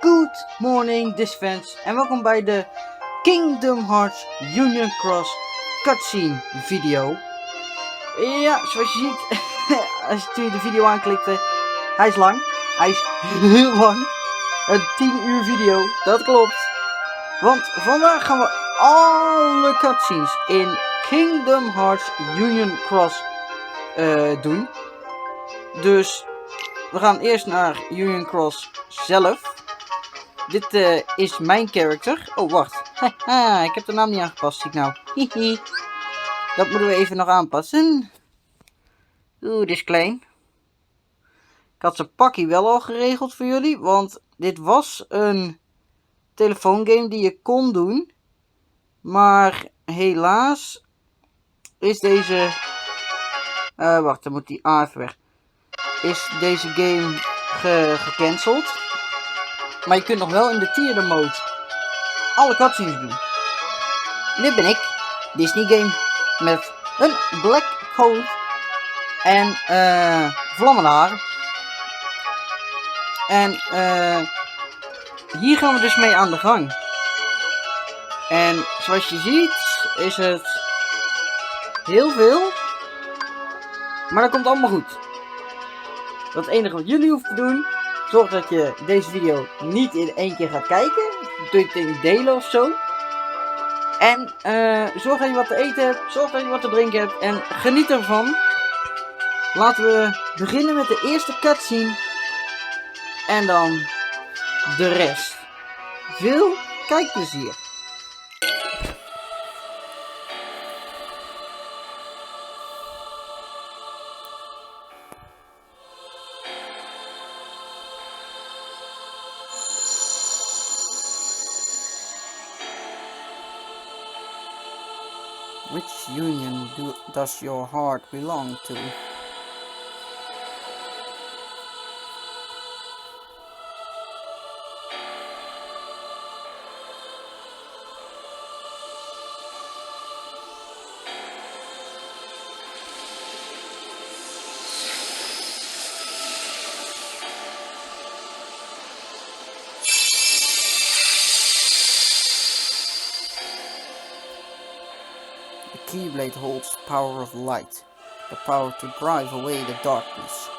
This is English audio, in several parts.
Good morning Disfans en welkom bij de Kingdom Hearts Union Cross cutscene video. Ja, zoals je ziet, toen je de video aanklikte, hij is lang. Hij is heel lang. Een 10 uur video, dat klopt. Want vandaag gaan we alle cutscenes in Kingdom Hearts Union Cross doen. Dus we gaan eerst naar Union Cross zelf. Dit is mijn character. Oh, wacht. Haha, ik heb de naam niet aangepast, zie ik nou. Hihi. Dat moeten we even nog aanpassen. Oeh, dit is klein. Ik had zijn pakkie wel al geregeld voor jullie. Want dit was een telefoongame die je kon doen. Maar helaas is deze... wacht, dan moet die A even weg. Is deze game gecanceld. Maar je kunt nog wel in de theater mode alle cutscenes doen. Dit ben ik. Disney game. Met een black coat. En vlammende haren. En hier gaan we dus mee aan de gang. En zoals je ziet is het heel veel. Maar dat komt allemaal goed. Het enige wat jullie hoeven te doen. Zorg dat je deze video niet in één keer gaat kijken. Doe het in delen of zo. En zorg dat je wat te eten hebt. Zorg dat je wat te drinken hebt. En geniet ervan. Laten we beginnen met de eerste cutscene. En dan de rest. Veel kijkplezier. Which union does your heart belong to? The Keyblade holds the power of light, the power to drive away the darkness.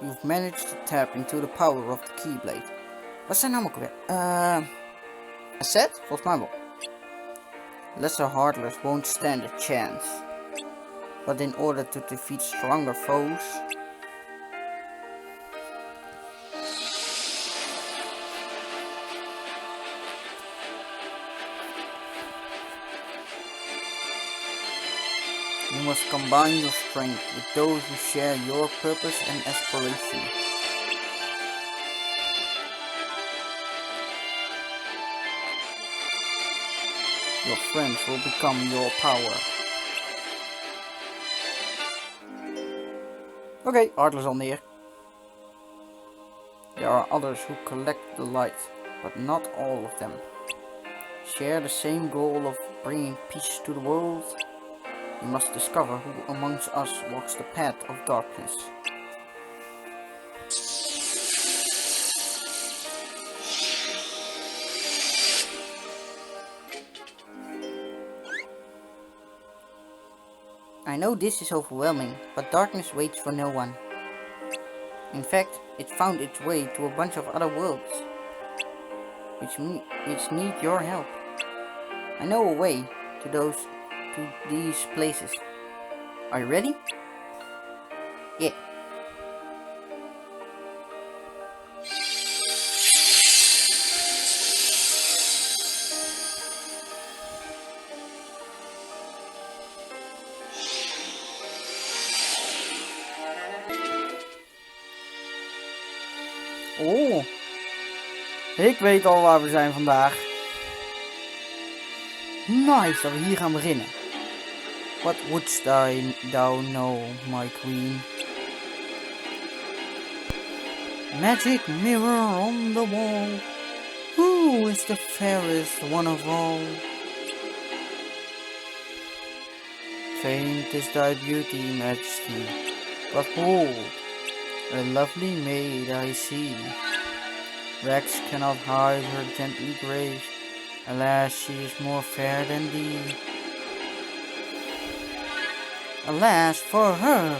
You've managed to tap into the power of the Keyblade. Wat zijn nou ook weer? Een set? Volgens mij wel. Lesser Heartless won't stand a chance. But in order to defeat stronger foes... you must combine your strength with those who share your purpose and aspiration. Your friends will become your power. Okay, Heartless al neer. There are others who collect the light, but not all of them. Share the same goal of bringing peace to the world. We must discover who amongst us walks the path of darkness. I know this is overwhelming, but darkness waits for no one. In fact, it found its way to a bunch of other worlds, which need your help. I know a way to these places. Are you ready? Yeah. Oh, ik weet al waar we zijn vandaag. Nice dat we hier gaan beginnen. What wouldst thou know, my queen? Magic mirror on the wall. Who is the fairest one of all? Faint is thy beauty, majesty, but hold, a lovely maid I see. Rags cannot hide her gently grace. Alas, she is more fair than thee. Alas for her,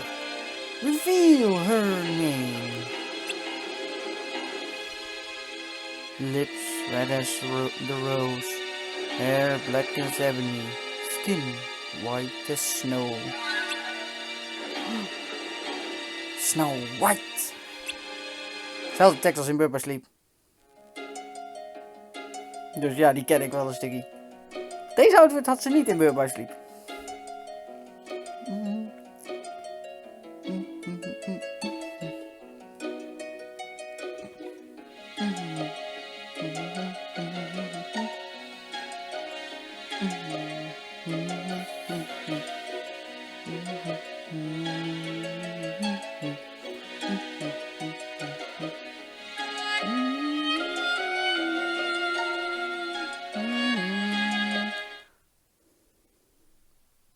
reveal her name. Lips red as the rose, hair black as ebony, skin white as snow. Snow White. Zelfde tekst als in Bird by Sleep. Dus ja, die ken ik wel een stukje. Deze outfit had ze niet in Bird by Sleep.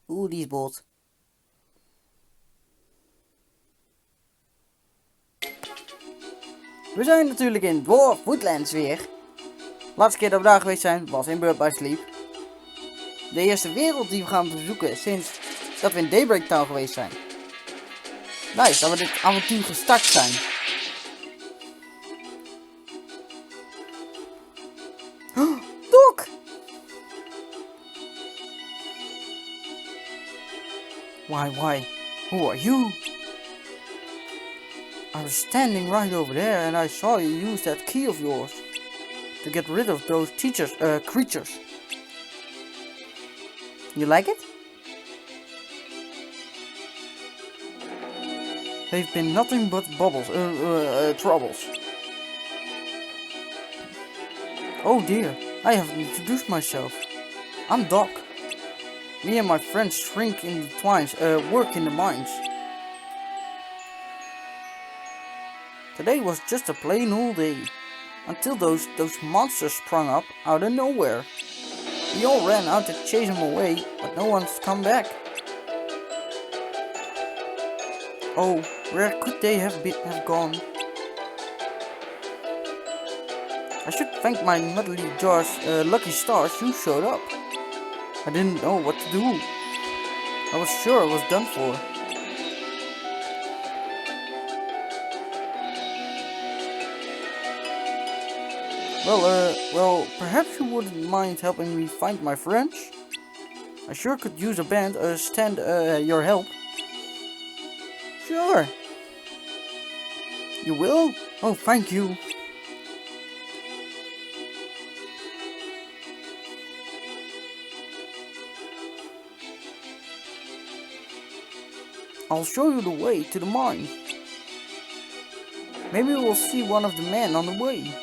Oeh, die is bot. We zijn natuurlijk in Dwarf Woodlands weer. Laatste keer dat we daar geweest zijn was in Bird by Sleep. De eerste wereld die we gaan bezoeken sinds dat we in Daybreak Town geweest zijn. Nice, dat we dit avontuur gestart zijn. Oh, Doc! Why? Who are you? I was standing right over there and I saw you use that key of yours to get rid of those creatures. You like it? They've been nothing but troubles. Oh dear, I haven't introduced myself. I'm Doc. Me and my friends Shrink in the Twines work in the mines. Today was just a plain old day, until those monsters sprung up out of nowhere. We all ran out to chase them away, but no one's come back. Oh, where could they have gone? I should thank my muddy jars, lucky stars you showed up. I didn't know what to do. I was sure I was done for. Well, perhaps you wouldn't mind helping me find my friends? I sure could use a band, your help. Sure. You will? Oh, thank you. I'll show you the way to the mine. Maybe we'll see one of the men on the way.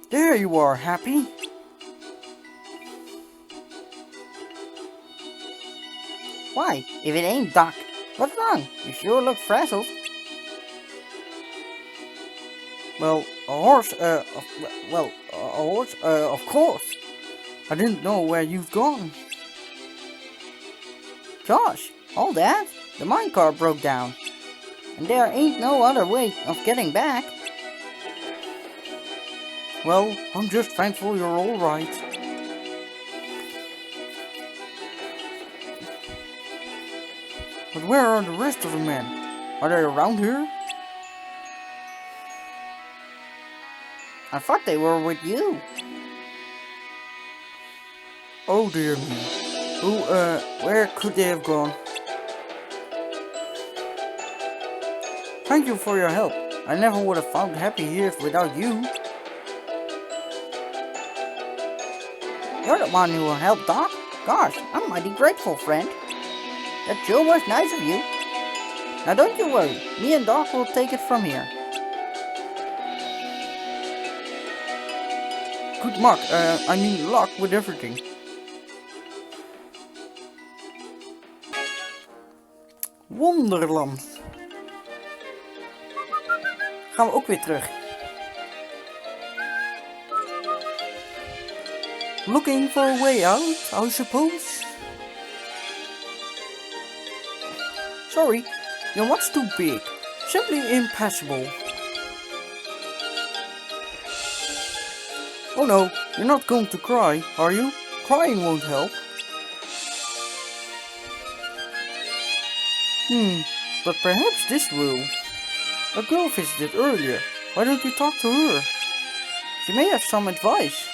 There you are, Happy. Why, if it ain't Doc, what's wrong? You sure look frazzled. Well, a horse, of course. I didn't know where you've gone. Gosh, all that? The minecart broke down. And there ain't no other way of getting back. Well, I'm just thankful you're alright. But where are the rest of the men? Are they around here? I thought they were with you. Oh dear me. Where could they have gone? Thank you for your help. I never would have found Happy here without you. You're the one who helped Doc? Gosh, I'm mighty grateful, friend. That sure was nice of you. Now don't you worry, me and Doc will take it from here. Good luck with everything. Wonderland. Gaan we ook weer terug. Looking for a way out, I suppose? Sorry, you're much too big. Simply impassable. Oh no, you're not going to cry, are you? Crying won't help. But perhaps this will. A girl visited earlier. Why don't you talk to her? She may have some advice.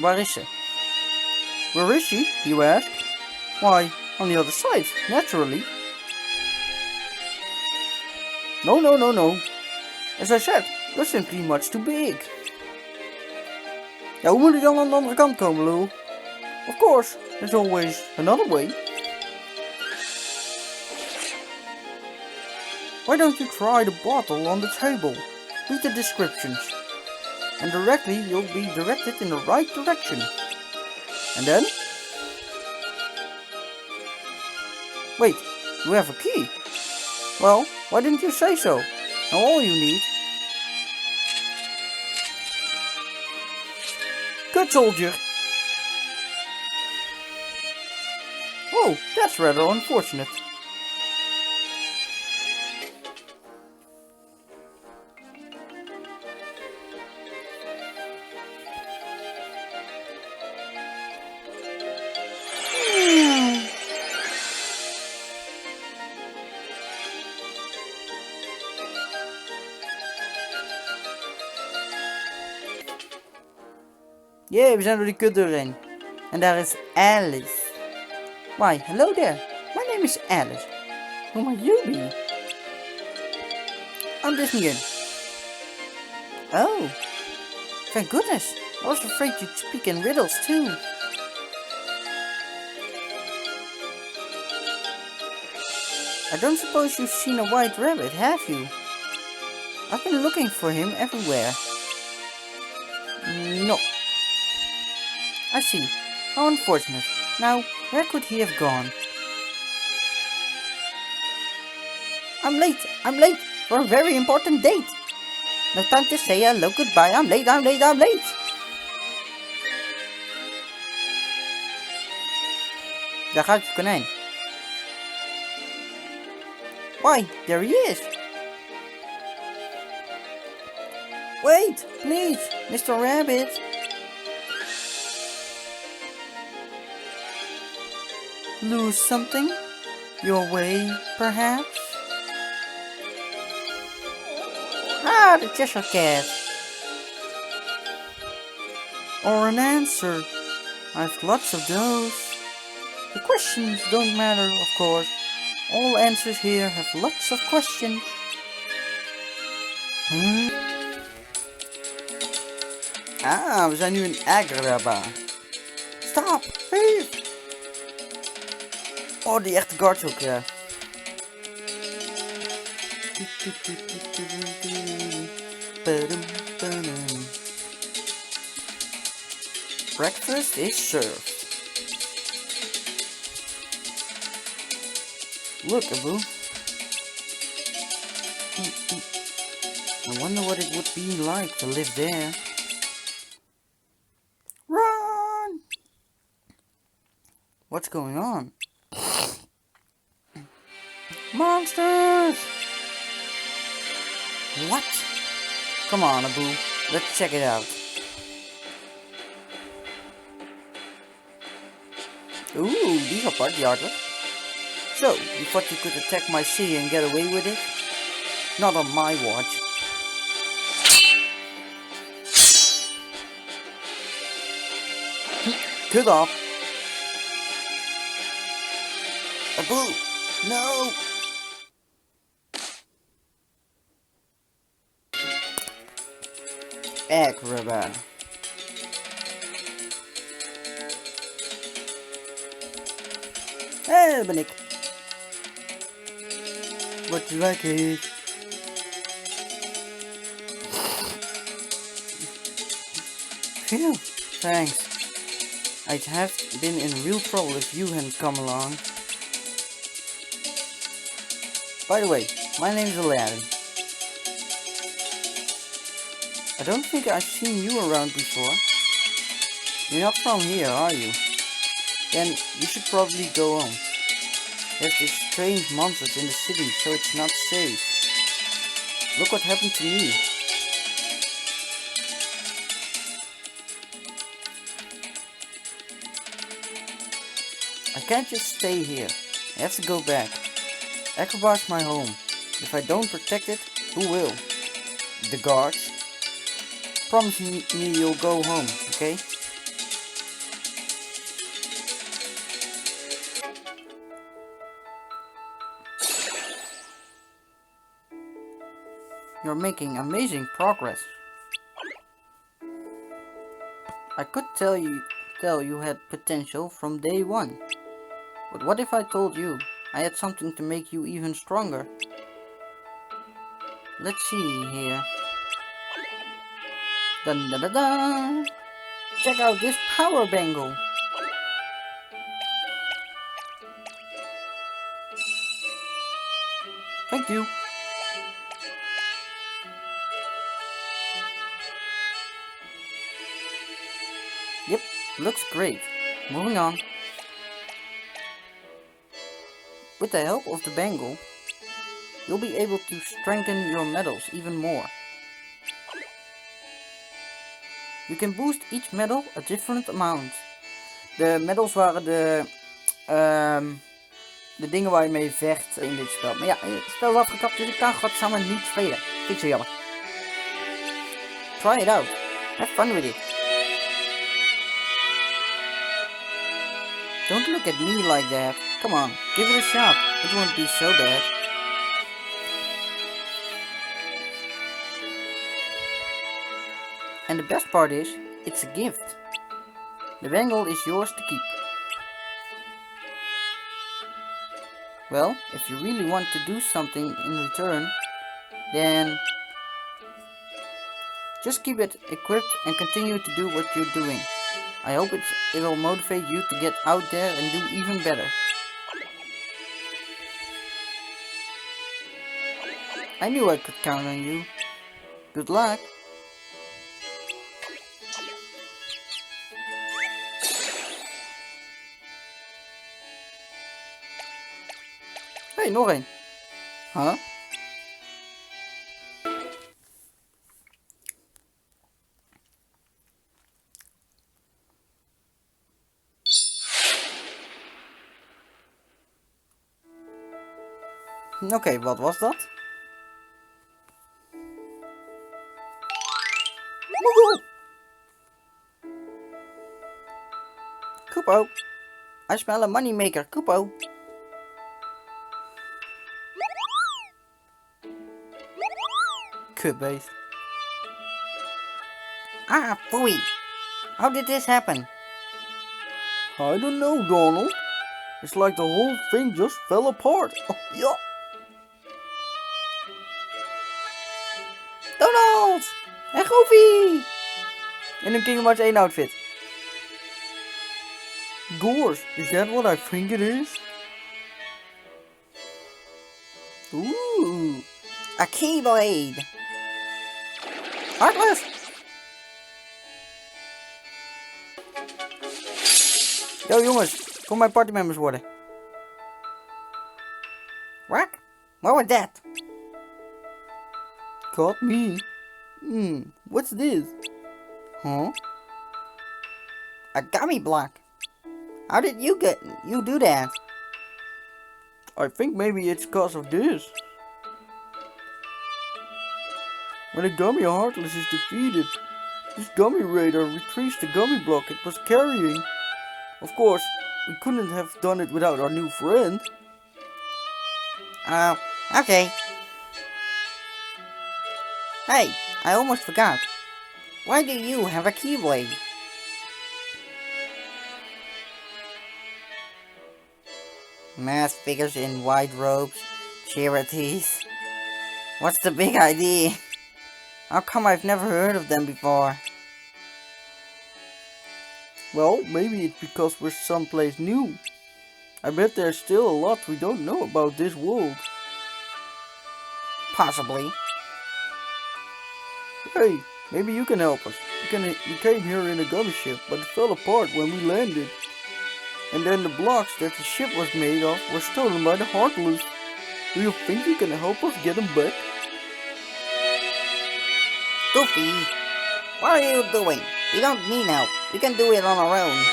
Waar is ze? Where is she, you ask? Why, on the other side, naturally. No. As I said, you're simply much too big. Ja, hoe moet ik dan aan de andere kant komen, lul? Of course, there's always another way. Why don't you try the bottle on the table? Read the descriptions. And directly you'll be directed in the right direction. And then? Wait, you have a key? Well, why didn't you say so? Now all you need... Good soldier! Oh, that's rather unfortunate. Yeah, we zijn door die kutdeur heen. En daar is Alice. Why, hello there. My name is Alice. Who might you be? I'm Disney in. Oh, thank goodness. I was afraid you'd speak in riddles too. I don't suppose you've seen a white rabbit, have you? I've been looking for him everywhere. No. I see. How unfortunate. Now, where could he have gone? I'm late for a very important date. No time to say hello, goodbye. I'm late. Daar gaat het konijn. Why, there he is. Wait, please, Mr. Rabbit. Lose something? Your way, perhaps? Ah, the Cheshire Cat. Or an answer. I've lots of those. The questions don't matter, of course. All answers here have lots of questions. Ah, we zijn nu in Agrabah. Stop, thief! Oh, die echte guards ook, ja. Breakfast is served. Look, Abu. I wonder what it would be like to live there. Run! What's going on? Monsters! What? Come on, Abu. Let's check it out. Ooh, these are party artwork. So, you thought you could attack my city and get away with it? Not on my watch. Good off. Abu! No! Agrabah. Hé, daar ben ik. What you like it? Phew, thanks. I'd have been in real trouble if you hadn't come along. By the way, my name is Aladdin. I don't think I've seen you around before. You're not from here, are you? Then you should probably go home. There's these strange monsters in the city, so it's not safe. Look what happened to me. I can't just stay here. I have to go back. Agrabah's my home. If I don't protect it, who will? The guards? Promise me you'll go home, okay? You're making amazing progress. I could tell you had potential from day one. But what if I told you I had something to make you even stronger? Let's see here. Dun dun dun dun! Check out this power bangle! Thank you! Yep, looks great. Moving on. With the help of the bangle, you'll be able to strengthen your medals even more. You can boost each medal a different amount. De medals waren de dingen waar je mee vecht in dit spel. Maar ja, het spel is afgekapt, dus ik kan God samen niet spelen. Vind ik zo jammer. Try it out. Have fun with it. Don't look at me like that. Come on, give it a shot. It won't be so bad. And the best part is, it's a gift. The bangle is yours to keep. Well, if you really want to do something in return, then just keep it equipped and continue to do what you're doing. I hope it'll motivate you to get out there and do even better. I knew I could count on you. Good luck. Hey, nog een. Huh? Oké, wat was dat? Koopo! I smell a moneymaker, Koopo! Kutbeest. Ah, phooey! How did this happen? I don't know, Donald. It's like the whole thing just fell apart. Oh, yeah. Donald! En Goofy! In een Kingdom Hearts 1 outfit. Gorge, is that what I think it is? Ooh, a Keyblade. Heartless! Yo jongens, kom mijn partymembers worden. What? What was that? Got me. What's this? Huh? A gummy block. How did you do that? I think maybe it's because of this. When a gummy Heartless is defeated, this gummy raider retrieves the gummy block it was carrying. Of course, we couldn't have done it without our new friend. Oh, okay. Hey, I almost forgot. Why do you have a Keyblade? Masked figures in white robes, charities. What's the big idea? How come I've never heard of them before? Well, maybe it's because we're someplace new. I bet there's still a lot we don't know about this world. possibly. Hey, maybe you can help us. We came here in a gummy ship, but it fell apart when we landed. And then the blocks that the ship was made of were stolen by the Heartless. Do you think you can help us get them back? Goofy, what are you doing? We don't need help. We can do it on our own.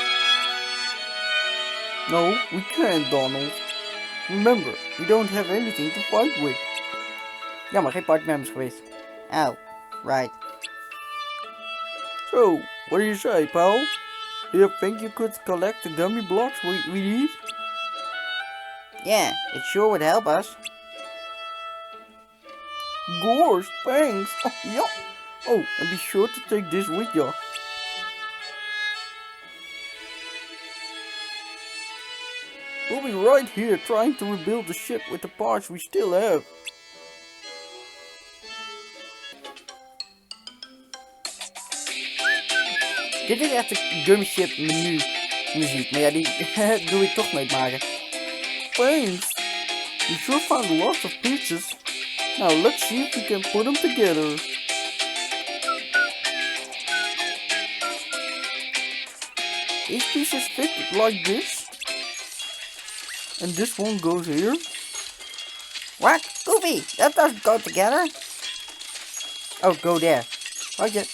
No, we can't, Donald. Remember, we don't have anything to fight with. Jammer, geen partymembers geweest. Oh, right. So, what do you say, pal? Do you think you could collect the gummy blocks we need? Yeah, it sure would help us. Gosh, thanks. Yeah. Oh, and be sure to take this with you. We'll be right here trying to rebuild the ship with the parts we still have. Dit is echt de Gummy Ship menu muziek. Maar ja, die doe ik toch nooit maken. Thanks. We sure found lots of pieces. Now let's see if we can put them together. These pieces fit like this. And this one goes here. What? Goofy, that doesn't go together. Oh, go there. Okay.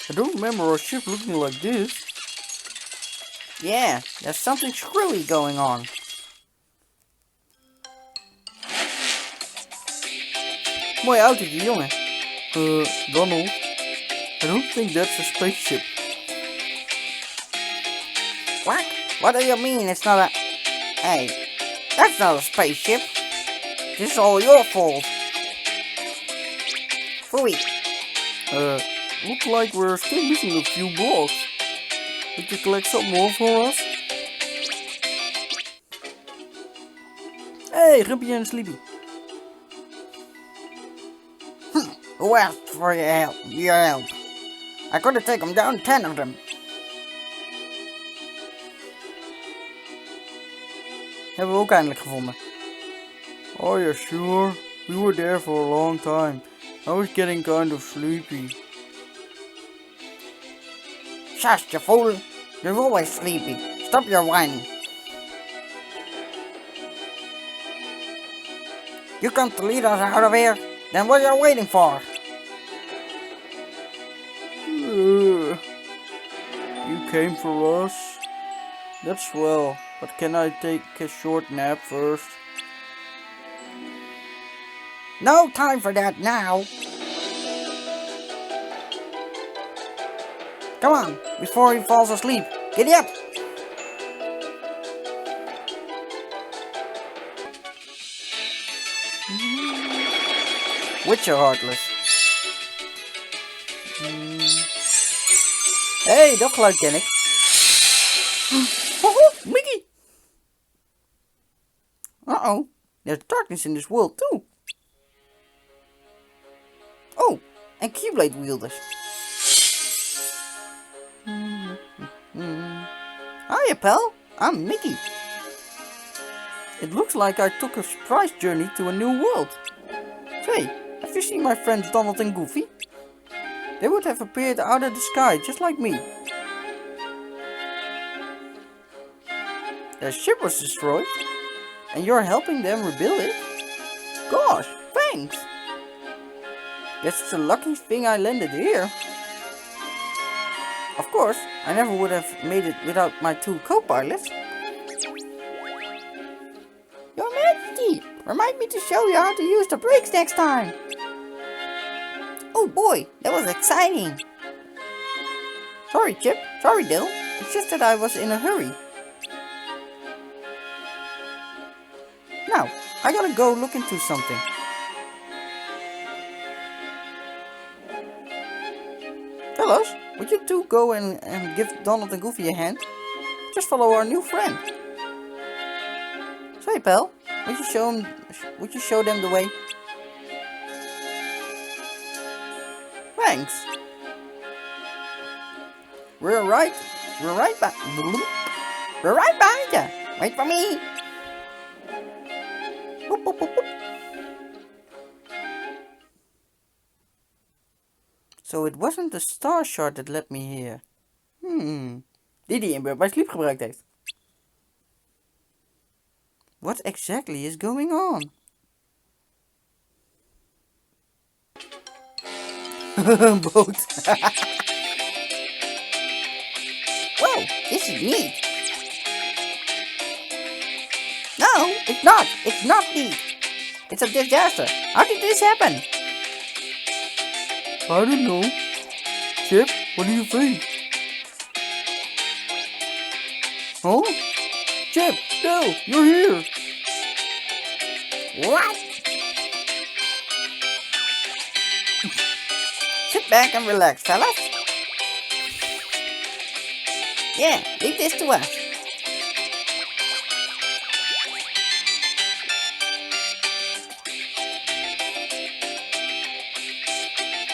I don't remember our ship looking like this. Yeah, there's something screwy going on. Mooi autootje, jongen. Donald, I don't think that's a spaceship. What? What do you mean it's not a... Hey, that's not a spaceship. This is all your fault. Phooey. Looks like we're still missing a few blocks. Could you collect some more for us? Hey, Grumpy en Sleepy. Who asked for your help? I could have taken down 10 of them. Hebben we ook eindelijk gevonden. Oh yeah, sure. We were there for a long time. I was getting kind of sleepy. Shush, you fool. You're always sleepy. Stop your whining. You come to lead us out of here? Then what are you waiting for? You came for us? That's swell, but can I take a short nap first? No time for that now. Come on, before he falls asleep. Giddy up. Witcher Heartless. Hey, dat geluid ken ik. Mickey! Uh-oh, there's darkness in this world too. Oh, and Keyblade wielders. Hiya, pal. I'm Mickey. It looks like I took a surprise journey to a new world. Say, have you seen my friends Donald and Goofy? They would have appeared out of the sky just like me. Their ship was destroyed, and you're helping them rebuild it? Gosh, thanks! Guess it's a lucky thing I landed here. Of course, I never would have made it without my two co-pilots. Your Majesty, remind me to show you how to use the brakes next time. Oh boy, that was exciting. Sorry, Chip. Sorry, Dil. It's just that I was in a hurry. Now, I gotta go look into something. Fellas, would you two go and give Donald and Goofy a hand? Just follow our new friend. Say, pal, would you show them the way? Thanks. We're right back. We're right behind you. Wait for me. Boop, boop, boop, boop. So it wasn't the star shard that led me here. Die Amber bij Sleep gebruikt heeft. What exactly is going on? Boat. Whoa, this is neat. No, it's not. It's not neat. It's a disaster. How did this happen? I don't know. Chip, what do you think? Huh? Chip, Dale, you're here. What? Sit back and relax, fellas. Yeah, leave this to us.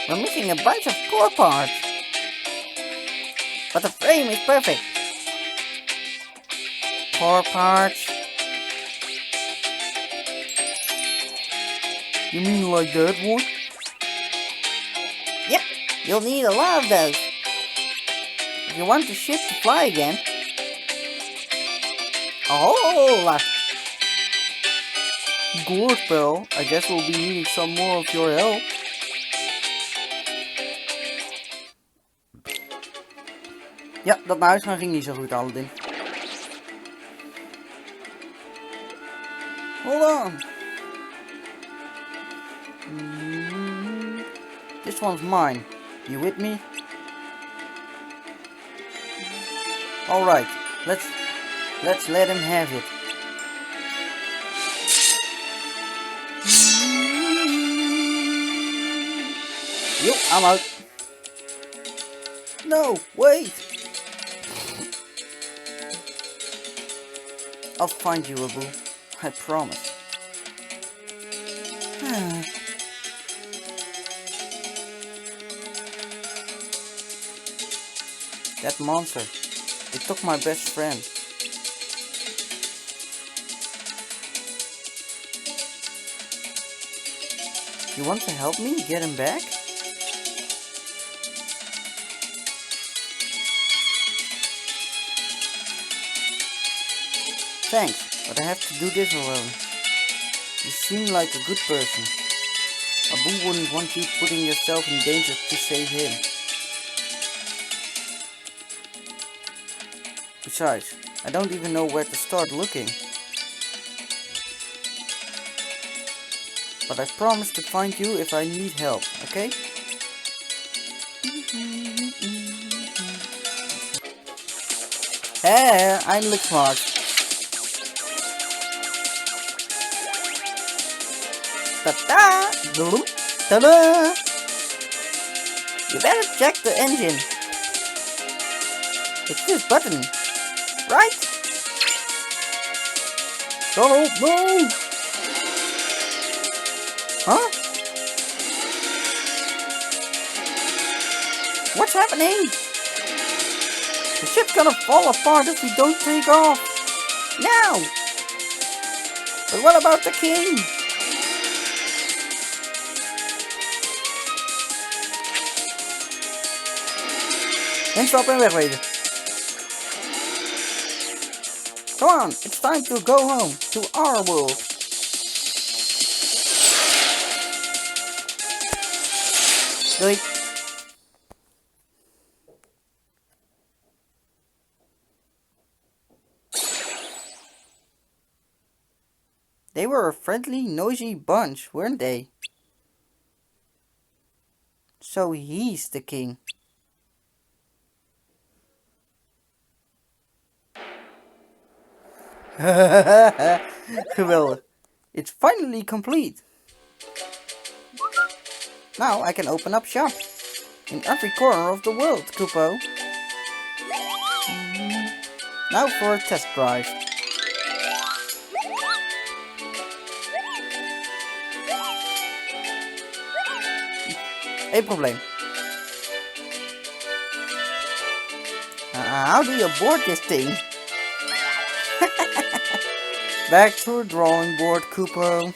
We're missing a bunch of core parts. But the frame is perfect. Core parts. You mean like that one? Yep, you'll need a lot of those. If you want the ship to fly again. A whole lot. Good, pal. I guess we'll be needing some more of your help. Ja, dat naar huis gaan ging niet zo goed, Aladdin. Hold on. This one's mine. You with me? Alright, let's let him have it. Yo, I'm out. No, wait. I'll find you, Abu. I promise. That monster. It took my best friend. You want to help me get him back? Thanks, but I have to do this alone. You seem like a good person. Abu wouldn't want you putting yourself in danger to save him. Besides, I don't even know where to start looking. But I promise to find you if I need help, okay? Hey, I look smart. Ta-da! Ta-da! You better check the engine. It's this button, right? Donald, no! Huh? What's happening? The ship's gonna fall apart if we don't take off. Now! But what about the king? Instap en wegwezen. Come on, it's time to go home, to our world. Doei. They were a friendly, noisy bunch, weren't they? So he's the king. Geweldig. It's finally complete. Now I can open up shop. In every corner of the world, Kupo. Now for a test drive. Geen probleem. How do you board this thing? Back to the drawing board, Kupo.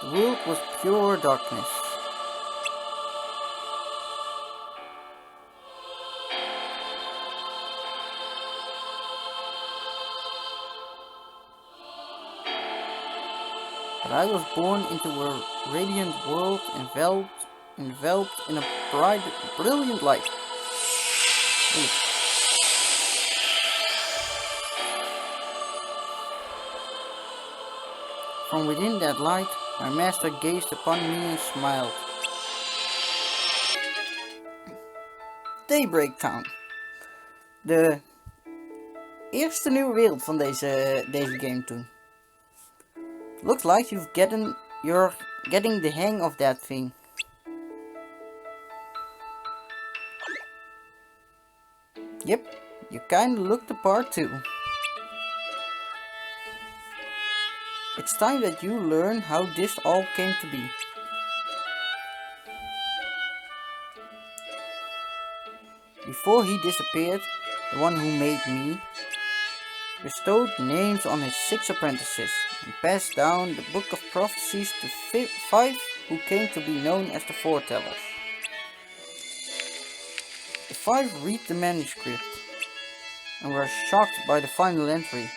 The world was pure darkness. But I was born into a radiant world enveloped in a brilliant light. Ooh. From within that light, my master gazed upon me and smiled. Daybreak Town. De eerste nieuwe wereld van deze game toen. Looks like you're getting the hang of that thing. Yep, you kinda look the part too. It's time that you learn how this all came to be. Before he disappeared, the one who made me bestowed names on his 6 apprentices and passed down the book of prophecies to 5 who came to be known as the foretellers. The 5 read the manuscript and were shocked by the final entry.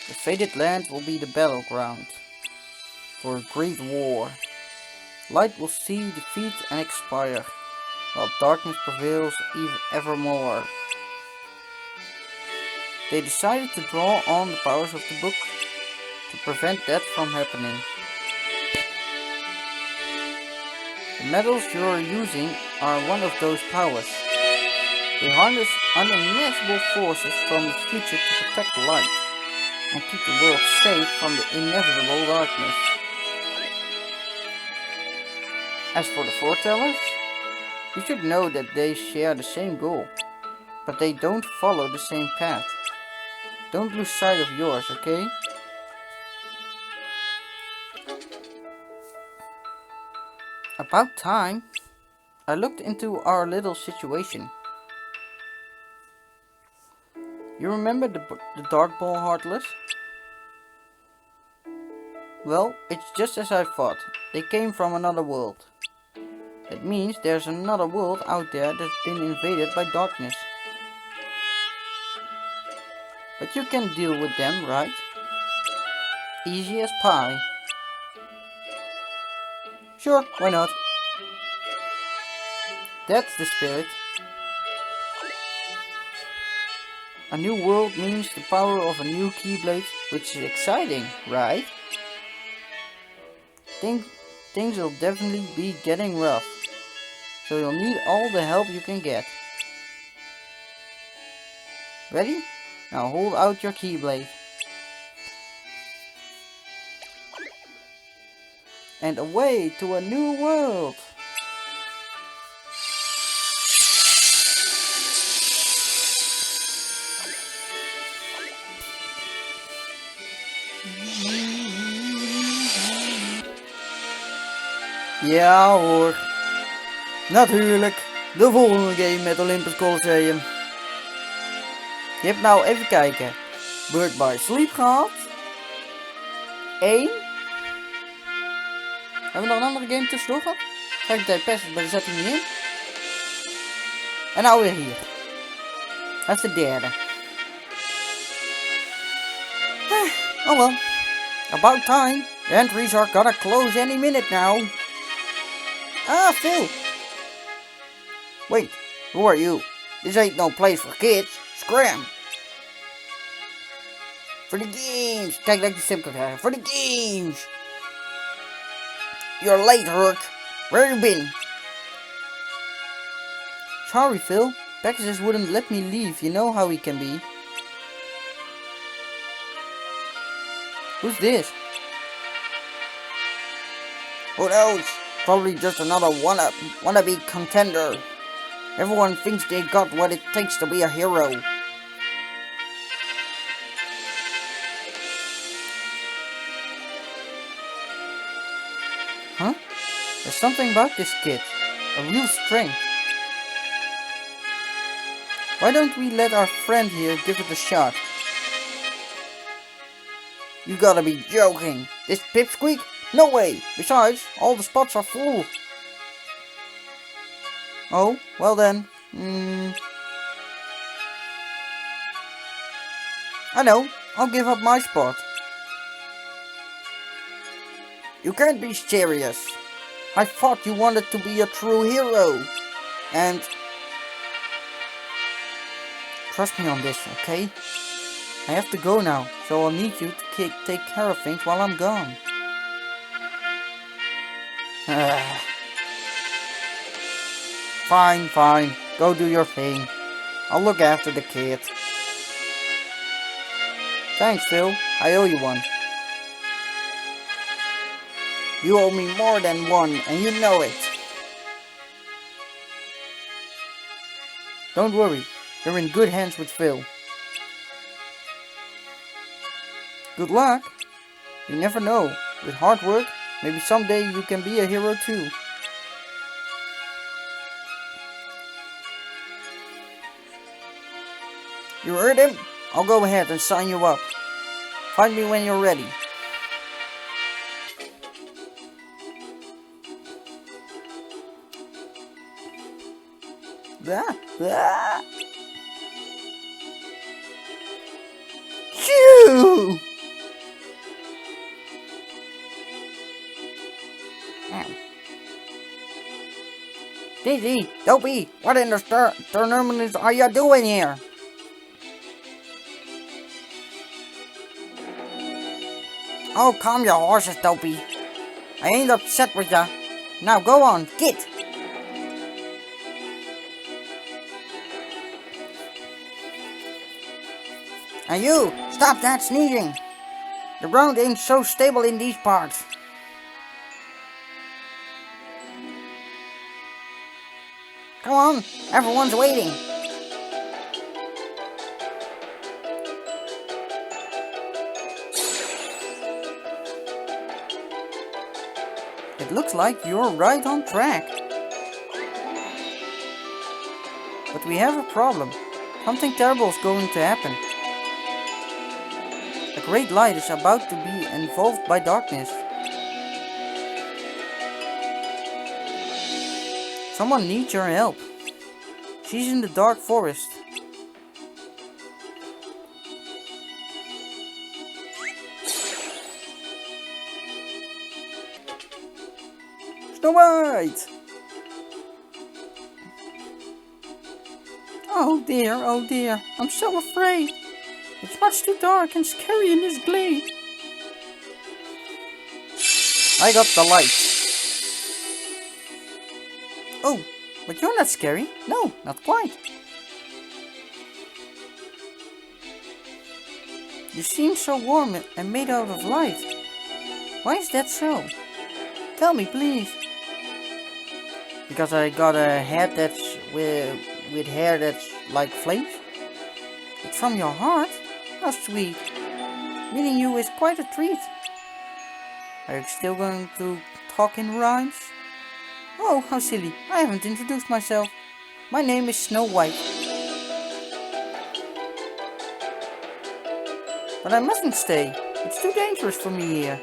The fated land will be the battleground for a great war. Light will see defeat and expire, while darkness prevails evermore. They decided to draw on the powers of the book to prevent that from happening. The metals you are using are one of those powers. They harness unimaginable forces from the future to protect light and keep the world safe from the inevitable darkness. As for the foretellers, you should know that they share the same goal, but they don't follow the same path. Don't lose sight of yours, okay? About time. I looked into our little situation. You remember the Dark Ball Heartless? Well, it's just as I thought. They came from another world. That means there's another world out there that's been invaded by darkness. But you can deal with them, right? Easy as pie. Sure, why not? That's the spirit. A new world means the power of a new Keyblade, which is exciting, right? Things will definitely be getting rough, so you'll need all the help you can get. Ready? Now hold out your Keyblade. And away to a new world! Ja hoor, natuurlijk, de volgende game met Olympus Colosseum. Je hebt nou even kijken, Birth by Sleep gehad, 1. Hebben we nog een andere game tussendoor gehad? Kijk de Passage, maar die zet hij niet in. En nou weer hier. Dat is de derde. Oh well, about time. The entries are gonna close any minute now. Ah, Phil! Wait, who are you? This ain't no place for kids. Scram! For the games! Kijk dat ik die stem kan krijgen. For the games! You're late, Herc. Where you been? Sorry, Phil. Pegasus wouldn't let me leave. You know how he can be. Who's this? Who knows? Probably just another wannabe contender. Everyone thinks they got what it takes to be a hero. Huh? There's something about this kid. A real strength. Why don't we let our friend here give it a shot? You gotta be joking. This pipsqueak? No way! Besides, all the spots are full. Oh, well then. I know, I'll give up my spot. You can't be serious. I thought you wanted to be a true hero. And trust me on this, okay? I have to go now, so I'll need you to take care of things while I'm gone. Fine, fine. Go do your thing. I'll look after the kid. Thanks, Phil. I owe you one. You owe me more than one, and you know it. Don't worry. You're in good hands with Phil. Good luck. You never know. With hard work, maybe someday you can be a hero too. You heard him? I'll go ahead and sign you up. Find me when you're ready. Shoo! Dizzy, Dopey, what in the tournament are you doing here? Oh, calm your horses, Dopey. I ain't upset with ya. Now go on, get. And you, stop that sneezing. The ground ain't so stable in these parts. Come on, everyone's waiting. It looks like you're right on track. But we have a problem. Something terrible is going to happen. A great light is about to be engulfed by darkness. Someone needs your help. She's in the dark forest. Snow White! Oh dear, I'm so afraid. It's much too dark and scary in this glade. I got the light. Oh, but you're not scary. No, not quite. You seem so warm and made out of light. Why is that so? Tell me, please. Because I got a head that's with hair that's like flames. It's from your heart? How sweet. Meeting you is quite a treat. Are you still going to talk in rhymes? Oh, how silly. I haven't introduced myself. My name is Snow White. But I mustn't stay. It's too dangerous for me here.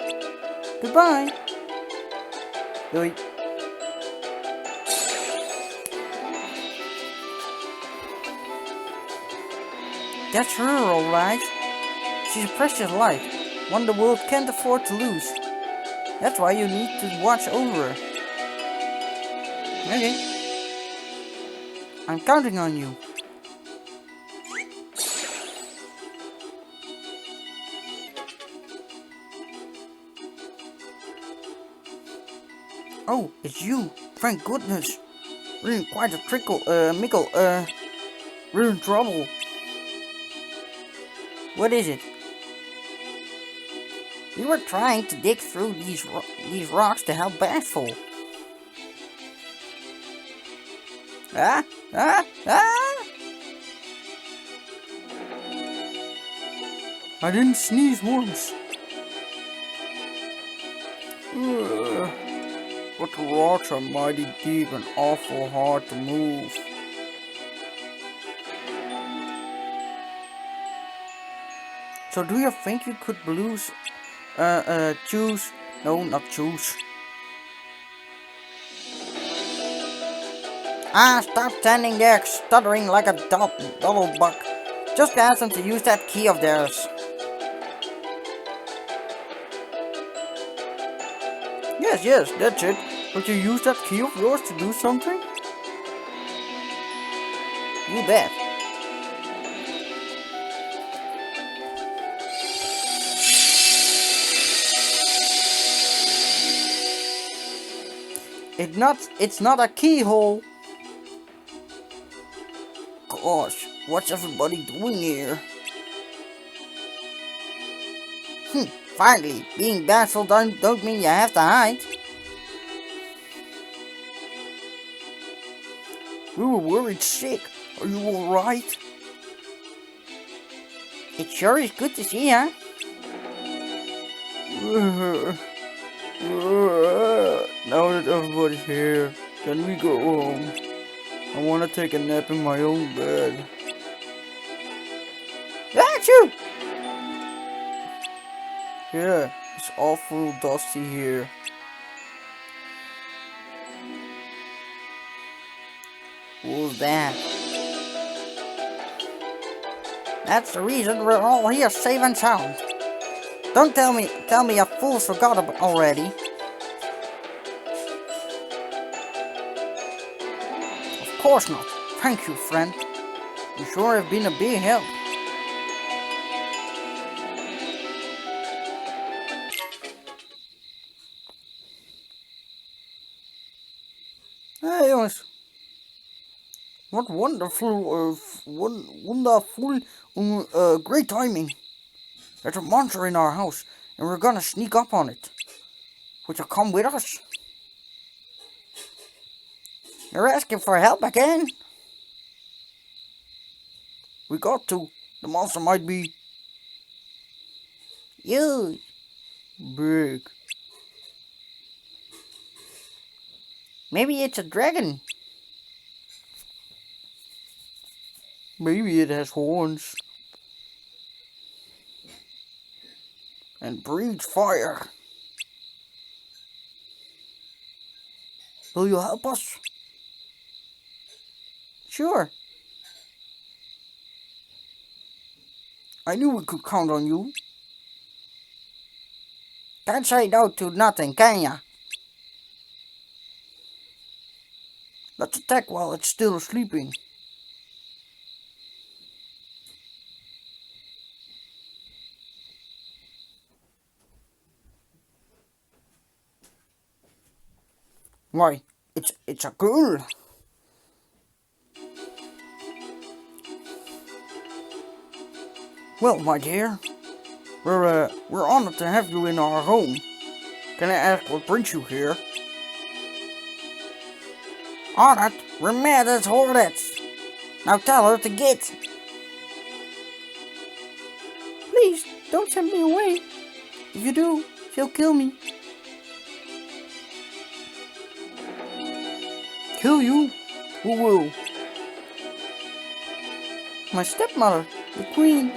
Goodbye. Doei. That's her, alright. She's a precious light, one the world can't afford to lose. That's why you need to watch over her. Okay. I'm counting on you. Oh, it's you. Thank goodness. We're in quite a Mickle, we're in trouble. What is it? We were trying to dig through these rocks to help Bashful. Ah! I didn't sneeze once. But the rocks are mighty deep and awful hard to move. So do you think you could choose? No, not choose. Ah, stop standing there stuttering like a doddlebuck. Just ask them to use that key of theirs. Yes, that's it. But you use that key of yours to do something? You bet. It's not a keyhole. Gosh, what's everybody doing here? Finally, being bashful don't mean you have to hide. We were worried sick. Are you alright? It sure is good to see you. Now that everybody's here, can we go home? I want to take a nap in my own bed. Achoo! Yeah, it's awful dusty here. Who's that? That's the reason we're all here safe and sound. Don't tell me you fools forgot already. Of course not. Thank you, friend. You sure have been a big help. Hey jongens. What wonderful, great timing. There's a monster in our house, and we're gonna sneak up on it. Would you come with us? You're asking for help again? We got to. The monster might be You. big. Maybe it's a dragon. Maybe it has horns. And breathes fire. Will you help us? Sure. I knew we could count on you. Can't say no to nothing, can ya? Let's attack while it's still sleeping. Why, it's a girl. Well, my dear, we're honored to have you in our home. Can I ask what brings you here? Honored, we're mad as hornets. Now tell her to get. Please, don't send me away. If you do, she'll kill me. Kill you? Who will? My stepmother, the queen.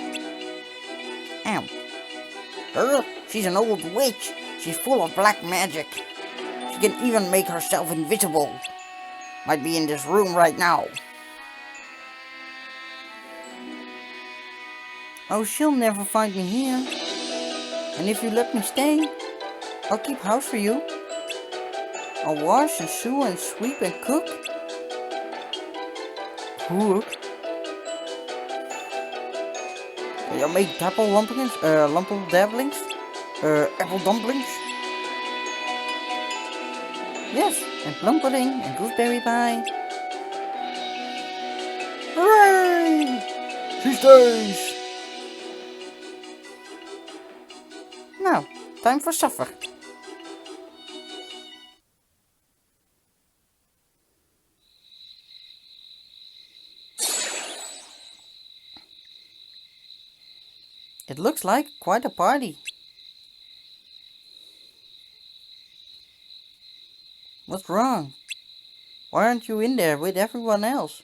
Ow. Her? She's an old witch. She's full of black magic. She can even make herself invisible. Might be in this room right now. Oh, she'll never find me here. And if you let me stay, I'll keep house for you. I'll wash and sew and sweep and cook. Cook? You make apple dumplings? Apple dabblings? Apple dumplings? Yes, and plum pudding and gooseberry pie. Hooray! She stays! Now, time for supper. It looks like quite a party. What's wrong? Why aren't you in there with everyone else?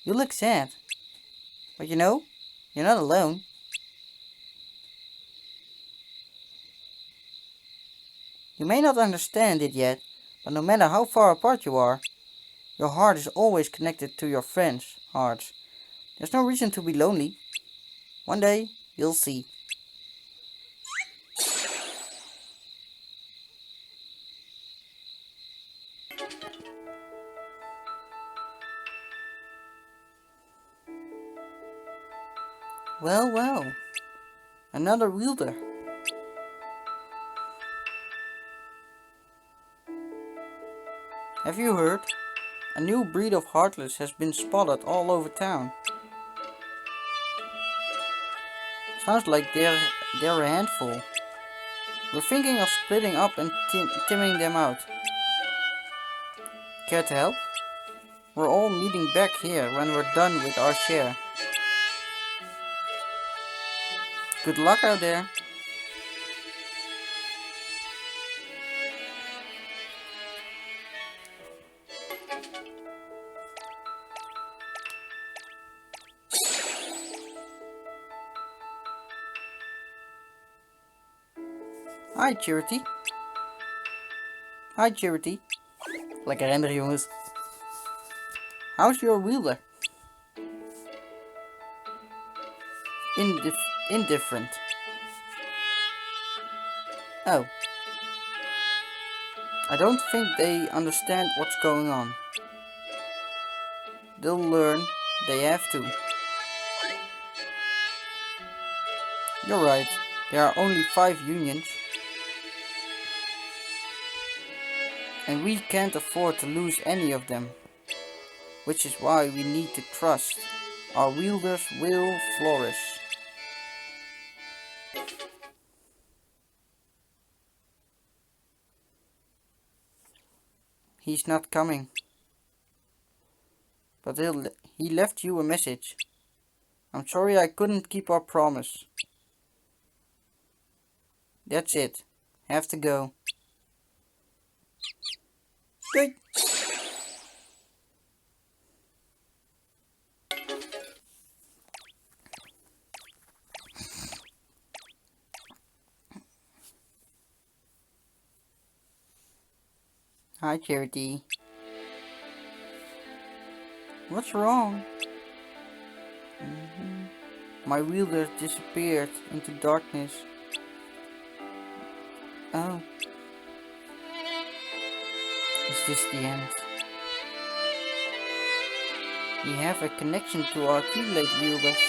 You look sad. But you know, you're not alone. You may not understand it yet, but no matter how far apart you are, Your heart is always connected to your friends' hearts. There's no reason to be lonely. One day, you'll see. Well, well. Another wielder. Have you heard? A new breed of Heartless has been spotted all over town. Sounds like they're a handful. We're thinking of splitting up and timming them out. Care to help? We're all meeting back here when we're done with our share. Good luck out there. Hi Charity. Hi Charity. Lekker renderen jongens. How's your wielder? Indifferent. Oh. I don't think they understand what's going on. They'll learn. They have to. You're right. There are only 5 unions. And we can't afford to lose any of them. Which is why we need to trust. Our wielders will flourish. He's not coming. But he left you a message. I'm sorry I couldn't keep our promise. That's it. Have to go. Good. Hi, Charity. What's wrong? My wielder disappeared into darkness. Oh. Is this the end? We have a connection to our Keyblade wielders.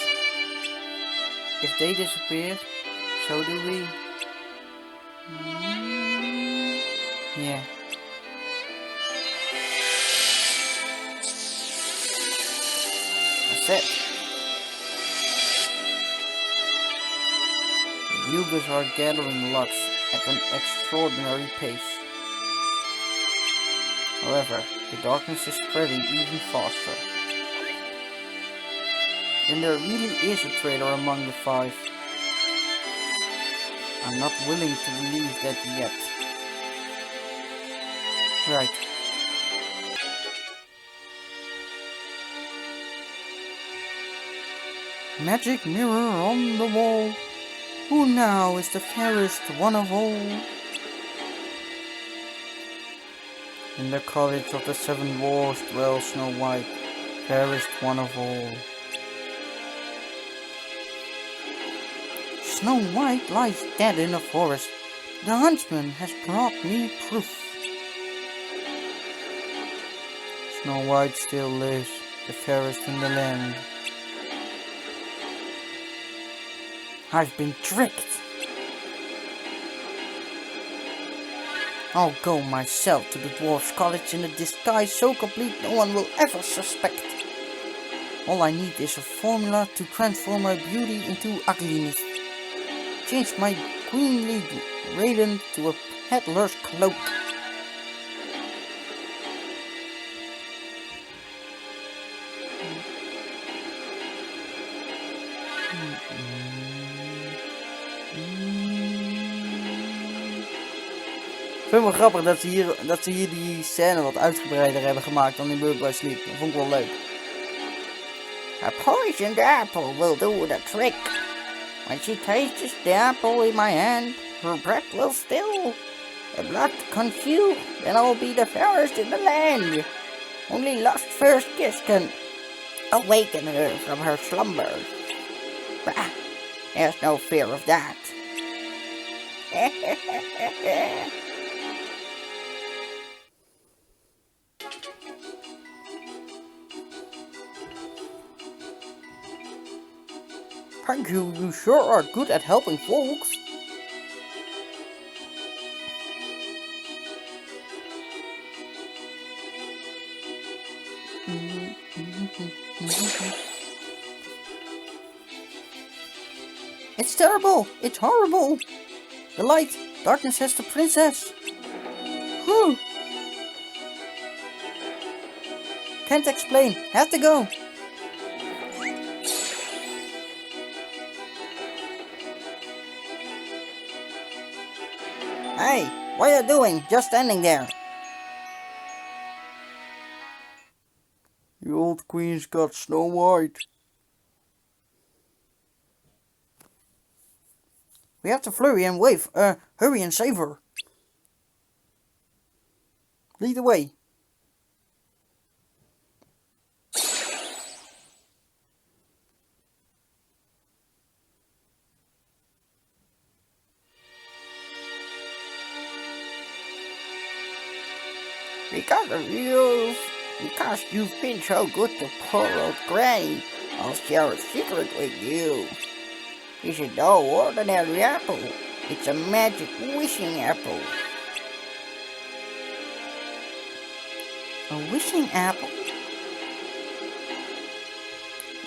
If they disappear, so do we. Yeah. That's it. The wielders are gathering lots at an extraordinary pace. However, the darkness is spreading even faster. And there really is a traitor among the 5. I'm not willing to believe that yet. Right. Magic mirror on the wall. Who now is the fairest one of all? In the cottage of the 7 dwarfs dwells Snow White, fairest one of all. Snow White lies dead in the forest. The huntsman has brought me proof. Snow White still lives, the fairest in the land. I've been tricked. I'll go myself to the dwarf's college in a disguise so complete no one will ever suspect. All I need is a formula to transform my beauty into ugliness. Change my queenly raiment to a peddler's cloak. Ik vind het wel grappig dat ze hier die scène wat uitgebreider hebben gemaakt dan in Bird by Sleep. Dat vond ik wel leuk. A poisoned apple will do the trick. When she tastes the apple in my hand, her breath will still. The blood confused, then I'll be the fairest in the land. Only Lost First Kiss can awaken her from her slumber. Bah, there's no fear of that. Thank you, you sure are good at helping folks. It's terrible. It's horrible. The light. Darkness has the princess. Whew. Can't explain. Have to go. Hey, what are you doing? Just standing there. The old queen's got Snow White. We have to flurry and wave. Hurry and save her. Lead the way. Because you've been so good to poor old Granny, I'll share a secret with you. This is no ordinary apple. It's a magic wishing apple. A wishing apple?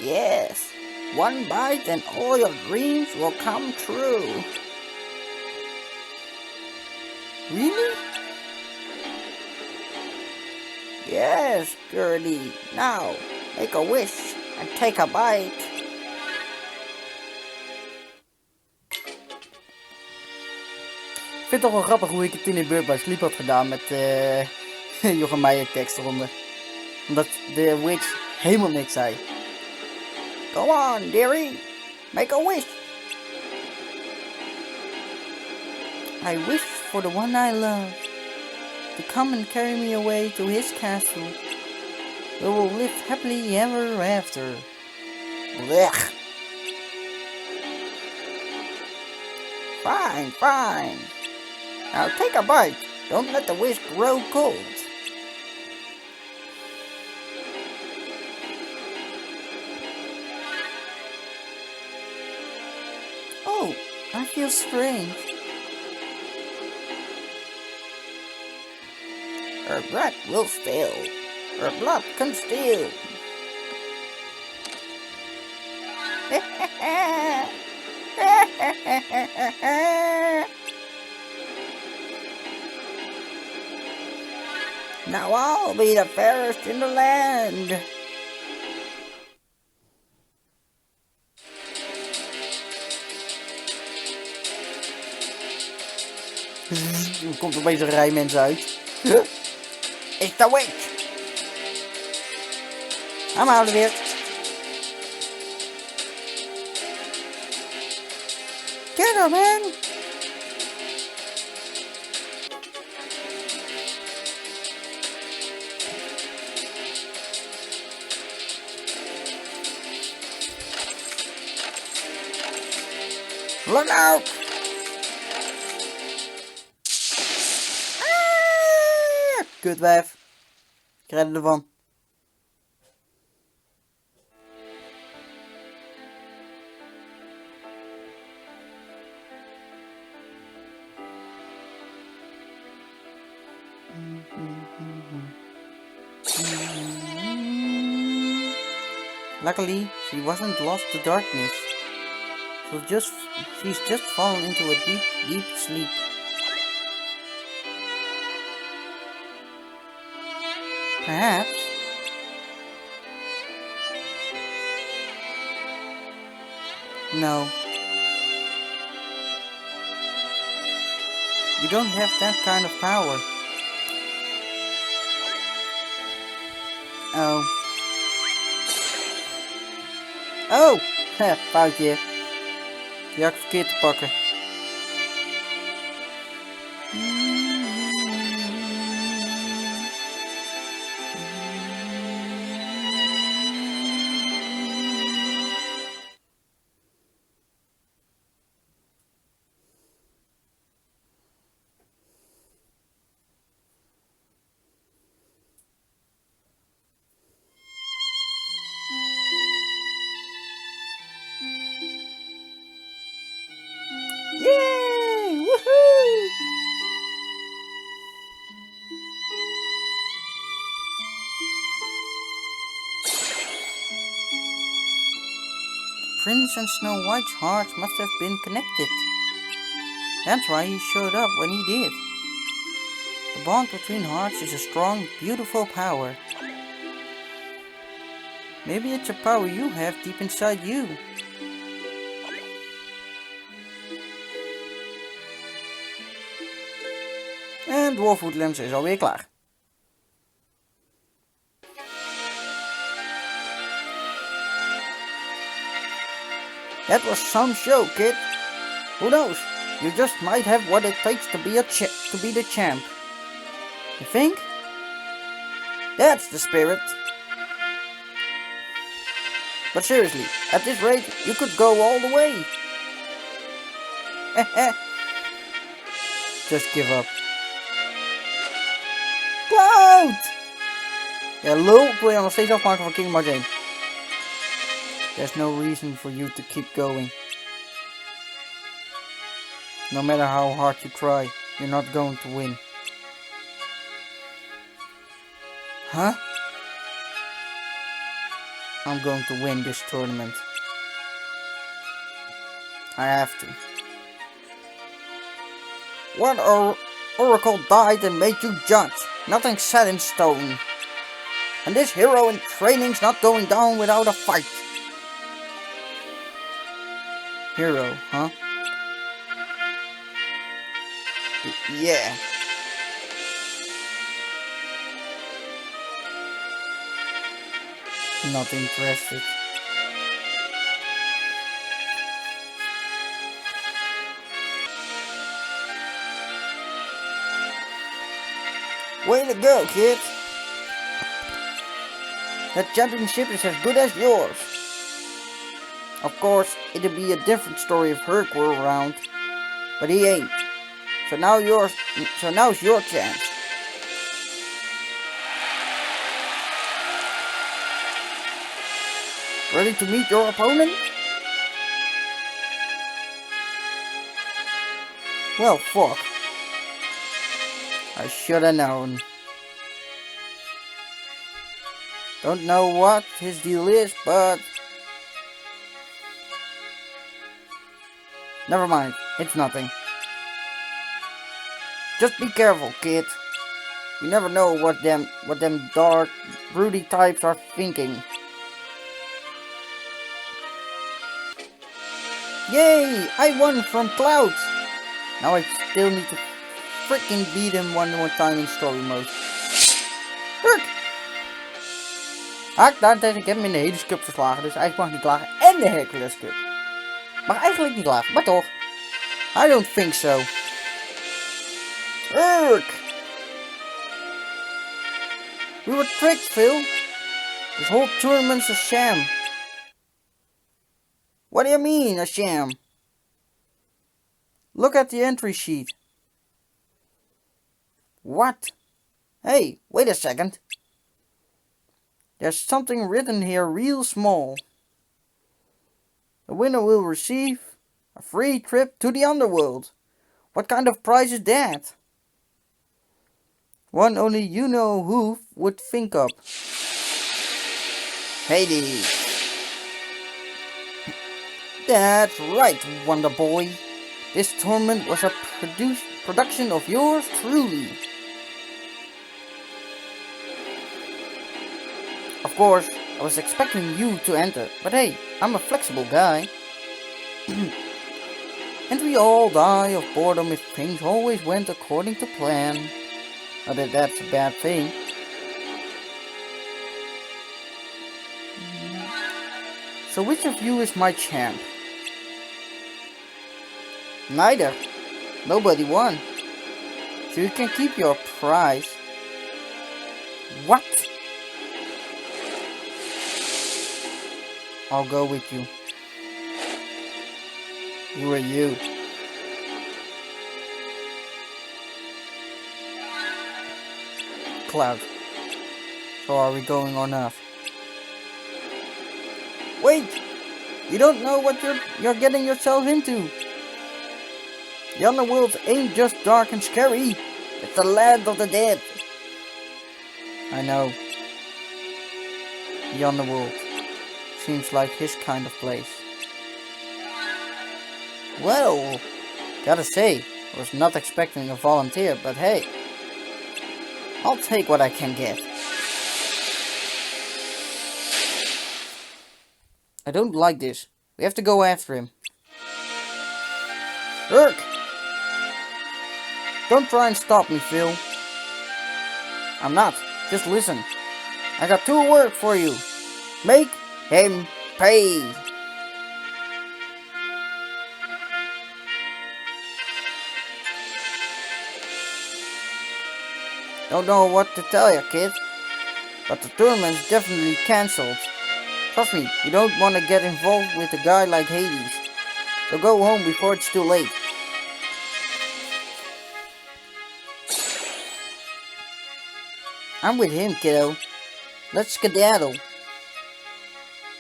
Yes. One bite and all your dreams will come true. Really? Yes, Gertie. Now, make a wish and take a bite. Ik vind het toch wel grappig hoe ik het toen in Bird by Sleep had gedaan met Jochem Meijer tekst eronder. Omdat de witch helemaal niks zei. Go on, dearie. Make a wish. I wish for the one I love to come and carry me away to his castle. We will live happily ever after. Blech. Fine, fine. Now take a bite. Don't let the wish grow cold. Oh, I feel strange. Her breath will still. Her blood can steal. Now I'll be the fairest in the land. Er komt opeens een rij mensen uit. It's the witch. I'm out of here. Get her, man. Look out! Kutwijf. Ik red ervan. Luckily, she wasn't lost to darkness. She's just fallen into a deep, deep sleep. Perhaps. No. You don't have that kind of power. Oh. Oh! Foutje. Die had ik verkeerd te pakken. Yay! Woohoo! Prince and Snow White's hearts must have been connected. That's why he showed up when he did. The bond between hearts is a strong, beautiful power. Maybe it's a power you have deep inside you. En Dwarfwoodlands is alweer klaar. That was some show, kid. Who knows? You just might have what it takes to be the champ. You think? That's the spirit. But seriously, at this rate, you could go all the way. Just give up. Cloud! Ja, lul, ik wil je nog steeds afmaken van Kingdom Hearts 1. There's no reason for you to keep going. No matter how hard you try, you're not going to win. Huh? I'm going to win this tournament. I have to. What oracle died and made you judge? Nothing's set in stone. And this hero in training's not going down without a fight. Hero, huh? Yeah. Not interested. Way to go, kid! That championship is as good as yours. Of course, it'd be a different story if Herc were around, but he ain't. So now's your chance. Ready to meet your opponent? Well, fuck. I should have known. Don't know what his deal is, but... Never mind, it's nothing. Just be careful, kid. You never know what them dark, broody types are thinking. Yay! I won from Cloud! Now I still need to freaking beat him one more time in story mode. Herc! Daarentegen, ik heb hem in de Hades Cup verslagen, dus eigenlijk mag ik niet klagen. En de Hercules Cup. Mag eigenlijk niet klagen, maar toch. I don't think so. Herc! We were tricked, Phil. This whole tournament's a sham. What do you mean, a sham? Look at the entry sheet. What? Hey, wait a second. There's something written here real small. The winner will receive a free trip to the underworld. What kind of prize is that? One only you know who would think up. Hades. That's right, Wonder Boy. This tournament was a production of yours truly. Of course, I was expecting you to enter, but hey, I'm a flexible guy. And we all die of boredom if things always went according to plan. Not that that's a bad thing. So which of you is my champ? Neither. Nobody won. So you can keep your prize. What? I'll go with you. Who are you? Cloud. So are we going or not? Wait! You don't know what you're getting yourself into. The underworld ain't just dark and scary. It's the land of the dead. I know. The underworld seems like his kind of place. Well, gotta say, I was not expecting a volunteer, but hey, I'll take what I can get. I don't like this. We have to go after him. Urk! Don't try and stop me, Phil. I'm not. Just listen. I got 2 words for you. Make him pay. Don't know what to tell you, kid. But the tournament's definitely cancelled. Trust me, you don't want to get involved with a guy like Hades. So go home before it's too late. I'm with him, kiddo. Let's skedaddle.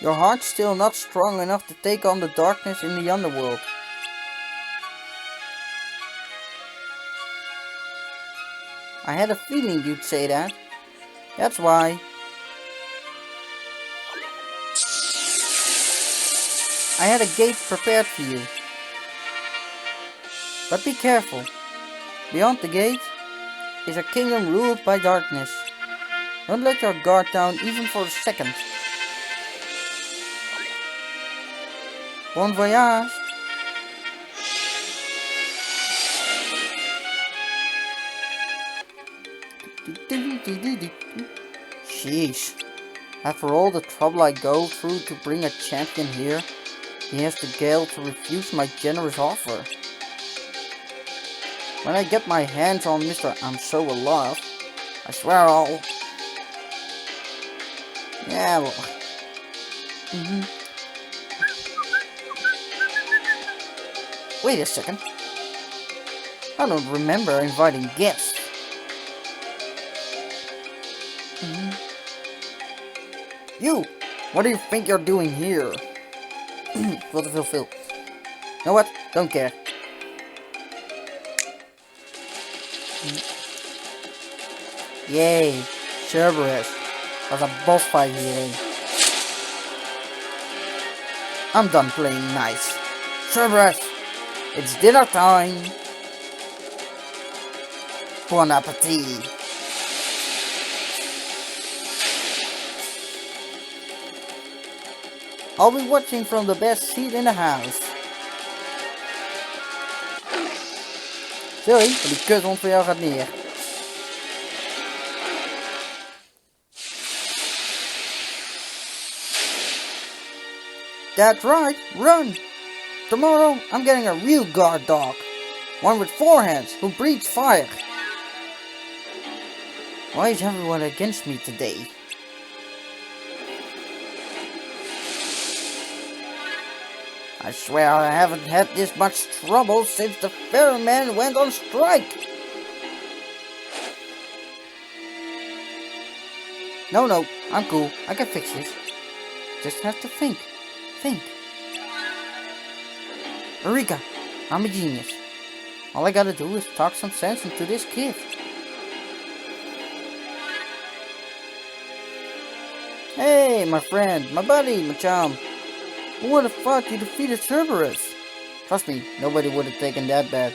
Your heart's still not strong enough to take on the darkness in the underworld. I had a feeling you'd say that. That's why. I had a gate prepared for you. But be careful. Beyond the gate is a kingdom ruled by darkness. Don't let your guard down even for a second. Bon voyage. Sheesh. After all the trouble I go through to bring a champion here, he has the gall to refuse my generous offer. When I get my hands on Mr. I'm So Alive, I swear I'll... Yeah, well... Wait a second. I don't remember inviting guests. You! What do you think you're doing here? What to Phil? You know what? Don't care. Yay! Cerberus. That's a boss fight here. I'm done playing nice. Cerberus! It's dinner time! Bon appetit! I'll be watching from the best seat in the house. Sorry, maar die kuthond van jou gaat neer. That's right, run! Tomorrow, I'm getting a real guard dog. One with 4 hands, who breathes fire. Why is everyone against me today? I swear I haven't had this much trouble since the ferryman went on strike. No, I'm cool. I can fix this. Just have to think. Eureka! I'm a genius. All I gotta do is talk some sense into this kid. Hey, my friend, my buddy, my chum. Who would have thought you defeated Cerberus? Trust me, nobody would have taken that bad.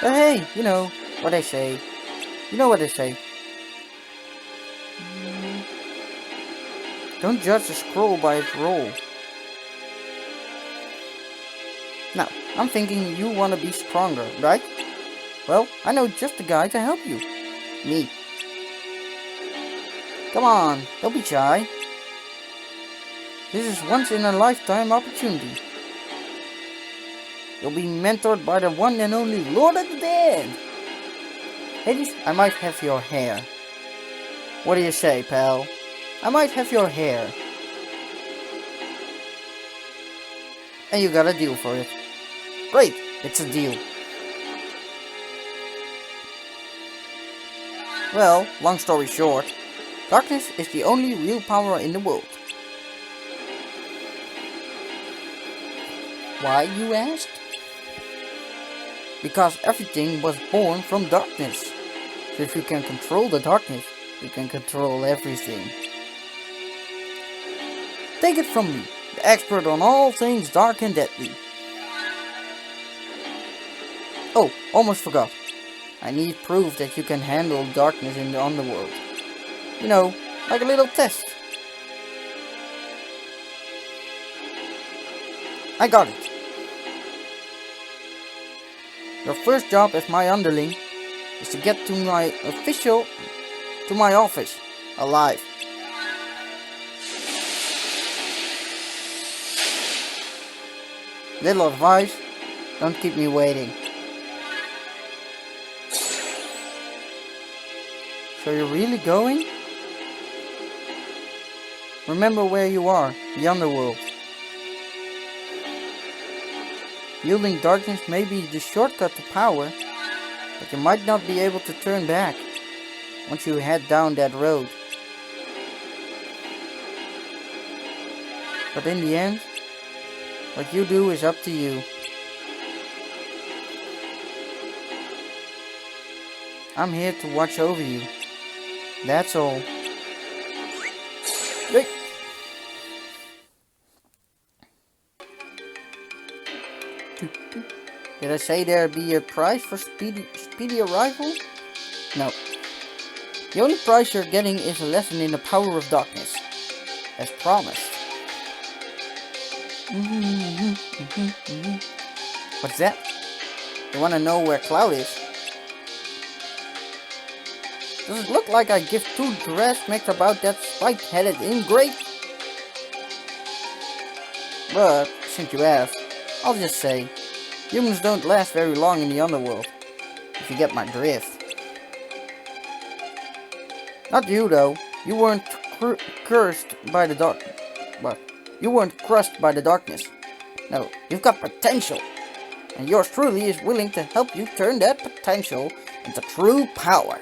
But hey, you know what they say. Don't judge a scroll by its roll. Now, I'm thinking you want to be stronger, right? Well, I know just the guy to help you. Me. Come on, don't be shy. This is once in a lifetime opportunity. You'll be mentored by the one and only Lord of the Dead. Hades, I might have your hair. What do you say, pal? I might have your hair. And you got a deal for it. Great, it's a deal. Well, long story short, darkness is the only real power in the world. Why, you asked? Because everything was born from darkness. So if you can control the darkness, you can control everything. Take it from me, the expert on all things dark and deadly. Oh, almost forgot. I need proof that you can handle darkness in the underworld. You know, like a little test. I got it. Your first job as my underling is to get to my office alive. Little advice, don't keep me waiting. So you're really going? Remember where you are, the underworld. Wielding darkness may be the shortcut to power, but you might not be able to turn back once you head down that road. But in the end, what you do is up to you. I'm here to watch over you. That's all. Hey. Did I say there'd be a prize for speedy arrival? No. The only prize you're getting is a lesson in the power of darkness. As promised. What's that? You wanna know where Cloud is? Does it look like I give two smacks about that spike-headed ingrate? But, since you asked, I'll just say, humans don't last very long in the underworld, if you get my drift. Not you though, you weren't cursed by the dark... What? You weren't crushed by the darkness. No, you've got potential. And yours truly is willing to help you turn that potential into true power.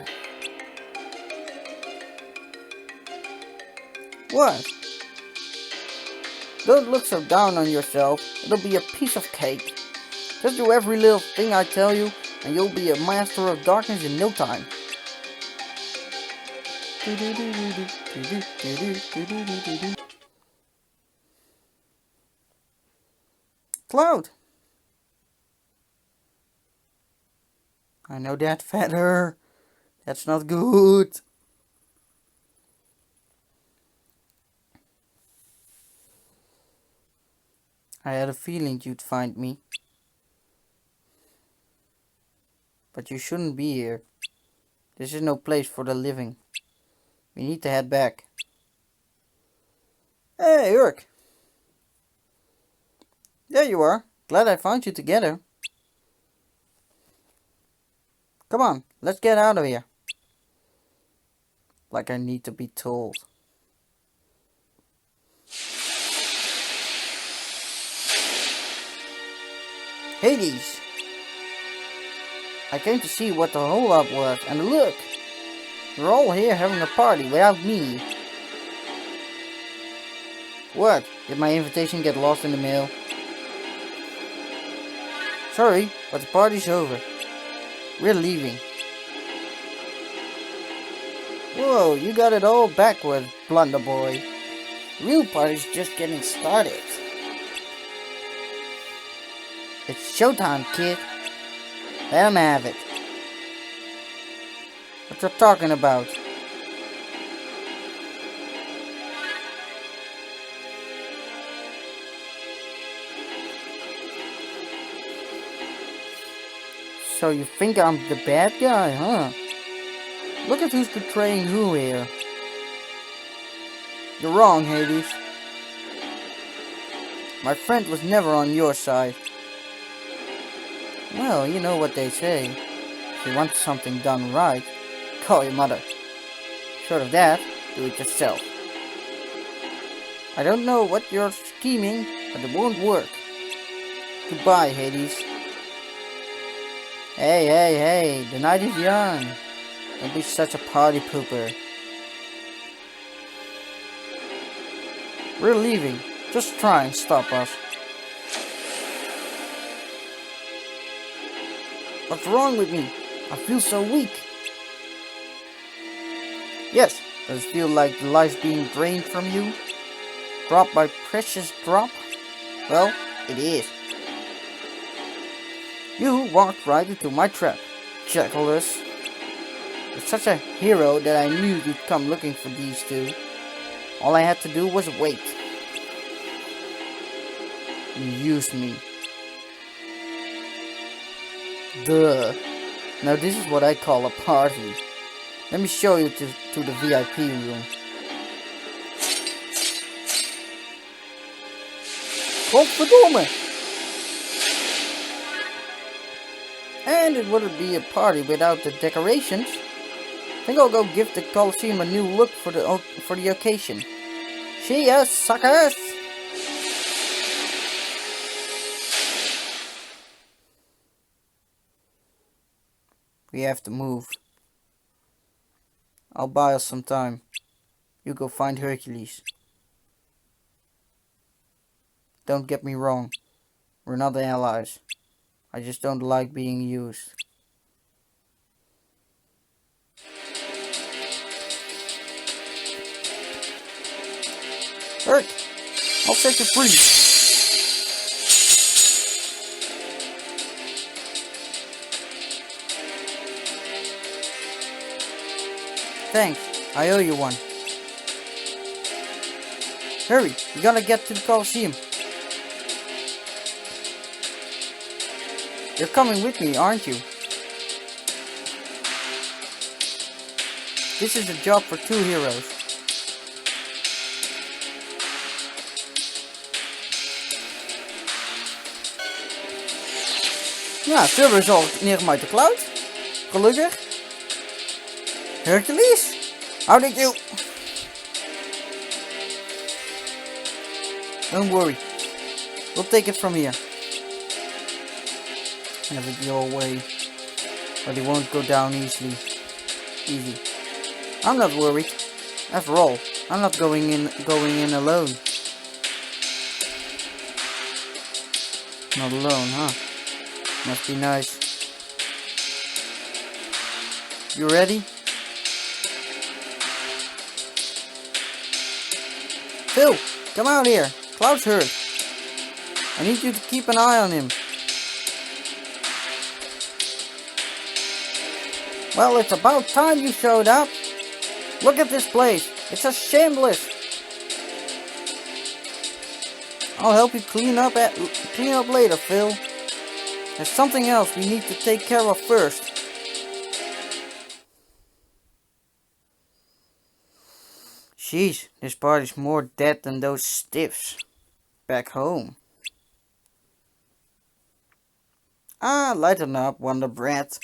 What? Don't look so down on yourself. It'll be a piece of cake. Just do every little thing I tell you, and you'll be a master of darkness in no time. Cloud! I know that, Feather. That's not good. I had a feeling you'd find me. But you shouldn't be here. This is no place for the living. We need to head back. Hey, Urk! There you are. Glad I found you together. Come on, let's get out of here. Like I need to be told. Hades! I came to see what the holdup was, and look! You're all here having a party without me. What? Did my invitation get lost in the mail? Sorry, but the party's over. We're leaving. Whoa, you got it all backwards, Blunder Boy. The real party's just getting started. It's showtime, kid. Let him have it. What you talking about? So you think I'm the bad guy, huh? Look at who's betraying who here. You're wrong, Hades. My friend was never on your side. Well, you know what they say. If you want something done right, call your mother. Short of that, do it yourself. I don't know what you're scheming, but it won't work. Goodbye, Hades. Hey, the night is young. Don't be such a party pooper. We're leaving. Just try and stop us. What's wrong with me? I feel so weak. Yes, does it feel like the life's being drained from you? Drop by precious drop? Well, it is. You walked right into my trap, Jackalus. You're such a hero that I knew you'd come looking for these two. All I had to do was wait. You used me. Duh. Now this is what I call a party. Let me show you to the VIP room. Godverdomme! And it wouldn't be a party without the decorations. I think I'll go give the Colosseum a new look for the occasion. See ya, suckers! We have to move. I'll buy us some time. You go find Hercules. Don't get me wrong. We're not allies. I just don't like being used. Herc! I'll set you free! Thanks, I owe you one. Hurry, we gotta get to the Colosseum. You're coming with me, aren't you? This is a job for two heroes. Ja, Silver is al neergemaakt uit de cloud. Gelukkig. Hercules? How did you... Don't worry. We'll take it from here. Have it your way. But it won't go down easy. I'm not worried. After all, I'm not going in alone. Not alone, huh? Must be nice. You ready? Phil, come out here. Cloud's hurt. I need you to keep an eye on him. Well, it's about time you showed up. Look at this place. It's a shambles. I'll help you clean up later, Phil. There's something else we need to take care of first. Jeez, this party's more dead than those stiffs back home. Ah, lighten up, Wonder Brat.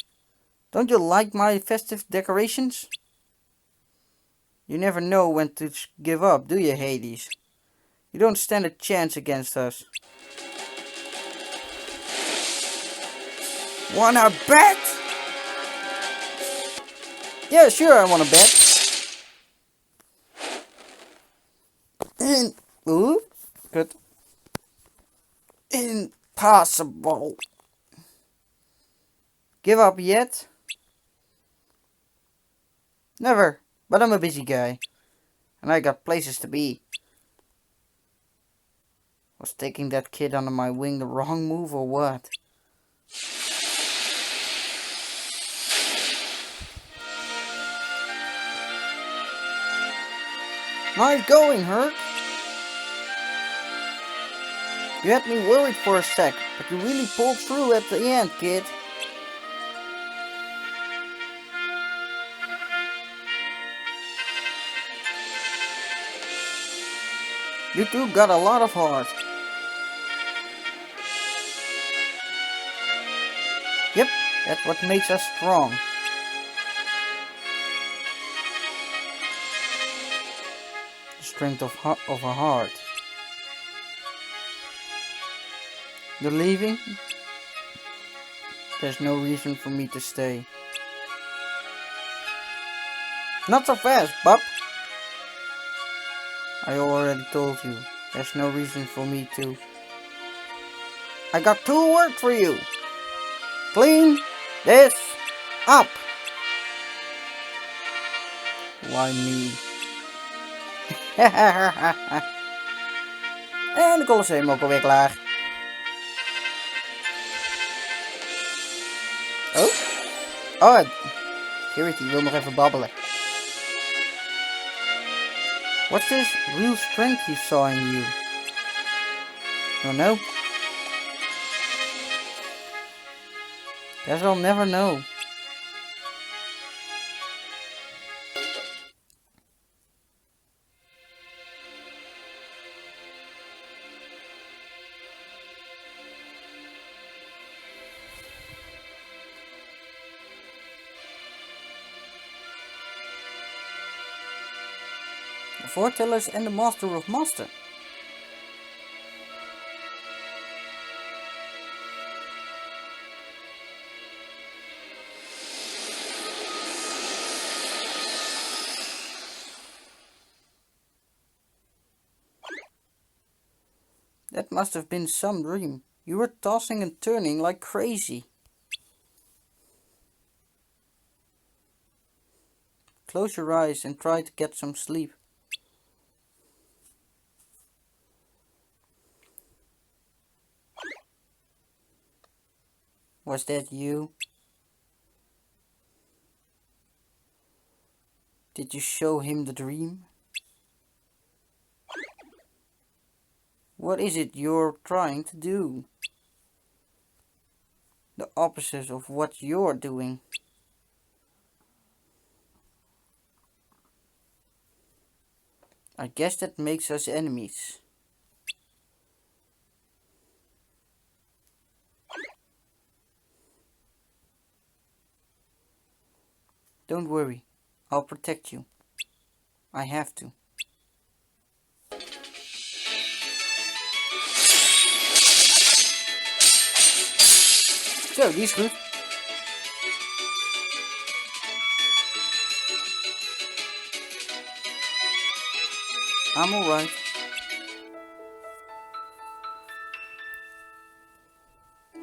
Don't you like my festive decorations? You never know when to give up, do you, Hades? You don't stand a chance against us. Wanna bet? Yeah, sure, I wanna bet. Ooh, good. Impossible. Give up yet? Never, but I'm a busy guy. And I got places to be. Was taking that kid under my wing the wrong move or what? Nice going, Herc. You had me worried for a sec, but you really pulled through at the end, kid. You two got a lot of heart. Yep, that's what makes us strong. The strength of a heart. You're leaving? There's no reason for me to stay. Not so fast, bub. I already told you. There's no reason for me to. I got 2 words for you. Clean this up. Why me? En de Colosseum ook alweer klaar. Oh? Oh, Security wil nog even babbelen. What's this real strength he saw in you? Don't know. Guess I'll never know. The Foretellers and the Master of Master. That must have been some dream. You were tossing and turning like crazy. Close your eyes and try to get some sleep. Was that you? Did you show him the dream? What is it you're trying to do? The opposite of what you're doing. I guess that makes us enemies. Don't worry, I'll protect you. I have to. Zo, die is goed. I'm alright.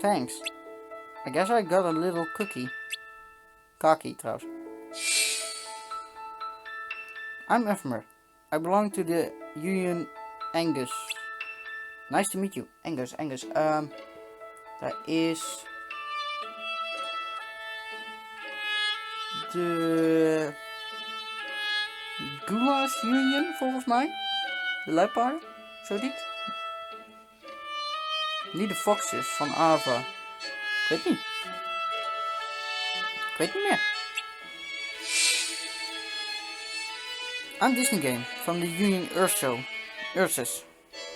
Thanks. I guess I got a little cookie. Kaki trouwens. I'm Ephemer. I belong to the Union Angus. Nice to meet you. Angus. That is de Gulas Union volgens mij. De luipaarden, zoiets. Niet de Foxes van Ava. Ik weet niet. Ik weet niet meer. I'm Disney Game from the Union Ursus.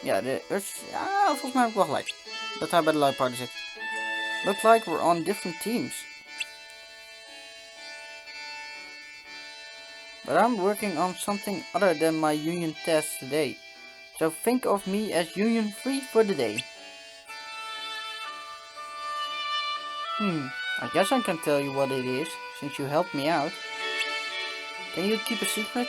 Ja, de Ursus. Ja, volgens mij heb ik wel gelijk. Dat hij bij de luipaarden zit. Looks like we're on different teams. But I'm working on something other than my Union task today. So think of me as Union free for the day. I guess I can tell you what it is, since you helped me out. Can you keep a secret?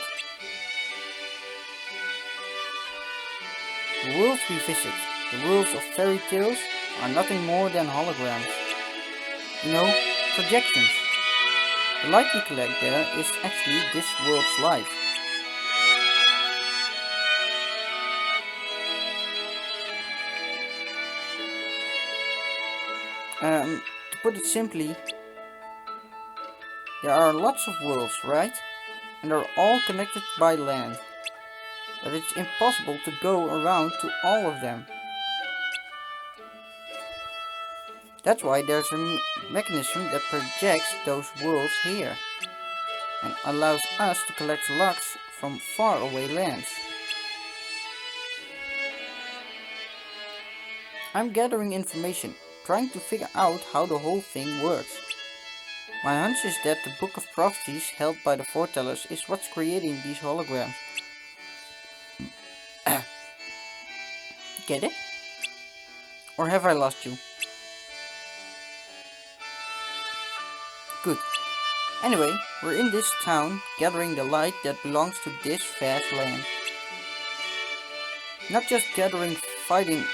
The worlds we visit, the worlds of fairy tales, are nothing more than holograms. You know, projections. The light we collect there is actually this world's light. To put it simply, there are lots of worlds, right? And they're all connected by land. But it's impossible to go around to all of them. That's why there's a mechanism that projects those worlds here and allows us to collect locks from faraway lands. I'm gathering information, trying to figure out how the whole thing works. My hunch is that the Book of Prophecies held by the Foretellers is what's creating these holograms. Get it? Or have I lost you? Good. Anyway, we're in this town, gathering the light that belongs to this vast land. Not just fighting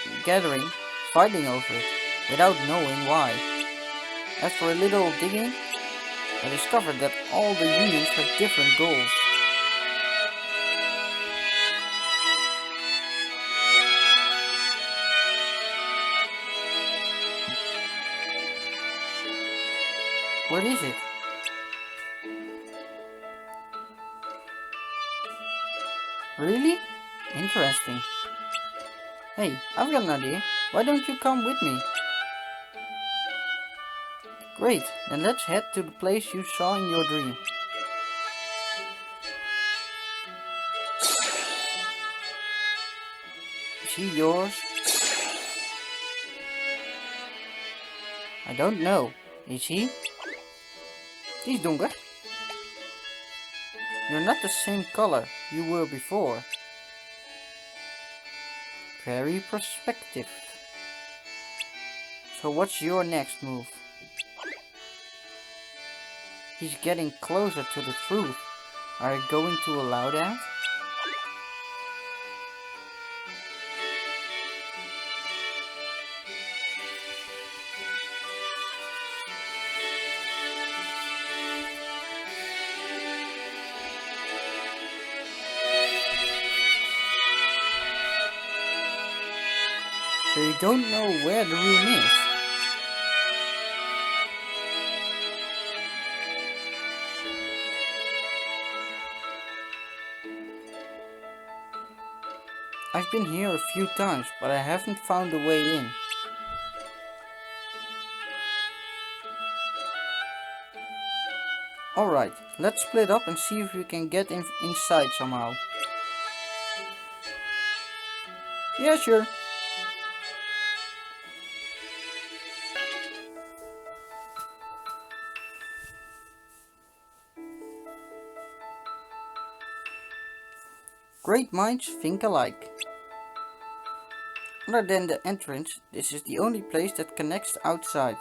over it, without knowing why. After a little digging, I discovered that all the unions have different goals. What is it? Really? Interesting. Hey, I've got an idea. Why don't you come with me? Great, then let's head to the place you saw in your dream. Is he yours? I don't know. Is he? Die is donker. You're not the same color you were before. Very perspective. So what's your next move? He's getting closer to the truth. Are you going to allow that? So you don't know where the room is? I've been here a few times, but I haven't found a way in. Alright, let's split up and see if we can get inside somehow. Yeah, sure. Great minds think alike. Other than the entrance, this is the only place that connects outside.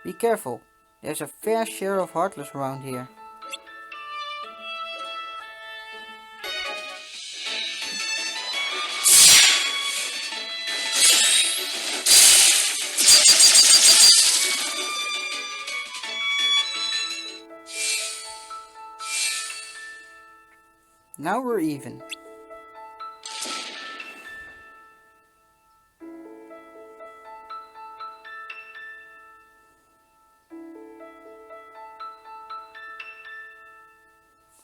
Be careful, there's a fair share of Heartless around here. Now we're even.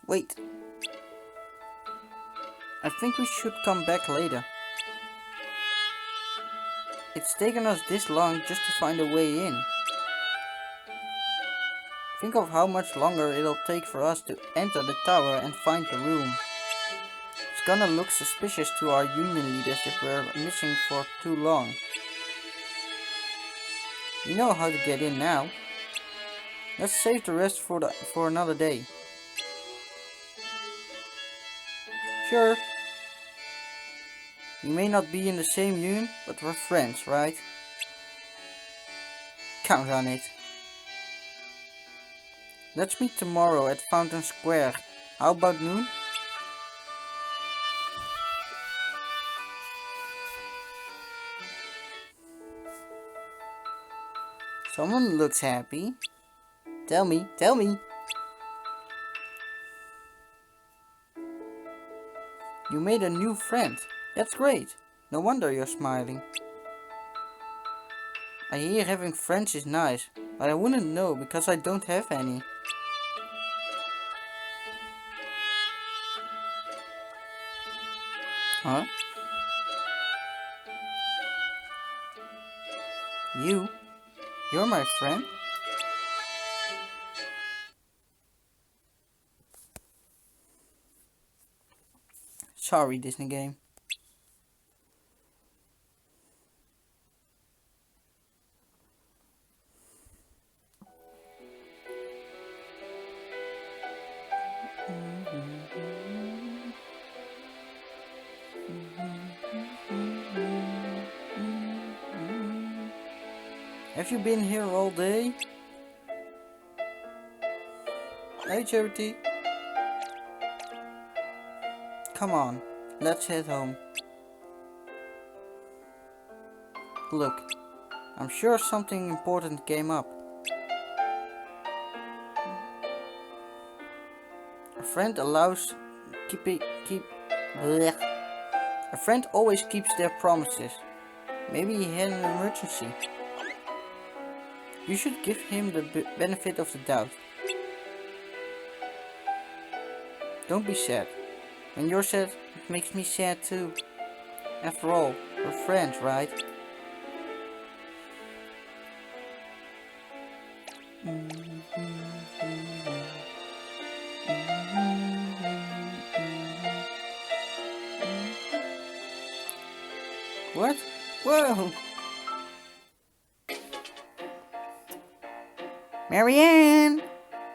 Wait. I think we should come back later. It's taken us this long just to find a way in. Think of how much longer it'll take for us to enter the tower and find the room. It's gonna look suspicious to our union leaders if we're missing for too long. We know how to get in now. Let's save the rest for another day. Sure. We may not be in the same union, but we're friends, right? Count on it. Let's meet tomorrow at Fountain Square. How about noon? Someone looks happy. Tell me, tell me. You made a new friend. That's great. No wonder you're smiling. I hear having friends is nice, but I wouldn't know because I don't have any. Huh? You're my friend? Sorry, Disney game. Have you been here all day? Hey, Charity. Come on, let's head home. Look, I'm sure something important came up. friend allows blech. A friend always keeps their promises. Maybe he had an emergency. You should give him the benefit of the doubt. Don't be sad. When you're sad, it makes me sad too. After all, we're friends, right? What? Whoa! Marianne!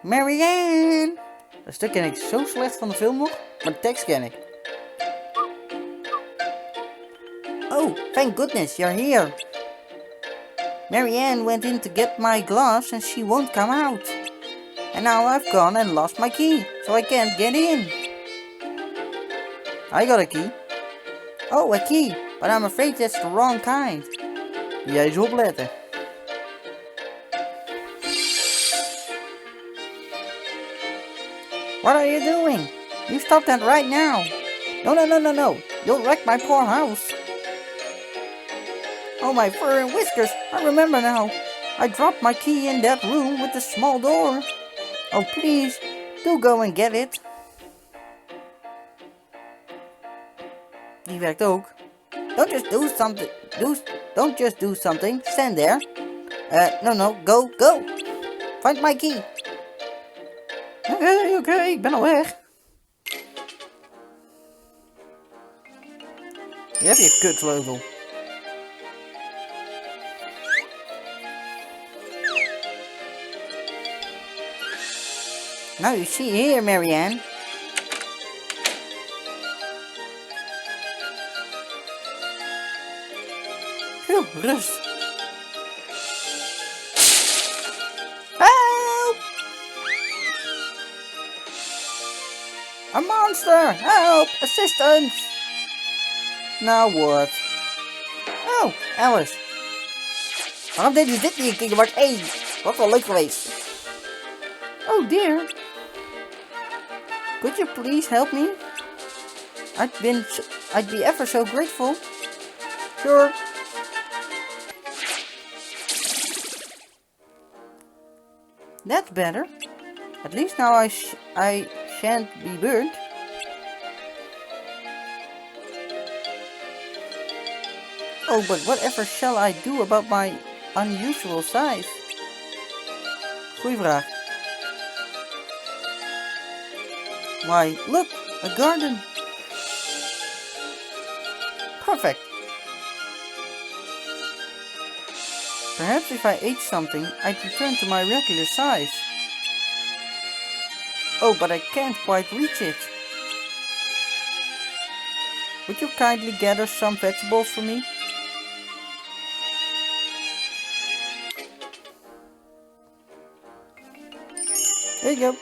Marianne! Dat stuk ken ik zo slecht van de film nog, maar de tekst ken ik. Oh, thank goodness you're here. Marianne went in to get my gloves and she won't come out. And now I've gone and lost my key, so I can't get in. I got a key. Oh, a key, but I'm afraid that's the wrong kind. Jij eens opletten. What are you doing? You stop that right now. No. You'll wreck my poor house. Oh, my fur and whiskers. I remember now. I dropped my key in that room with the small door. Oh, please, do go and get it. Die werkt ook. Don't just do something. Don't just do something. Stand there. No. Go. Find my key. Oké, ik ben al weg. Hier heb je kutsleutel. Now you see here, Marianne. Phew, rust. Help! A monster! Help! Assistance! Now what? Oh, Alice. Waarom deed je dit niet in Kingdom Hearts 1? Wat wel leuk geweest. Oh dear. Could you please help me? I'd be ever so grateful. Sure. That's better. At least now I shan't be burnt. Oh, but whatever shall I do about my unusual size? Goeie vraag. Why, look, a garden. Perfect. Perhaps if I ate something, I'd return to my regular size. Oh, but I can't quite reach it. Would you kindly gather some vegetables for me? There you go.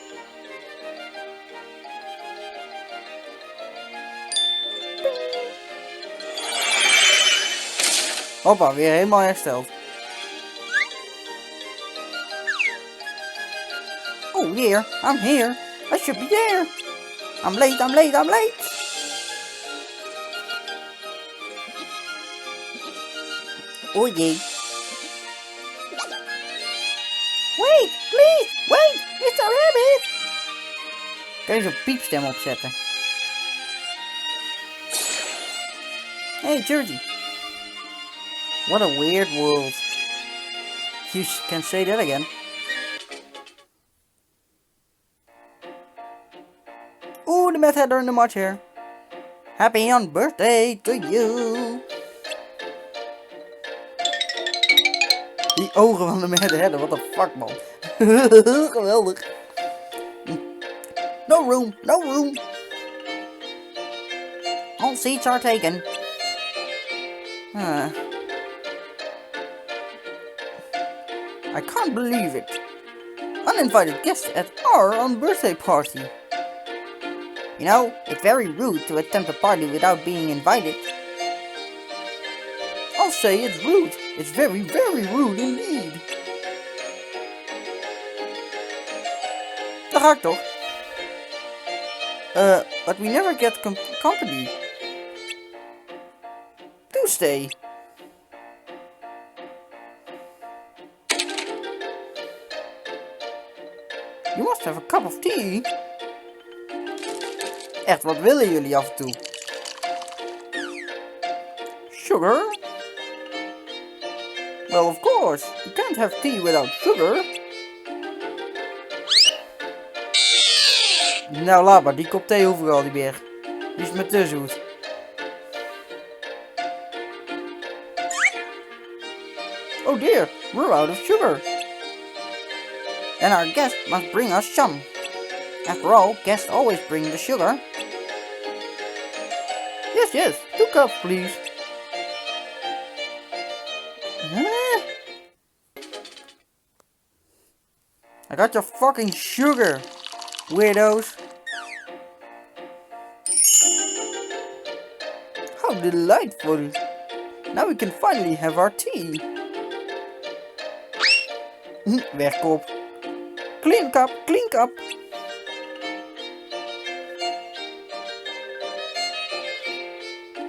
Hoppa, weer helemaal hersteld. Oh dear, I'm here. I should be there. I'm late. Oh jee. Wait, please, wait, Mr. Rabbit. Kan je zo'n piepstem opzetten? Hey, Georgie. What a weird world. You can say that again. Ooh, the Mad Hatter in the March here. Happy on birthday to you. Die ogen van de Mad Hatter, what the fuck man. Geweldig. No room. All seats are taken. I can't believe it. Uninvited guests at our own birthday party. You know, it's very rude to attempt a party without being invited. I'll say it's rude. It's very, very rude indeed. Daar ga ik toch. But we never get company. Do stay. You must have a cup of tea. Echt, wat willen jullie af en toe? Sugar? Well, of course. You can't have tea without sugar. Nou, laat maar. Die kop thee hoef ik al niet meer. Die is me te zoet. Oh dear, we're out of sugar. And our guest must bring us some. After all, guests always bring the sugar. Yes, yes, 2 cups, please. Huh? I got your fucking sugar, weirdos. How delightful. Now we can finally have our tea. Wegkop. Clean cup, clean cup.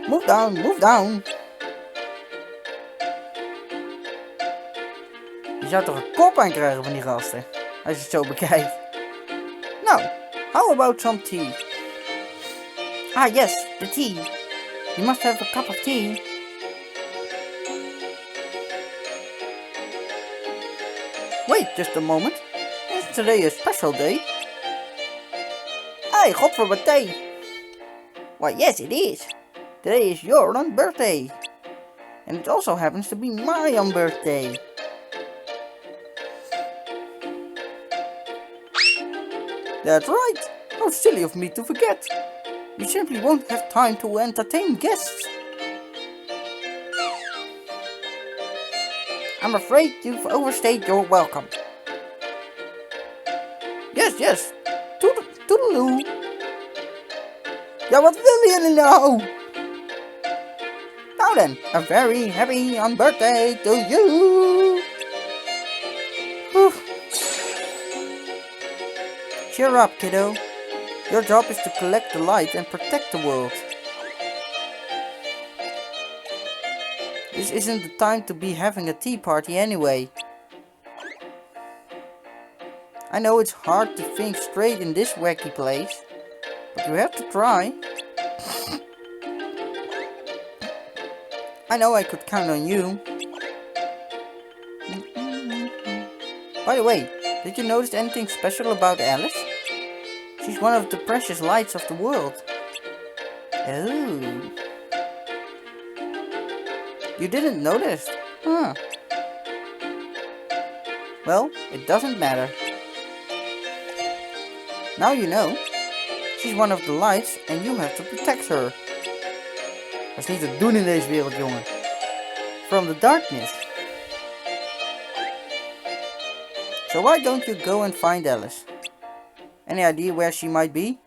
Move down, move down. Je zou toch een kop aan krijgen van die gasten, als je het zo bekijkt. Nou, how about some tea? Ah yes, the tea. You must have a cup of tea. Wait just a moment. Is today a special day? Hey, godverdomme. Why yes it is. Today is your birthday. And it also happens to be my birthday. That's right. How silly of me to forget. You simply won't have time to entertain guests. I'm afraid you've overstayed your welcome. Yes, yes. Toodaloo. Ja, wat wil jullie nou? Now then, a very happy birthday to you. Whew. Cheer up, kiddo. Your job is to collect the light and protect the world. This isn't the time to be having a tea party anyway. I know it's hard to think straight in this wacky place, but you have to try. I know I could count on you. By the way, did you notice anything special about Alice? She's one of the precious lights of the world. Oh. You didn't notice? Huh. Well, it doesn't matter. Now you know. She's one of the lights and you have to protect her. Dat is niet te doen in deze wereld, jongen. From the darkness. So why don't you go and find Alice? Any idea where she might be?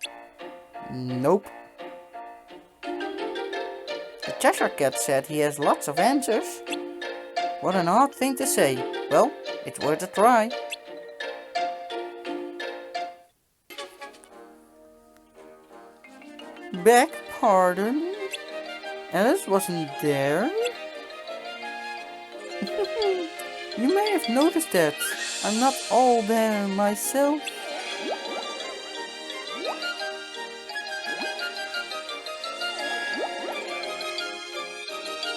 Nope. The Cheshire Cat said he has lots of answers. What an odd thing to say. Well, it's worth a try. Beg pardon? Alice wasn't there? You may have noticed that. I'm not all there myself.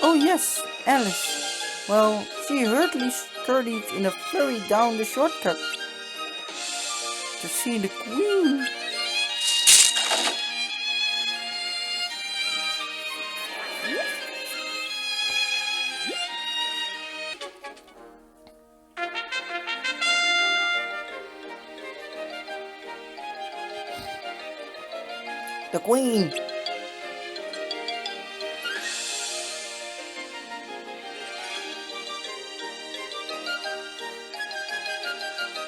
Oh yes, Alice. Well, she hurriedly scurried in a flurry down the shortcut to see the Queen. The Queen!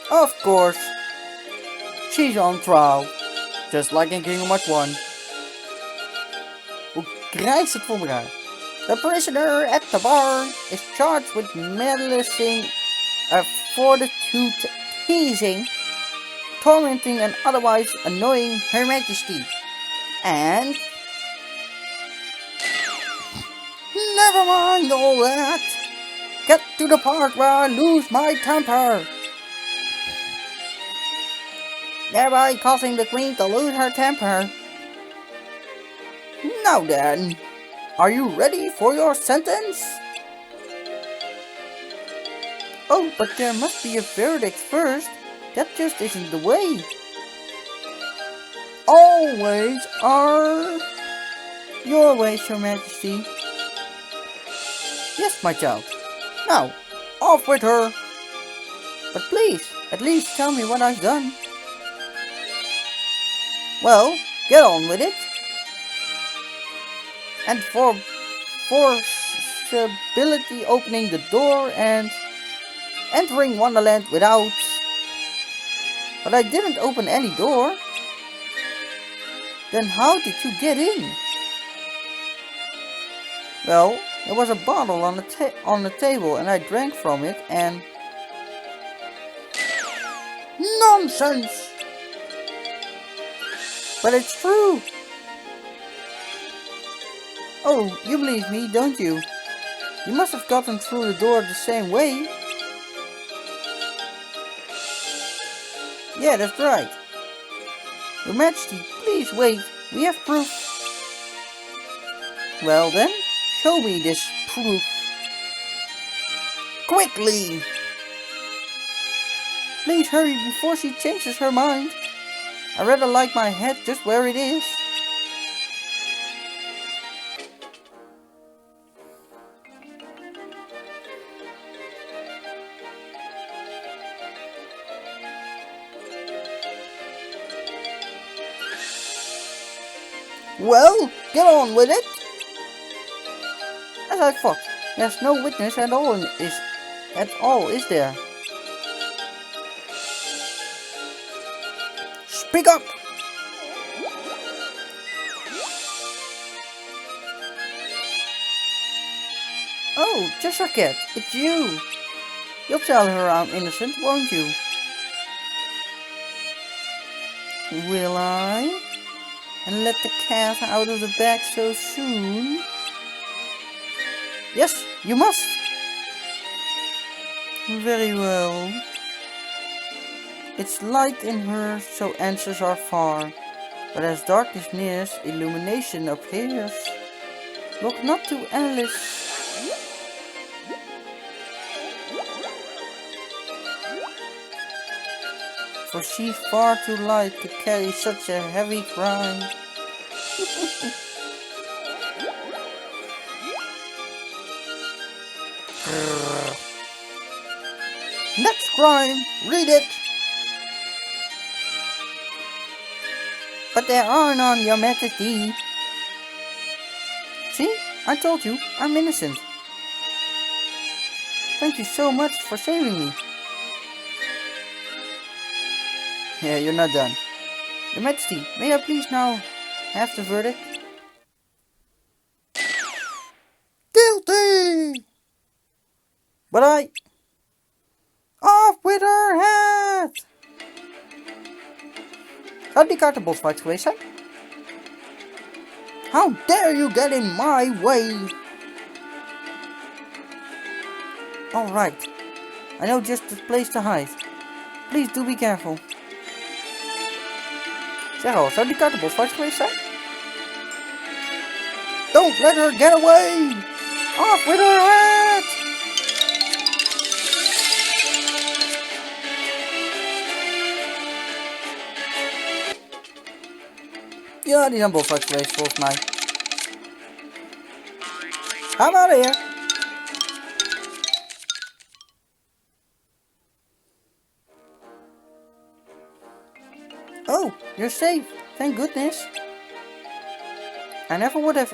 Of course! She's on trial. Just like in Kingdom Hearts 1. Hoe krijgt het voor elkaar? The prisoner at the bar is charged with meddling, fortitude, teasing, tormenting and otherwise annoying Her Majesty. And... Never mind all that! Get to the part where I lose my temper! Thereby causing the queen to lose her temper. Now then, are you ready for your sentence? Oh, but there must be a verdict first. That just isn't the way. Always are your ways, Your Majesty. Yes, my child. Now, off with her. But please, at least tell me what I've done. Well, get on with it. And for forcibility opening the door and entering Wonderland without... But I didn't open any door. Then how did you get in? Well, there was a bottle on the table and I drank from it and... Nonsense! But it's true! Oh, you believe me, don't you? You must have gotten through the door the same way. Yeah, that's right. Your Majesty, please wait. We have proof. Well then, show me this proof. Quickly! Please hurry before she changes her mind. I rather like my head just where it is. Well, get on with it. As I thought, there's no witness at all, is there? Speak up! Oh, Cheshire Cat, it's you. You'll tell her I'm innocent, won't you? Will I? And let the cat out of the bag so soon? Yes, you must. Very well. It's light in her, so answers are far. But as darkness nears, illumination appears. Look not to Alice. For she's far too light to carry such a heavy crime. Next crime, read it. But there are none, Your Majesty. See, I told you, I'm innocent. Thank you so much for saving me. Yeah, you're not done. Your Majesty, may I please now have the verdict? Guilty! But I... Off with her head! Zou die kaartenbos fout geweest zijn? How dare you get in my way! Alright, I know just the place to hide. Please do be careful. Zeg al, zou die kaartenbos fout geweest zijn? Don't let her get away! Off with her head! Ja, die zijn bosfout geweest volgens mij. Ga maar weer. Oh, you're safe. Thank goodness. I never would have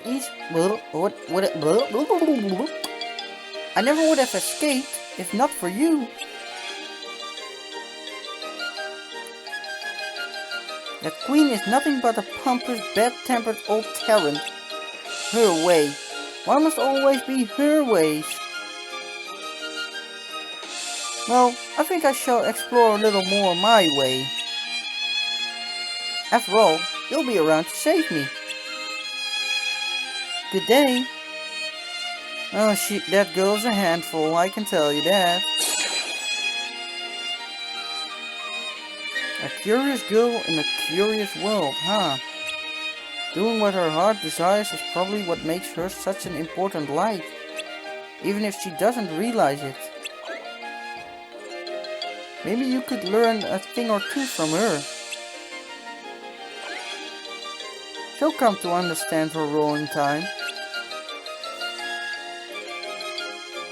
escaped if not for you. That queen is nothing but a pompous, bad-tempered old tyrant. Her way. Why must always be her ways? Well, I think I shall explore a little more my way. After all, You'll be around to save me. Good day. Oh, that girl's a handful, I can tell you that. A curious girl in a curious world, huh? Doing what her heart desires is probably what makes her such an important light, even if she doesn't realize it. Maybe you could learn a thing or two from her. She'll come to understand her role in time.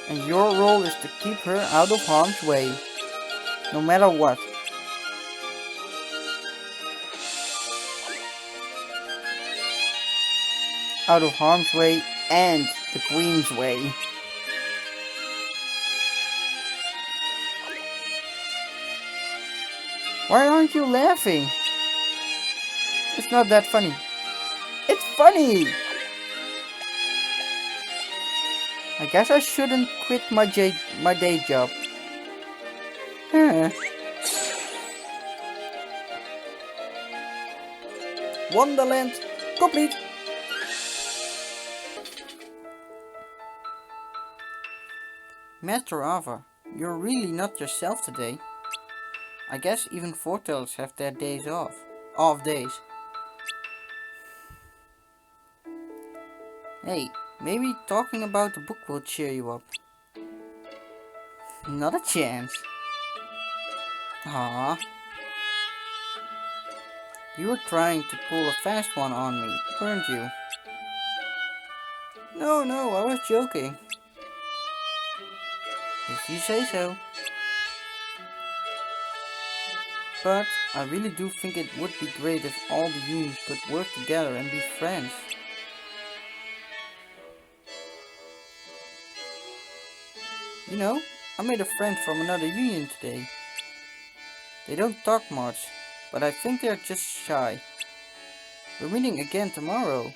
And your role is to keep her out of harm's way, no matter what. Out of harm's way and the Queen's way. Why aren't you laughing? It's not that funny. It's funny! I guess I shouldn't quit my day job. Huh. Wonderland complete! Master Ava, you're really not yourself today. I guess even foretellers have their days off. Off days. Hey, maybe talking about the book will cheer you up. Not a chance. Ah, you were trying to pull a fast one on me, weren't you? No, I was joking. If you say so. But I really do think it would be great if all the unions could work together and be friends. You know, I made a friend from another union today. They don't talk much, but I think they're just shy. We're meeting again tomorrow.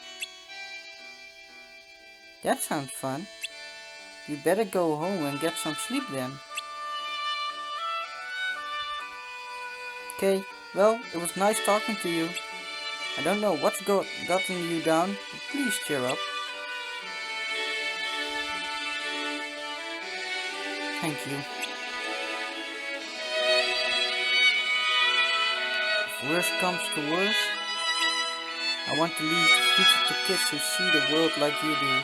That sounds fun. You better go home and get some sleep then. Okay, well, it was nice talking to you. I don't know what's gotten you down, but please cheer up. Thank you. If worst comes to worst, I want to leave the future to kids who see the world like you do.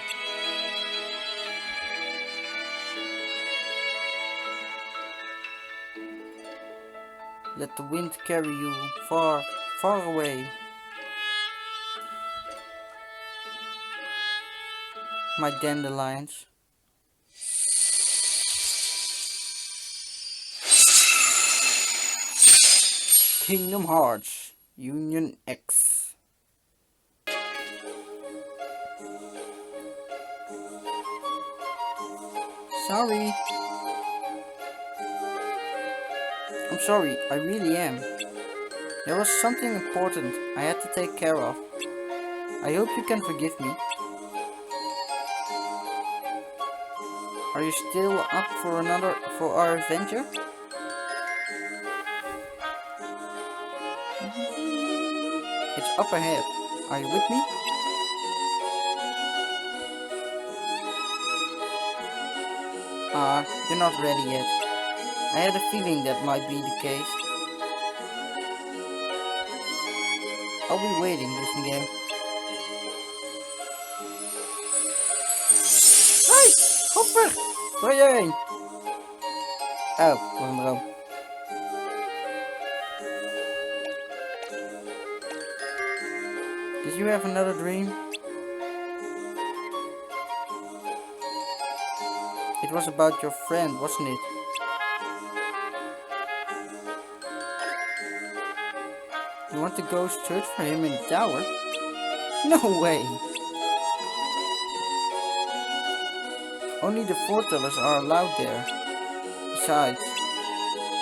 Let the wind carry you far, far away. My dandelions. Kingdom Hearts Union X. Sorry. I'm sorry, I really am. There was something important I had to take care of. I hope you can forgive me. Are you still up for our adventure? It's up ahead. Are you with me? You're not ready yet. I had a feeling that might be the case. I'll be waiting, listen game. Hey! Hopper! Waar jij heen? Oh, wat een droom. Did you have another dream? It was about your friend, wasn't it? You want to go search for him in the tower? No way! Only the foretellers are allowed there. Besides,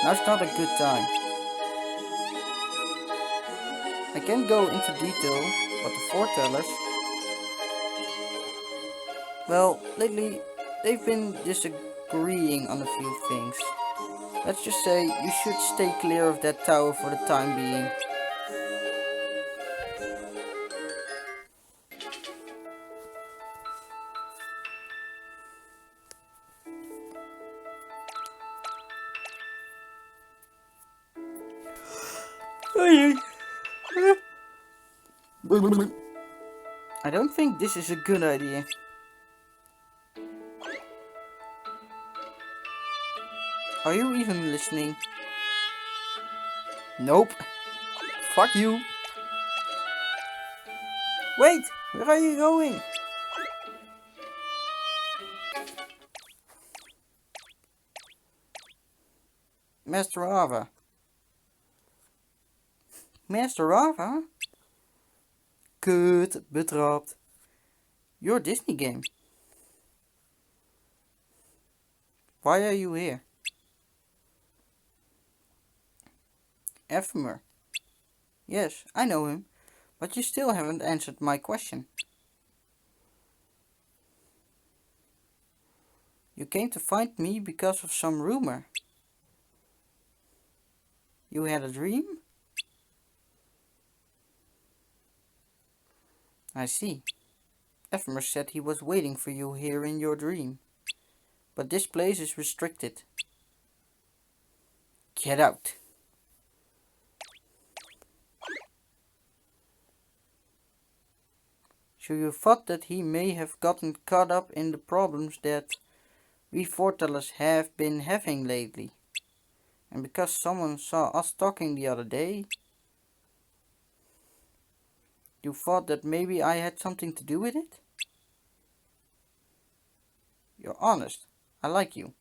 now's not a good time. I can't go into detail, but the foretellers... Well, lately they've been disagreeing on a few things. Let's just say you should stay clear of that tower for the time being. I don't think this is a good idea. Are you even listening? Nope. Fuck you. Wait, where are you going? Master Ava. Master Ava? Kut, betrapt. Your Disney game. Why are you here? Ephemer. Yes, I know him, but you still haven't answered my question. You came to find me because of some rumor. You had a dream? I see. Ephemer said he was waiting for you here in your dream. But this place is restricted. Get out. So you thought that he may have gotten caught up in the problems that we foretellers have been having lately. And because someone saw us talking the other day, you thought that maybe I had something to do with it? You're honest. I like you.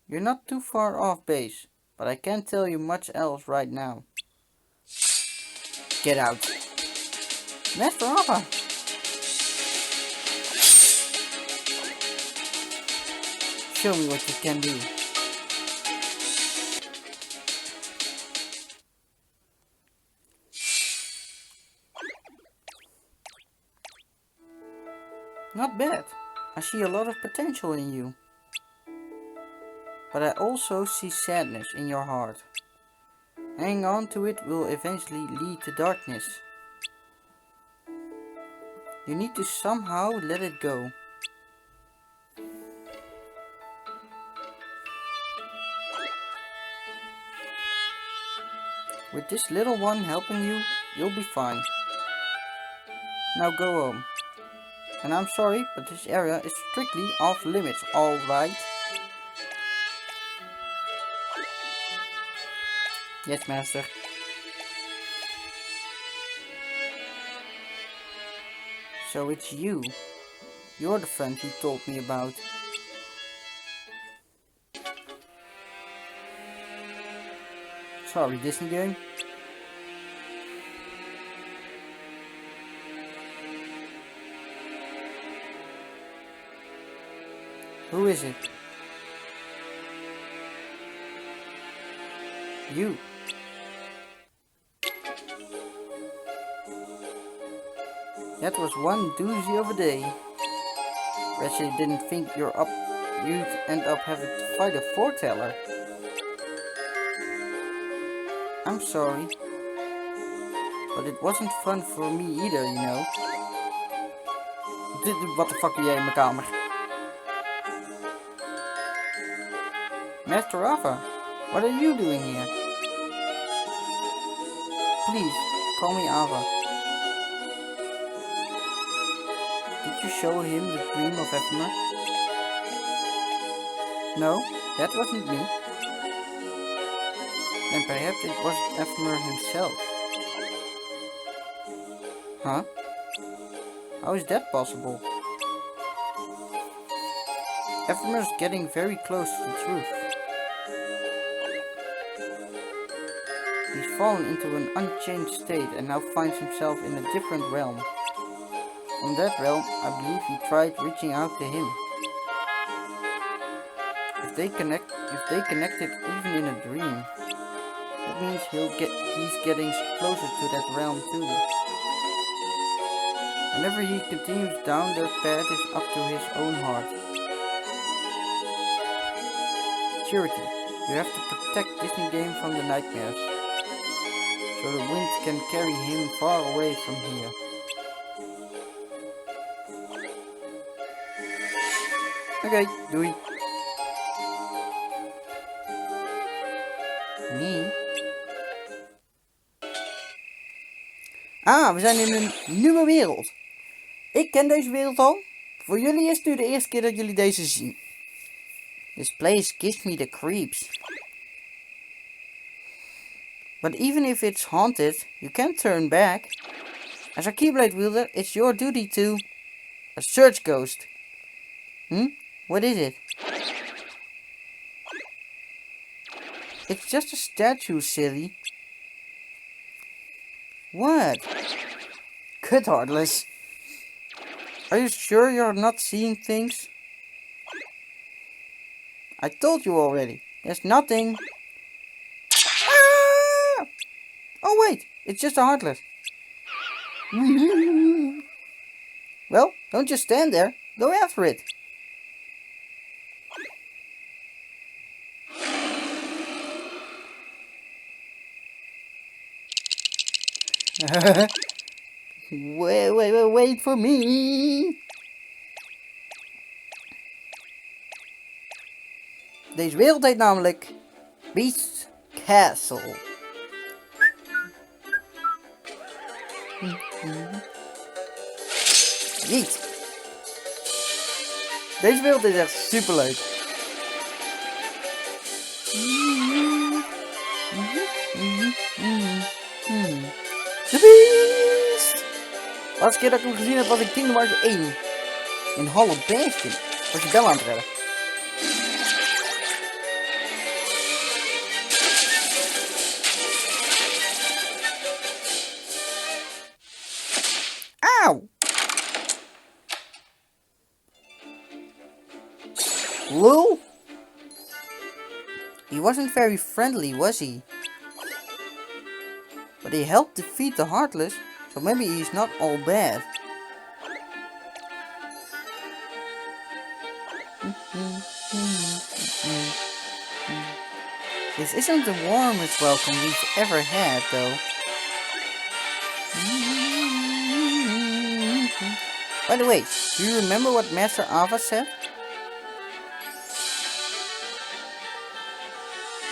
You're not too far off base, but I can't tell you much else right now. Get out. Master Ava! Show me what you can do. Not bad. I see a lot of potential in you. But I also see sadness in your heart. Hanging on to it will eventually lead to darkness. You need to somehow let it go. With this little one helping you, you'll be fine. Now go home. And I'm sorry, but this area is strictly off limits, alright? Yes, master. So it's you. You're the friend you told me about. Sorry, Disney game. Who is it? You. That was one doozy of a day. Ratchet didn't think you'd end up having to fight a foreteller. I'm sorry. But it wasn't fun for me either, you know. Wat de fuck doe jij in mijn kamer? Master Ava, what are you doing here? Please, call me Ava. Did you show him the dream of Ephemer? No, that wasn't me. Then perhaps it was Ephemer himself. Huh? How is that possible? Ephemer's getting very close to the truth. He's fallen into an unchanged state and now finds himself in a different realm. From that realm, I believe he tried reaching out to him. If they connected even in a dream, that means he's getting closer to that realm too. Whenever he continues down that path is up to his own heart. Security, you have to protect Disney game from the nightmares, so the wind can carry him far away from here. Okay, doei. Me? Ah, we zijn in een nieuwe wereld. Ik ken deze wereld al. Voor jullie is het nu de eerste keer dat jullie deze zien. This place gives me the creeps. But even if it's haunted, you can't turn back. As a Keyblade wielder, it's your duty to... A search ghost. What is it? It's just a statue, silly. What? Good, Heartless. Are you sure you're not seeing things? I told you already. There's nothing. Ah! Oh wait, it's just a Heartless. Well, don't just stand there. Go after it. Wait for me. Deze wereld heet namelijk Beast Castle. Niet. Deze wereld is echt super leuk. The Beast! De laatste keer dat ik hem gezien heb was in Kingdom Hearts 1. In Hollow Bastion. Was je bel aan het redden. Auw! Lul? He wasn't very friendly, was he? But he helped defeat the Heartless, so maybe he's not all bad. This isn't the warmest welcome we've ever had, though. By the way, do you remember what Master Ava said?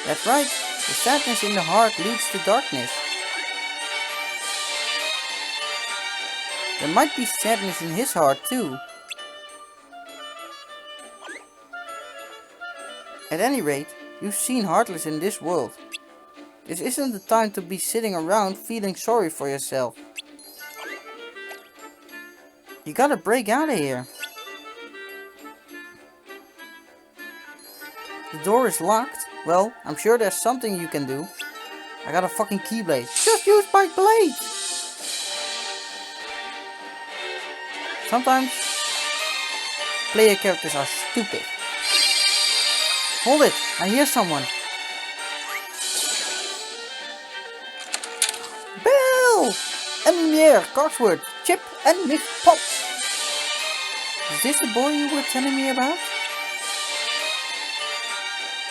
That's right, the sadness in the heart leads to darkness. There might be sadness in his heart too. At any rate, you've seen Heartless in this world. This isn't the time to be sitting around feeling sorry for yourself. You gotta break out of here. The door is locked. Well, I'm sure there's something you can do. I got a fucking Keyblade. Just use my blade! Sometimes, player characters are stupid. Hold it! I hear someone. Bell! Emir, Cogsworth, Chip, and Miss Potts. Is this the boy you were telling me about?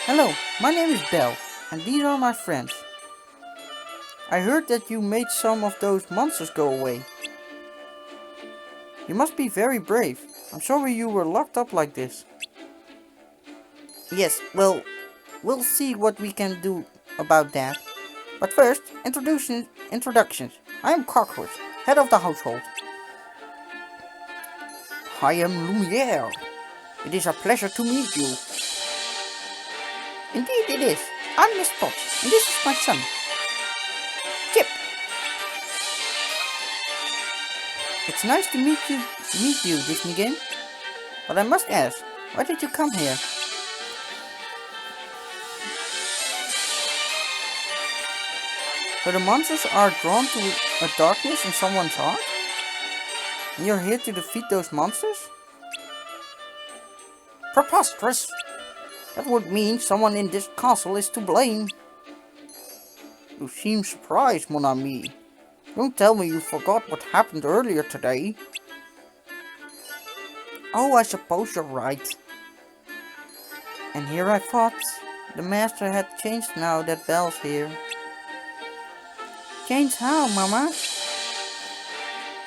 Hello, my name is Bell, and these are my friends. I heard that you made some of those monsters go away. You must be very brave. I'm sorry you were locked up like this. Yes, well, we'll see what we can do about that. But first, introductions. I am Cogsworth, head of the household. I am Lumiere. It is a pleasure to meet you. Indeed it is. I'm Miss Potts, and this is my son, Chip. It's nice to meet you, Disney Game. But I must ask, why did you come here? So the monsters are drawn to a darkness in someone's heart? And you're here to defeat those monsters? Preposterous! That would mean someone in this castle is to blame. You seem surprised, mon ami. Don't tell me you forgot what happened earlier today. Oh, I suppose you're right. And here I thought the master had changed now that Belle's here. Changed how, Mama?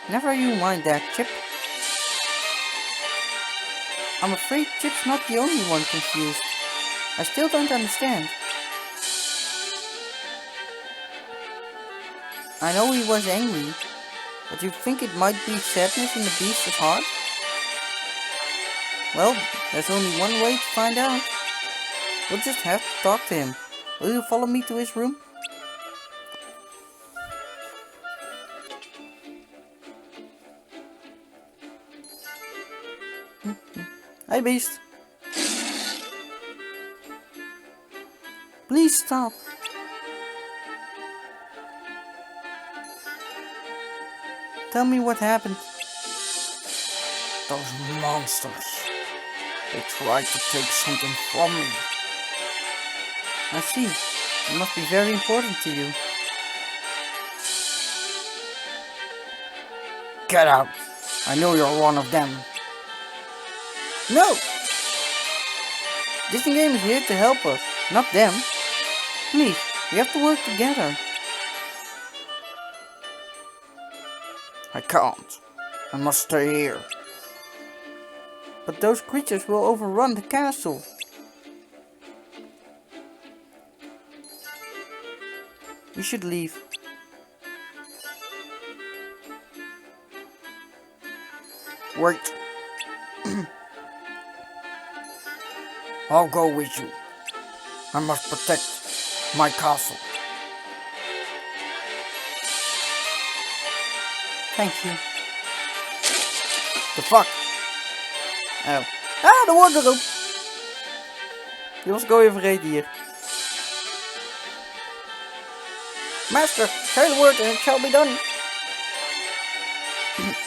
Never you mind that, Chip. I'm afraid Chip's not the only one confused. I still don't understand. I know he was angry, But you think it might be sadness in the beast's heart? Well, there's only one way to find out. We'll just have to talk to him. Will you follow me to his room? Hey, beast. Please stop. Tell me what happened. Those monsters. They tried to take something from me. I see. It must be very important to you. Get out. I know you're one of them. No! Disney Game is here to help us, not them. Please, we have to work together. I can't. I must stay here. But those creatures will overrun the castle. We should leave. Wait. I'll go with you. I must protect my castle. Thank you. The fuck? Oh. Ah, de wardrobe! Die was ik alweer vergeten hier. Master, say the word and it shall be done.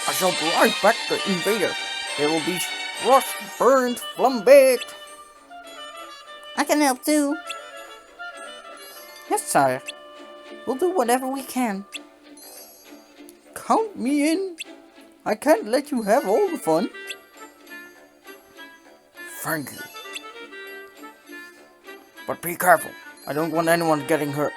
I shall drive back the invader. They will be crushed, burned, flambéed. I can help too. Yes, sire. We'll do whatever we can. Count me in. I can't let you have all the fun. Thank you. But be careful. I don't want anyone getting hurt.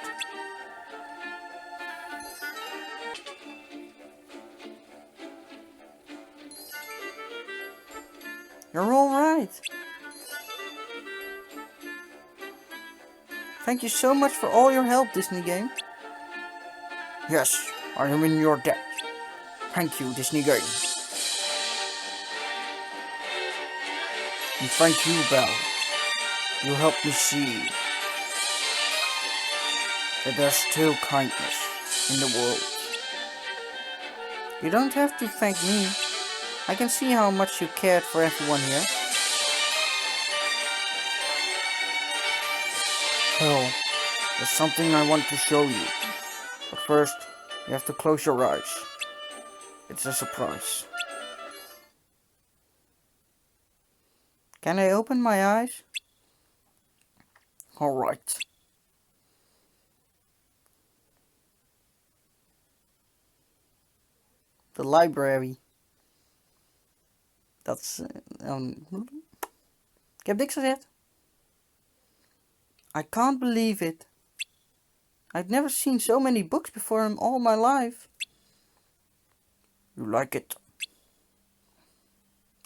You're all right. Thank you so much for all your help, Disney Game. Yes, I am in your debt. Thank you, Disney Game. And thank you, Belle. You helped me see that there's still kindness in the world. You don't have to thank me. I can see how much you cared for everyone here. Well, there's something I want to show you. But first, you have to close your eyes. It's a surprise. Can I open my eyes? Alright. The library. Dat Ik heb niks gezegd. I can't believe it. I've never seen so many books before in all my life. You like it?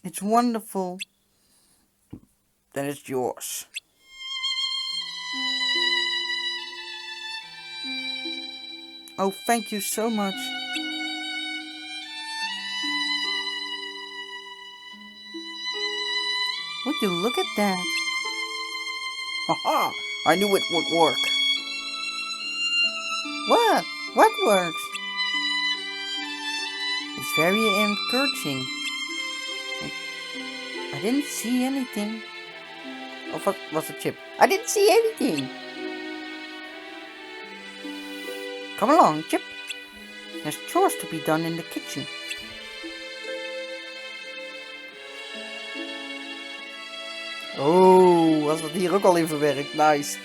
It's wonderful. Then it's yours. Oh, thank you so much. Would you look at that? Haha! I knew it would work. What? What works? It's very encouraging. I didn't see anything. Oh, what was the chip? I didn't see anything. Come along, Chip. There's chores to be done in the kitchen. Oh, was dat hier ook al in verwerkt. Nice.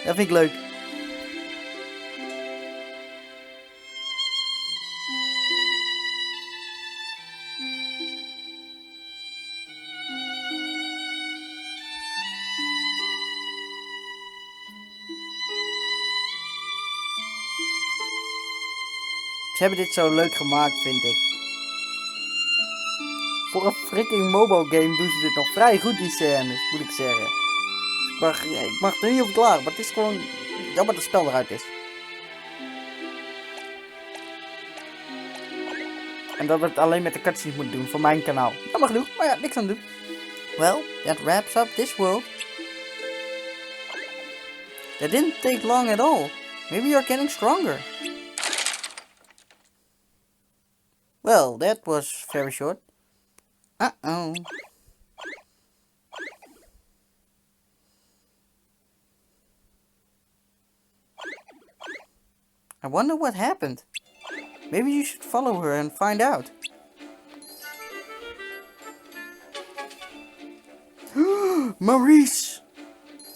Dat vind ik leuk. Ze hebben dit zo leuk gemaakt, vind ik. Voor een freaking mobile game doen ze dit nog vrij goed, die scènes, moet ik zeggen. Ik mag er niet over klagen, maar het is gewoon jammer dat het spel eruit is. En dat we het alleen met de cutscenes moeten doen voor mijn kanaal. Jammer genoeg, maar ja, niks aan doen. Well, that wraps up this world. That didn't take long at all. Maybe you're getting stronger. Well, that was very short. Uh-oh. I wonder what happened. Maybe you should follow her and find out. Maurice!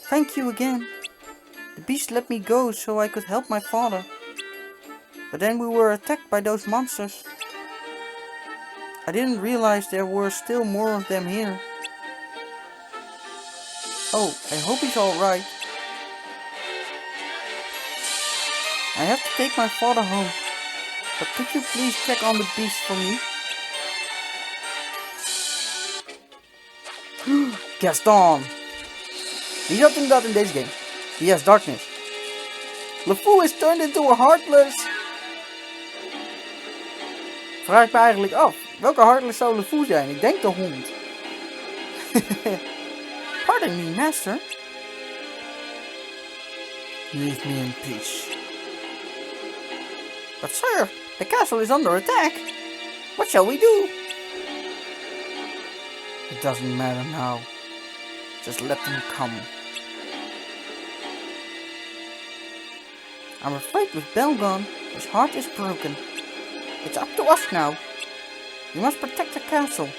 Thank you again. The beast let me go so I could help my father. But then we were attacked by those monsters. I didn't realize there were still more of them here. Oh, I hope he's alright. I have to take my father home. But could you please check on the beast for me? Gaston! Die zat inderdaad in deze game. He has darkness. LeFou is turned into a Heartless! Vraag ik me eigenlijk af. Welke Heartless zou LeFou zijn? Ik denk de hond. Pardon me, master. Leave me in peace. But sir, the castle is under attack. What shall we do? It doesn't matter now. Just let them come. I'm afraid with Belle gone, his heart is broken. It's up to us now. We must protect the castle.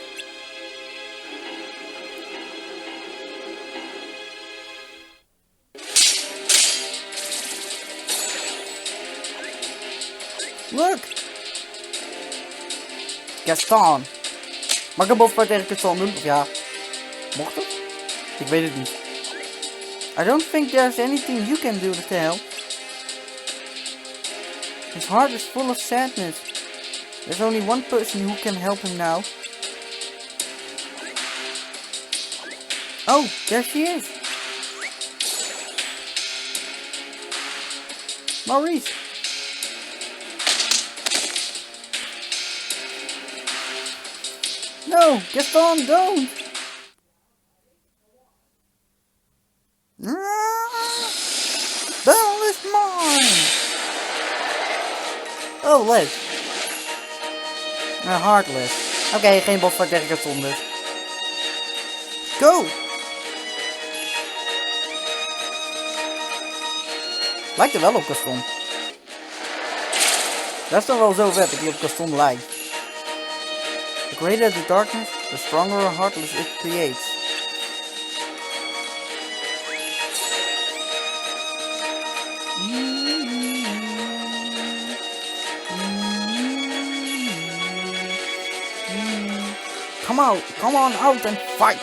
Look! Gaston! Mag ik een bovenpaard tegen Gaston doen? Of ja? Mocht het? Ik weet het niet. I don't think there's anything you can do to help. His heart is full of sadness. There's only one person who can help him now. Oh, there she is. Maurice! No! Gaston, don't! Belle is mine! Oh, leuk. Heartless. Oké, geen bosvaart tegen Gaston dus. Go! Lijkt er wel op Gaston. Dat is dan wel zo vet dat hij op Gaston lijkt. The greater the darkness, the stronger a Heartless it creates. Come on out and fight!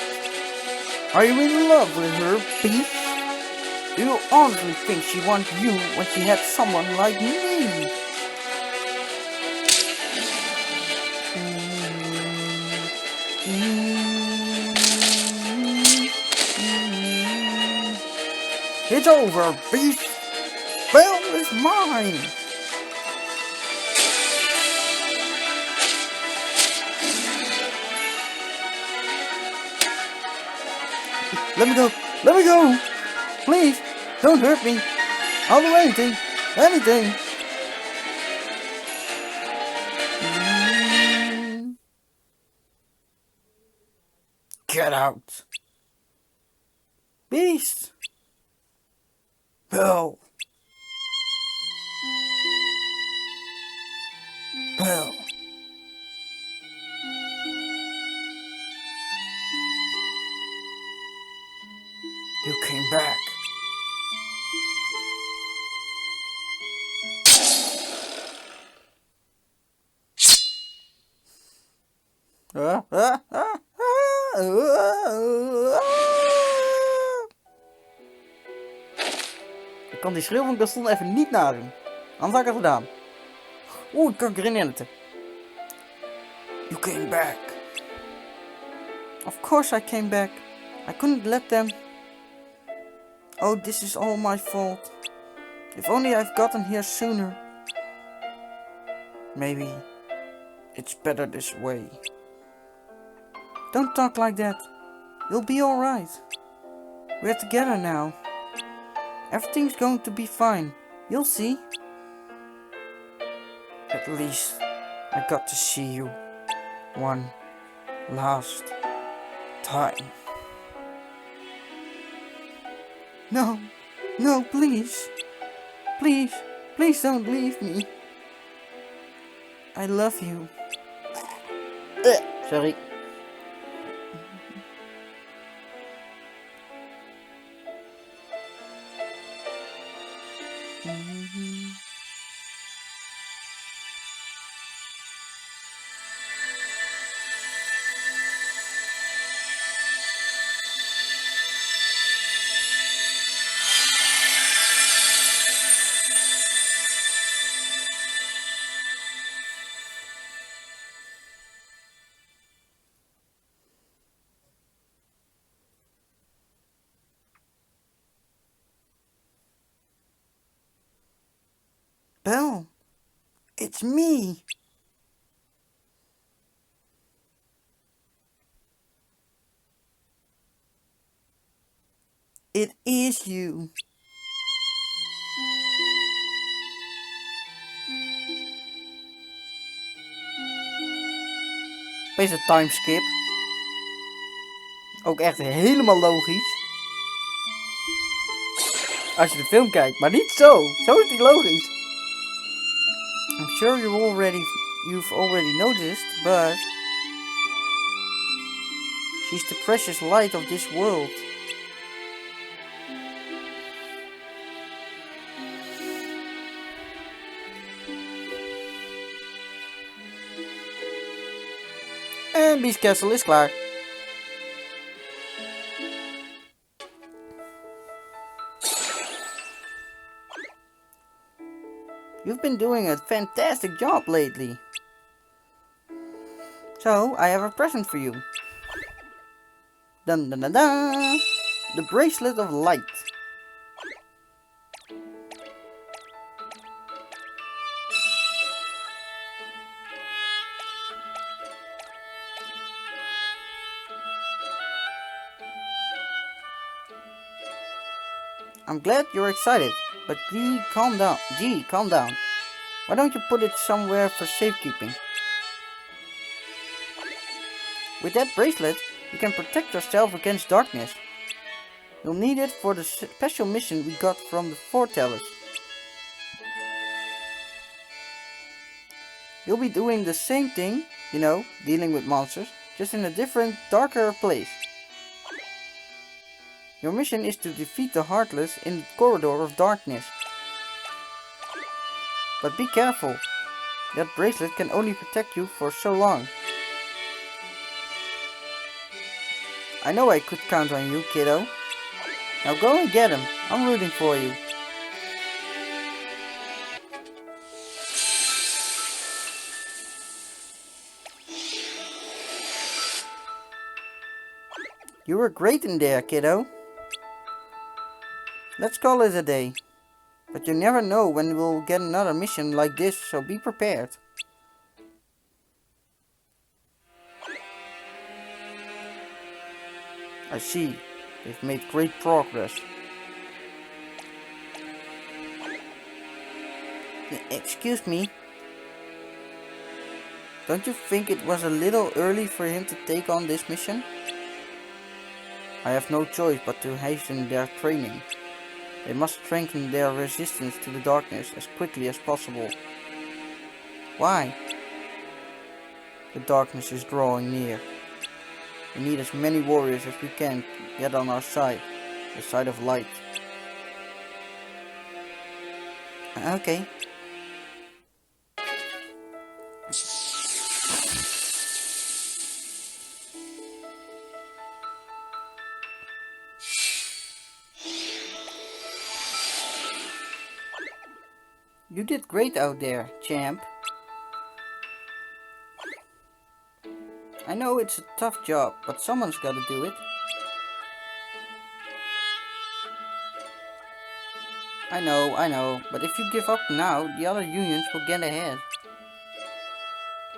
Are you in love with her, beast? Do you honestly think she wants you when she had someone like me? It's over, beast! Belle is mine! Let me go! Let me go! Please! Don't hurt me! I'll do anything! Anything! Get out! Beast! Belle! Belle! You came back. Ik kan die schreeuw van Gaston even niet nadoen. Anders had ik het gedaan. Oeh, ik kan erin editen. You came back. Of course I came back. I couldn't let them. Oh, this is all my fault. If only I've gotten here sooner. Maybe It's better this way. Don't talk like that. You'll be alright. We're together now. Everything's going to be fine. You'll see. At least I got to see you one last time. No, no, please. Please, please don't leave me. I love you. Sorry. Belle, it's me. It is you. Opeens een timeskip. Ook echt helemaal logisch. Als je de film kijkt, maar niet zo. Zo is die logisch. I'm sure you've already noticed, but she's the precious light of this world. En Beast Castle is klaar. You've been doing a fantastic job lately. So, I have a present for you. Dun dun dun dun! The Bracelet of Light. I'm glad you're excited, but calm down. Calm down. Why don't you put it somewhere for safekeeping? With that bracelet, you can protect yourself against darkness. You'll need it for the special mission we got from the foretellers. You'll be doing the same thing, you know, dealing with monsters, just in a different, darker place. Your mission is to defeat the Heartless in the Corridor of Darkness. But be careful, that bracelet can only protect you for so long. I know I could count on you, kiddo. Now go and get him, I'm rooting for you. You were great in there, kiddo. Let's call it a day. But you never know when we'll get another mission like this, so be prepared. I see. They've made great progress. Excuse me. Don't you think it was a little early for him to take on this mission? I have no choice but to hasten their training. They must strengthen their resistance to the darkness as quickly as possible. Why? The darkness is drawing near. We need as many warriors as we can get on our side, the side of light. Okay. You did great out there, champ. I know it's a tough job, but someone's gotta do it. I know, but if you give up now, the other unions will get ahead.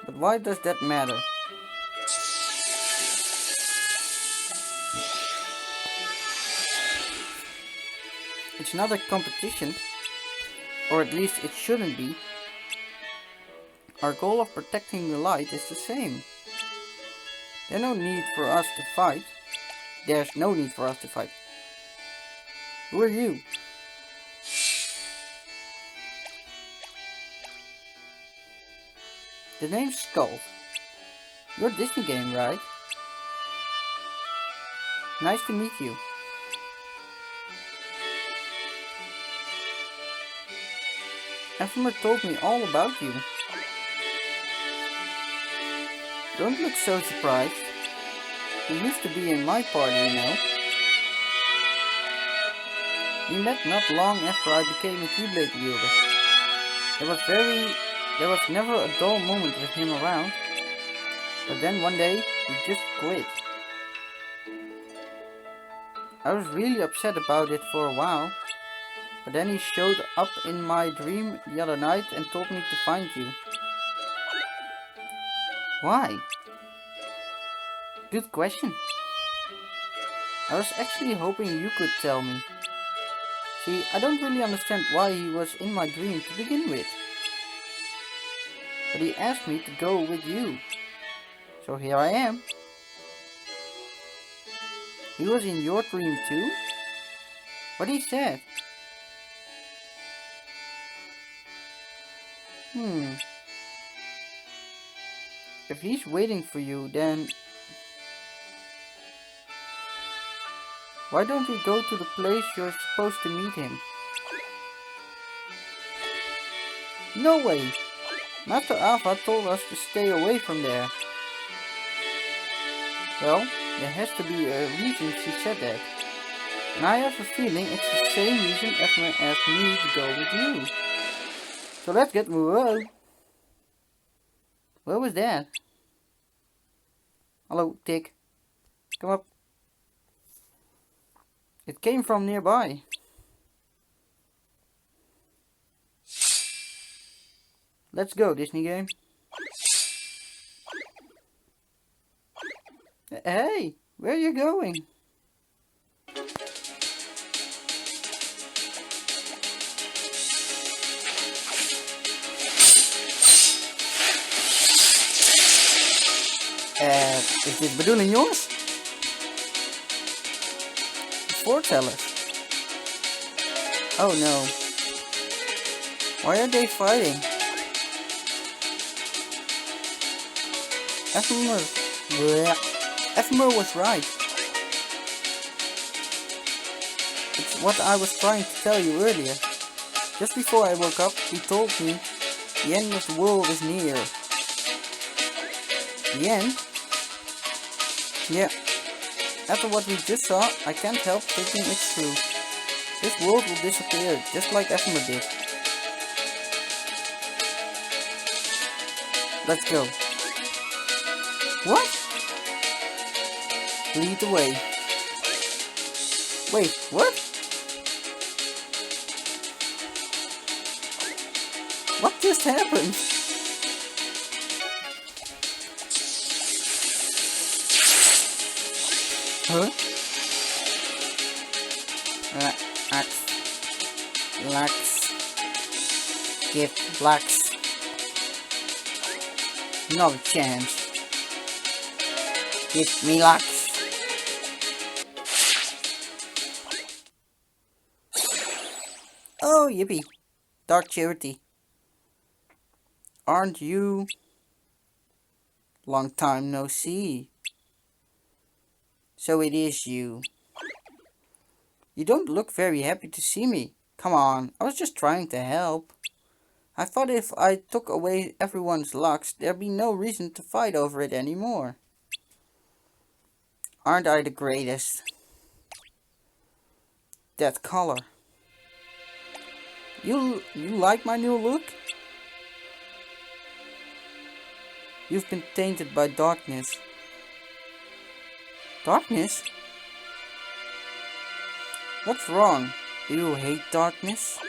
But why does that matter? It's not a competition, or at least it shouldn't be. Our goal of protecting the light is the same. There's no need for us to fight. There's no need for us to fight. Who are you? The name's Skull. You're Disney game, right? Nice to meet you. Ephemer told me all about you. Don't look so surprised. You used to be in my party, you know. We met not long after I became a Keyblade wielder. There was never a dull moment with him around. But then one day, he just quit. I was really upset about it for a while. But then he showed up in my dream the other night and told me to find you. Why? Good question. I was actually hoping you could tell me. See, I don't really understand why he was in my dream to begin with. But he asked me to go with you. So here I am. He was in your dream too? What he said? If he's waiting for you, then why don't we go to the place you're supposed to meet him? No way! Master Alpha told us to stay away from there. Well, there has to be a reason she said that. And I have a feeling it's the same reason Ephemer asked me to go with you. So let's get moving. What was that? Hello, Tick. Come up. It came from nearby. Let's go, Disney game. Hey, where are you going? Is dit bedoeling, jongens? Foretellers. Oh no. Why are they fighting? Ephemer was right. It's what I was trying to tell you earlier. Just before I woke up, he told me the end of the world is near. The end? Yeah. After what we just saw, I can't help thinking it's true. This world will disappear, just like Ephemer did. Let's go. What? Lead the way. Wait, what? What just happened? Huh? Relax. Give Lux another chance. Give me Lux. Oh, yippee. Dark Charity. Aren't you? Long time no see. So it is you. You don't look very happy to see me. Come on, I was just trying to help. I thought if I took away everyone's Lux, there'd be no reason to fight over it anymore. Aren't I the greatest? That color. You like my new look? You've been tainted by darkness. Darkness? What's wrong? Do you hate darkness?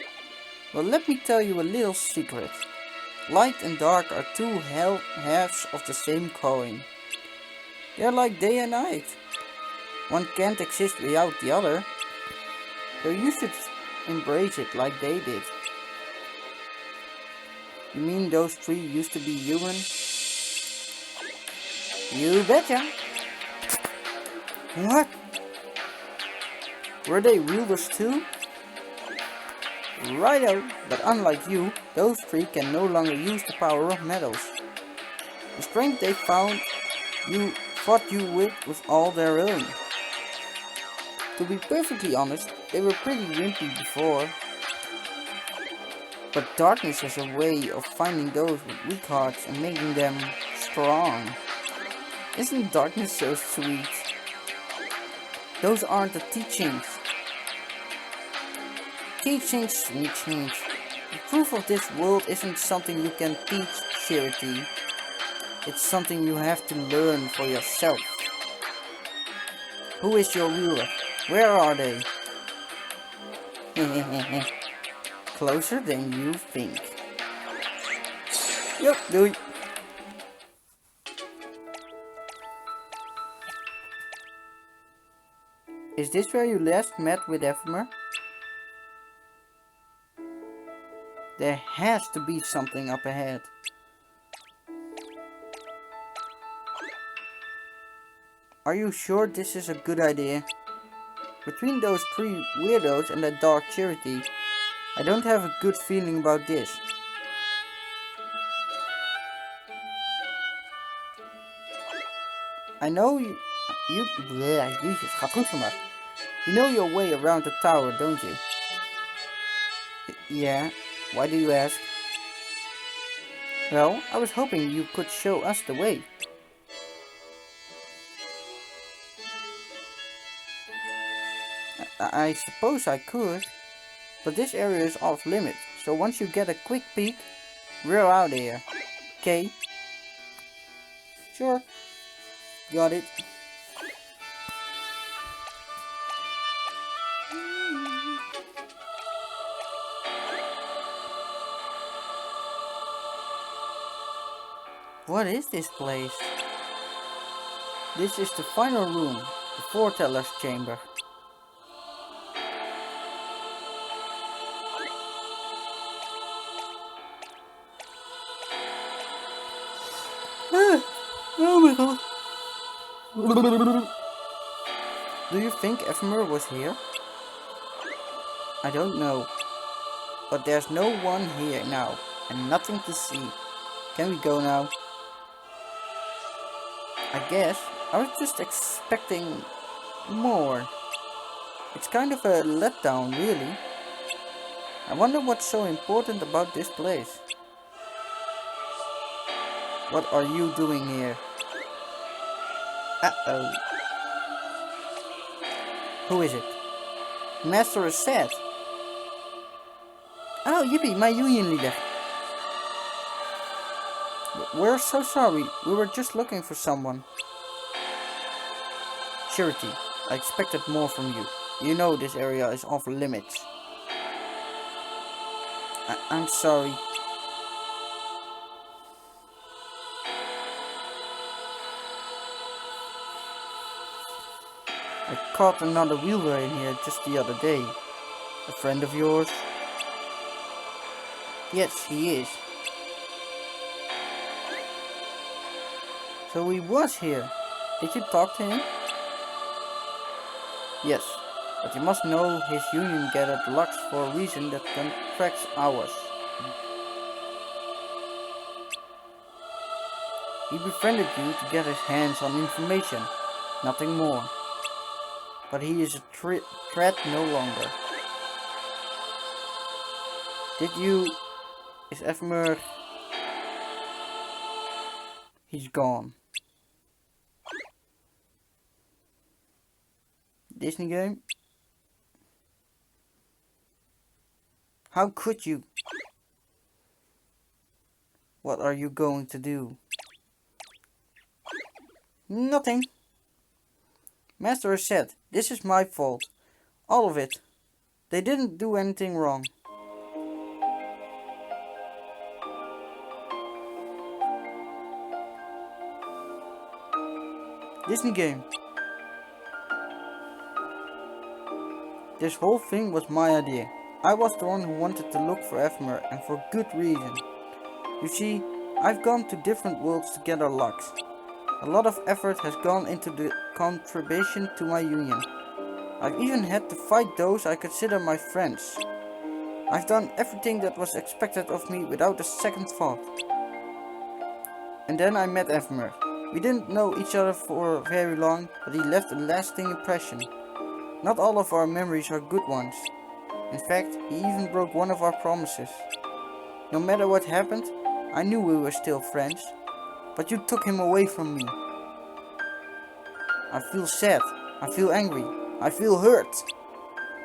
Well, let me tell you a little secret. Light and dark are two halves of the same coin. They're like day and night. One can't exist without the other. So you should embrace it like they did. You mean those three used to be human? You betcha. What? Were they rulers too? Righto, but unlike you, those three can no longer use the power of metals. The strength they fought you with was all their own. To be perfectly honest, they were pretty wimpy before. But darkness has a way of finding those with weak hearts and making them strong. Isn't darkness so sweet? Those aren't the teachings. Teachings. The proof of this world isn't something you can teach, Charity. It's something you have to learn for yourself. Who is your ruler? Where are they? Closer than you think. Yup, doei. Is this where you last met with Ephemer? There has to be something up ahead. Are you sure this is a good idea? Between those three weirdos and that dark Charity, I don't have a good feeling about this. I know Jezus, gaat goed vandaag. You know your way around the tower, don't you? Yeah, why do you ask? Well, I was hoping you could show us the way. I suppose I could, but this area is off limits, so once you get a quick peek, we're out here. Okay? Sure. Got it. What is this place? This is the final room, the Foreteller's Chamber. Oh my god. Do you think Ephemer was here? I don't know. But there's no one here now, and nothing to see. Can we go now? I guess. I was just expecting more. It's kind of a letdown, really. I wonder what's so important about this place. What are you doing here? Uh-oh. Who is it? Master is sad. Oh, yippee, my union leader. We're so sorry. We were just looking for someone. Charity, I expected more from you. You know this area is off limits. I'm sorry. I caught another wheelwright in here just the other day. A friend of yours? Yes, he is. So he was here. Did you talk to him? Yes, but you must know his union gathered Lux for a reason that contracts ours. He befriended you to get his hands on information, nothing more. But he is a threat no longer. Is Ephemer... He's gone. Disney game? How could you? What are you going to do? Nothing. Master has said, this is my fault. All of it. They didn't do anything wrong. Disney game. This whole thing was my idea. I was the one who wanted to look for Ephemer, and for good reason. You see, I've gone to different worlds to gather Lux. A lot of effort has gone into the contribution to my union. I've even had to fight those I consider my friends. I've done everything that was expected of me without a second thought. And then I met Ephemer. We didn't know each other for very long, but he left a lasting impression. Not all of our memories are good ones. In fact, he even broke one of our promises. No matter what happened, I knew we were still friends. But you took him away from me. I feel sad. I feel angry. I feel hurt.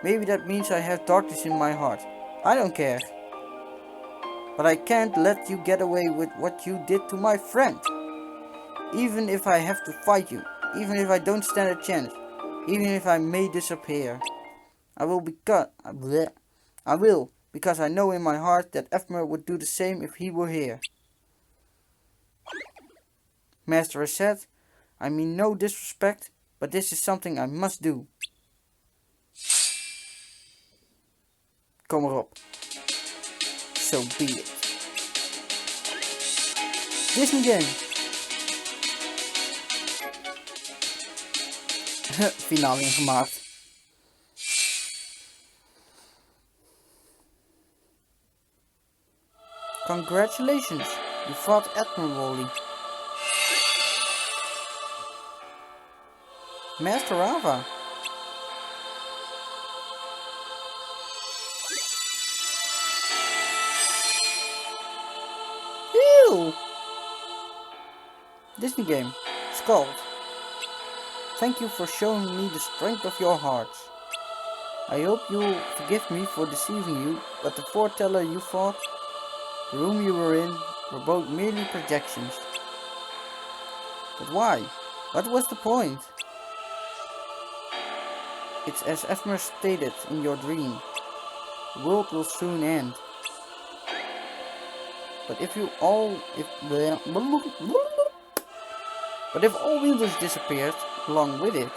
Maybe that means I have darkness in my heart. I don't care. But I can't let you get away with what you did to my friend. Even if I have to fight you. Even if I don't stand a chance. Even if I may disappear. I will because I know in my heart that Ephemer would do the same if he were here. Master has said, I mean no disrespect, but this is something I must do. Kom erop. So be it. Disney game. Finale ingemaakt. Congratulations, you fought admirably. Master Ava. Ew. Disney game. Skald. Thank you for showing me the strength of your hearts. I hope you'll forgive me for deceiving you, but the foreteller you fought, the room you were in, were both merely projections. But why? What was the point? It's as Ephemer stated in your dream. The world will soon end. But if all wielders disappeared along with it,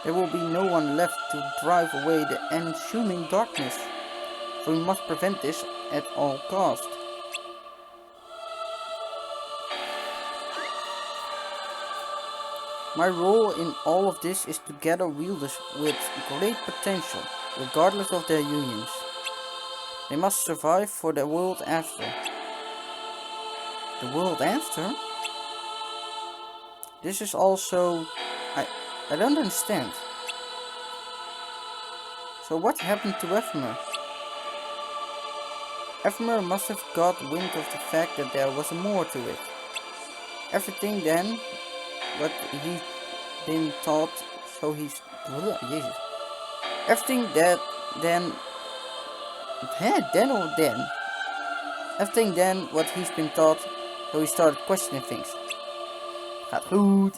there will be no one left to drive away the ensuing darkness. So we must prevent this at all cost. My role in all of this is to gather wielders with great potential, regardless of their unions. They must survive for the world after. The world after? This is also... I don't understand. So what happened to Ephemer? Ephemer must have got wind of the fact that there was more to it. Everything then, what he's been taught, so he's... Jesus. Everything that then... Everything then, what he's been taught, so he started questioning things. Gaat goed.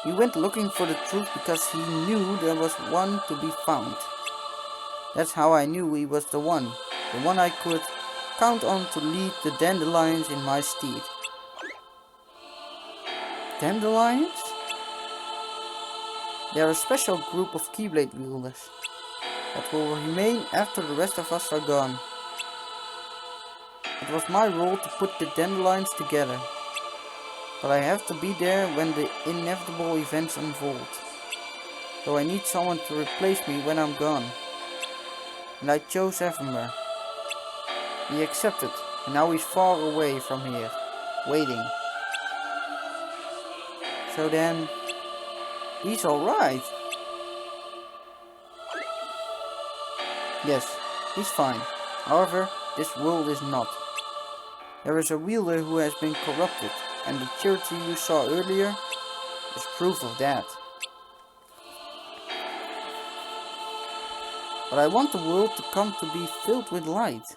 He went looking for the truth because he knew there was one to be found. That's how I knew he was the one I could count on to lead the dandelions in my stead. Dandelions? They are a special group of Keyblade wielders that will remain after the rest of us are gone. It was my role to put the dandelions together, but I have to be there when the inevitable events unfold. So I need someone to replace me when I'm gone. And I chose Ephemer. He accepted, and now he's far away from here, waiting. So then, he's alright. Yes, he's fine. However, this world is not. There is a wielder who has been corrupted, and the charity you saw earlier is proof of that. But I want the world to come to be filled with light.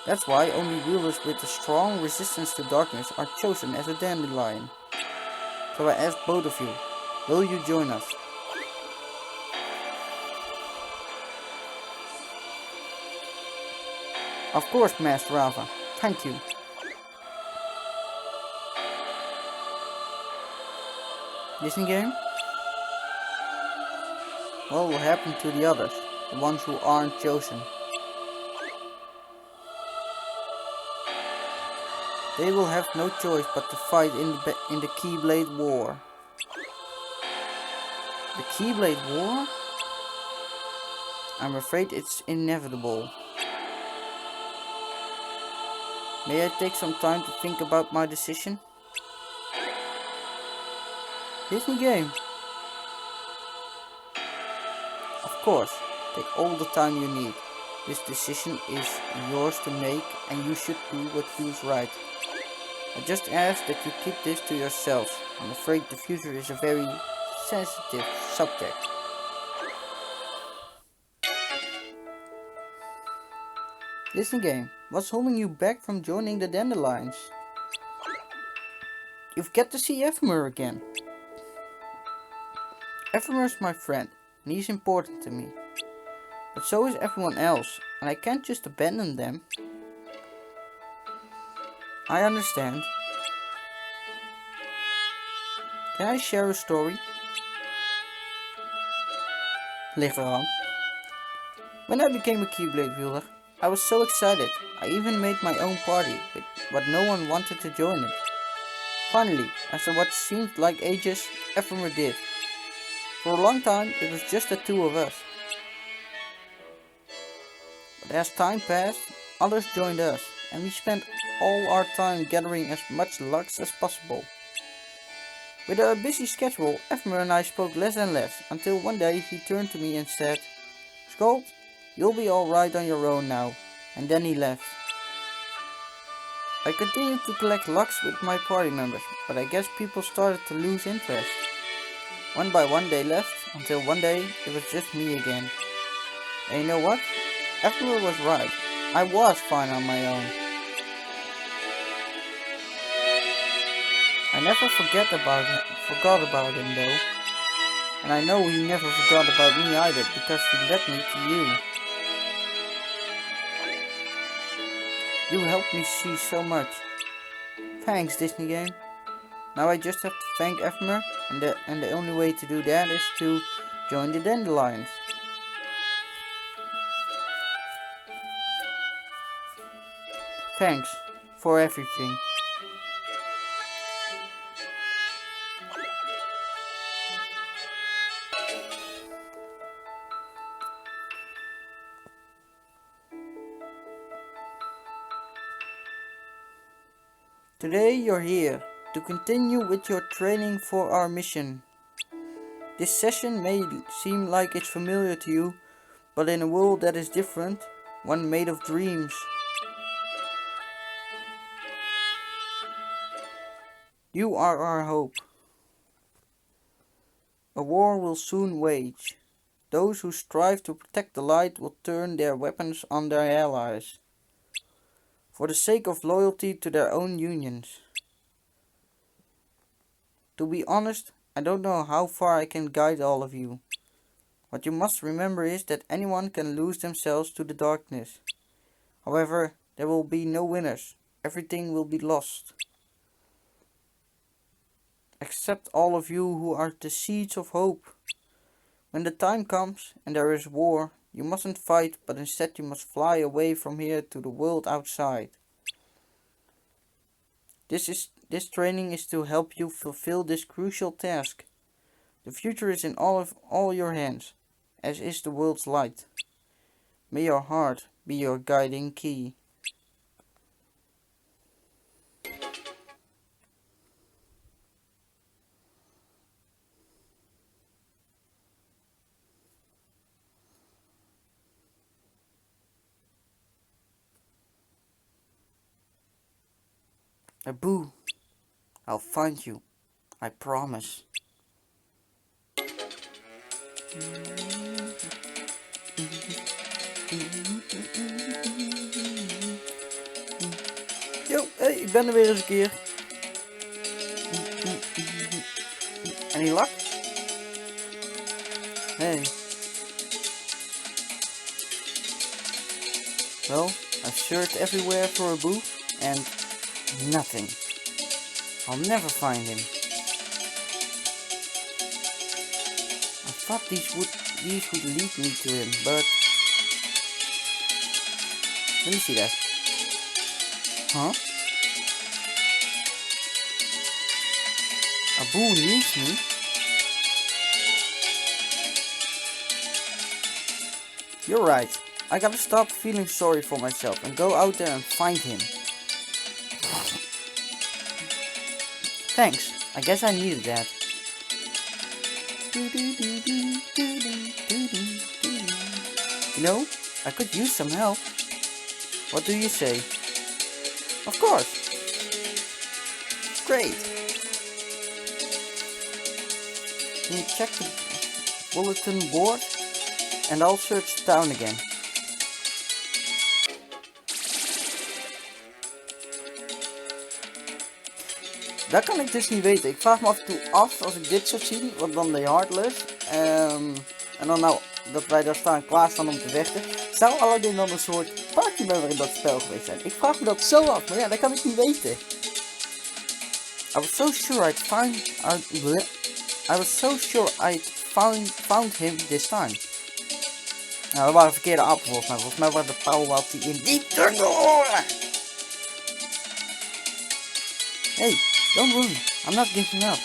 That's why only wielders with a strong resistance to darkness are chosen as a dandelion. So I ask both of you, will you join us? Of course, Master Ava. Thank you. Disney game? What will happen to the others? The ones who aren't chosen? They will have no choice but to fight in the Keyblade War. The Keyblade War? I'm afraid it's inevitable. May I take some time to think about my decision? Disney game? Of course, take all the time you need. This decision is yours to make and you should do what feels right. I just ask that you keep this to yourselves. I'm afraid the future is a very sensitive subject. Disney game, what's holding you back from joining the Dandelions? You've got to see Ephemer again. Ephemer's my friend, and he's important to me. But so is everyone else, and I can't just abandon them. I understand. Can I share a story? Ligt eraan. When I became a Keyblade wielder, I was so excited. I even made my own party, but no one wanted to join it. Finally, after what seemed like ages, Ephemer did. For a long time, it was just the two of us. But as time passed, others joined us, and we spent all our time gathering as much Lux as possible. With a busy schedule, Ephemer and I spoke less and less, until one day he turned to me and said, "Skold, you'll be alright on your own now," and then he left. I continued to collect Lux with my party members, but I guess people started to lose interest. One by one they left, until one day it was just me again. And you know what? Ephemer was right. I was fine on my own. I never forgot about him though. And I know he never forgot about me either, because he led me to you. You helped me see so much. Thanks, Disney game. Now I just have to thank Ephemer, and the only way to do that is to join the Dandelions. Thanks for everything. Today you're here to continue with your training for our mission. This session may seem like it's familiar to you, but in a world that is different, one made of dreams. You are our hope. A war will soon wage. Those who strive to protect the light will turn their weapons on their allies, for the sake of loyalty to their own unions. To be honest, I don't know how far I can guide all of you. What you must remember is that anyone can lose themselves to the darkness. However, there will be no winners. Everything will be lost. Except all of you who are the seeds of hope. When the time comes and there is war, you mustn't fight, but instead you must fly away from here to the world outside. This training is to help you fulfill this crucial task. The future is in all your hands, as is the world's light. May your heart be your guiding key. Abu, I'll find you. I promise. Yo, hey, ik ben er weer eens een keer. Any luck? Hey. Well, I searched everywhere for Abu and nothing. I'll never find him. thought these would lead me to him, but let me see that. Huh? Abu needs me? You're right. I gotta stop feeling sorry for myself and go out there and find him. Thanks. I guess I needed that. You know, I could use some help. What do you say? Of course. Great. Can you check the bulletin board? And I'll search town again. Dat kan ik dus niet weten. Ik vraag me af en toe af als ik dit zou zien, wat dan de Heartless. En dan nou dat wij daar staan klaarstaan om te vechten. Zou Aladdin dan een soort partymember in dat spel geweest zijn? Ik vraag me dat zo af, maar ja, dat kan ik niet weten. I was so sure I'd found him this time. Nou, dat waren verkeerde appels volgens mij. Volgens mij waren de pauwwat die in die tunnel. Hey, don't worry. I'm not giving up.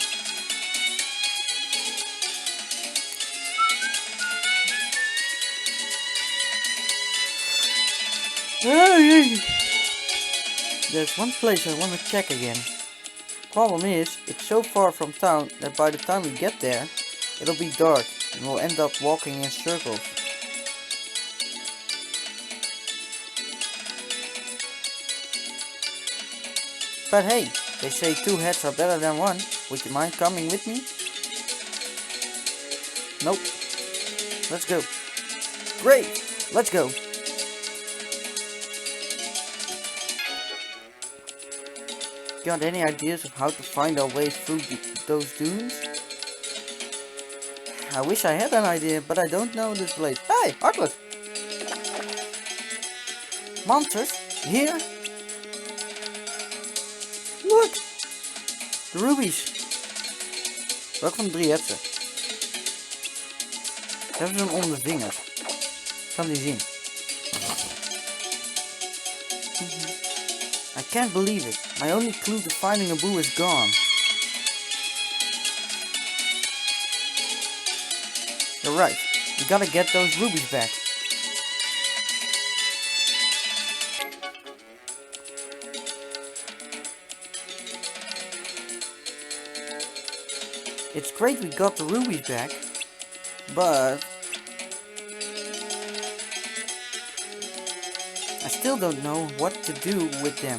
There's one place I want to check again. Problem is, it's so far from town that by the time we get there, it'll be dark and we'll end up walking in circles. But hey, they say 2 heads are better than 1. Would you mind coming with me? Nope. Let's go. Great! Let's go. Got any ideas of how to find our way through those dunes? I wish I had an idea, but I don't know this place. Hey, Heartless! Monsters? Here? Look! De rubies! Welke van de 3 heb ze? Ze hebben ze hem om de vingers. Ik kan die zien. I can't believe it. My only clue to finding Abu is gone. You're right. We gotta get those rubies back. It's great we got the rubies back, but I still don't know what to do with them.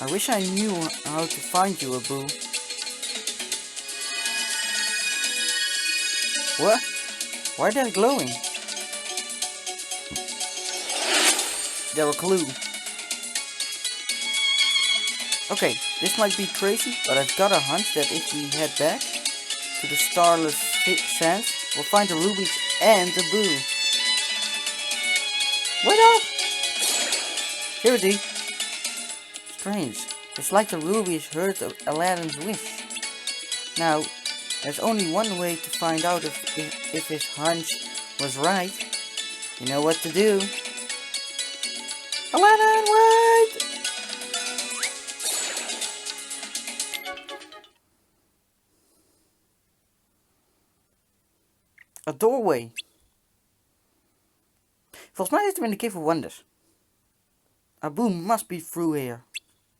I wish I knew how to find you, Abu. What? Why are they glowing? They're a clue. Okay, this might be crazy, but I've got a hunch that if we head back to the Starless Sands, we'll find the rubies and the Abu. Wait up! Charity. Strange. It's like the rubies heard of Aladdin's wish. Now, there's only one way to find out if his hunch was right. You know what to do. Aladdin, wait! A doorway. Volgens mij zitten we in de Cave of Wonders. Abu must be through here.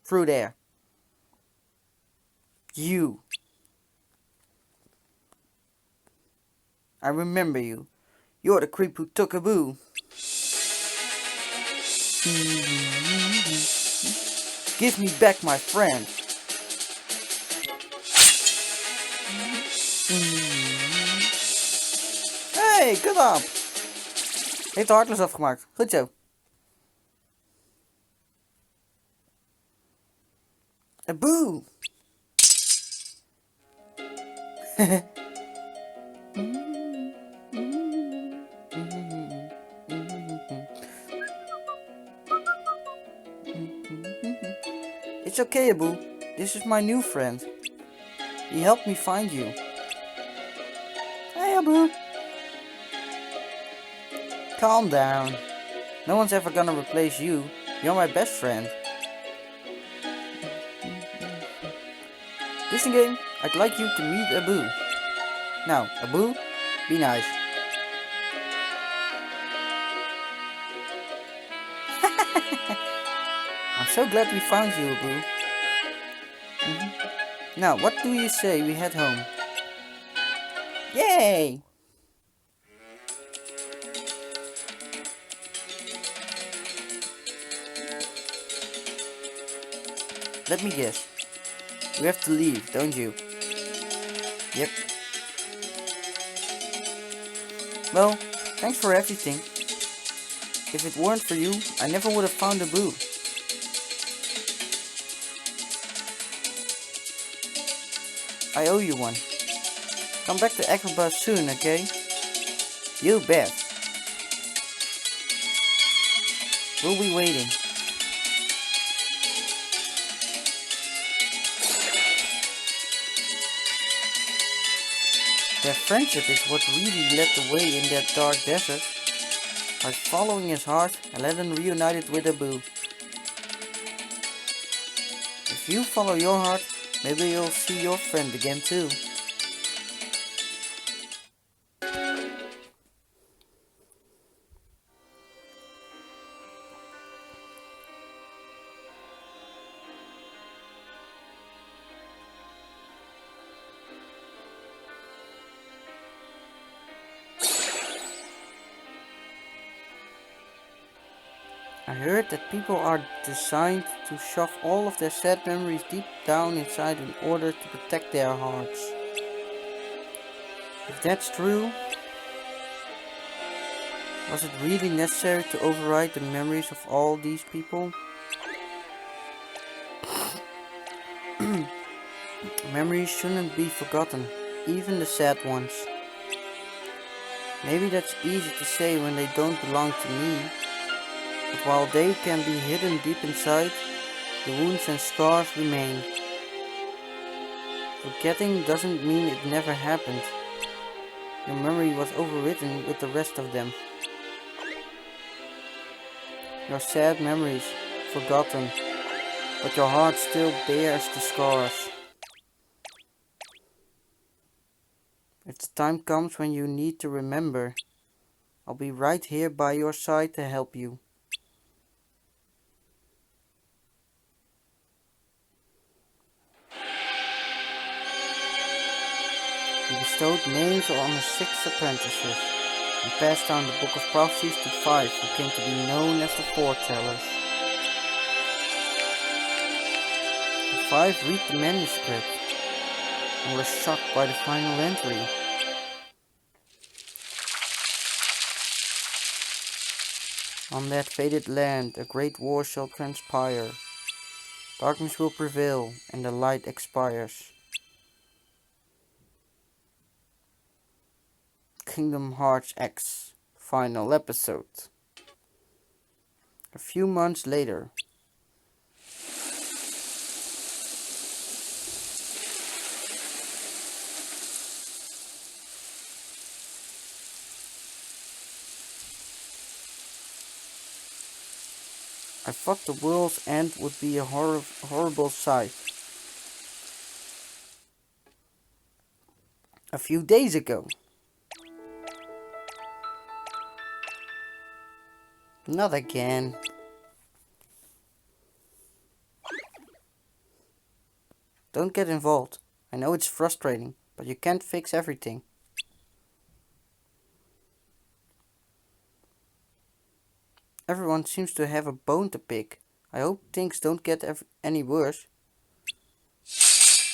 Through there. You. I remember you. You're the creep who took Abu. Give me back my friend. Hey, good up. Heeft de Heartless afgemaakt. Goed zo. Abu. It's okay, Abu. This is my new friend. He helped me find you. Abu. Calm down. No one's ever gonna replace you. You're my best friend. Listen, game. I'd like you to meet Abu. Now, Abu, be nice. I'm so glad we found you, Abu. Now, what do you say we head home? Yay! Let me guess. We have to leave, don't you? Yep. Well, thanks for everything. If it weren't for you, I never would have found Abu. I owe you one. Come back to Agrabah soon, okay? You bet. We'll be waiting. Their friendship is what really led the way in that dark desert. By following his heart, Aladdin reunited with Abu. If you follow your heart, maybe you'll see your friend again too. I heard that people are designed to shove all of their sad memories deep down inside in order to protect their hearts. If that's true, was it really necessary to override the memories of all these people? Memories shouldn't be forgotten, even the sad ones. Maybe that's easy to say when they don't belong to me. But while they can be hidden deep inside, the wounds and scars remain. Forgetting doesn't mean it never happened. Your memory was overwritten with the rest of them. Your sad memories, forgotten, but your heart still bears the scars. If the time comes when you need to remember, I'll be right here by your side to help you. He bestowed names on his 6 apprentices, and passed down the Book of Prophecies to 5 who came to be known as the Foretellers. The 5 read the manuscript, and were shocked by the final entry. On that fated land a great war shall transpire. Darkness will prevail, and the light expires. Kingdom Hearts X final episode. A few months later. I thought the world's end would be a horrible sight. A few days ago. Not again. Don't get involved. I know it's frustrating, but you can't fix everything. Everyone seems to have a bone to pick. I hope things don't get any worse.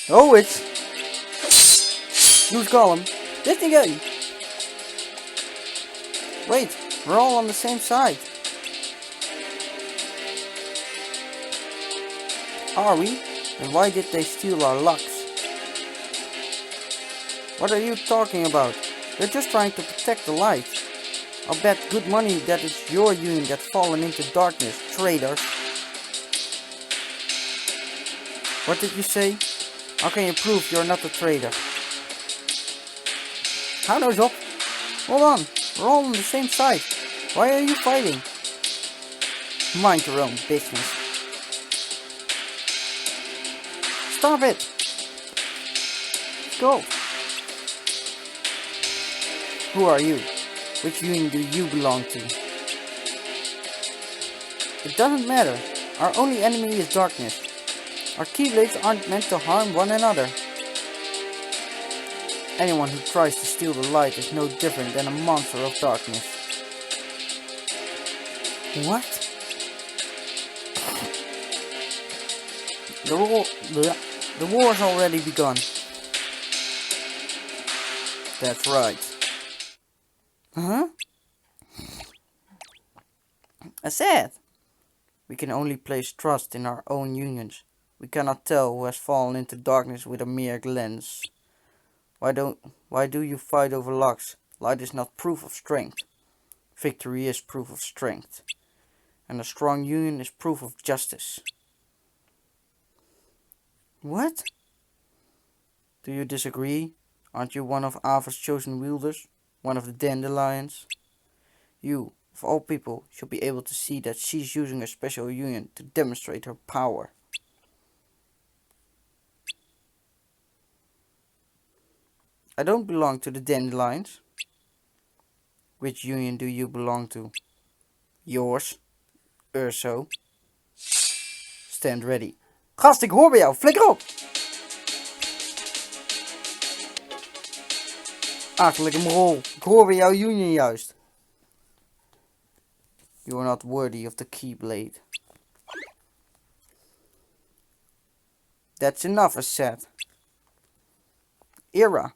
Oh, it's... Use column. Listen again. Wait, we're all on the same side. Are we? Then why did they steal our locks? What are you talking about? They're just trying to protect the light. I'll bet good money that it's your union that's fallen into darkness, traitors. What did you say? How can you prove you're not a traitor? Houdo's up. Hold on, we're all on the same side. Why are you fighting? Mind your own business. Stop it! Let's go. Who are you? Which union do you belong to? It doesn't matter. Our only enemy is darkness. Our Keyblades aren't meant to harm one another. Anyone who tries to steal the light is no different than a monster of darkness. What? The war's already begun. That's right. Huh? I said, we can only place trust in our own unions. We cannot tell who has fallen into darkness with a mere glance. Why do you fight over Lux? Light is not proof of strength. Victory is proof of strength. And a strong union is proof of justice. What? Do you disagree? Aren't you one of Ava's chosen wielders? One of the Dandelions? You, of all people, should be able to see that she's using a special union to demonstrate her power. I don't belong to the Dandelions. Which union do you belong to? Yours. Urso. Stand ready. Gast, ik hoor bij jou. Flikker op! Akelige mol. Ik hoor bij jouw union juist. You are not worthy of the Keyblade. That's enough, I said. Era.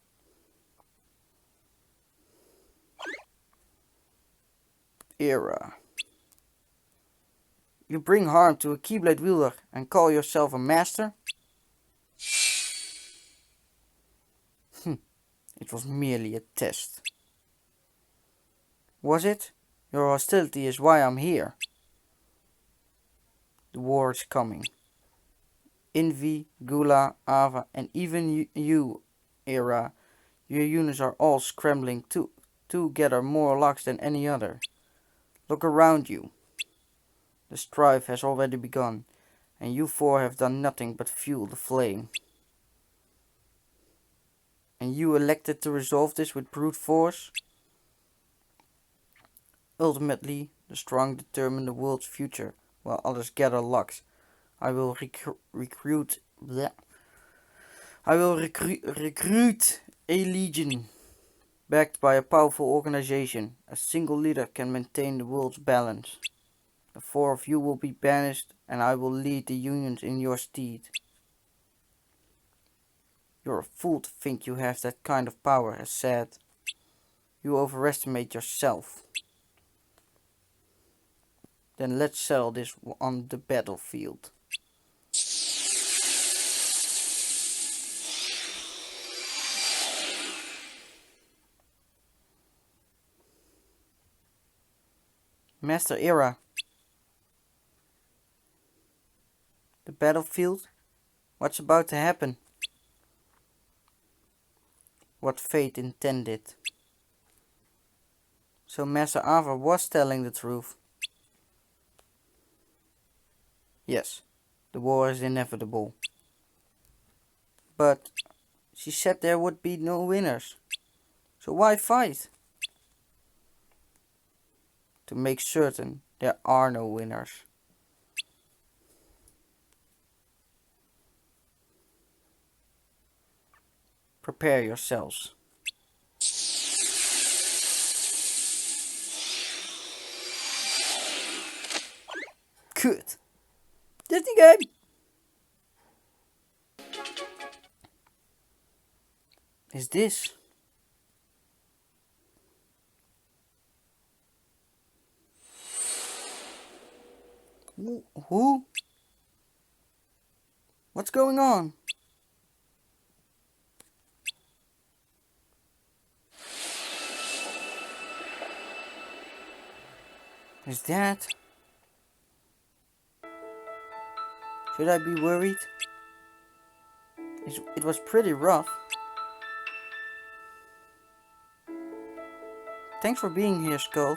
Era. You bring harm to a Keyblade wielder and call yourself a master? It was merely a test. Was it? Your hostility is why I'm here. The war is coming. Envy, Gula, Ava, and even you, Era. Your units are all scrambling to gather more Lux than any other. Look around you. The strife has already begun, and you four have done nothing but fuel the flame. And you elected to resolve this with brute force? Ultimately, the strong determine the world's future, while others gather Lux. I will recruit a legion, backed by a powerful organization. A single leader can maintain the world's balance. The four of you will be banished, and I will lead the unions in your stead. You're a fool to think you have that kind of power, as said. You overestimate yourself. Then let's settle this on the battlefield. Master Era. The battlefield? What's about to happen? What fate intended. So Master Ava was telling the truth. Yes, the war is inevitable. But she said there would be no winners. So why fight? To make certain there are no winners. Prepare yourselves. Good. That's the game. Is this? Who? What's going on? Is that? Should I be worried? It was pretty rough. Thanks for being here, Skull.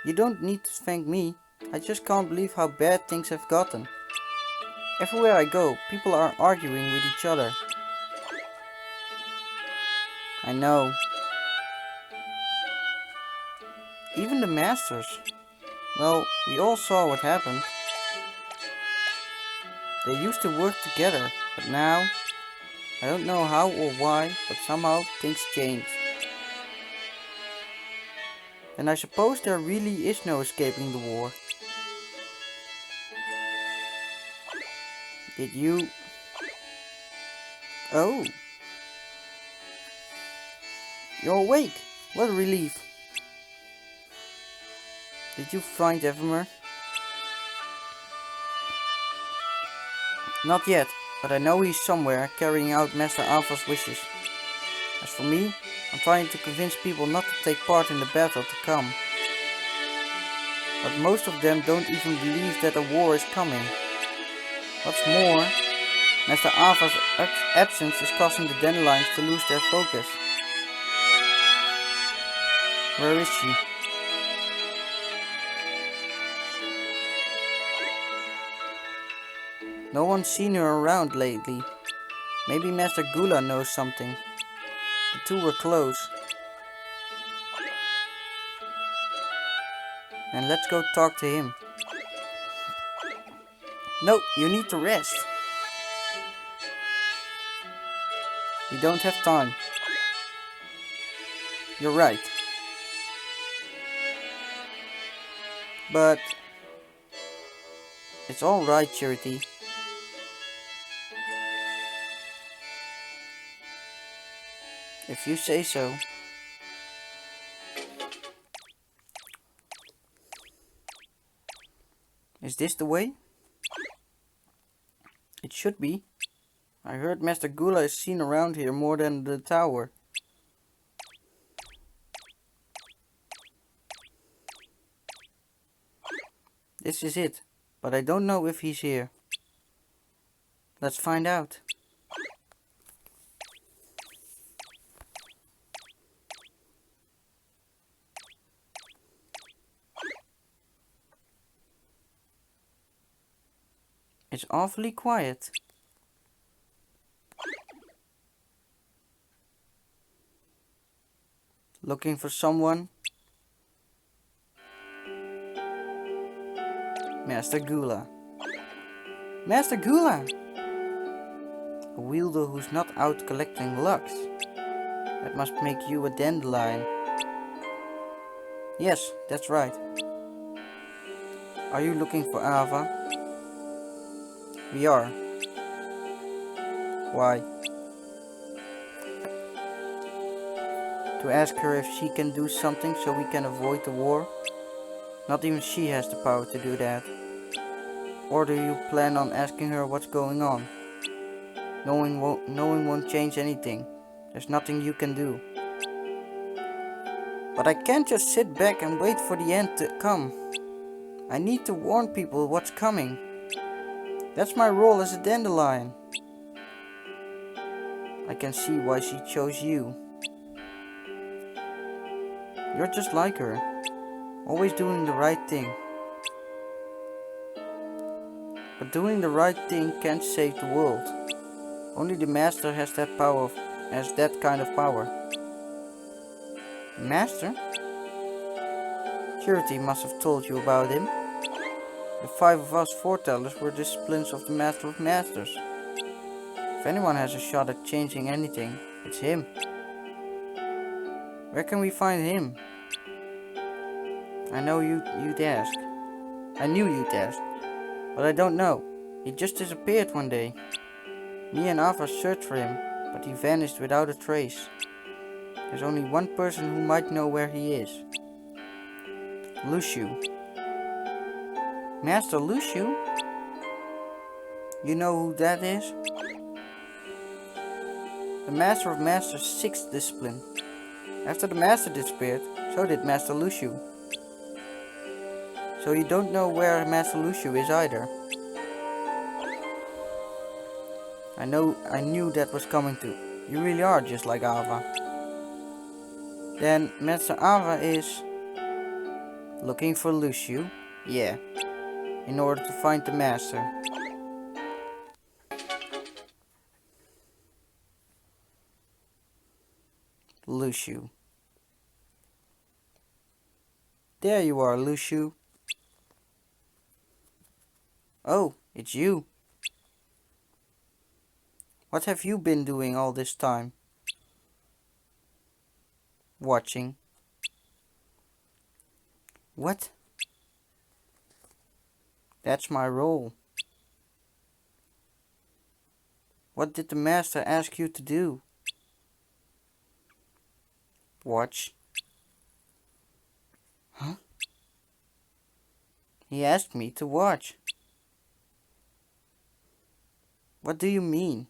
You don't need to thank me. I just can't believe how bad things have gotten. Everywhere I go, people are arguing with each other. I know. Even the masters. Well, we all saw what happened. They used to work together, but now, I don't know how or why, but somehow things changed. And I suppose there really is no escaping the war. Did you... Oh. You're awake. What a relief. Did you find Evermer? Not yet, but I know he's somewhere carrying out Master Alpha's wishes. As for me, I'm trying to convince people not to take part in the battle to come. But most of them don't even believe that a war is coming. What's more, Master Alpha's absence is causing the Dandelions to lose their focus. Where is she? No one's seen her around lately. Maybe Master Gula knows something. The two were close. And let's go talk to him. No, you need to rest. We don't have time. You're right. But it's all right, Charity. If you say so. Is this the way? It should be. I heard Master Gula is seen around here more than the tower. This is it, but I don't know if he's here. Let's find out. It's awfully quiet. Looking for someone? Master Gula. Master Gula! A wielder who's not out collecting lux. That must make you a dandelion. Yes, that's right. Are you looking for Ava? We are. Why? To ask her if she can do something so we can avoid the war? Not even she has the power to do that. Or do you plan on asking her what's going on? Knowing won't change anything. There's nothing you can do. But I can't just sit back and wait for the end to come. I need to warn people what's coming. That's my role as a dandelion. I can see why she chose you. You're just like her. Always doing the right thing. But doing the right thing can't save the world. Only the master has that kind of power. The master? Charity must have told you about him. The 5 of us foretellers were disciplines of the Master of Masters. If anyone has a shot at changing anything, it's him. Where can we find him? I know you'd ask. I knew you'd ask. But I don't know. He just disappeared one day. Me and Ava searched for him, but he vanished without a trace. There's only one person who might know where he is. Luciu. Master Luciu? You know who that is? The Master of Masters' 6th discipline. After the Master disappeared, so did Master Luciu. So you don't know where Master Luciu is either. I knew that was coming too. You really are just like Ava. Then Master Ava is looking for Lucio. Yeah, in order to find the master. Lucio. There you are, Lucio. Oh, it's you. What have you been doing all this time? Watching. What? That's my role. What did the master ask you to do? Watch. Huh? He asked me to watch. What do you mean?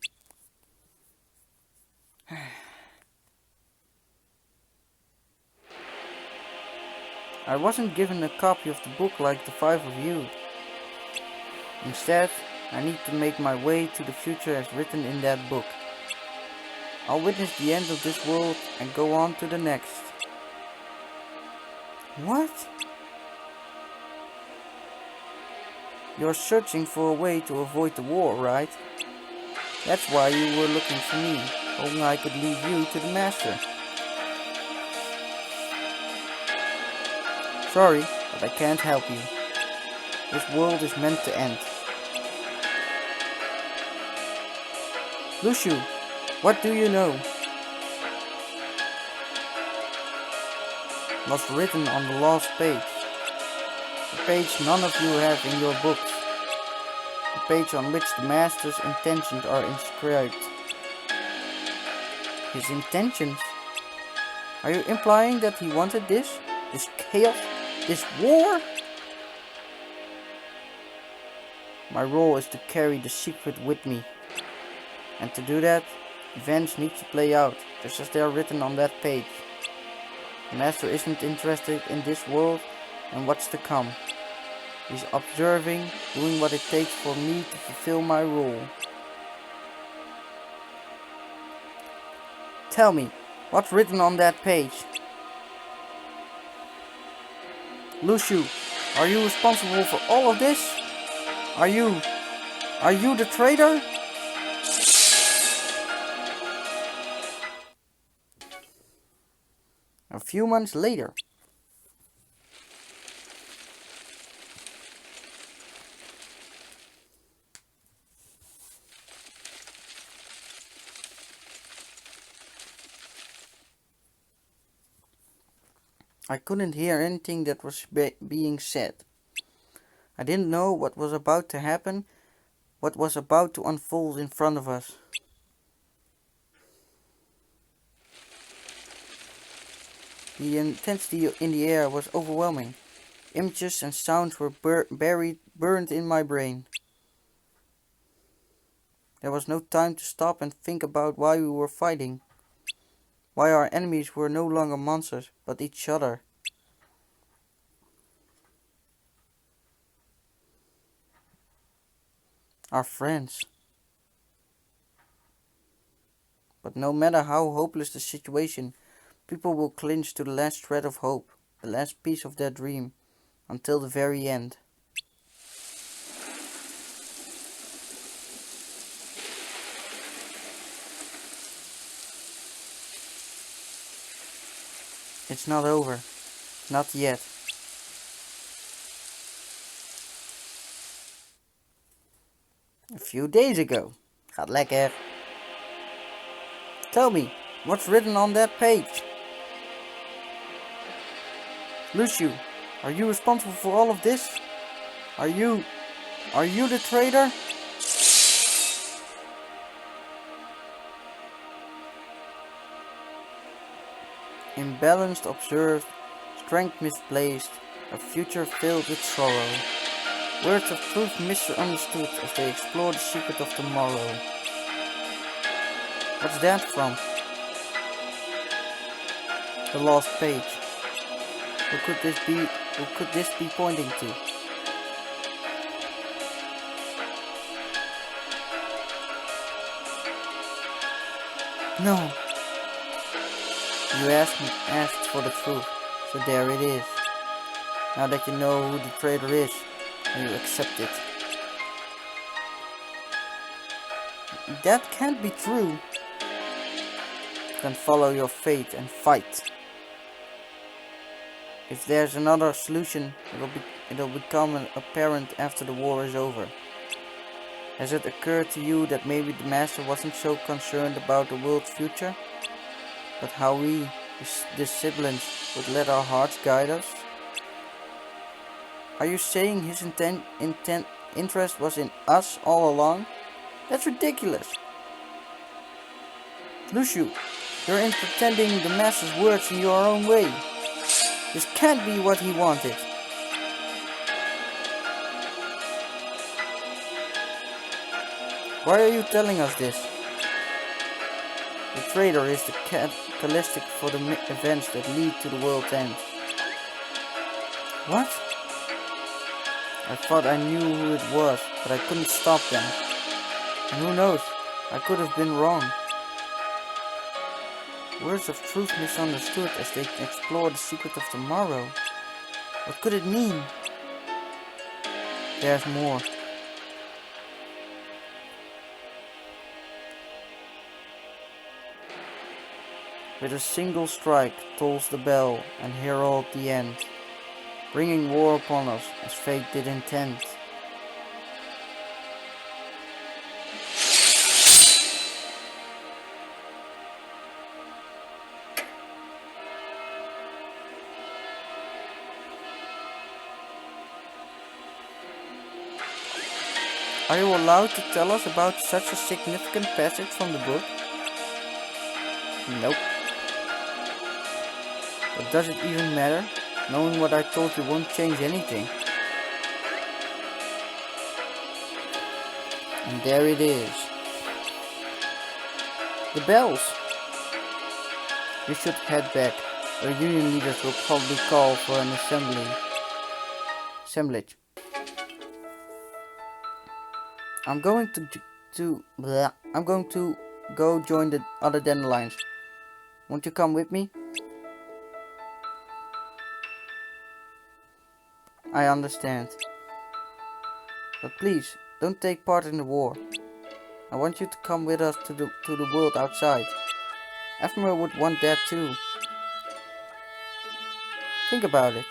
I wasn't given a copy of the book like the 5 of you. Instead, I need to make my way to the future as written in that book. I'll witness the end of this world and go on to the next. What? You're searching for a way to avoid the war, right? That's why you were looking for me, hoping I could lead you to the master. Sorry, but I can't help you. This world is meant to end. Lucio, what do you know? Was written on the last page. The page none of you have in your books. The page on which the master's intentions are inscribed. His intentions? Are you implying that he wanted this? This chaos? This war? My role is to carry the secret with me. And to do that, events need to play out, just as they are written on that page. The master isn't interested in this world and what's to come. He's observing, doing what it takes for me to fulfill my role. Tell me, what's written on that page? Lucio, are you responsible for all of this? Are you the traitor? A few months later. I couldn't hear anything that was being said. I didn't know what was about to happen, what was about to unfold in front of us. The intensity in the air was overwhelming. Images and sounds were burned in my brain. There was no time to stop and think about why we were fighting. Why our enemies were no longer monsters, but each other. Our friends. But no matter how hopeless the situation, people will cling to the last thread of hope, the last piece of their dream, until the very end. It's not over. Not yet. A few days ago. Gaat lekker. Tell me, what's written on that page? Lucio, are you responsible for all of this? Are you the traitor? Imbalanced observed, strength misplaced, a future filled with sorrow. Words of truth misunderstood as they explore the secret of tomorrow. What's that from? The last page. Who could this be pointing to? No. You asked for the truth, so there it is. Now that you know who the traitor is, you accept it. That can't be true. Then follow your fate and fight. If there's another solution, it'll become apparent after the war is over. Has it occurred to you that maybe the Master wasn't so concerned about the world's future, but how we, the siblings, would let our hearts guide us? Are you saying his interest was in us all along? That's ridiculous. Lucio, you're interpreting the Master's words in your own way. This can't be what he wanted. Why are you telling us this? The traitor is the catalyst for the events that lead to the world's end. What? I thought I knew who it was, but I couldn't stop them. And who knows, I could have been wrong. Words of truth misunderstood as they explore the secret of tomorrow. What could it mean? There's more. With a single strike tolls the bell and herald the end, bringing war upon us as fate did intend. Are you allowed to tell us about such a significant passage from the book? Nope. But does it even matter? Knowing what I told you won't change anything. And there it is. The bells! We should head back. Our union leaders will probably call for an assemblage. I'm going to go join the other dandelions. Won't you come with me? I understand. But please, don't take part in the war. I want you to come with us to the world outside. Ephemer would want that too. Think about it.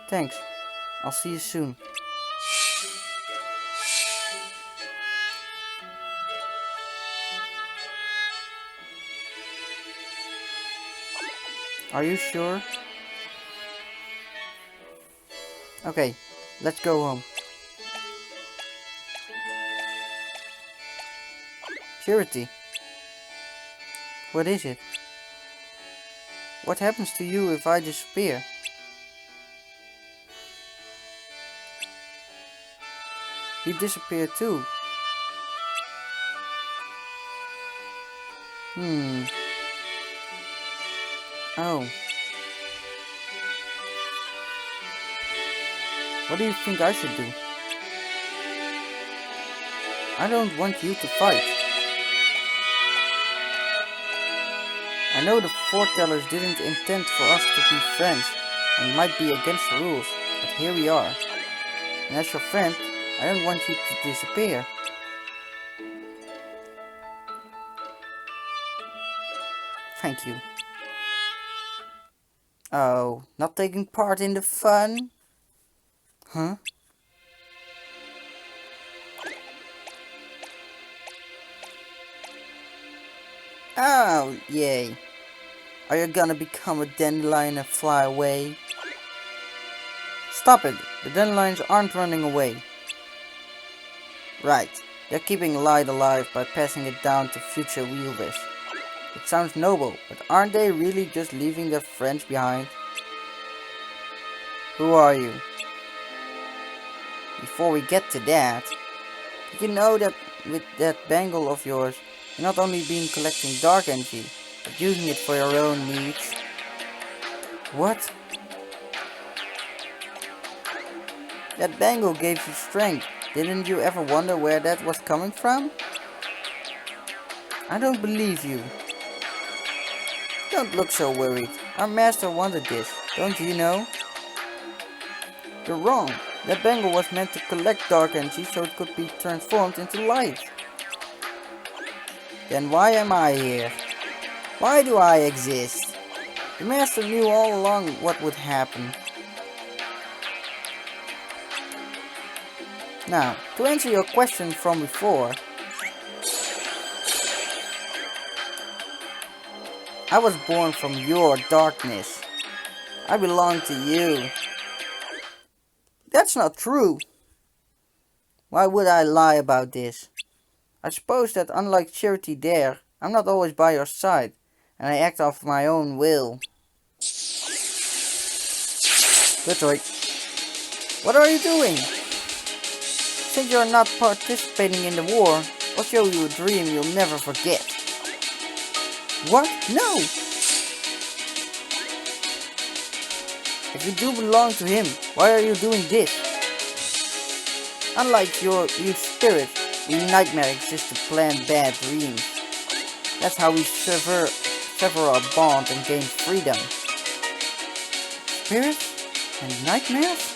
Thanks. I'll see you soon. Are you sure? Okay, let's go home. Charity. What is it? What happens to you if I disappear? You disappear too. Oh. What do you think I should do? I don't want you to fight. I know the foretellers didn't intend for us to be friends and might be against the rules, but here we are. And as your friend, I don't want you to disappear. Thank you. Oh, not taking part in the fun? Huh? Oh, yay. Are you gonna become a dandelion and fly away? Stop it! The dandelions aren't running away. Right. They're keeping light alive by passing it down to future wielders. It sounds noble, but aren't they really just leaving their friends behind? Who are you? Before we get to that, did you know that with that bangle of yours, you're not only collecting dark energy, but using it for your own needs? What? That bangle gave you strength. Didn't you ever wonder where that was coming from? I don't believe you. Don't look so worried. Our master wanted this, don't you know? You're wrong. That bangle was meant to collect dark energy so it could be transformed into light. Then why am I here? Why do I exist? The master knew all along what would happen. Now, to answer your question from before, I was born from your darkness. I belong to you. That's not true. Why would I lie about this? I suppose that unlike Charity Dare, I'm not always by your side, and I act off my own will. Detroit, what are you doing? Since you're not participating in the war, I'll show you a dream you'll never forget. What? No! If you do belong to him, why are you doing this? Unlike you spirit, we nightmare exist to plan bad dreams. That's how we sever our bond and gain freedom. Spirits and nightmares?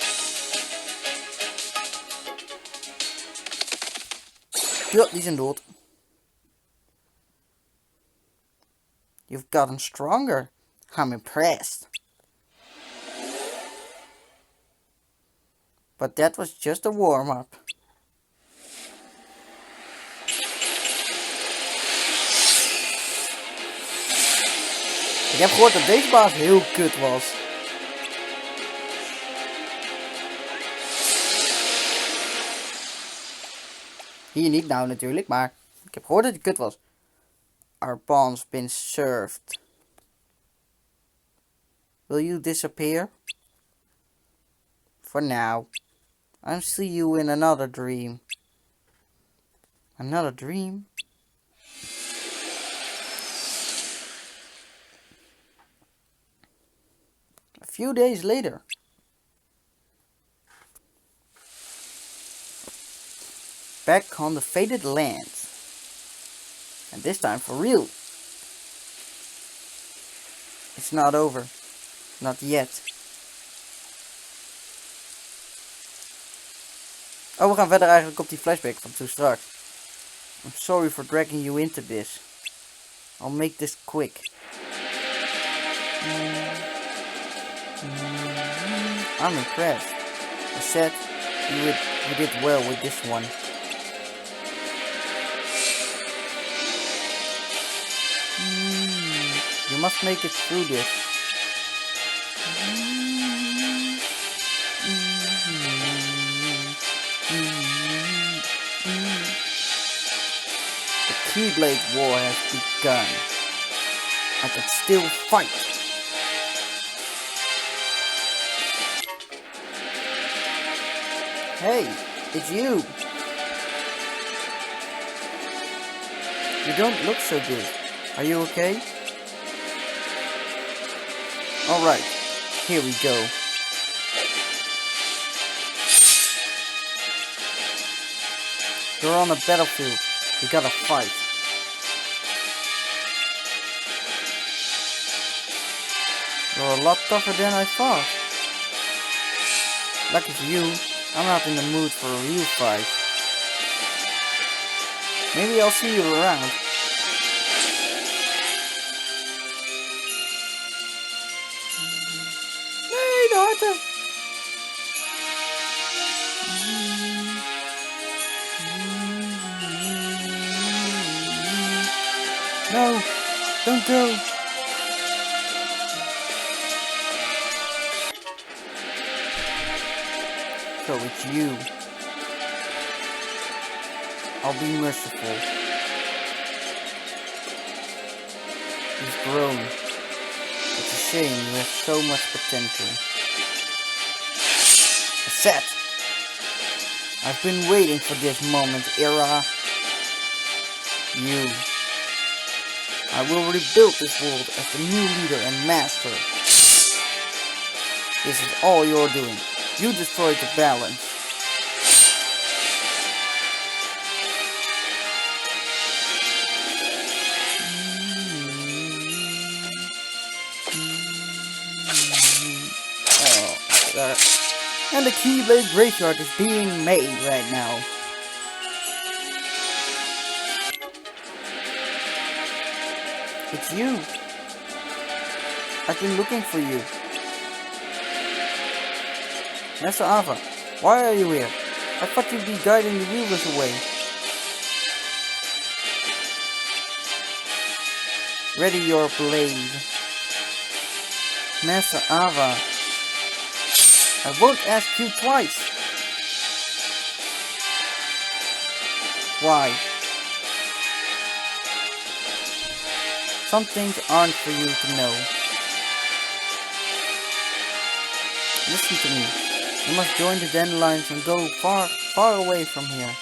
Ja, die zijn dood. You've gotten stronger. I'm impressed. But that was just a warm-up. Ik heb gehoord dat deze baas heel kut was. Hier niet nou natuurlijk, maar ik heb gehoord dat hij kut was. Our bond's been served. Will you disappear? For now. I'll see you in another dream. Another dream? A few days later. Back on the fated lands. And this time for real. It's not over. Not yet. Oh, we gaan verder eigenlijk op die flashback van toen straks. I'm sorry for dragging you into this. I'll make this quick. I'm impressed. I said you did well with this one. You must make it through this. The Keyblade War has begun. I can still fight. Hey, it's you. You don't look so good. Are you okay? Alright, here we go. You're on a battlefield. You gotta fight. You're a lot tougher than I thought. Lucky for you, I'm not in the mood for a real fight. Maybe I'll see you around. Nee, de harten! No, don't go. So it's you. I'll be merciful. You've grown. It's a shame you have so much potential. Set. I've been waiting for this moment, Era. You. I will rebuild this world as the new leader and master. This is all you're doing. You destroyed the balance. And the Keyblade Graveyard is being made right now. It's you. I've been looking for you. Master Ava, why are you here? I thought you'd be guiding the wheelers away. Ready your blade. Master Ava, I won't ask you twice. Why? Some things aren't for you to know. Listen to me. You must join the Dandelions and go far, far away from here.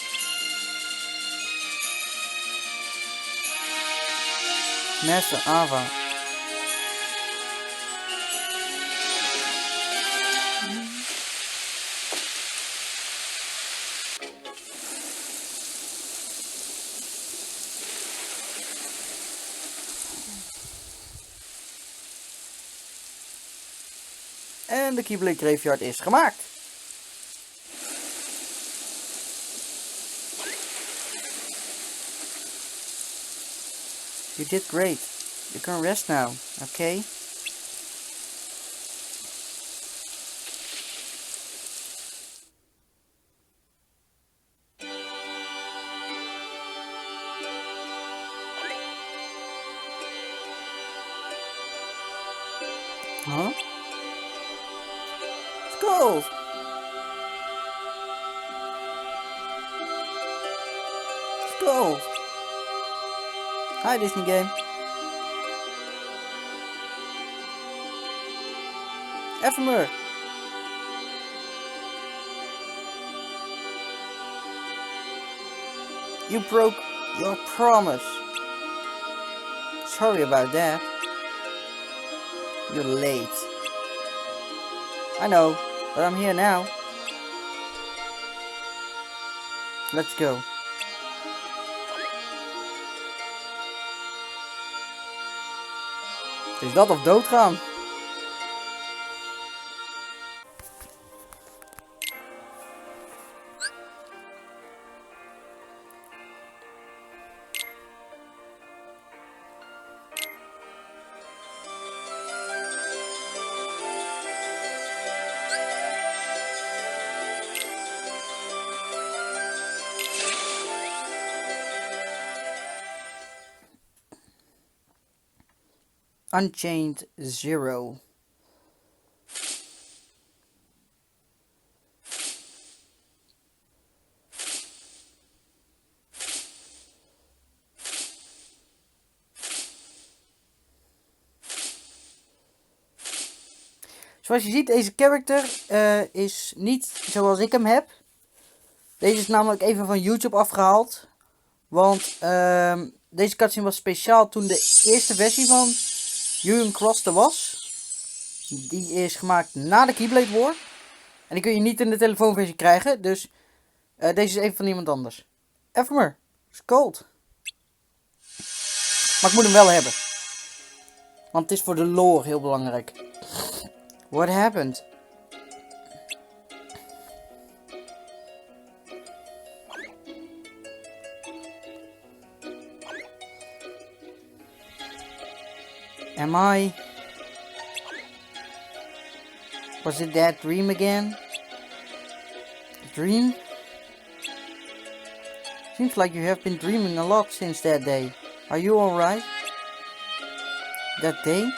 Master Ava. En de Keyblade Graveyard is gemaakt. You did great. You can rest now, okay? Huh? Skulls! Skulls! Hi, Disney game. Ephemer! You broke your promise. Sorry about that. You're late. I know, but I'm here now. Let's go. Is dat of doodgaan? Unchained Zero. Zoals je ziet, deze character is niet zoals ik hem heb. Deze is namelijk even van YouTube afgehaald. Want deze cutscene was speciaal toen de eerste versie van Union Cross er was. Die is gemaakt na de Keyblade War. En die kun je niet in de telefoonversie krijgen. Dus deze is even van iemand anders. Ephemer. It's cold. Maar ik moet hem wel hebben. Want het is voor de lore heel belangrijk. What happened? Am I? Was it that dream again? Dream? Seems like you have been dreaming a lot since that day. Are you alright? That day?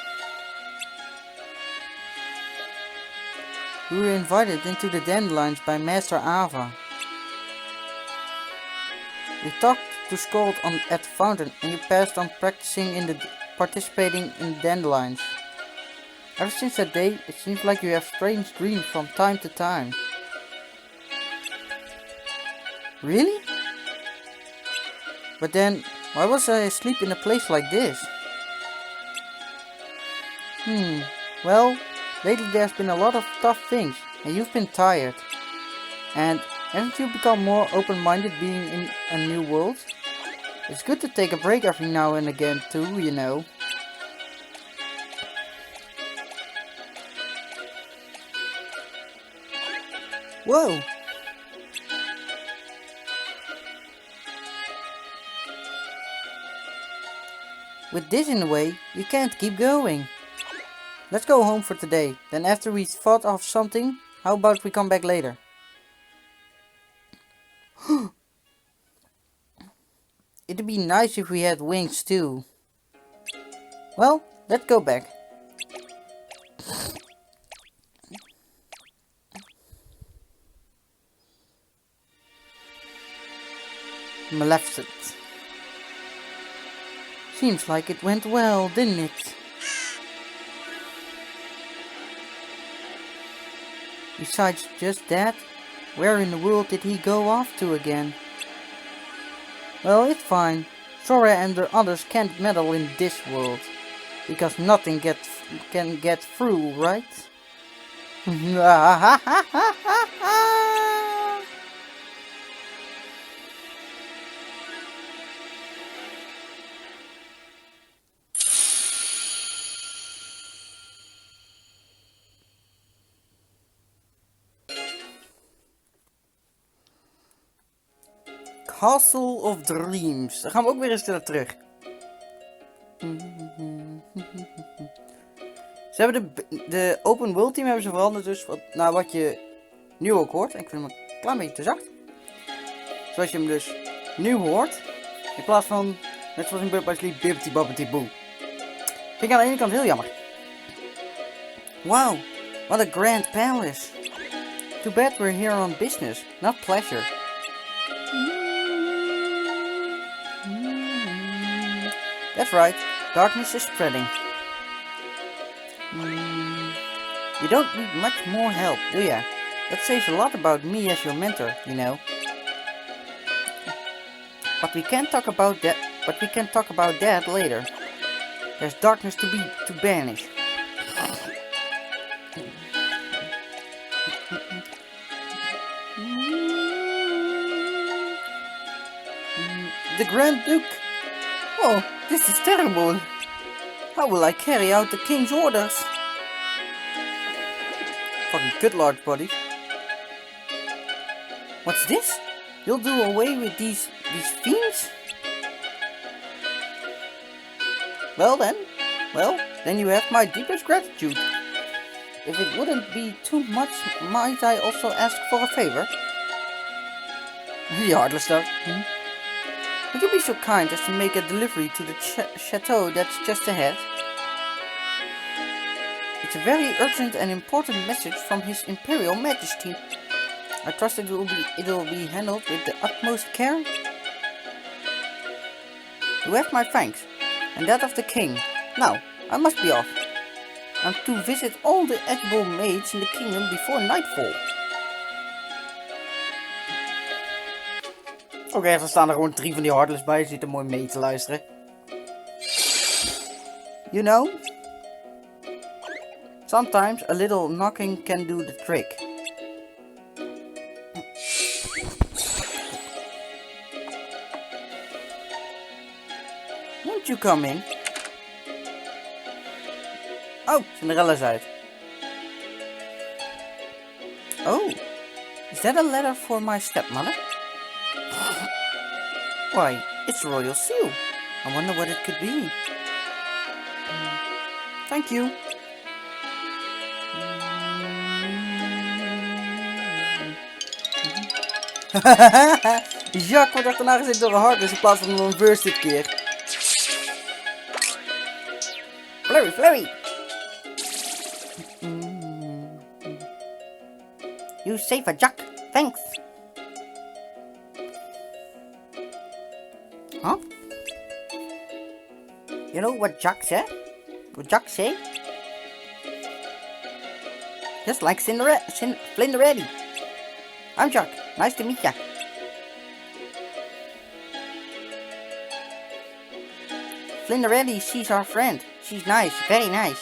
We were invited into the Dandelions by Master Ava. We talked to Scold at the fountain and you passed on participating in the Dandelions. Ever since that day, it seems like you have strange dreams from time to time. Really? But then, why was I asleep in a place like this? Well, lately there's been a lot of tough things, and you've been tired. And haven't you become more open-minded being in a new world? It's good to take a break every now and again too, you know. Whoa! With this in the way, we can't keep going. Let's go home for today. Then after we fought off something, how about we come back later? It'd be nice if we had wings too. Well, let's go back. Maleficent. Seems like it went well, didn't it? Besides just that, where in the world did he go off to again? Well, it's fine. Sora and the others can't meddle in this world. Because nothing can get through, right? Castle of Dreams. Daar gaan we ook weer eens naar terug. Ze hebben de open world team hebben ze veranderd dus naar wat je nu ook hoort. En ik vind hem een klein beetje te zacht. Zoals je hem dus nu hoort. In plaats van, net zoals in Bird by Sleep, Bibbidi Bobbidi Boo. Vind ik aan de ene kant heel jammer. Wow, what a grand palace. Too bad we're here on business, not pleasure. That's right, darkness is spreading. You don't need much more help, do ya? That says a lot about me as your mentor, you know. But we can talk about that later. There's darkness to banish. The Grand Duke. Oh, this is terrible. How will I carry out the king's orders? Fucking good lord, buddy. What's this? You'll do away with these fiends? Well then you have my deepest gratitude. If it wouldn't be too much, might I also ask for a favor? The Heartless stuff. Would you be so kind as to make a delivery to the chateau that's just ahead? It's a very urgent and important message from His Imperial Majesty. I trust it will be handled with the utmost care. You have my thanks, and that of the king. Now, I must be off. I'm to visit all the edible maids in the kingdom before nightfall. Oké, er staan er gewoon 3 van die Heartless bij. Je zit er mooi mee te luisteren. You know, sometimes a little knocking can do the trick. Won't you come in? Oh, Cinderella's uit. Oh, is that a letter for my stepmother? Why, it's royal seal. I wonder what it could be. Thank you. Jacques wordt achterna gezet door een Heartless in plaats van een reverse dit keer. Flurry, flurry! You safe a Jack, thanks. Huh? You know what Jack said? What Jack say? Just like Cinderella. I'm Jack. Nice to meet ya. Flinderelli sees our friend. She's nice, very nice.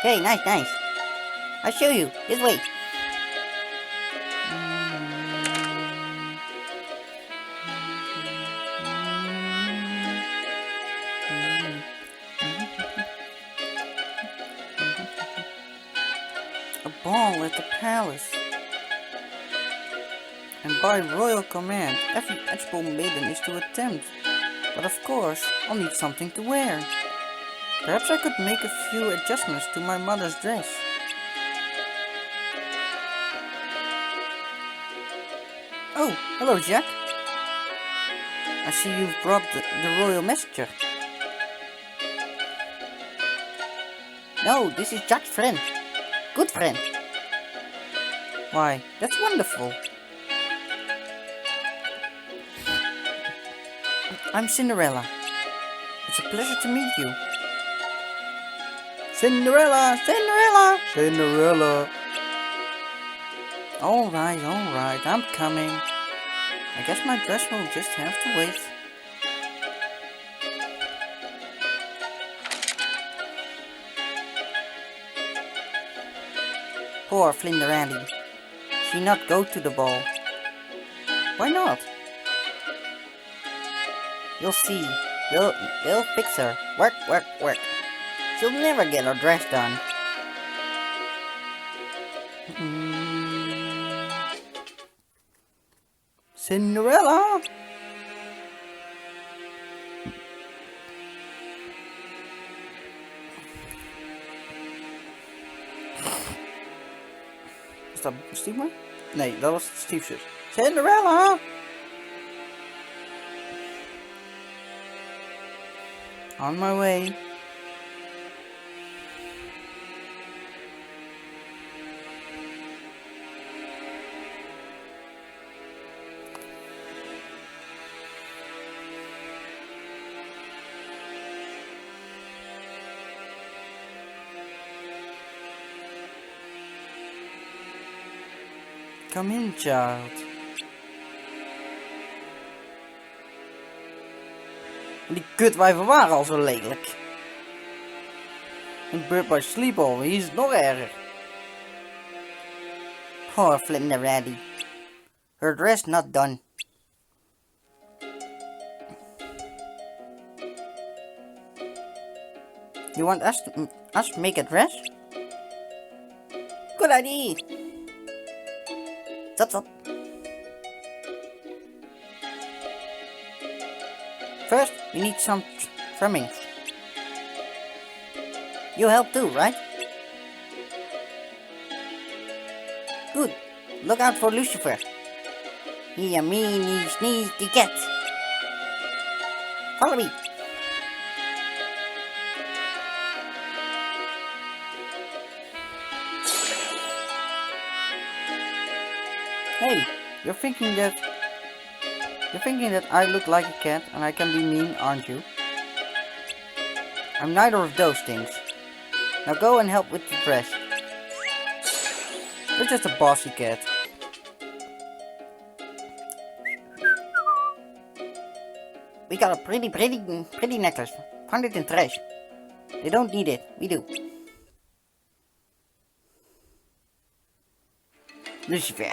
Very nice. I'll show you. This way. A ball at the palace. and by royal command, every Edgebowl maiden is to attempt. But of course, I'll need something to wear. Perhaps I could make a few adjustments to my mother's dress. Oh, hello, Jack. I see you've brought the royal messenger. No, this is Jack's friend. Good friend. Why, that's wonderful. I'm Cinderella. It's a pleasure to meet you. Cinderella! Cinderella! Cinderella. Alright, I'm coming. I guess my dress will just have to wait. Poor Flinderelli. She not go to the ball. Why not? You'll see. They'll fix her. Work, work, work. She'll never get her dress done. Cinderella! Was dat Steve maar? Nee, dat was Steve's zus. Cinderella! On my way. Come in, child. Die kutwijven waren al zo lelijk. En Bird by Sleepover, hier is het nog erger. Poor Flinderelli. Her dress not done. You want us to make a dress? Good idea. Zap. First, we need some trimmings. You help too, right? Good. Look out for Lucifer. He a meanie sneaky cat. Follow me. Hey, you're thinking that I look like a cat and I can be mean, aren't you? I'm neither of those things. Now go and help with the dress. You're just a bossy cat. We got a pretty necklace. Found it in trash. They don't need it. We do. Lucifer.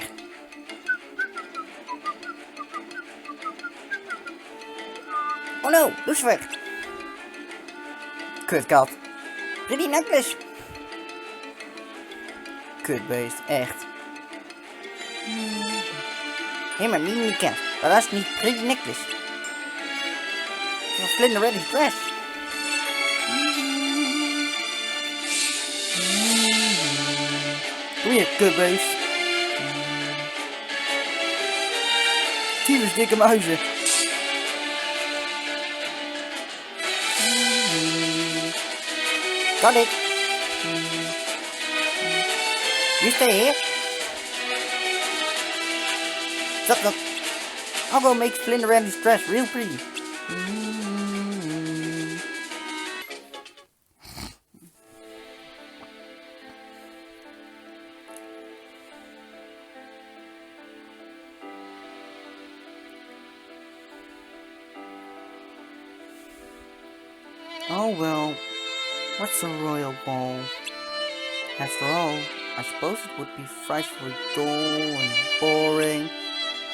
Oh no, Lucifer! Kutkat. Pretty necklace. Kutbeest, echt. Helemaal niet cat, maar dat is niet pretty necklace. Dat is Flinderelli's dress. Kom hier, kutbeest. Tyfus dikke muizen. Got it. You stay here. Stop. I'll go make Flinderelli's dress real pretty. Oh well. What's a royal ball? After all, I suppose it would be frightfully dull and boring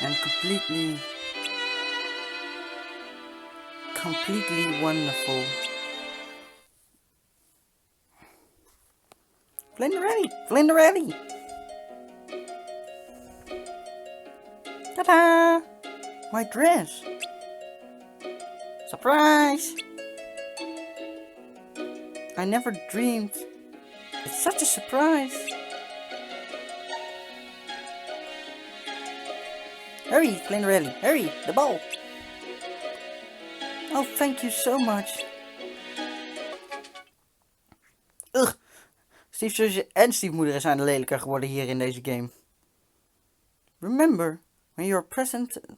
and completely wonderful. Flinderelli! Ta-da! My dress! Surprise! I never dreamed. It's such a surprise. Hurry, Splinterelli, hurry, the ball. Oh, thank you so much. Ugh. Steve's zusje en Steve's moeder zijn lelijker geworden hier in deze game. Remember, when you are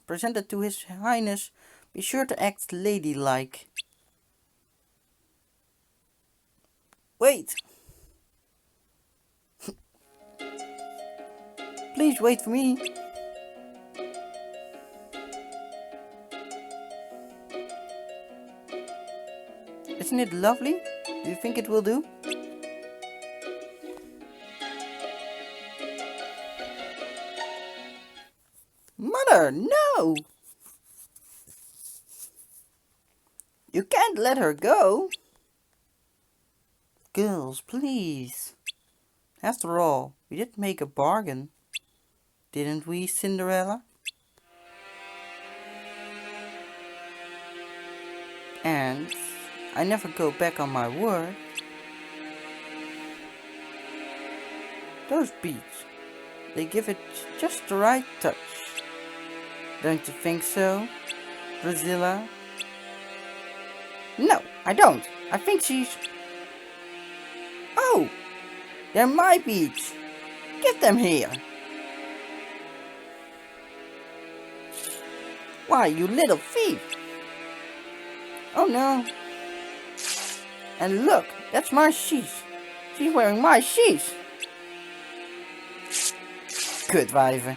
presented to His Highness, be sure to act ladylike. Wait. Please wait for me. Isn't it lovely? Do you think it will do? Mother, no! You can't let her go. Girls, please. After all, we did make a bargain. Didn't we, Cinderella? And I never go back on my word. Those beads, they give it just the right touch. Don't you think so, Drusilla? No, I don't. I think she's... Oh! They're my beads. Get them here. Why, you little thief! Oh no. And look, that's my sheath. She's wearing my sheath. Kutwijven.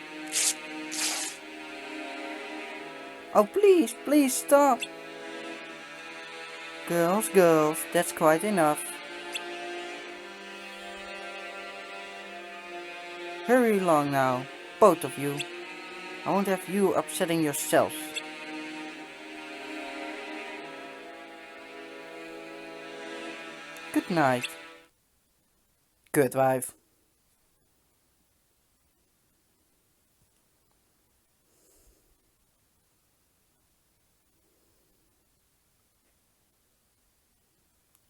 Oh please, please stop. Girls, girls, that's quite enough. Hurry along now, both of you. I won't have you upsetting yourselves. Good night. Kutwijf.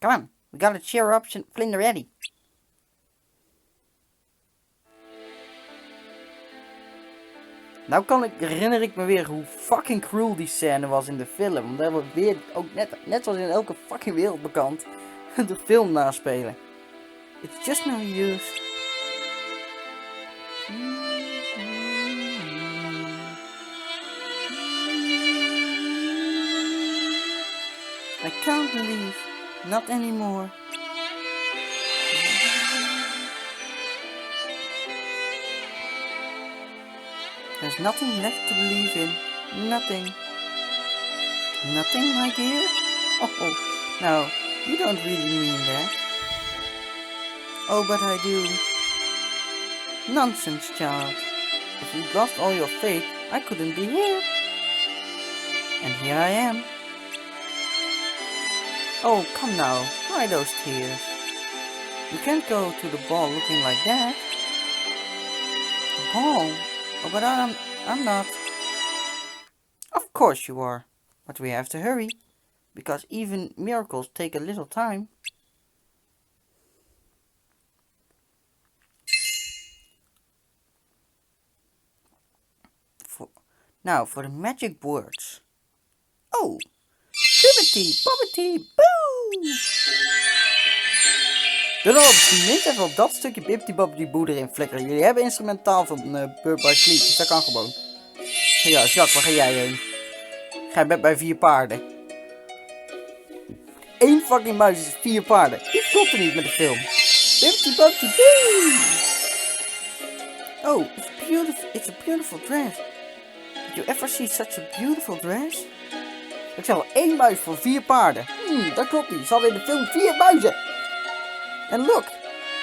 Come on, we gotta cheer up Splinterelli. Nou herinner ik me weer hoe fucking cruel die scène was in de film. Want dat wordt weer, ook net zoals in elke fucking wereld bekend, de film naspelen. It's just no use. I can't believe, not anymore. There's nothing left to believe in. Nothing. Nothing, my dear? Oh, no, you don't really mean that. Oh, but I do. Nonsense, child. If you'd lost all your faith, I couldn't be here. And here I am. Oh, come now, dry those tears. You can't go to the ball looking like that. The ball? Oh, but I'm not. Of course you are. But we have to hurry. Because even miracles take a little time. Now for the magic words. Oh! Bibbidi bobbidi boo! Dus op minst even op dat stukje Bibbidi Bobbidi Boo erin flikkeren. Jullie hebben instrumentaal van Bird by Sleep, dus dat kan gewoon. Ja, Jacques, waar ga jij heen? Ga je bij 4 paarden. 1 fucking muis is 4 paarden. Dit klopt er niet met de film. Bibbidi Bobbidi Boo! Oh, it's a beautiful dress. Did you ever see such a beautiful dress? Ik zeg wel 1 muis voor 4 paarden. Dat klopt niet. Ze hadden in de film 4 muizen. And look,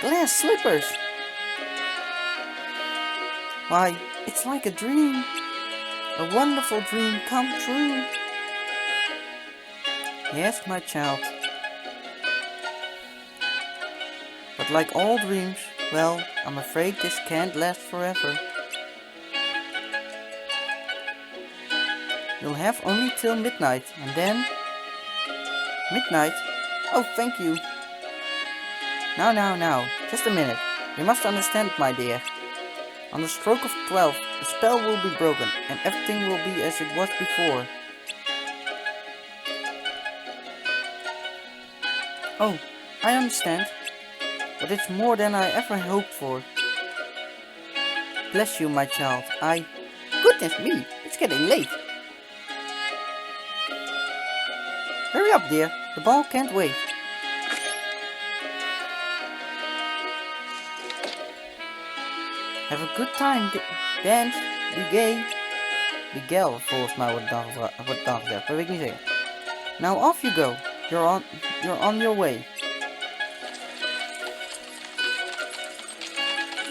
glass slippers. Why, it's like a dream. A wonderful dream come true. Yes, my child. But like all dreams, well, I'm afraid this can't last forever. You'll have only till midnight, and then... Midnight? Oh, thank you. Now, just a minute. You must understand, my dear. On the stroke of 12, the spell will be broken, and everything will be as it was before. Oh, I understand. But it's more than I ever hoped for. Bless you, my child. Goodness me, it's getting late. Hurry up, dear. The ball can't wait. Have a good time, dance, be gay. Be gay, volgens mij wordt het dan gezegd. Dat weet ik niet zeggen. Now off you go. You're on your way.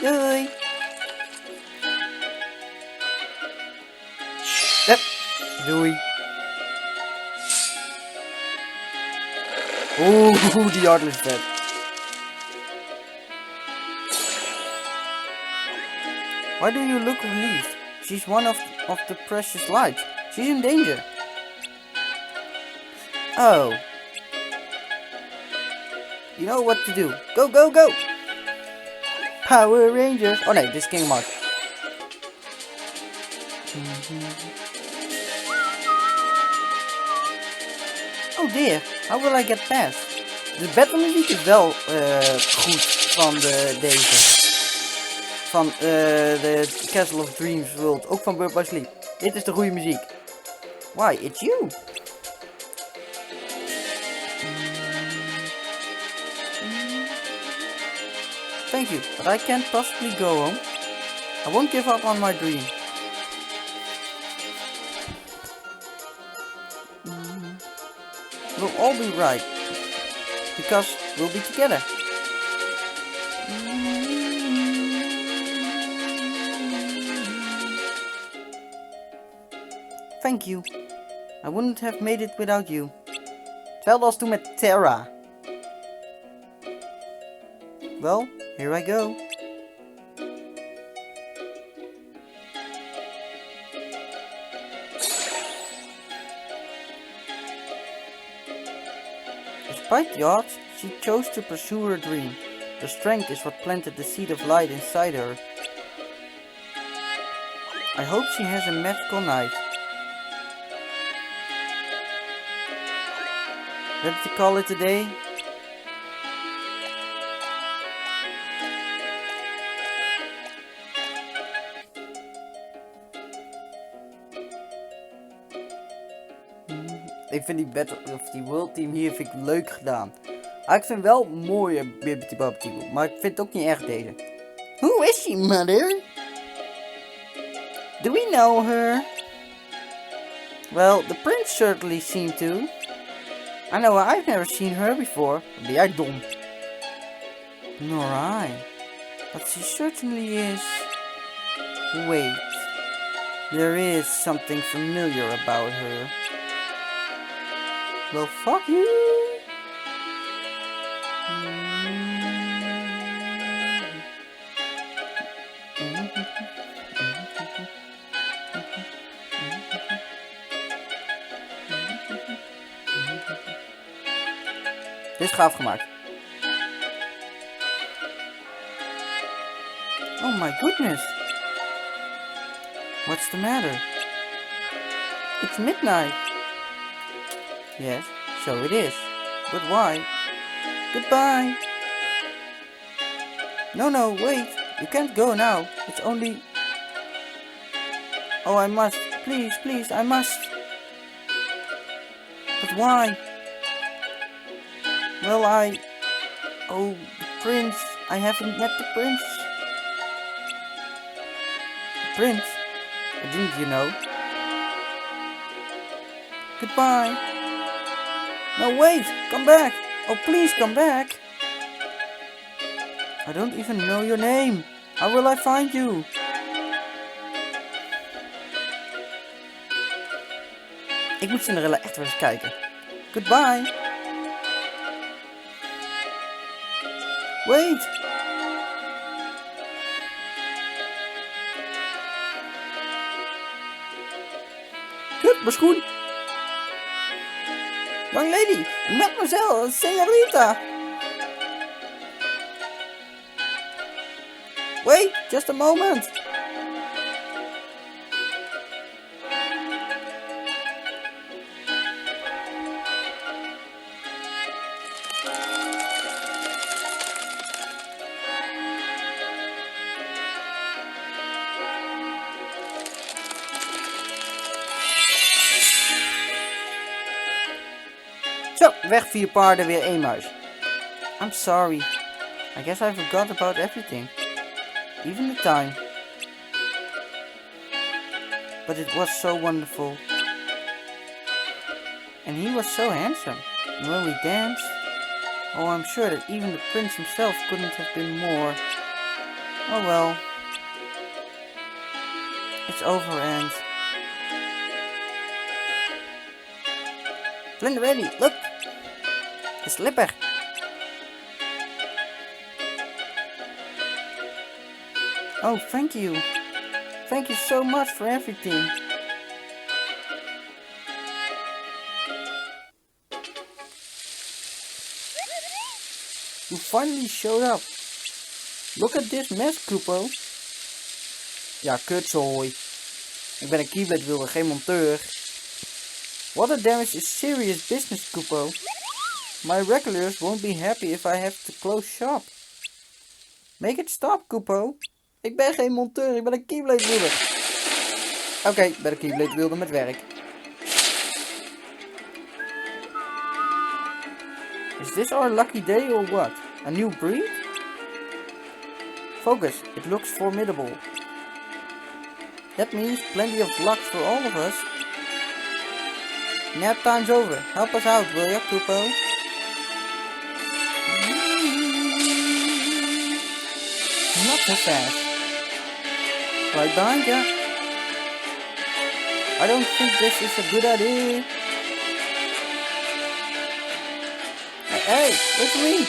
Doei. Yep. Doei. Oeh, die Heartless vet. Why do you look relieved? She's one of the precious lights. She's in danger. Oh. You know what to do. Go, go, go! Power Rangers. Oh nee, dit is King Mark. Oh dear, how will I get past? De battlemuziek is wel goed van deze. Van de Castle of Dreams World. Ook van Birth by Sleep. Dit is de goede muziek. Why, it's you. Thank you, but I can't possibly go home. I won't give up on my dream. We'll all be right. Because we'll be together. Thank you. I wouldn't have made it without you. Hetzelfde als toen met Terra. Well, here I go. Despite the odds, she chose to pursue her dream. Her strength is what planted the seed of light inside her. I hope she has a magical night. Ready to call it a day? Ik vind die Battle of die World Team hier vind ik leuk gedaan. Ik vind wel mooie Bibbidi Bobbidi Boo, maar ik vind het ook niet echt deze. Who is she, mother? Do we know her? Well, the prince certainly seemed to. I know I've never seen her before. Ben jij dom? Nor I. But she certainly is. Wait. There is something familiar about her. Well, fuck you. Dit is gaaf gemaakt. Oh my goodness. What's the matter? It's midnight. Yes, so it is. But why? Goodbye. No, wait. You can't go now. It's only... Oh, I must. Please, I must. But why? Well, Oh, the prince. I haven't met the prince. The prince? Didn't you know? Goodbye. No, wait! Come back! Oh, please come back! I don't even know your name. How will I find you? Ik moet Cinderella echt wel eens kijken. Goodbye! Wait! mijn schoen. Young lady, mademoiselle, señorita. Wait, just a moment. Zo, weg 4 paarden, weer 1 muis. I'm sorry. I guess I forgot about everything. Even the time. But it was so wonderful. And he was so handsome. And when we danced, oh, I'm sure that even the prince himself couldn't have been more. Oh well. It's over and... Glinda ready, look! The slipper! Oh, thank you. Thank you so much for everything. You finally showed up. Look at this mess, Kupo. Ja, kutzooi. Ik ben een Keyblade wielder, geen monteur. Water damage is serious business, Kupo. My regulars won't be happy if I have to close shop. Make it stop, Kupo. Ik ben geen monteur, ik ben een Keyblade wielder. Oké, ik ben een Keyblade wielder met werk. Is this our lucky day or what? A new breed? Focus, it looks formidable. That means plenty of luck for all of us. Nap time's over. Help us out, will ya, Kupo? Not so fast. Right behind ya. I don't think this is a good idea. Hey, it's me!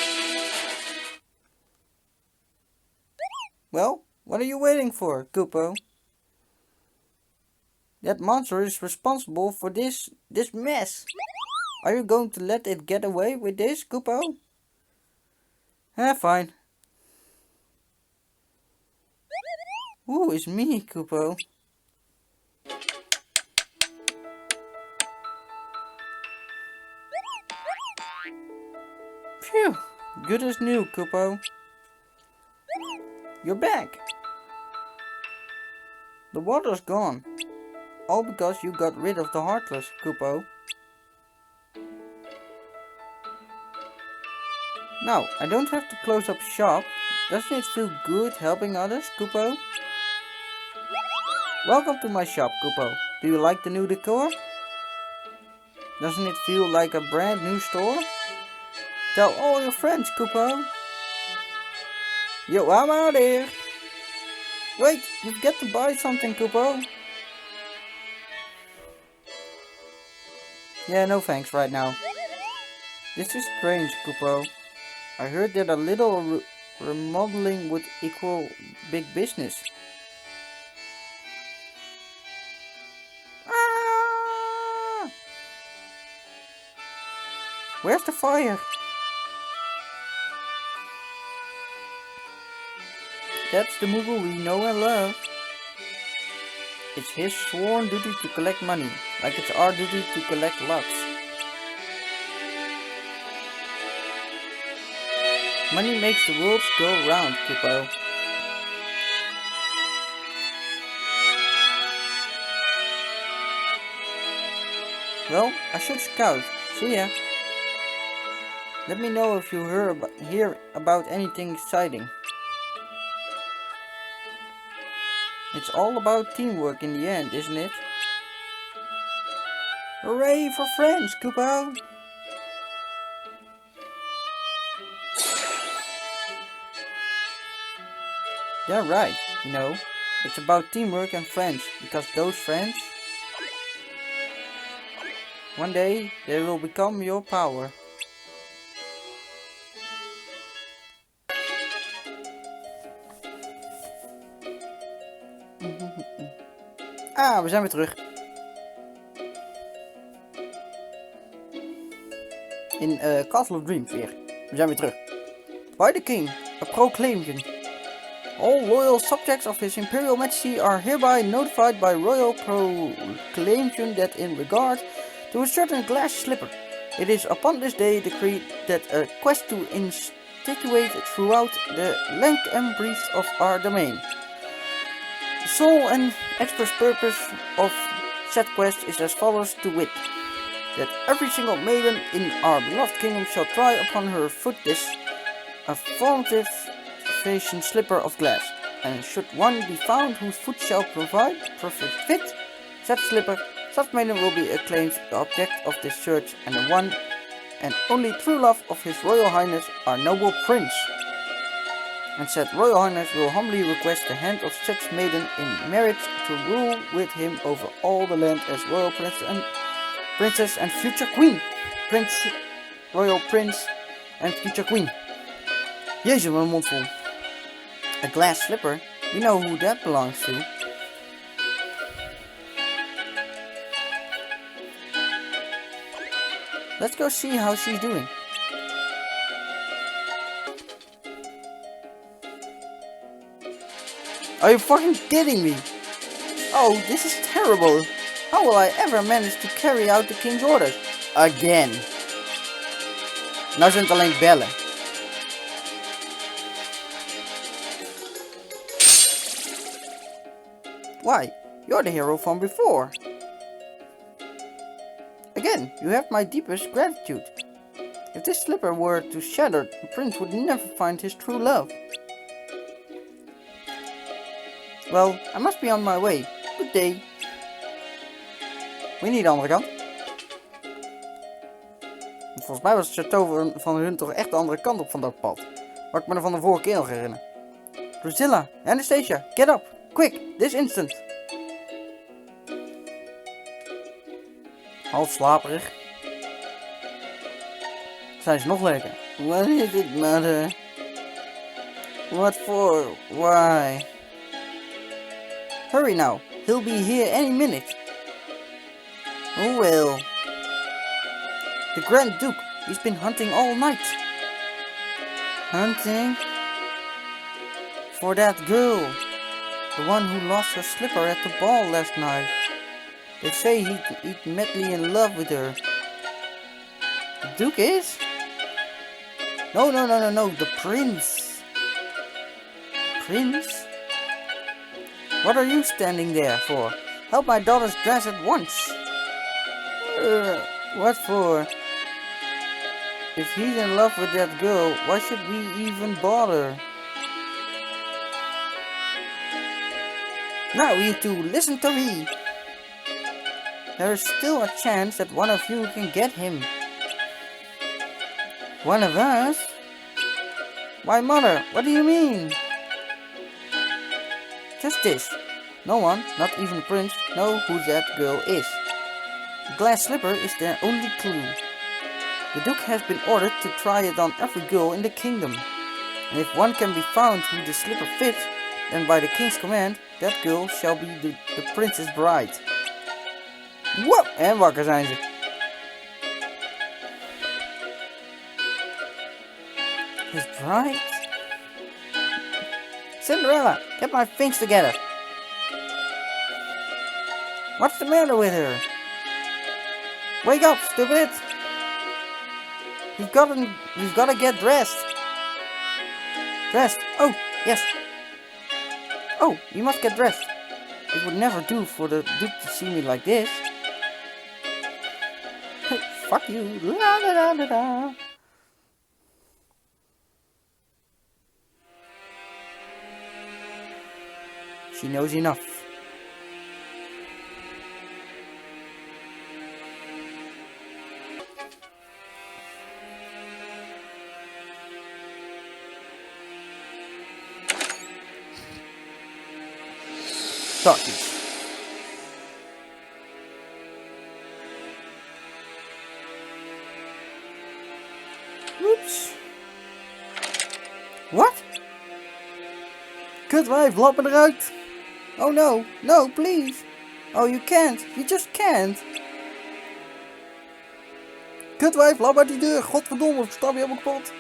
Well, what are you waiting for, Kupo? That monster is responsible for this mess. Are you going to let it get away with this, Kupo? Fine. Ooh, it's me, Kupo. Phew, good as new, Kupo. You're back. The water's gone. All because you got rid of the Heartless, Kupo. Now, I don't have to close up shop. Doesn't it feel good helping others, Kupo? Welcome to my shop, Kupo. Do you like the new decor? Doesn't it feel like a brand new store? Tell all your friends, Kupo. Yo, I'm out here. Wait, you've got to buy something, Kupo. Yeah, no thanks right now. This is strange, Kupo. I heard that a little remodeling would equal big business. Ah! Where's the fire? That's the Moogle we know and love. It's his sworn duty to collect money, like it's our duty to collect Lux. Money makes the world go round, Kupo. Well, I should scout. See ya. Let me know if you hear about anything exciting. It's all about teamwork in the end, isn't it? Hooray for friends, Kupo! Yeah, right, you know. It's about teamwork and friends, because those friends, one day, they will become your power. Ah, we zijn weer terug. in Castle of Dreams weer. We zijn weer terug. By the king, a proclamation. All loyal subjects of his imperial majesty are hereby notified by royal proclamation that in regard to a certain glass slipper, it is upon this day decreed that a quest to institute throughout the length and breadth of our domain. The sole and express purpose of said quest is as follows, to wit, that every single maiden in our beloved kingdom shall try upon her foot this affirmative fashion slipper of glass, and should one be found whose foot shall provide perfect fit said slipper, such maiden will be acclaimed the object of this search and the one and only true love of His Royal Highness, our noble prince. And said Royal Highness will humbly request the hand of such maiden in marriage to rule with him over all the land as royal princess and future queen. Royal prince and future queen. Jezus, wat een mond vol. A glass slipper, we know who that belongs to. Let's go see how she's doing. Are you fucking kidding me? Oh, this is terrible. How will I ever manage to carry out the king's orders? Again. Nou zijn het alleen bellen. Why? You're the hero from before. Again, you have my deepest gratitude. If this slipper were to shatter, the prince would never find his true love. Well, I must be on my way. Good day. Moet je niet de andere kant? Want volgens mij was het château van hun toch echt de andere kant op van dat pad. Wat ik me er van de vorige keer nog herinner. Drusilla, Anastasia, get up! Quick, this instant! Half slaperig. Zijn ze nog lekker? What is it, mother? What for? Why? Hurry now, he'll be here any minute. Oh well. The Grand Duke, he's been hunting all night. Hunting? For that girl. The one who lost her slipper at the ball last night. They say he's madly in love with her. The Duke is? No, the Prince. The Prince? What are you standing there for? Help my daughter's dress at once. What for? If he's in love with that girl, why should we even bother? Now you two, listen to me. There is still a chance that one of you can get him. One of us? Why, mother, what do you mean? Just this. No one, not even the prince, know who that girl is. The glass slipper is their only clue. The Duke has been ordered to try it on every girl in the kingdom. And if one can be found who the slipper fits, then by the king's command, that girl shall be the prince's bride. Wow! En wakker zijn ze. His bride? Cinderella, get my things together. What's the matter with her? Wake up, stupid! We've gotta get dressed. Dressed? Oh, yes. Oh, you must get dressed. It would never do for the Duke to see me like this. Fuck you. La la la la la. She knows enough. Darkness. Oops. What? Kutwijf, lappen eruit. Oh no, no, please. Oh, you can't. You just can't. Kutwijf, laat maar die deur. Godverdomme, ik stap je helemaal kapot.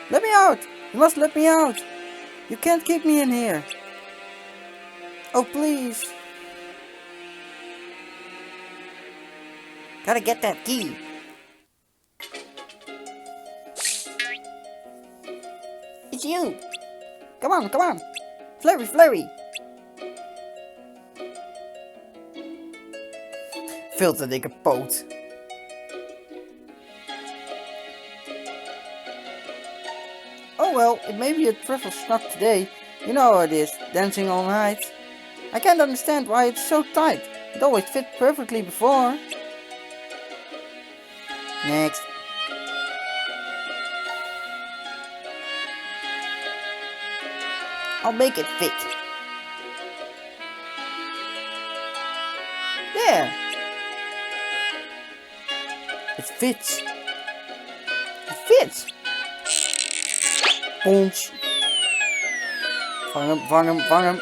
Let me out! You must let me out! You can't keep me in here! Oh, please! Gotta get that key! It's you! Come on, come on! Flurry, flurry! Veel te dikke poot. Oh well, it may be a trifle snug today. You know how it is, dancing all night. I can't understand why it's so tight. It always fit perfectly before. Next. I'll make it fit. There. It fits. It fits. Ons. Vang hem, vang hem, vang hem.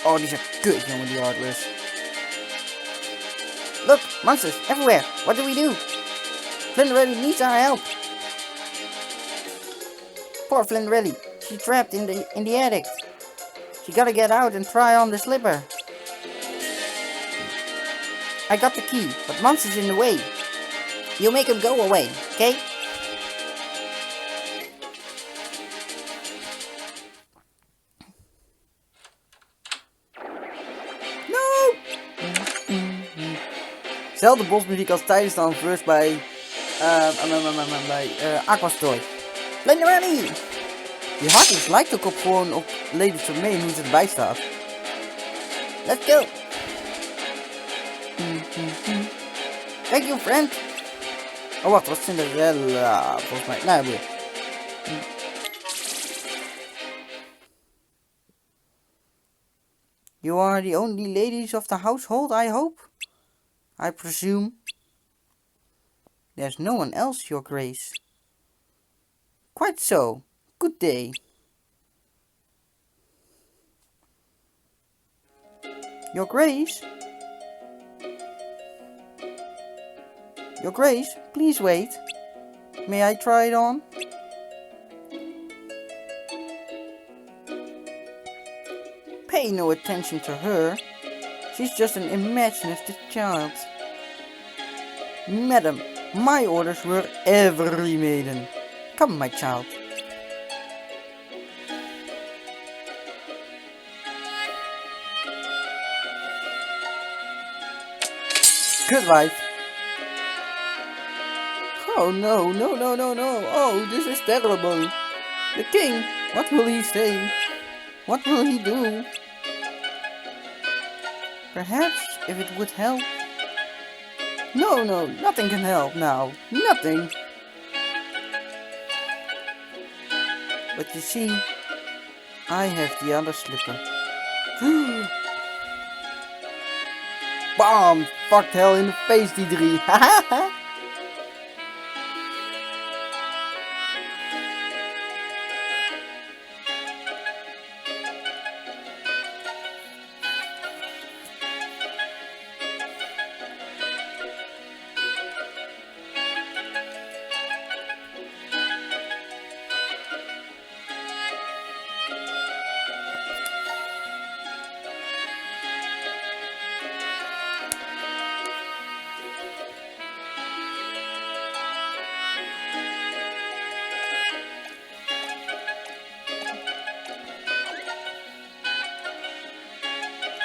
Oh, die is een kut, jongen, die Heartless. Look, monsters everywhere. What do we do? Flinderelli needs our help. Poor Flinderelli. She's trapped in the attic. She gotta get out and try on the slipper. I got the key, but monster's in the way. You make him go away, okay? No! Zelfde bosmuziek als tijdens de verse bij Aquastoy. Flinderelli! Die Heartless lijkt ook op gewoon op Lady Tremaine hoe ze erbij staat. Let's go! Thank you, friend! Oh wacht, wat Cinderella volgens mij. Nou, weer. You are the only ladies of the household, I hope? I presume. There's no one else, Your Grace. Quite so. Good day. Your Grace? Your Grace, please wait. May I try it on? Pay no attention to her. She's just an imaginative child. Madam, my orders were every maiden. Come, my child. Good wife. Oh no, no, no, no, no. Oh, this is terrible. The king, what will he say? What will he do? Perhaps if it would help. No, no, nothing can help now. Nothing. But you see, I have the other slipper. Bam! Fucked hell in the face, die drie.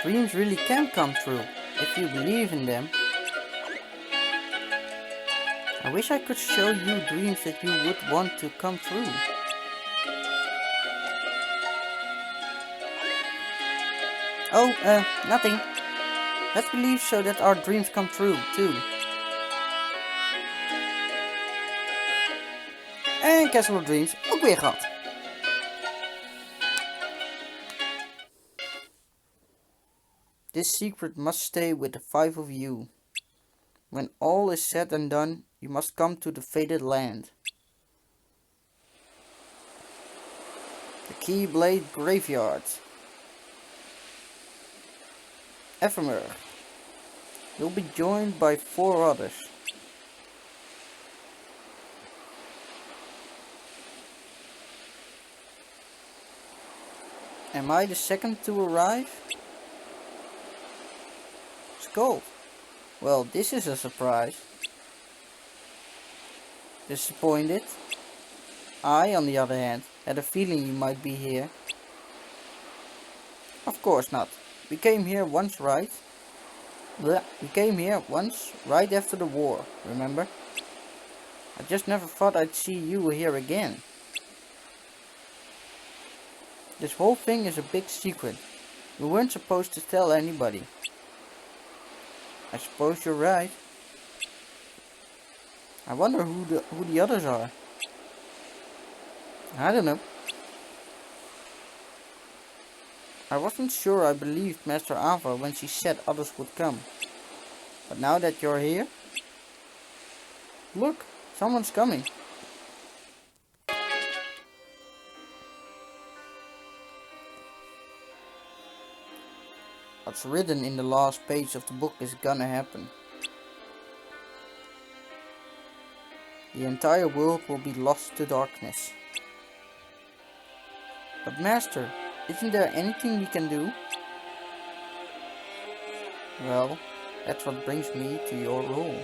Dreams really can come true, if you believe in them. I wish I could show you dreams that you would want to come true. Oh, nothing. Let's believe so that our dreams come true, too. En Castle of Dreams, ook weer gehad. This secret must stay with the five of you. When all is said and done, you must come to the fated land. The Keyblade Graveyard. Ephemer. You'll be joined by 4 others. Am I the second to arrive? Skull. Well, this is a surprise. Disappointed? I, on the other hand, had a feeling you might be here. Of course not. We came here once, right? Blech. We came here once, right after the war, remember? I just never thought I'd see you here again. This whole thing is a big secret. We weren't supposed to tell anybody. I suppose you're right. I wonder who the others are. I don't know. I wasn't sure I believed Master Ava when she said others would come. But now that you're here... Look, someone's coming. What's written in the last page of the book is gonna happen. The entire world will be lost to darkness. But Master, isn't there anything we can do? Well, that's what brings me to your role.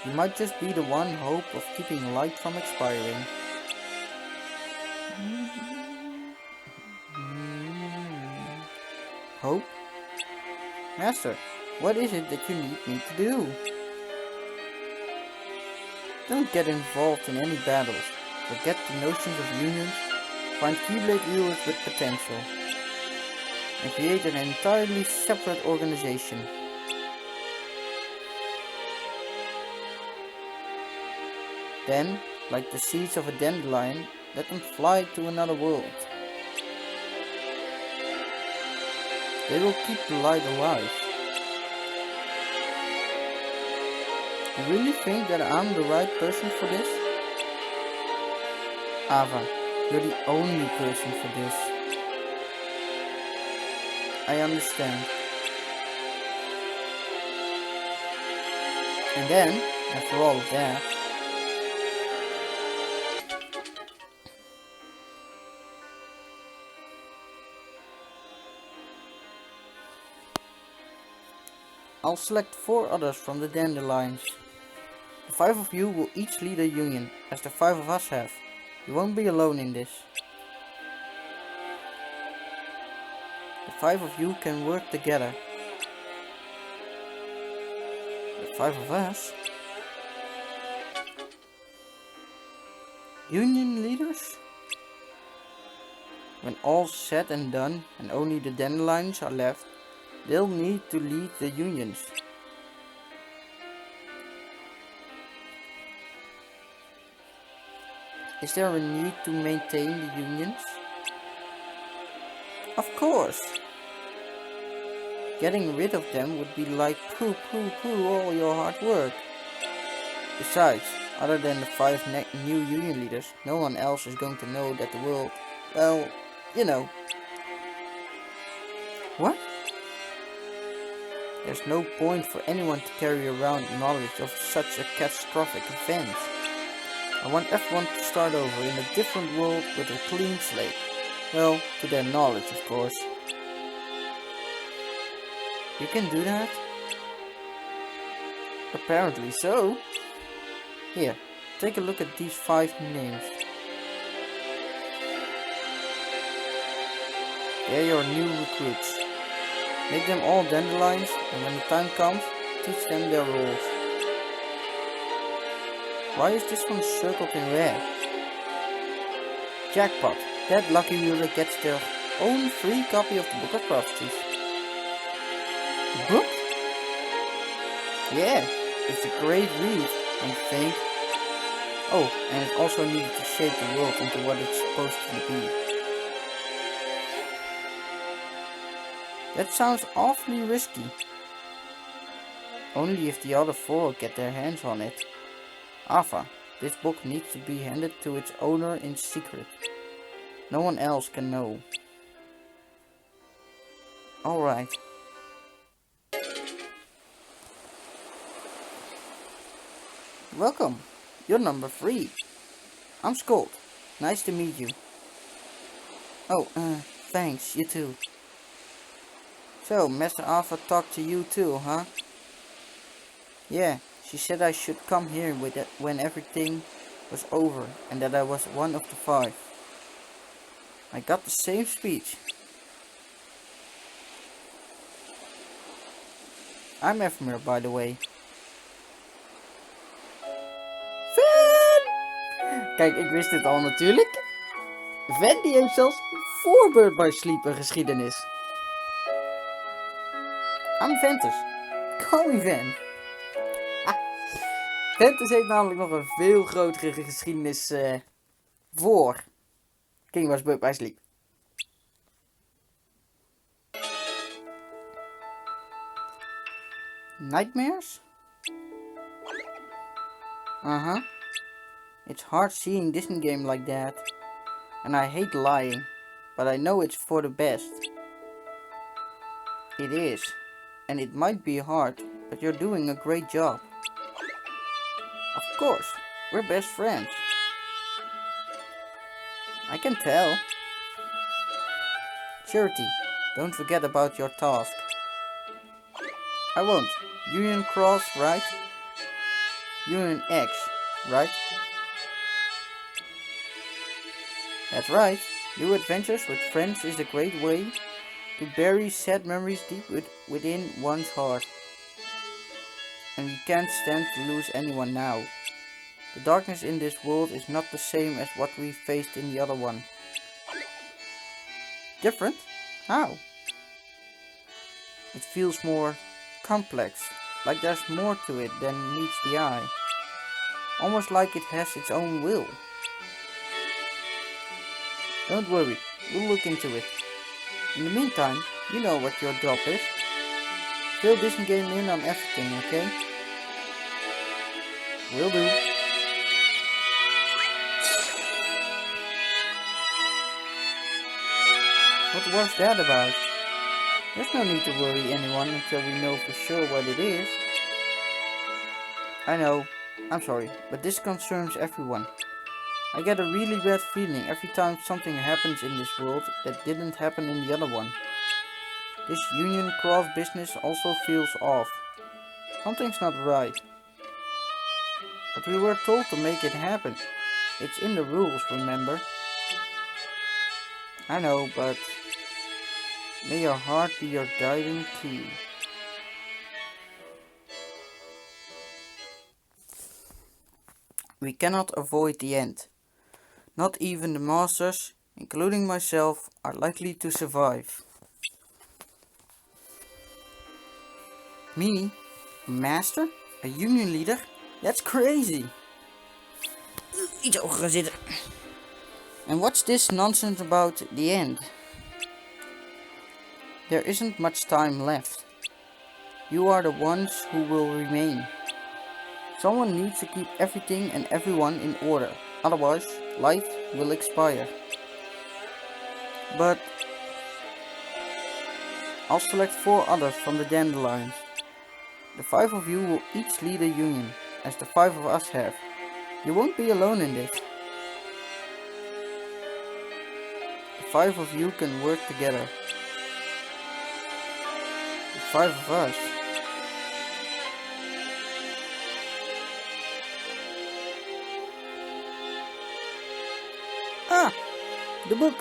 You might just be the one hope of keeping light from expiring. Hope? Master, what is it that you need me to do? Don't get involved in any battles. Forget the notions of unions. Find Keyblade rulers with potential. And create an entirely separate organization. Then, like the seeds of a dandelion, let them fly to another world. They will keep the light alive. You really think that I'm the right person for this? Ava, you're the only person for this. I understand. And then, after all of that, I'll select 4 others from the dandelions. The 5 of you will each lead a union, as the 5 of us have. You won't be alone in this. The 5 of you can work together. The 5 of us? Union leaders? When all's said and done, and only the dandelions are left, they'll need to lead the unions. Is there a need to maintain the unions? Of course! Getting rid of them would be like poo all your hard work. Besides, other than the 5 new union leaders, no one else is going to know that the world, well, you know. What? There's no point for anyone to carry around knowledge of such a catastrophic event. I want everyone to start over in a different world with a clean slate. Well, to their knowledge, of course. You can do that? Apparently so. Here, take a look at these 5 names. They're your new recruits. Make them all dandelions, and when the time comes, teach them their roles. Why is this one circled in red? Jackpot! That lucky ruler gets their own free copy of the Book of Prophecies. The book? Yeah, it's a great read, don't you think? Oh, and it also needed to shape the world into what it's supposed to be. That sounds awfully risky. Only if the other 4 get their hands on it. Ava, this book needs to be handed to its owner in secret. No one else can know. Alright. Welcome. You're number 3. I'm Skolt. Nice to meet you. Oh, thanks. You too. So, Master Alpha talked to you too, huh? Yeah, she said I should come here with it when everything was over and that I was one of the 5. I got the same speech. I'm Ephemera, by the way. Ven! Kijk, ik wist dit al natuurlijk. Ven die heeft zelfs voor Bird by Sleep een geschiedenis. I'm Ventus. Call me Ven. Ventus heeft namelijk nog een veel grotere geschiedenis voor King was Bird by Sleep. Nightmares? Uh-huh. It's hard seeing Disney game like that. And I hate lying. But I know it's for the best. It is. And it might be hard, but you're doing a great job. Of course, we're best friends. I can tell. Charity, don't forget about your task. I won't. Union Cross, right? Union X, right? That's right. New adventures with friends is a great way to bury sad memories deep within one's heart. And we can't stand to lose anyone now. The darkness in this world is not the same as what we faced in the other one. Different? How? It feels more complex, like there's more to it than meets the eye. Almost like it has its own will. Don't worry, we'll look into it. In the meantime, you know what your job is. Fill Disney game in on everything, okay? Will do. What was that about? There's no need to worry anyone until we know for sure what it is. I know, I'm sorry, but this concerns everyone. I get a really bad feeling every time something happens in this world that didn't happen in the other one. This Union Cross business also feels off. Something's not right. But we were told to make it happen. It's in the rules, remember? I know, but may your heart be your guiding key. We cannot avoid the end. Not even the masters, including myself, are likely to survive. Me? A master? A union leader? That's crazy! Iets hoger gaan zitten. And what's this nonsense about the end? There isn't much time left. You are the ones who will remain. Someone needs to keep everything and everyone in order, otherwise life will expire. But I'll select 4 others from the Dandelions. The 5 of you will each lead a union, as the 5 of us have. You won't be alone in this. The 5 of you can work together. The 5 of us. Ah! The book!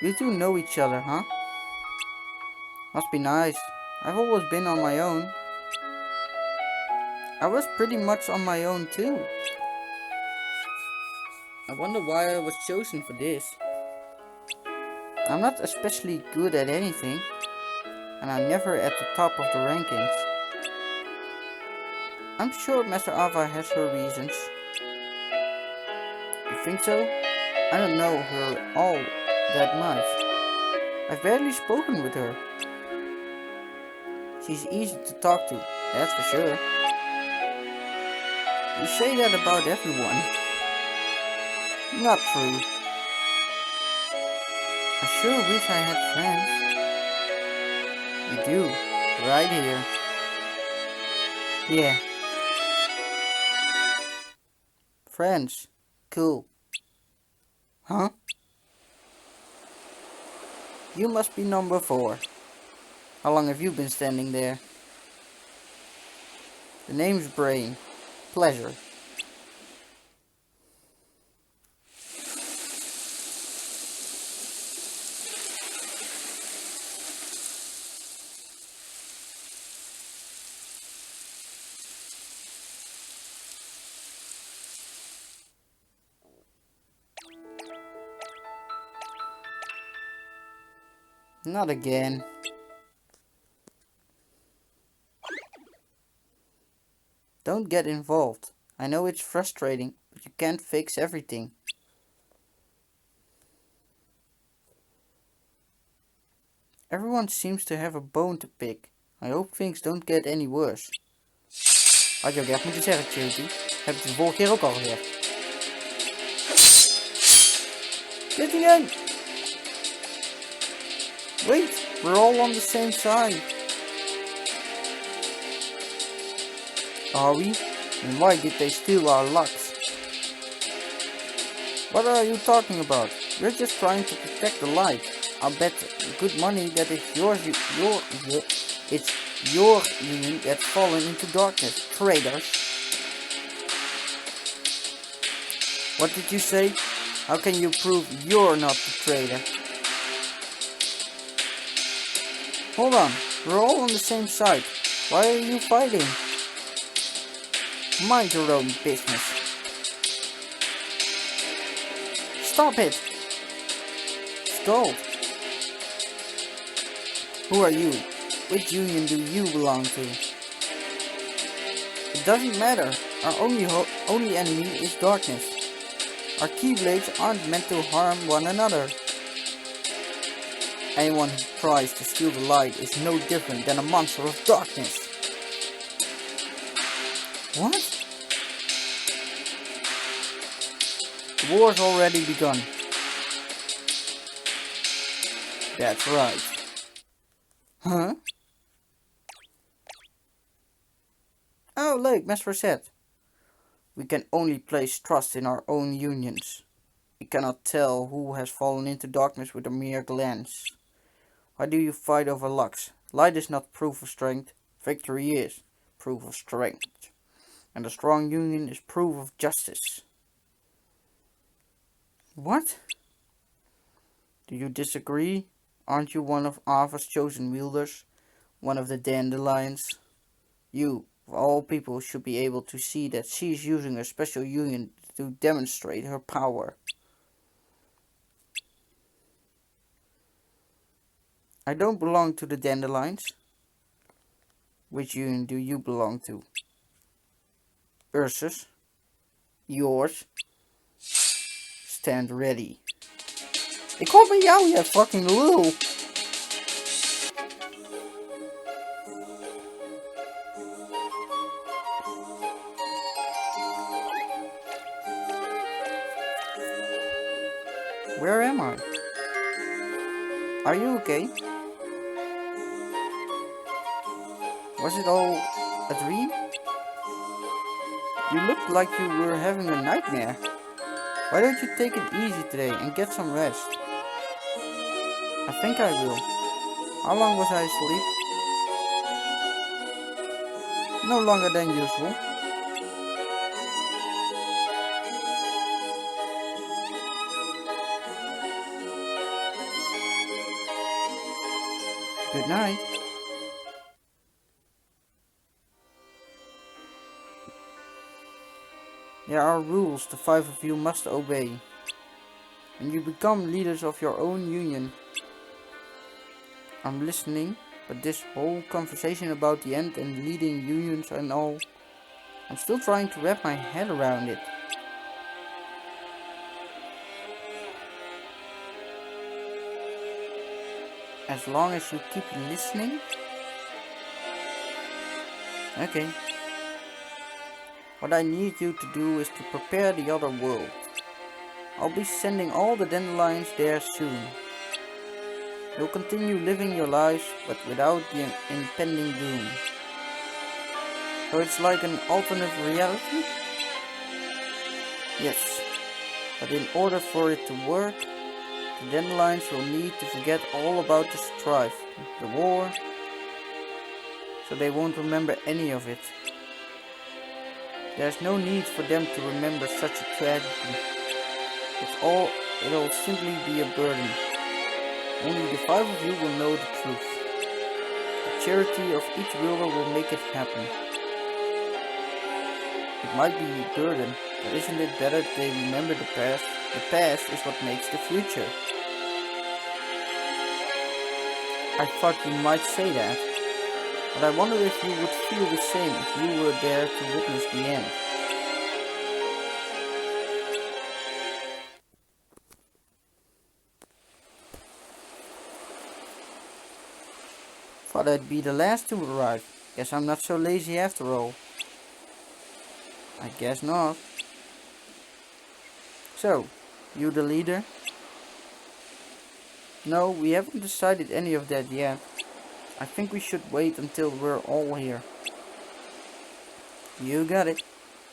You two know each other, huh? Must be nice. I've always been on my own. I was pretty much on my own too. I wonder why I was chosen for this. I'm not especially good at anything, and I'm never at the top of the rankings. I'm sure Master Ava has her reasons. You think so? I don't know her all that much. I've barely spoken with her. She's easy to talk to, that's for sure. You say that about everyone. Not true. I sure wish I had friends. You do, right here. Yeah. Friends. Cool. Huh? You must be number 4. How long have you been standing there? The name's Brain. Pleasure. Not again. Don't get involved. I know it's frustrating, but you can't fix everything. Everyone seems to have a bone to pick. I hope things don't get any worse. Had je ook echt moeten zeggen, Cutie. Heb ik het de vorige keer ook al gezegd. Zit hij in? Wait, we're all on the same side. Are we? And why did they steal our locks? What are you talking about? We're just trying to protect the light. I'll bet good money that it's your union that's fallen into darkness. Traitors. What did you say? How can you prove you're not the traitor? Hold on, we're all on the same side. Why are you fighting? Mind your own business. Stop it! Scold. Who are you? Which union do you belong to? It doesn't matter. Our only enemy is darkness. Our keyblades aren't meant to harm one another. Anyone who tries to steal the light is no different than a monster of darkness. What? The war's already begun. That's right. Huh? Oh, leuk, mes verzet. We can only place trust in our own unions. We cannot tell who has fallen into darkness with a mere glance. Why do you fight over locks? Light is not proof of strength. Victory is proof of strength. And a strong union is proof of justice. What? Do you disagree? Aren't you one of Ava's chosen wielders? One of the dandelions? You, of all people, should be able to see that she's using a special union to demonstrate her power. I don't belong to the dandelions. Which union do you belong to? Ursus? Yours? Stand ready. Ik hoor bij jou, je fucking lul. Where am I? Are you okay? Was it all a dream? You looked like you were having a nightmare. Why don't you take it easy today and get some rest? I think I will. How long was I asleep? No longer than usual. Good night. There are rules the 5 of you must obey. And you become leaders of your own union. I'm listening, but this whole conversation about the end and leading unions and all, I'm still trying to wrap my head around it. As long as you keep listening? Okay. What I need you to do is to prepare the other world. I'll be sending all the dandelions there soon. You'll continue living your lives, but without the impending doom. So it's like an alternate reality? Yes, but in order for it to work, the dandelions will need to forget all about the strife, the war, so they won't remember any of it. There's no need for them to remember such a tragedy. It'll simply be a burden. Only the 5 of you will know the truth. The charity of each ruler will make it happen. It might be a burden, but isn't it better if they remember the past? The past is what makes the future. I thought you might say that, but I wonder if you would feel the same if you were there to witness the end. Thought I'd be the last to arrive. Guess I'm not so lazy after all. I guess not. So, you the leader? No, we haven't decided any of that yet. I think we should wait until we're all here. You got it.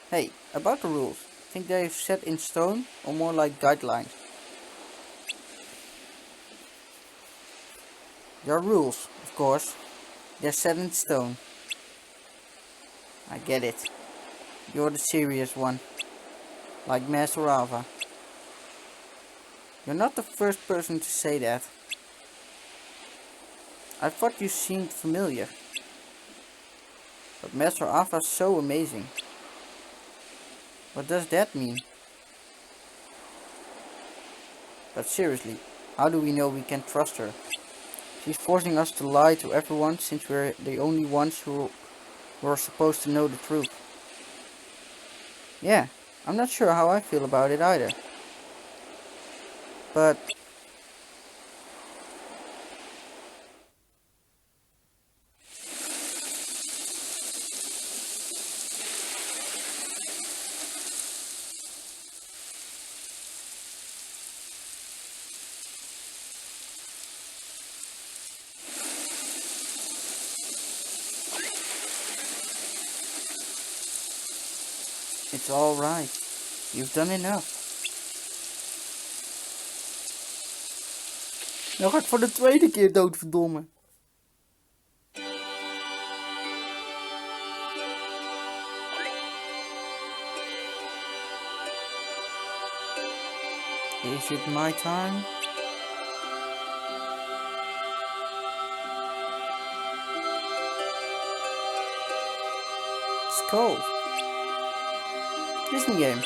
Hey, about the rules. Think they're set in stone or more like guidelines? They're rules, of course. They're set in stone. I get it. You're the serious one. Like Master Ava. You're not the first person to say that. I thought you seemed familiar. But Master Ava's so amazing. What does that mean? But seriously, how do we know we can trust her? She's forcing us to lie to everyone since we're the only ones who are supposed to know the truth. Yeah, I'm not sure how I feel about it either. But it's alright. You've done enough. Nou ga ik voor de tweede keer dood, verdomme. Is it my time? It's cold. Disney game.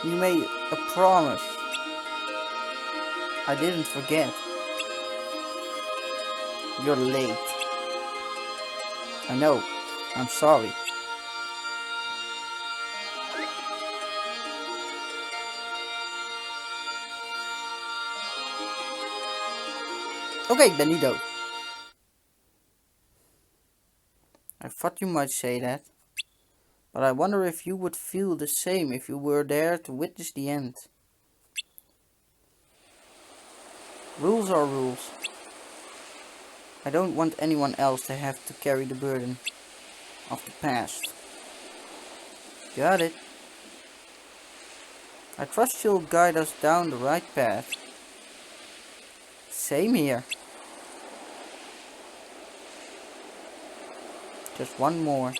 You made a promise. I didn't forget. You're late. I know. I'm sorry. Oké, ik ben niet dood. I thought you might say that. But I wonder if you would feel the same if you were there to witness the end. Rules are rules. I don't want anyone else to have to carry the burden of the past. Got it. I trust you'll guide us down the right path. Same here. Just one more.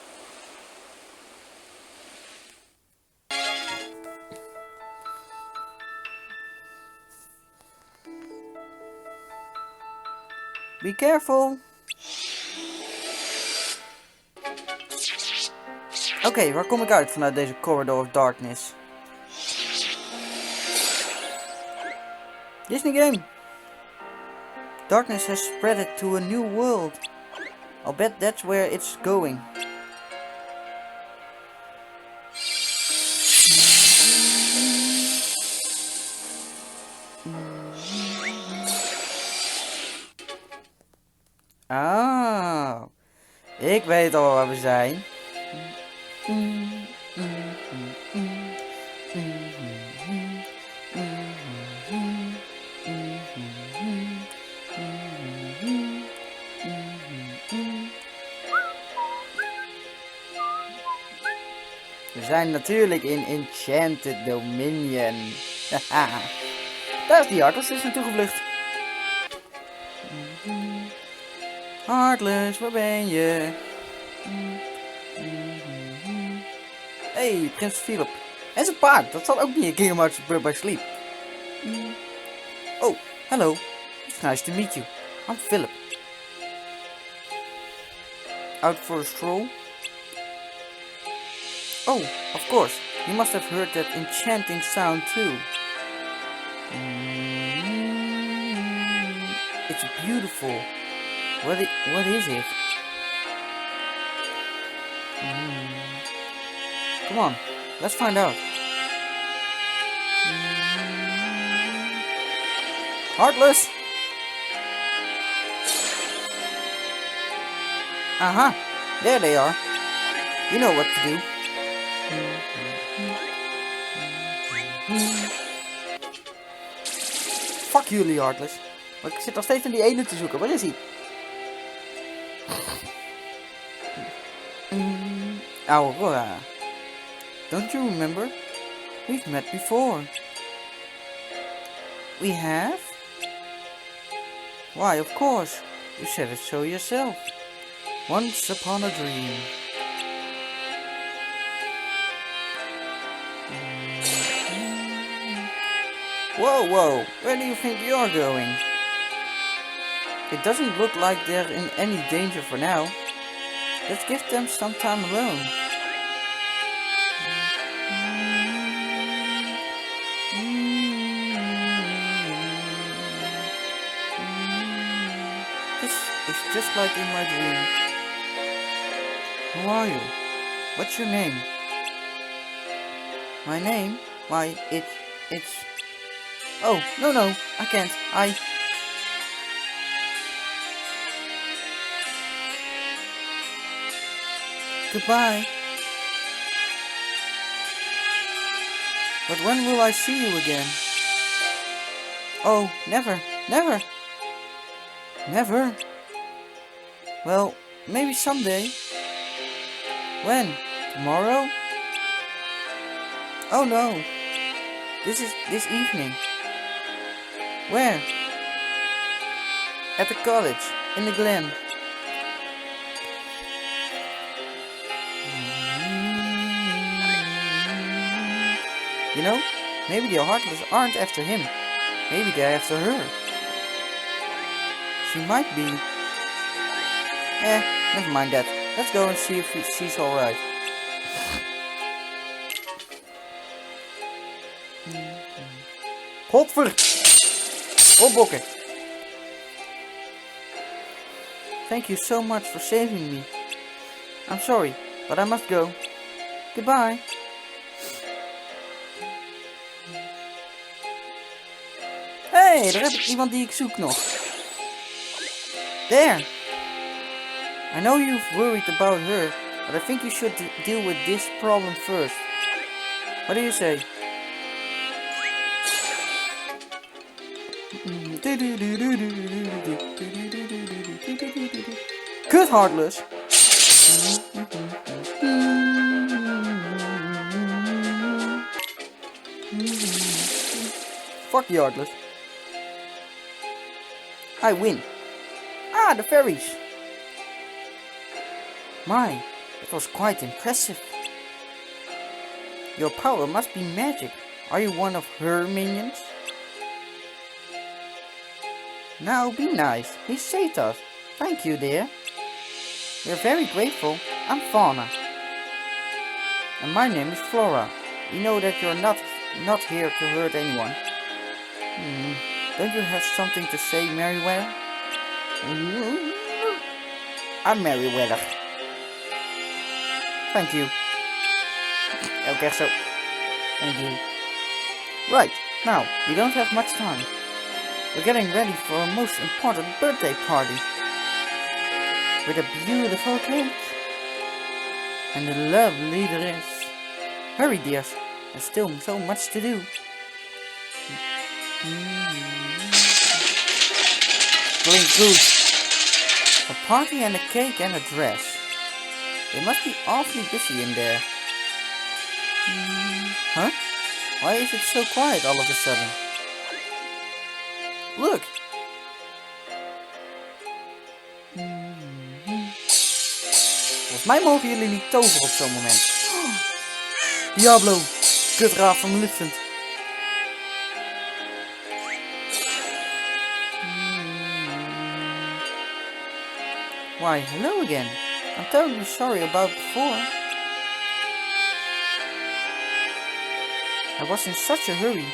Be careful. Oké, waar kom ik uit vanuit deze Corridor of Darkness? Disney game. Darkness has spread it to a new world. I'll bet that's where it's going. Oh, ik weet al waar we zijn. We zijn natuurlijk in Enchanted Dominion. Haha. Daar is die Heartless dus naartoe gevlucht. Heartless, waar ben je? Hey, Prins Philip. En zijn paard, dat zat ook niet in Kingdom Hearts Birth by Sleep. Oh, hello. It's nice to meet you. I'm Philip. Out for a stroll? Oh, of course. You must have heard that enchanting sound too. It's beautiful. What is it? Come on, let's find out. Heartless! Aha! There they are. You know what to do. Fuck jullie, Heartless. Maar ik zit nog steeds naar die ene te zoeken. Waar is hij? Aurora. Don't you remember? We've met before. We have? Why, of course. You said it so yourself. Once upon a dream. Whoa, whoa, where do you think you're going? It doesn't look like they're in any danger for now. Let's give them some time alone. This is just like in my dream. Who are you? What's your name? My name? Why, it's... Oh, no, I can't. Goodbye. But when will I see you again? Oh, never. Never? Well, maybe someday. When? Tomorrow? Oh no. This is this evening. Where? At the college, in the glen. You know, maybe the Heartless aren't after him. Maybe they're after her. She might be. Never mind that. Let's go and see if she's alright. Godver! Opbokken! Thank you so much for saving me. I'm sorry, but I must go. Goodbye. Hey, daar heb ik iemand die ik zoek nog. There. I know you've worried about her, but I think you should deal with this problem first. What do you say? Kut, Heartless. Fuck the Heartless. I win. Ah, the fairies. My, it was quite impressive. Your power must be magic. Are you one of her minions? Now be nice. He saved us. Thank you, dear. We're very grateful. I'm Fauna. And my name is Flora. We know that you're not here to hurt anyone. Don't you have something to say, Merryweather? I'm Merryweather. Thank you. Ook echt zo. Thank you. Right, now, we don't have much time. We're getting ready for a most important birthday party. with a beautiful cake and a lovely dress. Hurry, dears, there's still so much to do. Blink good. A party and a cake and a dress. They must be awfully busy in there. Huh? Why is it so quiet all of a sudden? Look! Volgens mij mogen jullie niet toveren op zo'n moment. Diablo! Kutraaf van Maleficent. Why, hello again. I'm terribly sorry about before. I was in such a hurry.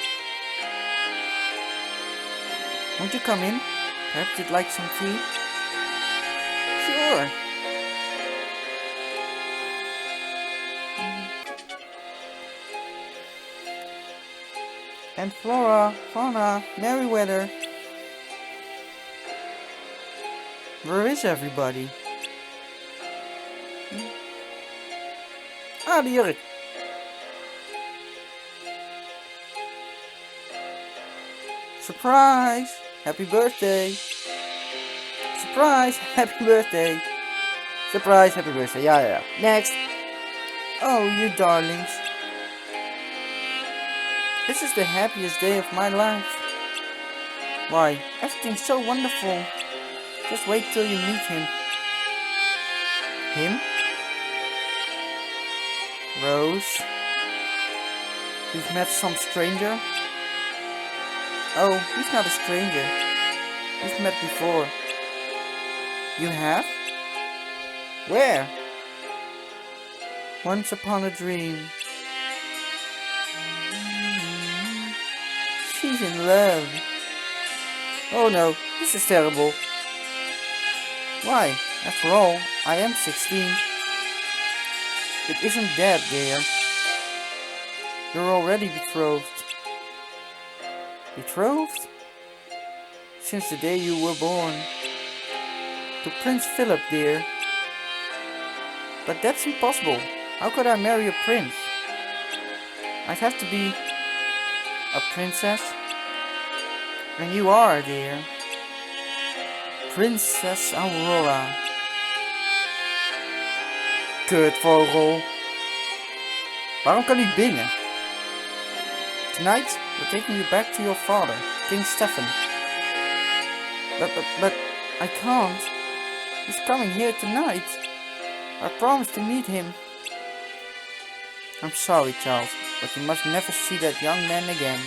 Won't you come in? Perhaps you'd like some tea? Sure. And Flora, Fauna, Merryweather. Where is everybody? Ah, de jurk. Surprise! Happy birthday! Surprise! Happy birthday! Surprise! Happy birthday! Yeah. Next! Oh, you darlings. This is the happiest day of my life. Why, everything's so wonderful. Just wait till you meet him. Him? Rose? You've met some stranger? Oh, he's not a stranger. We've met before. You have? Where? Once upon a dream. She's in love. Oh no, this is terrible. Why, after all, I am 16. It isn't that, dear. You're already betrothed. Betrothed? Since the day you were born. To Prince Philip, dear. But that's impossible. How could I marry a prince? I'd have to be a princess. And you are, dear. Princess Aurora. Kutvogel. Waarom kan hij binnen? Tonight, we're taking you back to your father, King Stefan. But, I can't. He's coming here tonight. I promised to meet him. I'm sorry, Charles, but you must never see that young man again.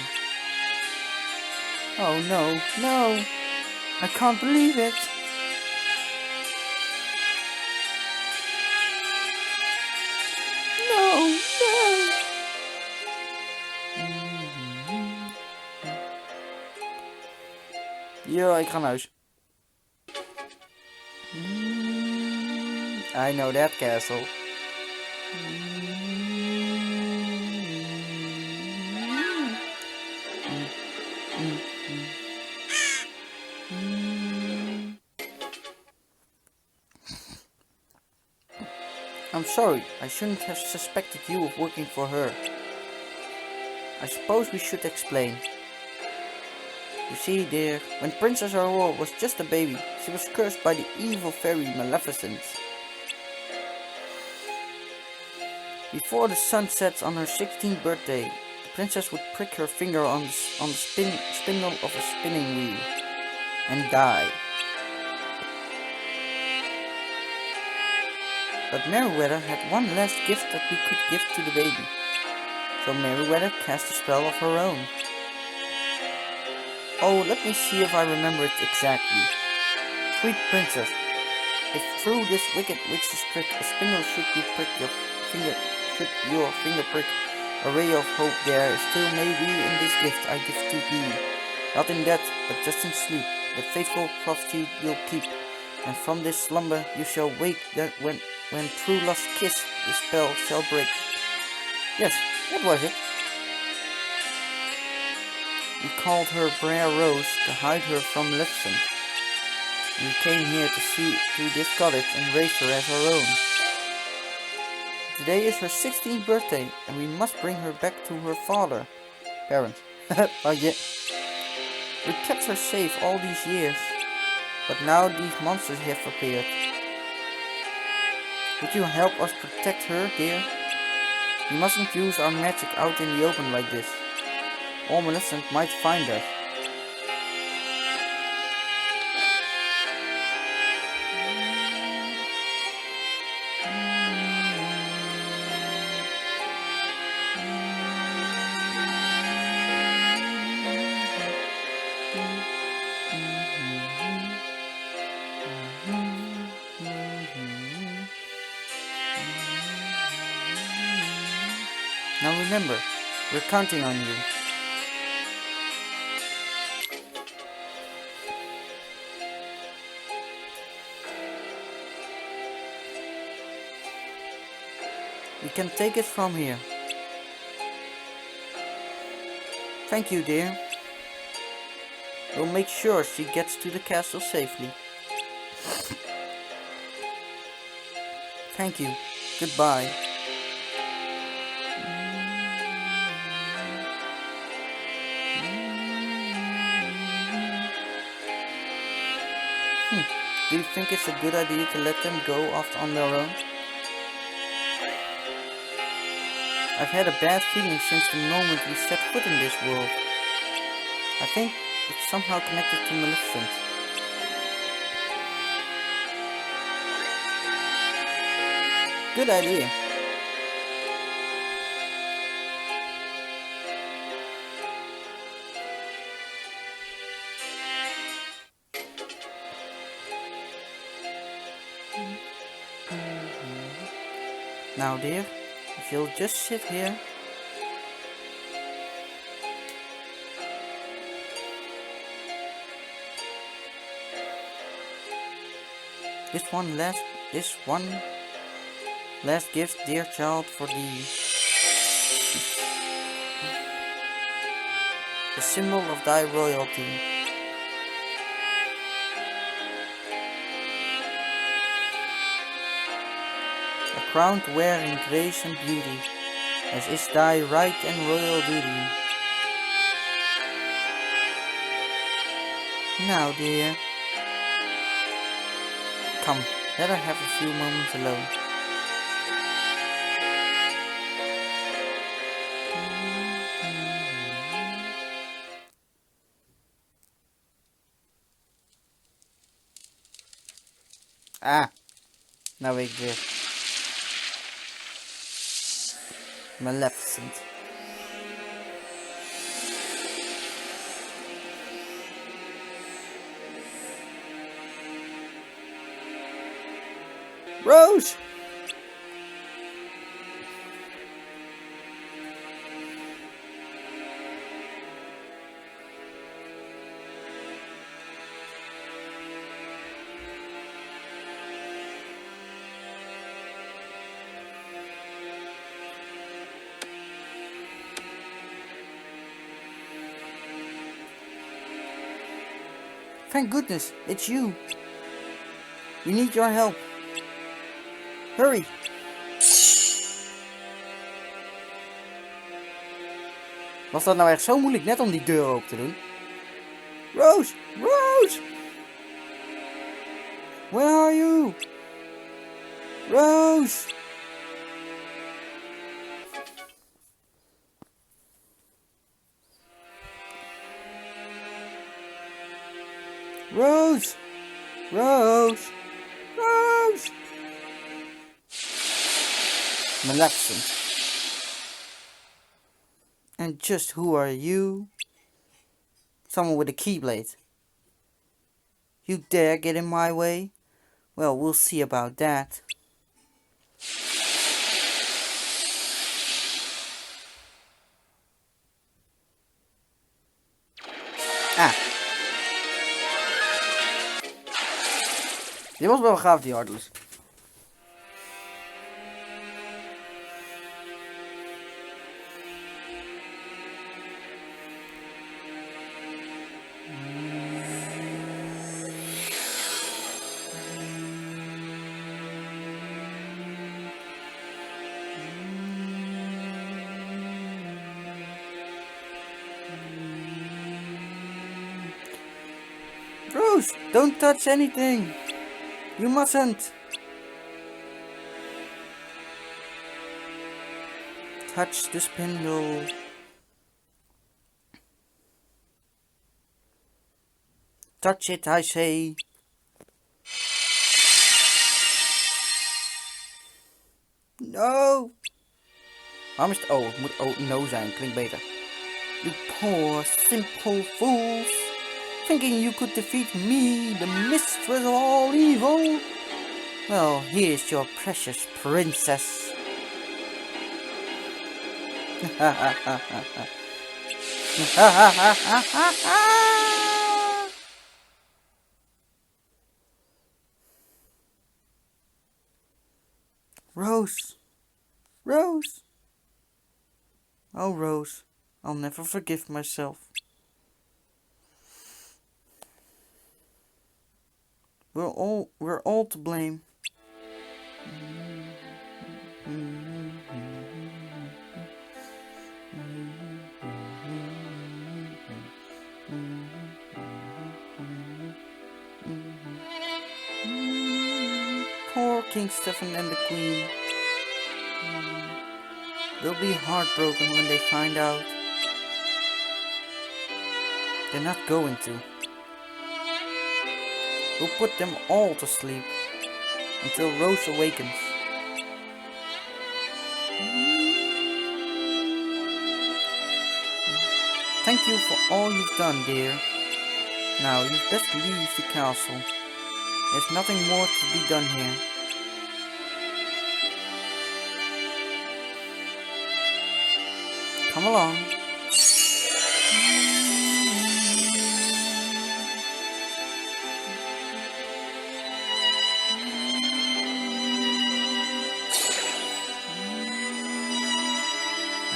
Oh no, no. I can't believe it. No, no. Ja, ik ga naar huis. I know that castle. I'm sorry, I shouldn't have suspected you of working for her. I suppose we should explain. You see, dear, when Princess Aurora was just a baby, she was cursed by the evil fairy Maleficent. Before the sun sets on her 16th birthday, the princess would prick her finger on the spindle of a spinning wheel and die. But Merryweather had one last gift that we could give to the baby. So Merryweather cast a spell of her own. Oh, let me see if I remember it exactly. Sweet princess, if through this wicked witch's trick a spindle should your finger prick a ray of hope, there still may be in this gift I give to thee. Not in death, but just in sleep, the faithful prophecy you'll keep, and from this slumber you shall wake that when true love's kiss the spell shall break. Yes, that was it. We called her Briar Rose to hide her from Maleficent. We came here to this cottage and raised her as our own. Today is her 16th birthday, and we must bring her back to her parents. Oh yeah. We kept her safe all these years, but now these monsters have appeared. Would you help us protect her, dear? We mustn't use our magic out in the open like this. All Maleficent might find us. Now remember, we're counting on you. We can take it from here. Thank you, dear. We'll make sure she gets to the castle safely. Thank you. Goodbye. Do you think it's a good idea to let them go off on their own? I've had a bad feeling since the moment we set foot in this world. I think it's somehow connected to Maleficent. Good idea. Now, dear, if you'll just sit here. This one last gift, dear child, for the symbol of thy royalty. A crown to wear in grace and beauty, as is thy right and royal duty. Now, dear, come, let her have a few moments alone. Ah, nou weet ik weer. Maleficent. Rose! Thank goodness, it's you. We need your help. Hurry! Was dat nou echt zo moeilijk net om die deur open te doen? Rose! Rose! Where are you? Rose! Rose! Rose! Rose! Maleficent. And just who are you? Someone with a keyblade. You dare get in my way? Well, we'll see about that. Ah. Die was wel gaaf, die Heartless. Rose, don't touch anything. You mustn't. Touch the spindle. Touch it, I say. No. Waarom is het O? Het moet O no zijn, klinkt beter. You poor, simple fools. Thinking you could defeat me, the mistress of all evil? Well, here's your precious princess. Rose. Rose. Oh, Rose, I'll never forgive myself. We're all to blame. Poor King Stefan and the Queen. They'll be heartbroken when they find out. They're not going to. We'll put them all to sleep until Rose awakens. Thank you for all you've done, dear. Now you'd best leave the castle. There's nothing more to be done here. Come along.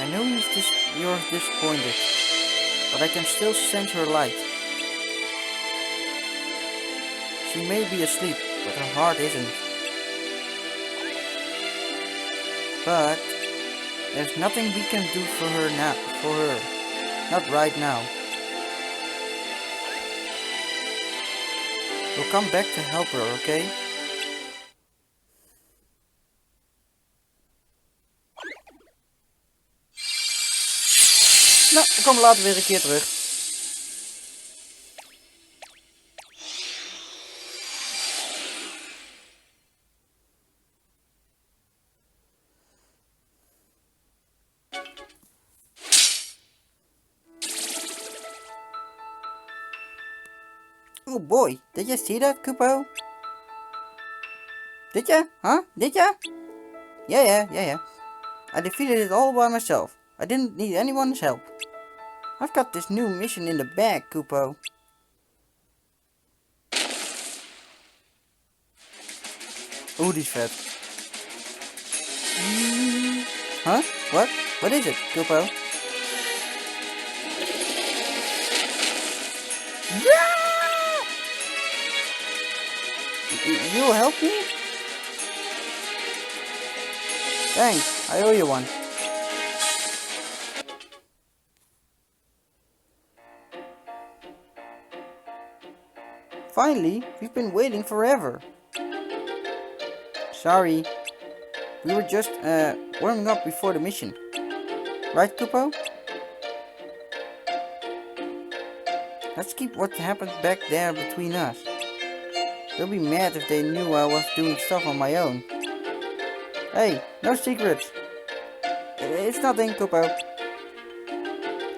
I know you're disappointed, but I can still sense her light. She may be asleep, but her heart isn't. But there's nothing we can do for her now. Not right now. We'll come back to help her, okay? Nou, we komen later weer een keer terug. Oh boy, did you see that, Kupo? Did ya? Huh? Did ya? Yeah. I defeated it all by myself. I didn't need anyone's help. I've got this new mission in the bag, Kupo. Oeh, die is vet. Huh? What? What is it, Kupo? Yeah! You'll help me? Thanks, I owe you one. Finally, we've been waiting forever. Sorry, we were just warming up before the mission. Right, Kupo? Let's keep what happened back there between us. They'll be mad if they knew I was doing stuff on my own. Hey, no secrets. It's nothing, Kupo.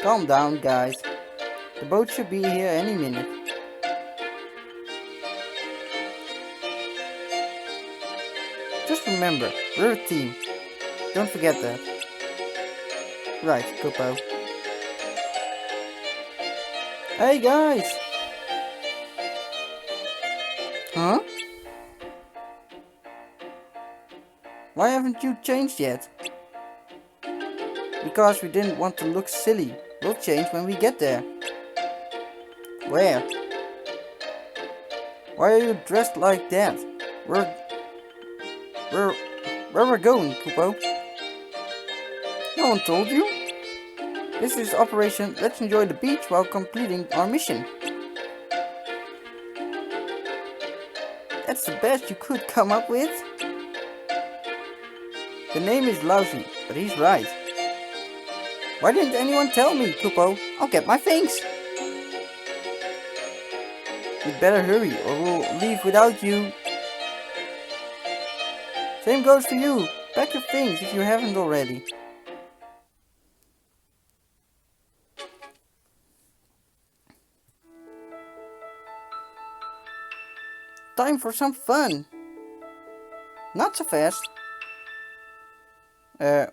Calm down, guys. The boat should be here any minute. Just remember, we're a team. Don't forget that. Right, Kupo. Hey guys! Huh? Why haven't you changed yet? Because we didn't want to look silly. We'll change when we get there. Where? Why are you dressed like that? Where we're going, Kupo? No one told you? This is Operation Let's Enjoy the Beach while completing our mission. That's the best you could come up with? The name is lousy, but he's right. Why didn't anyone tell me, Kupo? I'll get my things. We'd better hurry or we'll leave without you. Same goes for you. Pack your things if you haven't already. Time for some fun. Not so fast.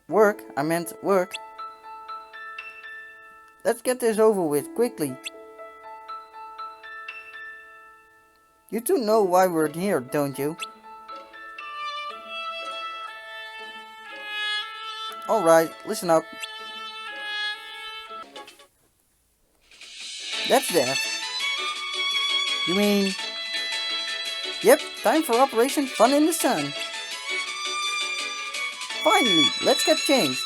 Work. I meant work. Let's get this over with quickly. You two know why we're here, don't you? Alright, listen up. That's that. You mean... Yep, time for Operation Fun in the Sun. Finally, let's get changed.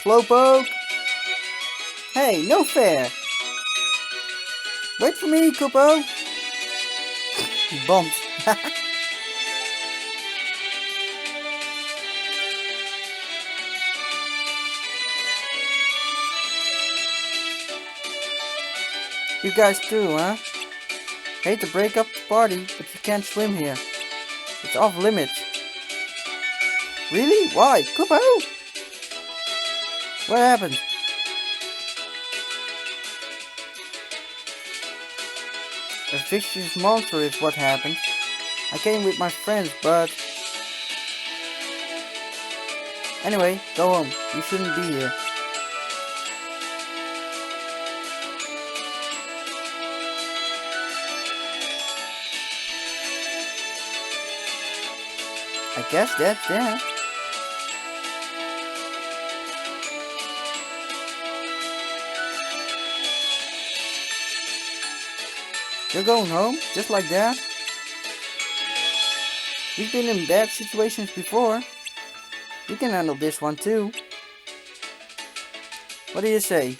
Slowpoke! Hey, no fair! Wait for me, Kupo! He bumped. You guys too, huh? Hate to break up the party, but you can't swim here. It's off limits. Really? Why? Kupo! What happened? A vicious monster is what happened. I came with my friends, but... Anyway, go home. You shouldn't be here. I guess that's that. You're going home, just like that? We've been in bad situations before. You can handle this one too. What do you say?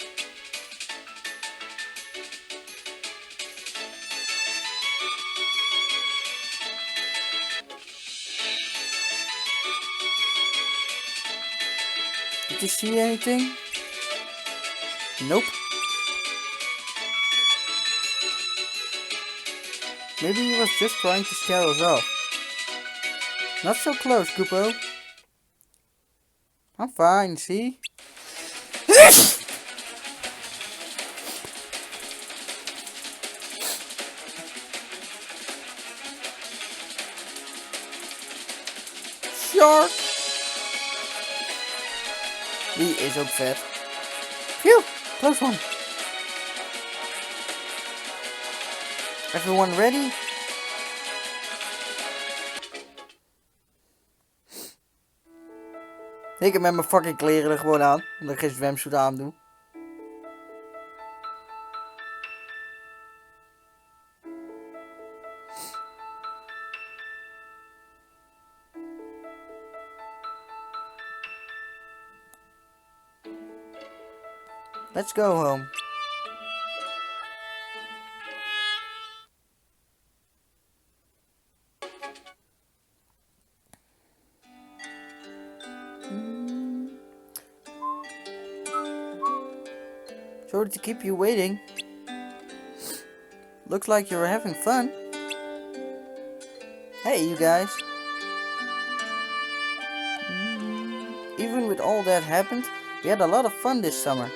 Did you see anything? Nope. Maybe he was just trying to scare us off. Not so close, Kupo. I'm fine, see? Shark! Die is ook vet. Phew, close one. Everyone ready? Ik heb met mijn fucking kleren er gewoon aan, omdat ik geen zwemsuit aan doe. Let's go home. Sorry to keep you waiting. Looks like you're having fun. Hey, you guys. Even with all that happened, we had a lot of fun this summer.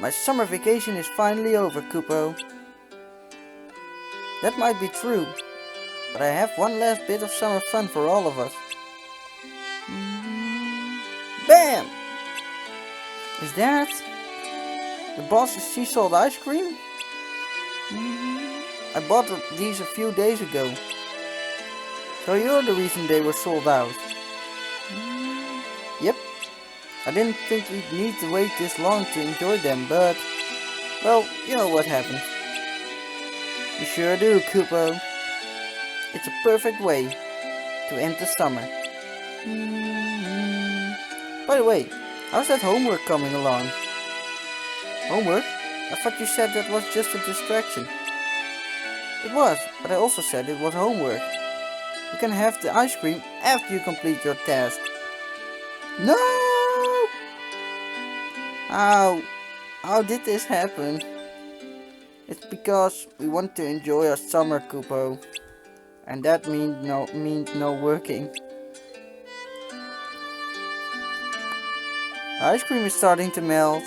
My summer vacation is finally over, Kupo. That might be true, but I have one last bit of summer fun for all of us. Bam! Is that the boss's sea salt ice cream? I bought these a few days ago. So you're the reason they were sold out. Yep. I didn't think we'd need to wait this long to enjoy them, but... well, you know what happened. You sure do, Kupo. It's a perfect way to end the summer. By the way, how's that homework coming along? Homework? I thought you said that was just a distraction. It was, but I also said it was homework. You can have the ice cream after you complete your task. No! How did this happen? It's because we want to enjoy our summer, Kupo. And that means no working. Ice cream is starting to melt.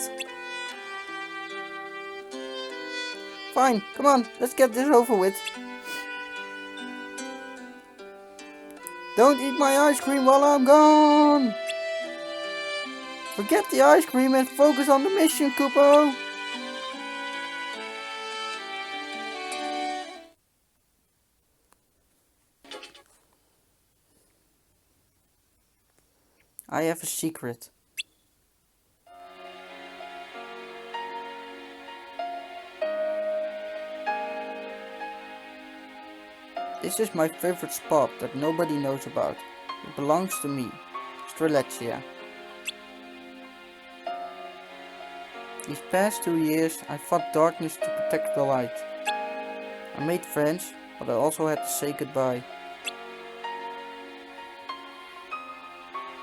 Fine, come on, let's get this over with. Don't eat my ice cream while I'm gone! Forget the ice cream and focus on the mission, Kupo! I have a secret. This is my favorite spot that nobody knows about. It belongs to me, Streletsia. These past 2 years I fought darkness to protect the light. I made friends, but I also had to say goodbye.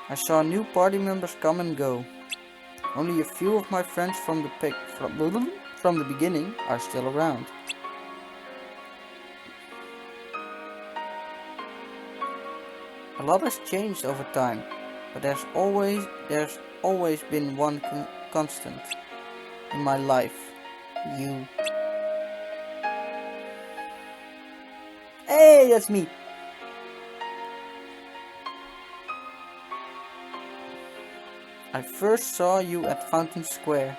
I saw new party members come and go. Only a few of my friends from the beginning are still around. A lot has changed over time, but there's always been one constant in my life. You. Hey, that's me. I first saw you at Fountain Square.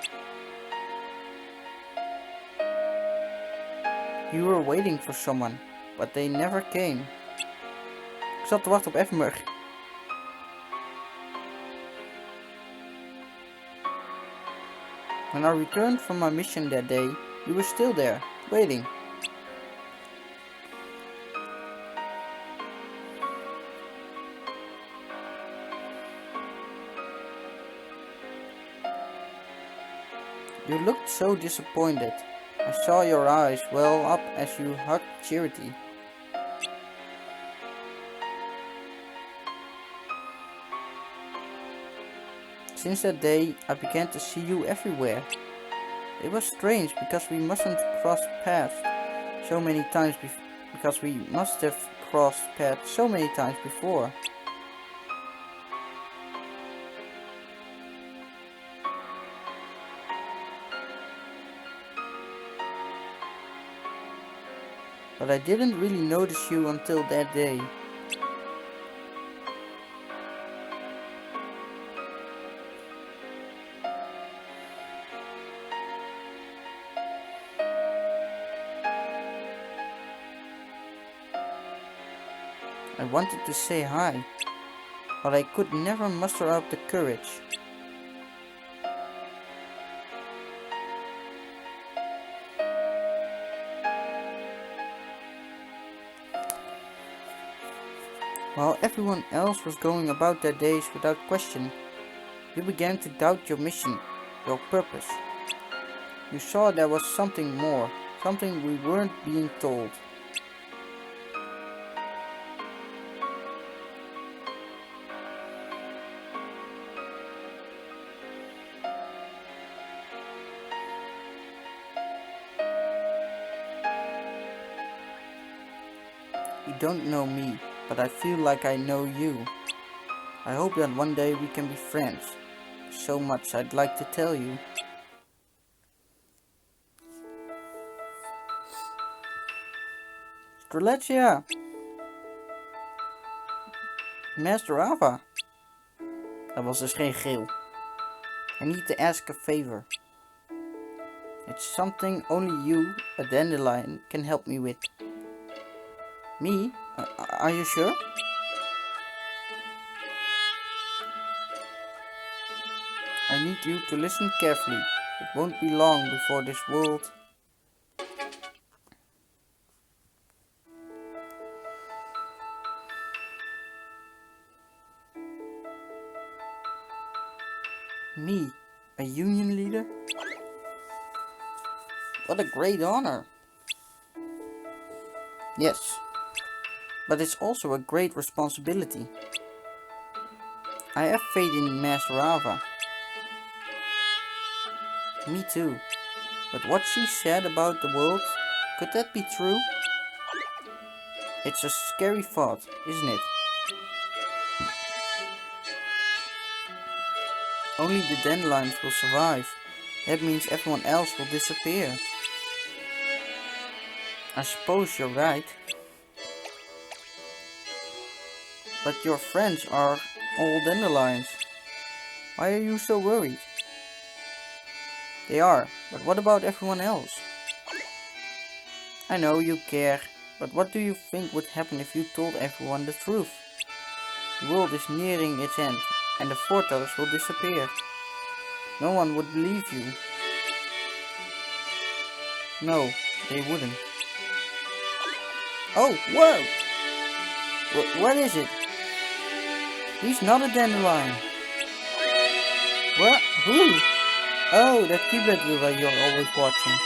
You were waiting for someone, but they never came. Ik zat te wachten op Effenberg. When I returned from my mission that day, you were still there, waiting. You looked so disappointed. I saw your eyes well up as you hugged Charity. Since that day, I began to see you everywhere. It was strange because we mustn't cross paths so many times because we must have crossed paths so many times before. But I didn't really notice you until that day. I wanted to say hi, but I could never muster up the courage. While everyone else was going about their days without question, you began to doubt your mission, your purpose. You saw there was something more, something we weren't being told. You don't know me, but I feel like I know you. I hope that one day we can be friends. There's so much I'd like to tell you. Streletsia! Master Ava! Dat was dus geen geel. I need to ask a favor. It's something only you, a dandelion, can help me with. Me? Are you sure? I need you to listen carefully. It won't be long before this world... Me? A union leader? What a great honor. Yes, but it's also a great responsibility. I have faith in Master Ava. Me too. But what she said about the world, could that be true? It's a scary thought, isn't it? Only the dandelions will survive. That means everyone else will disappear. I suppose you're right. But your friends are all dandelions. Why are you so worried? They are, but what about everyone else? I know you care, but what do you think would happen if you told everyone the truth? The world is nearing its end, and the foretellers will disappear. No one would believe you. No, they wouldn't. Oh, whoa! What is it? He's not a dandelion. What? Who? Oh, that Keyblade viewer you're always watching.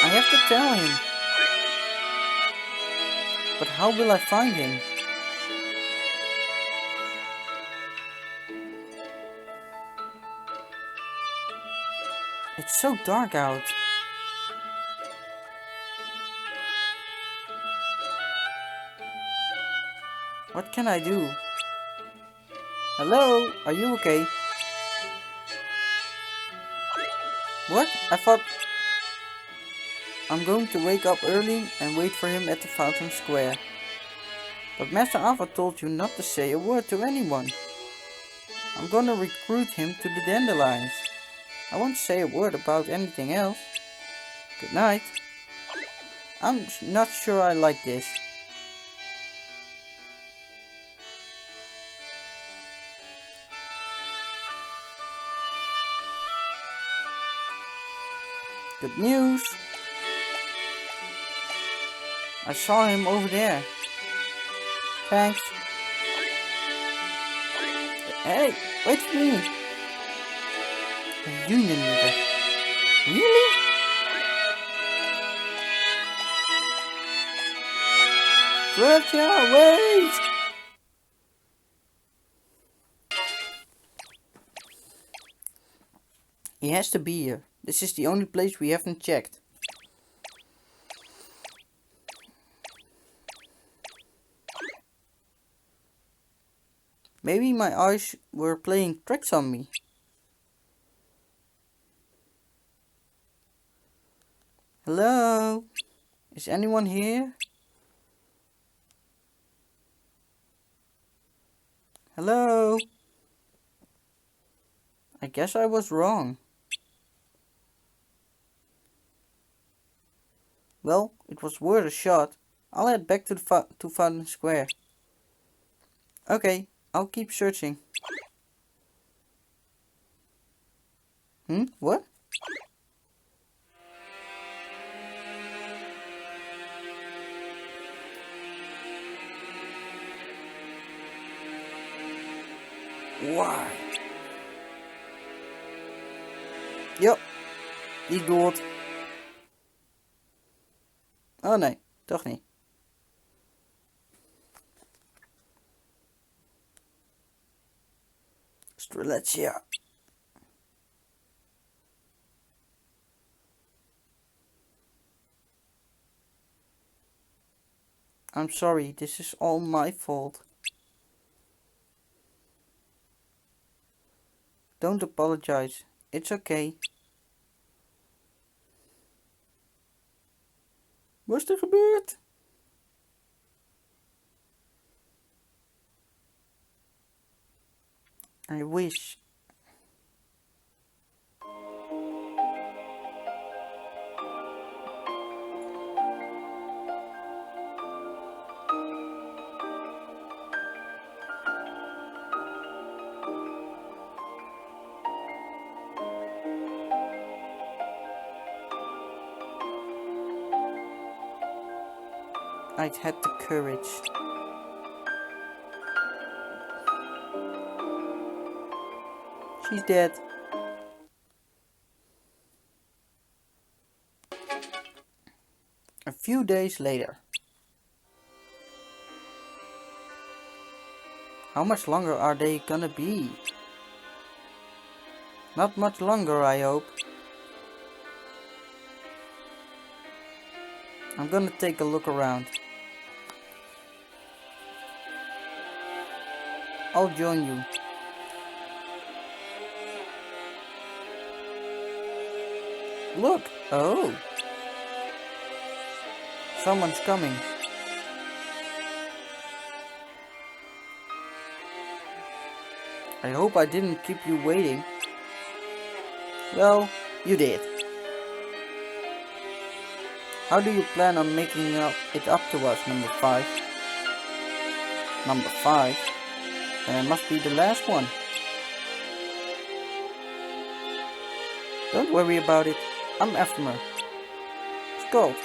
I have to tell him. But how will I find him? It's so dark out. What can I do? Hello? Are you okay? What? I thought I'm going to wake up early and wait for him at the Fountain Square. But Master Ava told you not to say a word to anyone. I'm gonna recruit him to the dandelions. I won't say a word about anything else. Good night. I'm not sure I like this. Good news. I saw him over there. Thanks. Hey, wait for me. A union leader. Really? Gretchen, wait! He has to be here. This is the only place we haven't checked. Maybe my eyes were playing tricks on me. Hello? Is anyone here? Hello? I guess I was wrong. Well, it was worth a shot. I'll head back to to Fountain Square. Okay, I'll keep searching. What? Why? Yep, die dood. Oh nee, toch niet. Strelitzia. I'm sorry, this is all my fault. Don't apologize. It's okay. Wat is er gebeurd? I wish. I'd had the courage. She's dead. A few days later. How much longer are they gonna be? Not much longer, I hope. I'm gonna take a look around. I'll join you. Look! Oh! Someone's coming. I hope I didn't keep you waiting. Well, you did. How do you plan on making it up to us, number 5? Number 5? Then it must be the last one. Don't worry about it. I'm Ephemer. Skuld.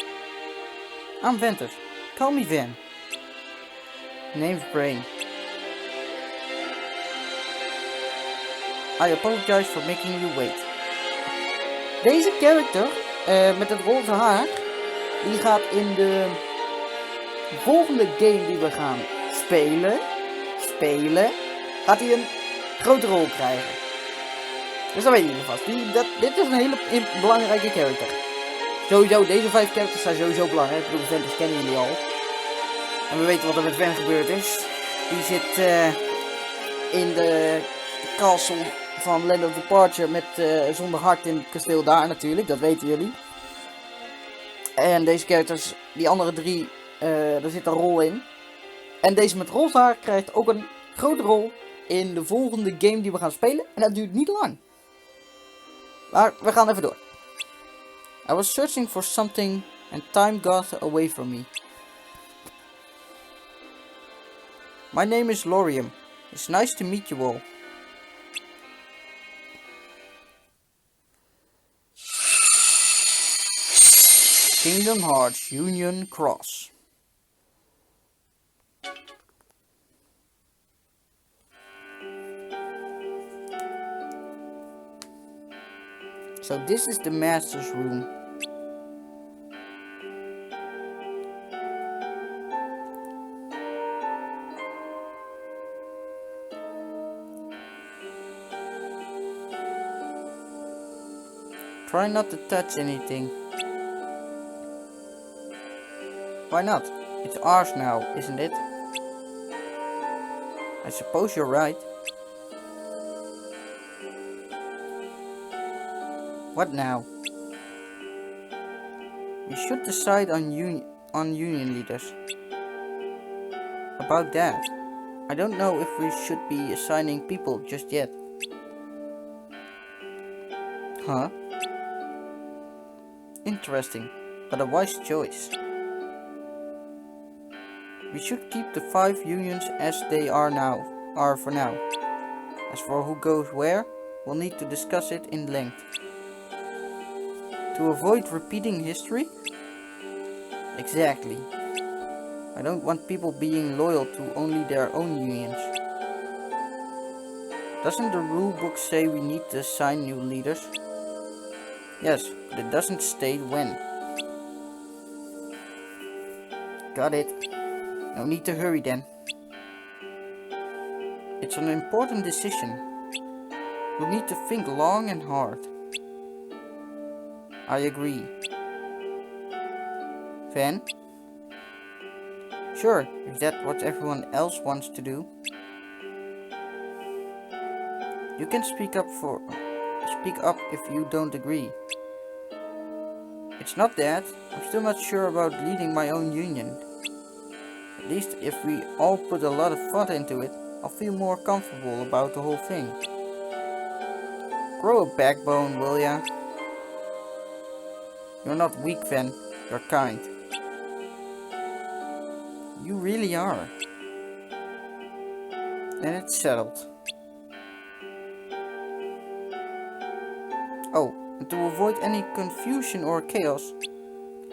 I'm Ventus. Call me Van. Name's Brain. I apologize for making you wait. Deze character met het roze haar, die gaat in de volgende game die we gaan spelen, gaat hij een grote rol krijgen. Dus dat weet je vast. Dit is een hele belangrijke character. Sowieso, deze 5 characters zijn sowieso belangrijk. Ik bedoel, Ventus kennen jullie al. En we weten wat er met Van gebeurd is. Die zit in de castle van Land of Departure met zonder hart in het kasteel daar natuurlijk. Dat weten jullie. En deze characters, die andere 3, daar zit een rol in. En deze met roze haar krijgt ook een grote rol in de volgende game die we gaan spelen. En dat duurt niet lang. Maar we gaan even door. I was searching for something and time got away from me. My name is Laurium. It's nice to meet you all. Kingdom Hearts Union Cross. So this is the master's room. Try not to touch anything. Why not? It's ours now, isn't it? I suppose you're right. What now? We should decide on union leaders. About that, I don't know if we should be assigning people just yet. Huh? Interesting, but a wise choice. We should keep the 5 unions as they are for now. As for who goes where, we'll need to discuss it in length. To avoid repeating history? Exactly. I don't want people being loyal to only their own unions. Doesn't the rulebook say we need to assign new leaders? Yes, but it doesn't state when. Got it. No need to hurry then. It's an important decision. We'll need to think long and hard. I agree. Van? Sure, if that's what everyone else wants to do. You can speak up if you don't agree. It's not that. I'm still not sure about leading my own union. At least if we all put a lot of thought into it, I'll feel more comfortable about the whole thing. Grow a backbone, will ya? You're not weak, Van. You're kind. You really are. And it's settled. Oh, and to avoid any confusion or chaos,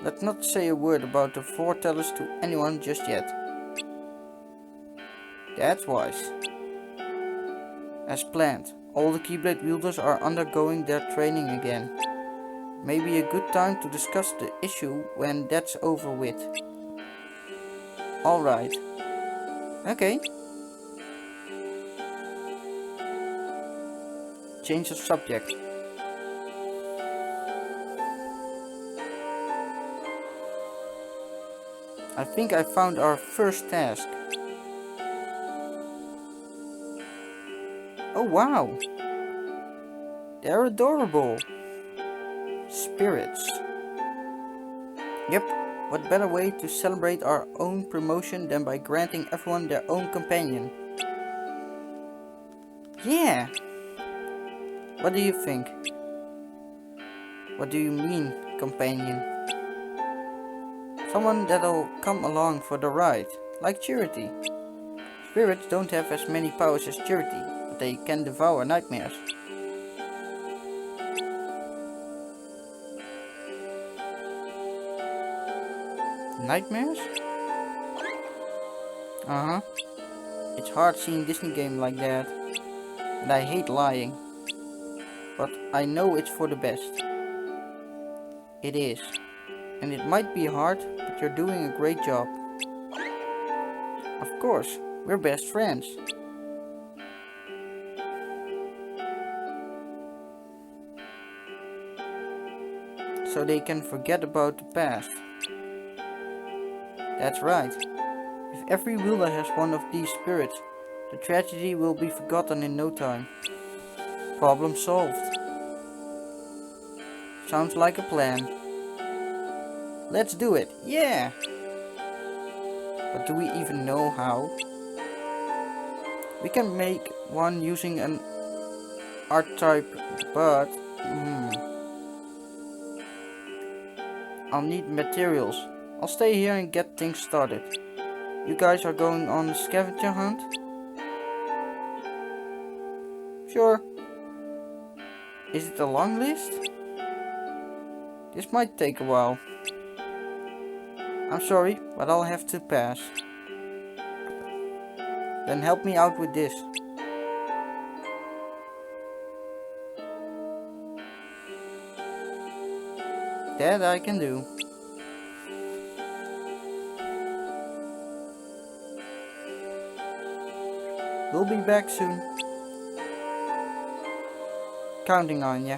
let's not say a word about the foretellers to anyone just yet. That's wise. As planned, all the Keyblade wielders are undergoing their training again. Maybe a good time to discuss the issue when that's over with. Alright. Okay. Change of subject. I think I found our first task. Oh wow! They're adorable! Spirits. Yep, what better way to celebrate our own promotion than by granting everyone their own companion? Yeah! What do you think? What do you mean, companion? Someone that'll come along for the ride, like Charity. Spirits don't have as many powers as Charity, but they can devour nightmares. Nightmares? Uh-huh. It's hard seeing Disney game like that. And I hate lying. But I know it's for the best. It is. And it might be hard, but you're doing a great job. Of course, we're best friends. So they can forget about the past. That's right. If every wielder has one of these spirits, the tragedy will be forgotten in no time. Problem solved. Sounds like a plan. Let's do it, yeah! But do we even know how? We can make one using an archetype, but... I'll need materials. I'll stay here and get things started. You guys are going on a scavenger hunt? Sure. Is it a long list? This might take a while. I'm sorry, but I'll have to pass. Then help me out with this. That I can do. We'll be back soon. Counting on ya.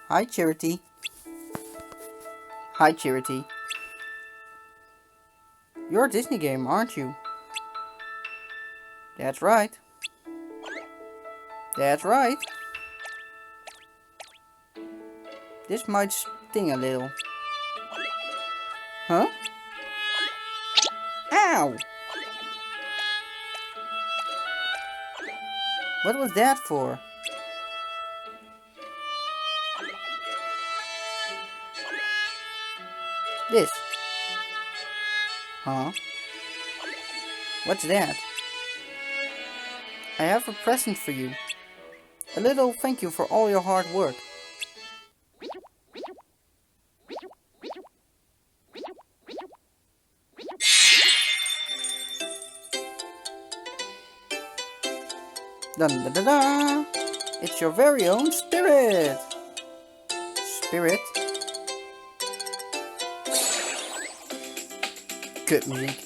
Hi, Charity. Hi, Charity. You're a Disney game, aren't you? That's right. That's right. This might sting a little. Huh? Ow! What was that for? This. Huh? What's that? I have a present for you. A little thank you for all your hard work. Dun da da da! It's your very own spirit! Spirit? Good music.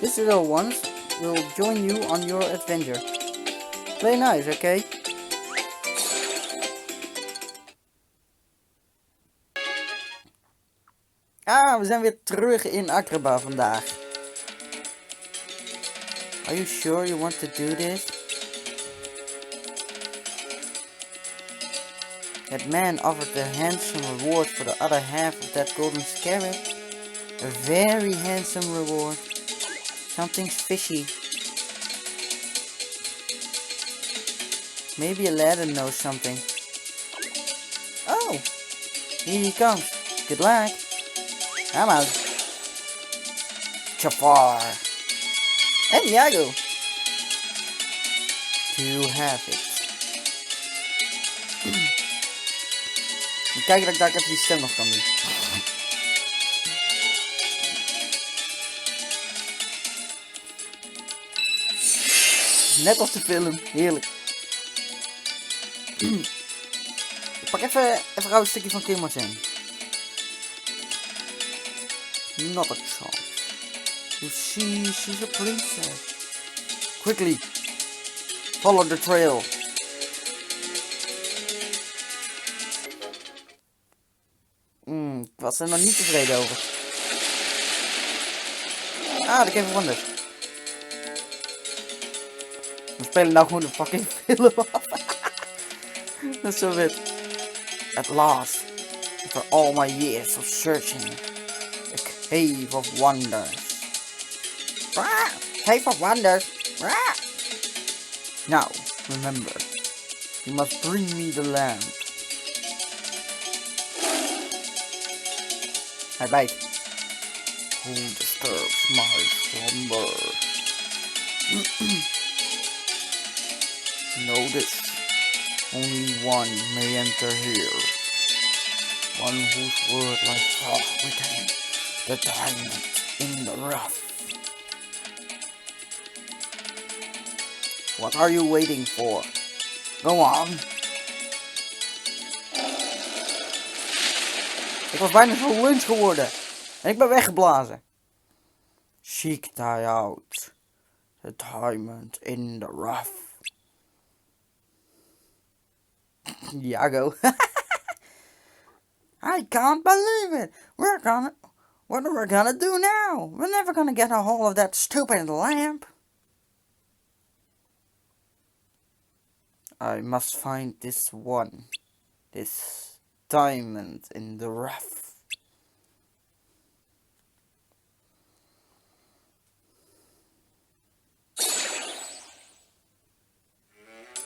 These little ones will join you on your adventure. Play nice, okay? We zijn weer terug in Agrabah vandaag. Are you sure you want to do this? That man offered a handsome reward for the other half of that golden scarab. A very handsome reward. Something's fishy. Maybe Aladdin knows something. Oh! Here he comes. Good luck. I'm out. Jafar. And Iago. To have it. Kijken dat ik daar even die stem nog kan doen. Net als de film, heerlijk. Ik pak even gauw een stukje van Kim Martin. Not a chance. You see, she's a princess. Quickly, follow the trail. Ik was er nog niet tevreden over. Ah, de Game Wonders. We spelen nou gewoon een fucking film af. Dat is zo vet. At last, after all my years of searching, the Cave of Wonders. Ah, Cave of Wonders. Ah. Now, remember, you must bring me the lamp. Hij bijt. Who disturbs my slumber? Notice, only one may enter here. One whose word lies far within the diamond in the rough. What are you waiting for? Go on. Ik was bijna zo lunch geworden. En ik ben weggeblazen. Seek thy out. The diamond in the rough. Iago. I can't believe it. What are we gonna do now? We're never gonna get a hold of that stupid lamp. I must find this one. This diamond in the rough.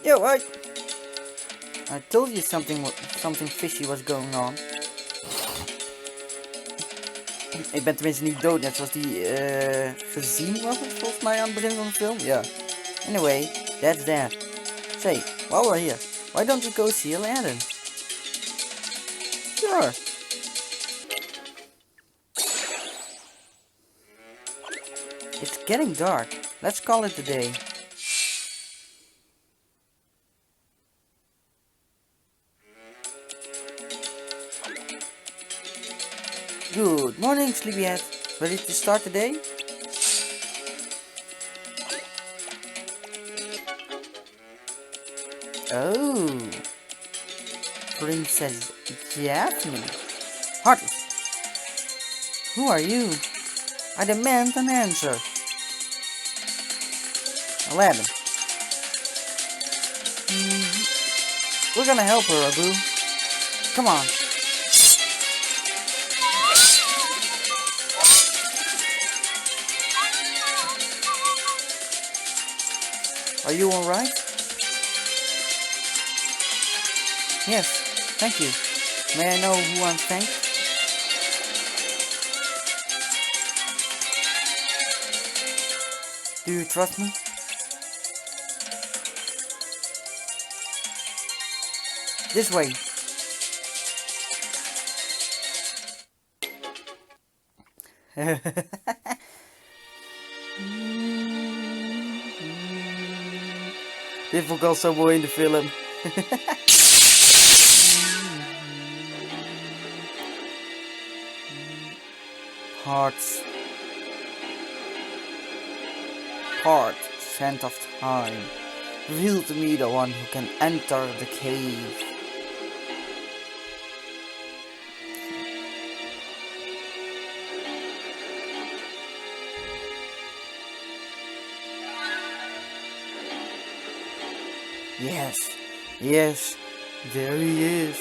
Yo, I told you something fishy was going on. Ik ben tenminste niet dood, net zoals die gezien was het volgens mij aan het begin van de film. Ja. Anyway, that's that. Say, while we're here, why don't we go see Aladdin? Sure. It's getting dark. Let's call it a day. Good morning, sleepyhead. Ready to start the day? Oh, Princess Jasmine. Heartless. Who are you? I demand an answer. Aladdin. We're gonna help her, Abu. Come on. Are you alright? Yes, thank you. May I know who I'm thanked? Do you trust me? This way. Dit vond ik al zo mooi in de film. Hearts. Heart, scent of time. Reveal to me the one who can enter the cave. Yes, yes, there he is,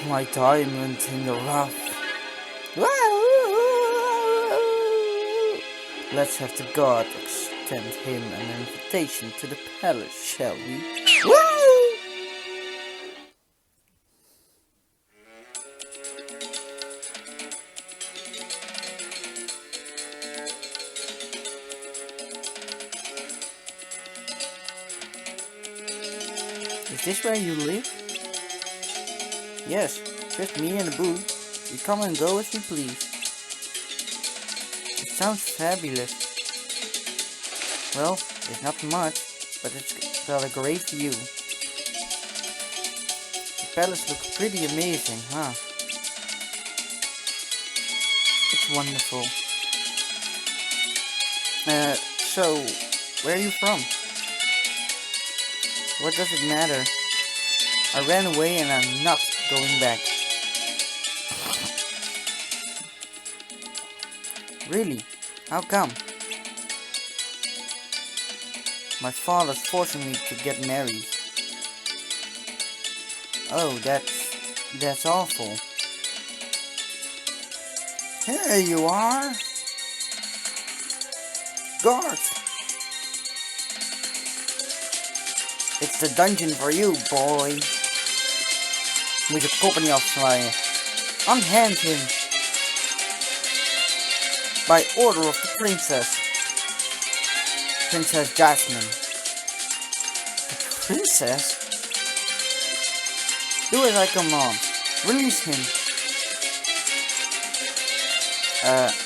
my diamond in the rough. Let's have the god extend him an invitation to the palace, shall we? Is this where you live? Yes, Just me and Boo. We come and go as we please. It sounds fabulous. Well, it's not much, but it's got a great view. The palace looks pretty amazing, huh? It's wonderful. So, where are you from? What does it matter? I ran away and I'm not going back. Really? How come? My father's forcing me to get married. Oh, that's awful. Here you are! Guards! It's the dungeon for you, boy. Moet je kop niet afslaan. Unhand him. By order of the princess. Princess Jasmine. The princess? Do as I command. Release him.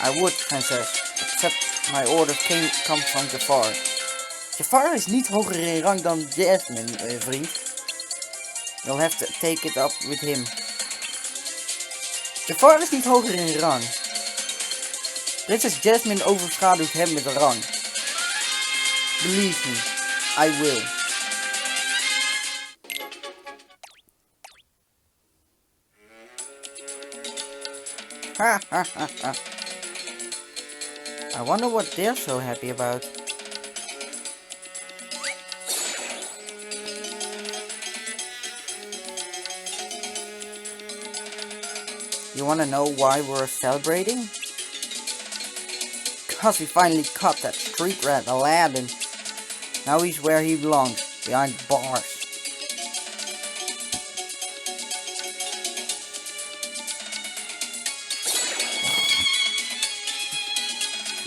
I would, princess. Except my orders come from Jafar. Jafar is niet hoger in rang dan Jasmine, vriend. You'll have to take it up with him. Jafar is niet hoger in rang. Prinses Jasmine overschaduwt hem met de rang. Believe me, I will. Ha ha ha ha. I wonder what they're so happy about. You wanna know why we're celebrating? Because we finally caught that street rat Aladdin. Now he's where he belongs, behind bars.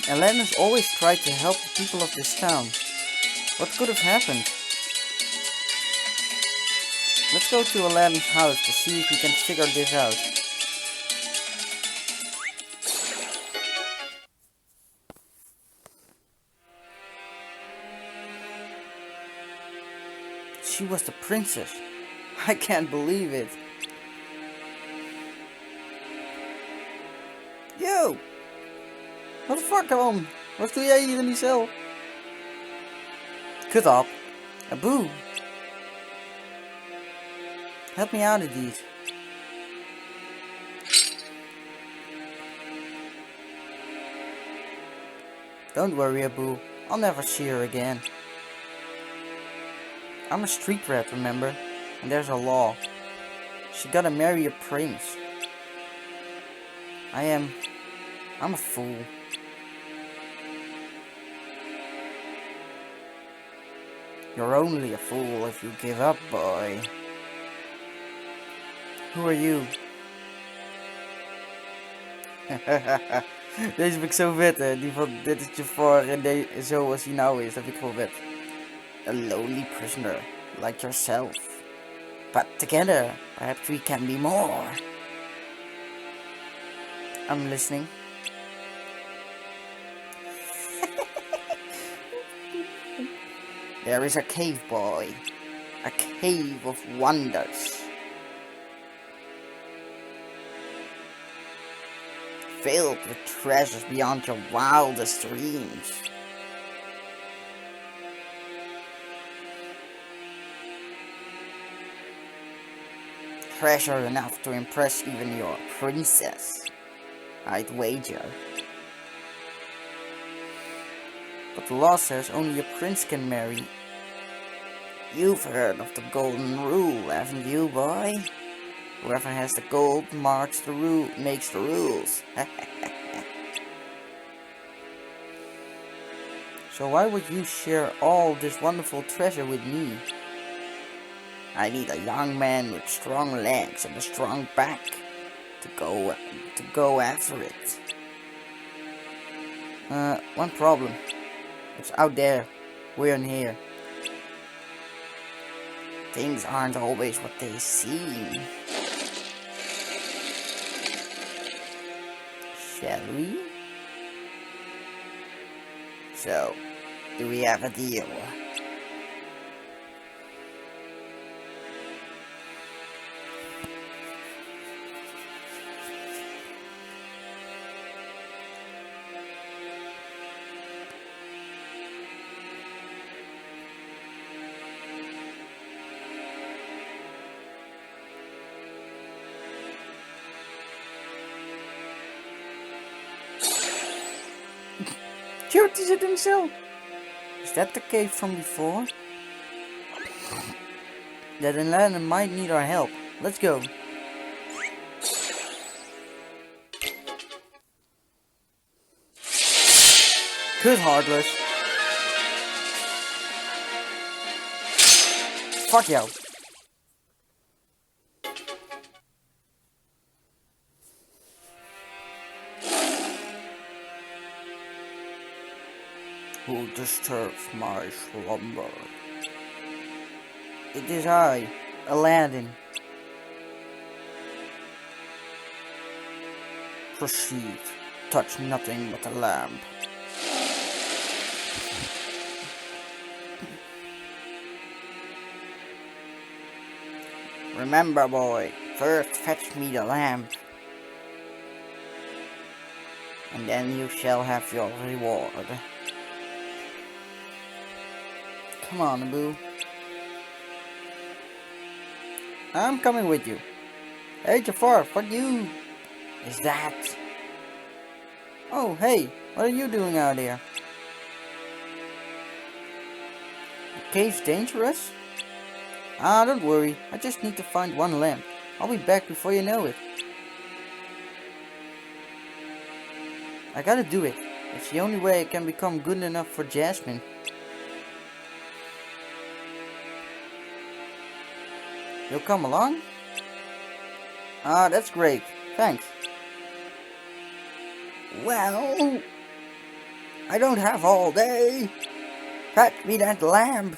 Aladdin's always tried to help the people of this town. What could have happened? Let's go to Aladdin's house to see if we can figure this out. She was the princess. I can't believe it. Yo! Wat de fuck man? Wat doe jij hier in die cel? Kut op. Abu. Help me out of these. Don't worry, Abu. I'll never see her again. I'm a street rat, remember? And there's a law. She gotta marry a prince. I'm a fool. You're only a fool if you give up, boy. Who are you? Deze vind ik zo vet, hè. Die van dit is Jafar en zoals hij nou is, dat vind ik gewoon vet. A lonely prisoner, like yourself. But together, perhaps we can be more. I'm listening. There is a cave, boy. A cave of wonders. Filled with treasures beyond your wildest dreams. Treasure enough to impress even your princess, I'd wager. But the law says only a prince can marry. You've heard of the golden rule, haven't you, boy? Whoever has the gold makes the rules. So why would you share all this wonderful treasure with me? I need a young man with strong legs and a strong back to go after it. One problem. It's out there. We're in here. Things aren't always what they seem. shall we? So, do we have a deal? Cute is it himself? Is that the cave from before? That Aladdin might need our help. Let's go. Good, Heartless. Fuck you. Who disturbs my slumber? It is I, Aladdin. Proceed. Touch nothing but the lamp. Remember, boy, first fetch me the lamp, and then you shall have your reward. Come on, Abu. I'm coming with you. Hey, Jafar, fuck you. Is that? Oh, hey, what are you doing out here? The cave's dangerous? Ah, don't worry. I just need to find one lamp. I'll be back before you know it. I gotta do it. It's the only way I can become good enough for Jasmine. You'll come along? Ah, that's great. Thanks. Well, I don't have all day. Fetch me that lamp.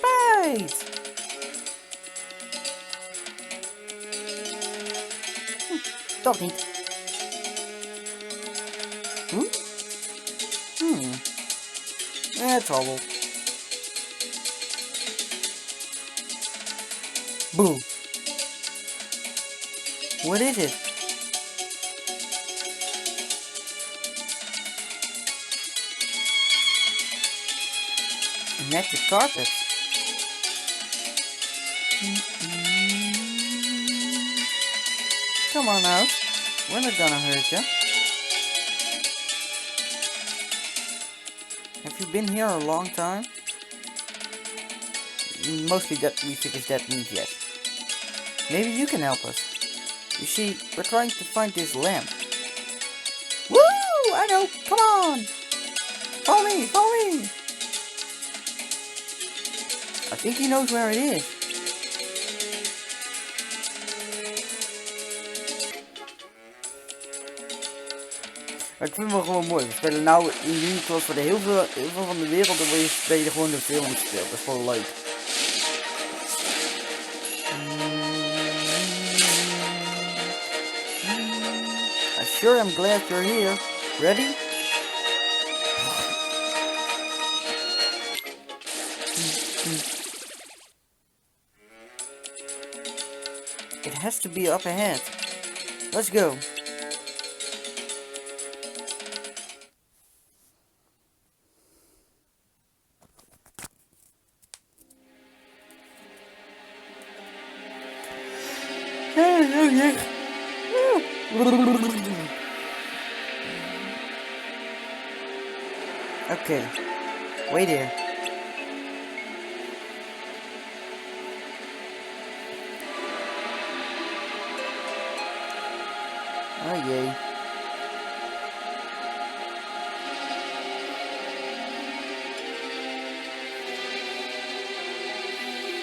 Right. Toch niet. Trouble. Boo. What is it? A magic carpet. Come on out. We're not gonna hurt you. Have you been here a long time? Mostly that we figured that means yes. Maybe you can help us. You see, we're trying to find this lamp. Woo! I know! Come on! Follow me! Follow me! I think he knows where it is. Ik vind het wel gewoon mooi. We spelen nou in Union Cross voor de heel veel van de wereld. Dan ben je gewoon de film gespeeld. Dat is gewoon leuk. I sure am glad you're here. Ready? It has to be up ahead. Let's go. Okay, wait here. Oh yay.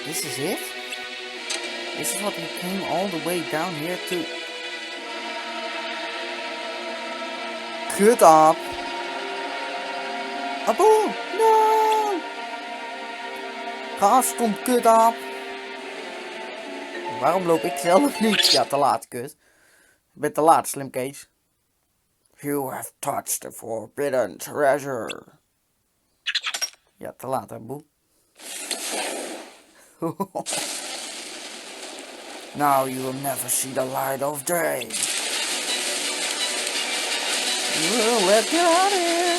This is it? This is what we came all the way down here to. Kut op. Apoe! No! Ga stom kut op! Waarom loop ik zelf niet? Ja, te laat, kut. Ik ben te laat, slim Kees. You have touched the forbidden treasure. Ja, te laat, hè, boe. Now you will never see the light of day. Well, let's get out of here.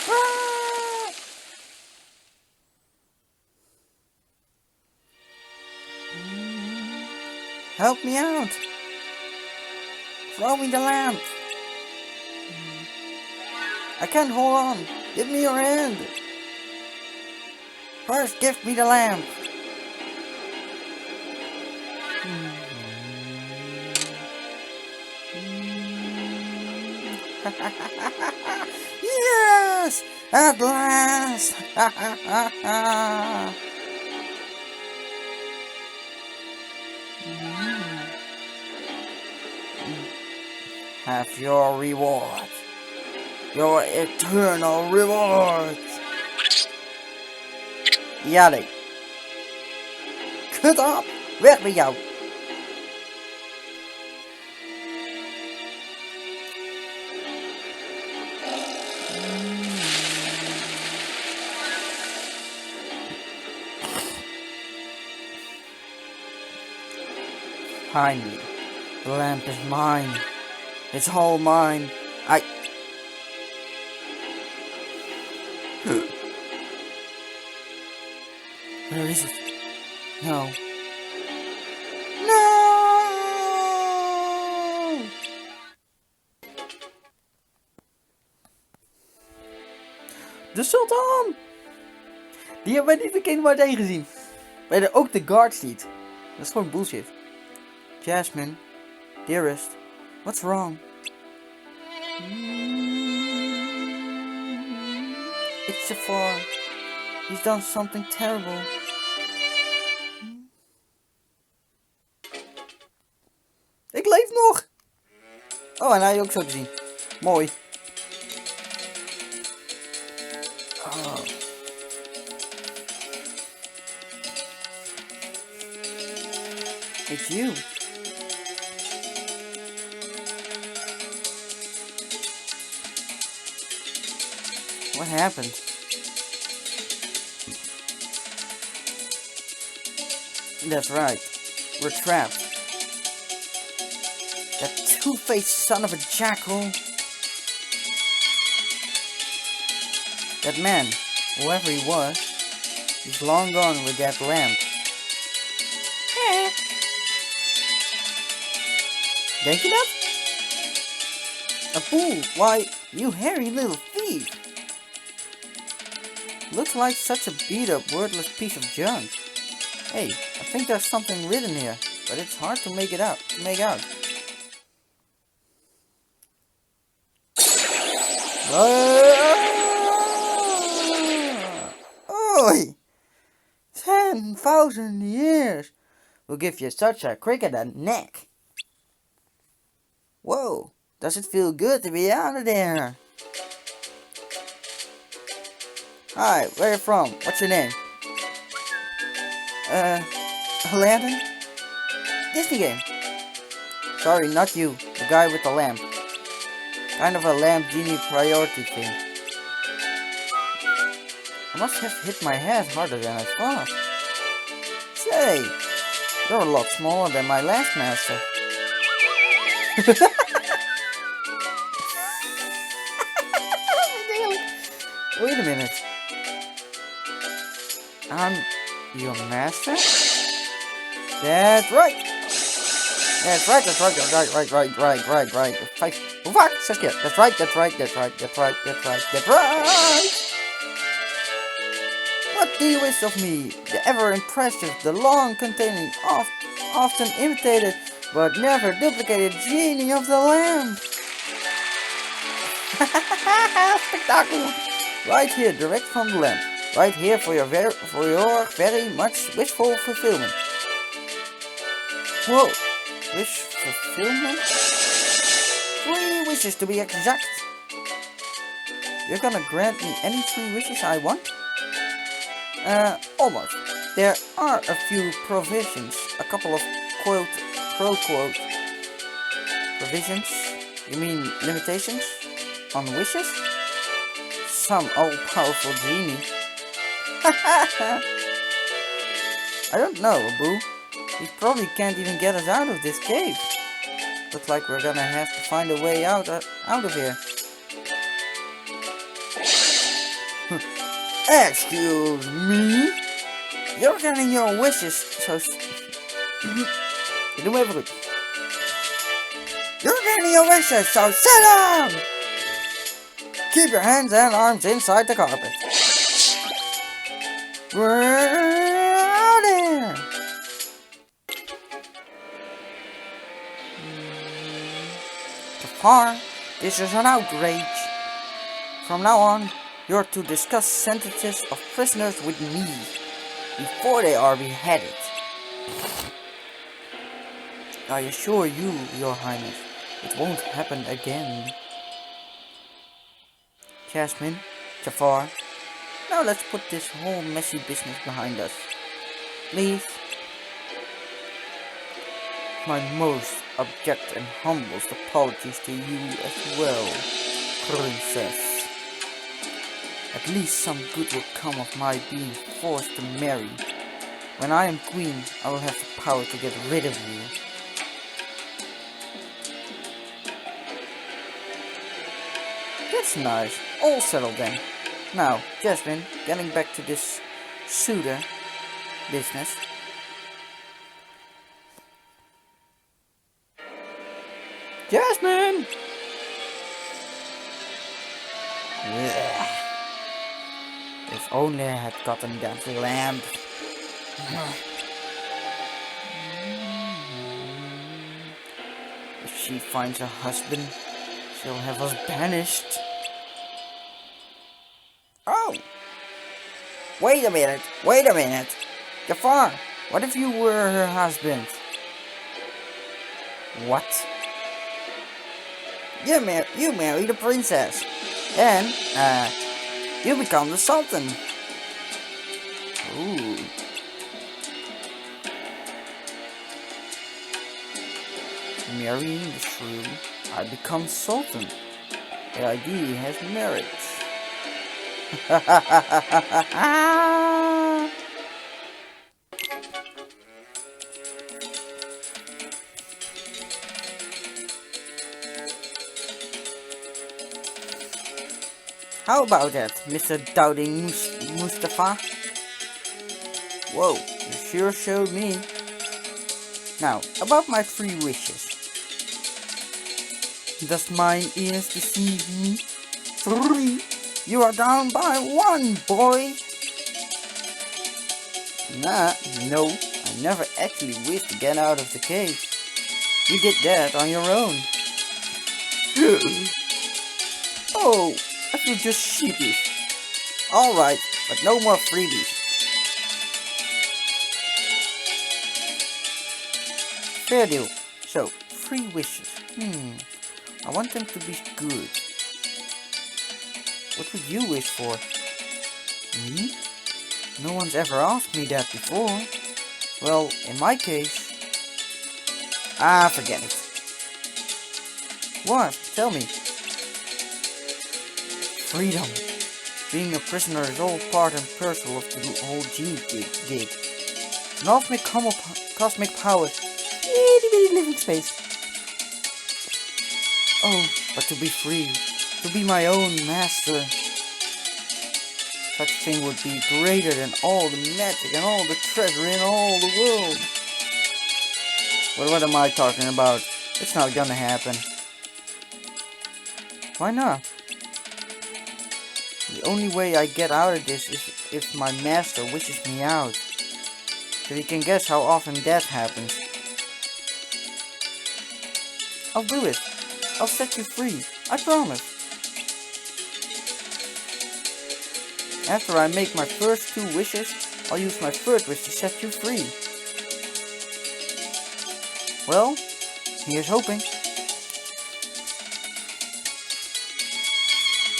Ah! Help me out. Throw me the lamp. I can't hold on. Give me your hand. First, give me the lamp. Yes! At last! Have your reward. Your eternal reward. Ja, nee. Kut op. Weg met jou. Finally, the lamp is mine. It's all mine. Where is it? No. No! De Sultan! Die hebben wij niet in Kingdom Hearts 1 gezien. We hebben ook de guards niet. Dat is gewoon bullshit. Jasmine, dearest, what's wrong? It's Jafar. He's done something terrible. Ik leef nog! Oh, en hij ook zo te zien. Mooi. Oh. It's you. What happened? That's right. We're trapped. That two-faced son of a jackal. That man, whoever he was, he's long gone with that lamp. Denk je dat? Apoe, why, you hairy little thief. Looks like such a beat-up, wordless piece of junk. Hey, I think there's something written here, but it's hard to make out. Oi! 10,000 years will give you such a cricket a neck. Whoa, does it feel good to be out of there? Hi, where are you from? What's your name? Aladdin? Disney game. Sorry, not you. The guy with the lamp. Kind of a lamp genie priority thing. I must have hit my head harder than I thought. Say, you're a lot smaller than my last master. Wait a minute. I'm your master? That's right. That's right. Right. Fuck, zeg je. That's right. What do you wish of me? The ever impressive, the long containing, often imitated, but never duplicated genie of the lamp. Spectacular. Right here, direct from the lamp. Right here for your very much wishful fulfillment. Whoa, Wish fulfillment? 3 wishes to be exact. You're gonna grant me any 3 wishes I want? Almost. There are a few provisions. A couple of quote, pro quote, provisions? You mean limitations? On wishes? Some all-powerful genie. I don't know, Abu. He probably can't even get us out of this cave. Looks like we're gonna have to find a way out of here. Excuse me? You're getting your wishes, so... Doe me even goed. You're getting your wishes, so sit down! Keep your hands and arms inside the carpet. We're out here! Jafar, this is an outrage. From now on, you're to discuss sentences of prisoners with me before they are beheaded. I assure you, Your Highness, it won't happen again. Jasmine, Jafar, now let's put this whole messy business behind us. Please. My most abject and humblest apologies to you as well, Princess. At least some good will come of my being forced to marry. When I am queen, I will have the power to get rid of you. That's nice. All settled then. Now, Jasmine, getting back to this suitor business. Jasmine! Ugh. If only I had gotten that lamp. If she finds a husband, she'll have us banished. Oh! Wait a minute! Jafar, what if you were her husband? What? You marry the princess. Then, you become the Sultan. Ooh. Marrying the shrew, I become Sultan. The idea has merit. How about that, Mr. Doubting Mustafa? Whoa, you sure showed me. Now, about my 3 wishes. Does mine ears deceive me? 3! You are down by 1, boy! No, I never actually wished to get out of the cave. You did that on your own. Oh, I feel just sheepish. Alright, but no more freebies. Fair deal. So, 3 wishes. I want them to be good. What would you wish for? Me? No one's ever asked me that before. Well, in my case... forget it. What? Tell me. Freedom. Being a prisoner is all part and parcel of the whole genie gig. An cosmic power. Itty bitty living space. Oh, but to be free. To be my own master. Such thing would be greater than all the magic and all the treasure in all the world. Well, what am I talking about? It's not gonna happen. Why not? The only way I get out of this is if my master wishes me out. So you can guess how often that happens. I'll do it. I'll set you free. I promise. After I make my first 2 wishes, I'll use my 3rd wish to set you free. Well, Here's hoping.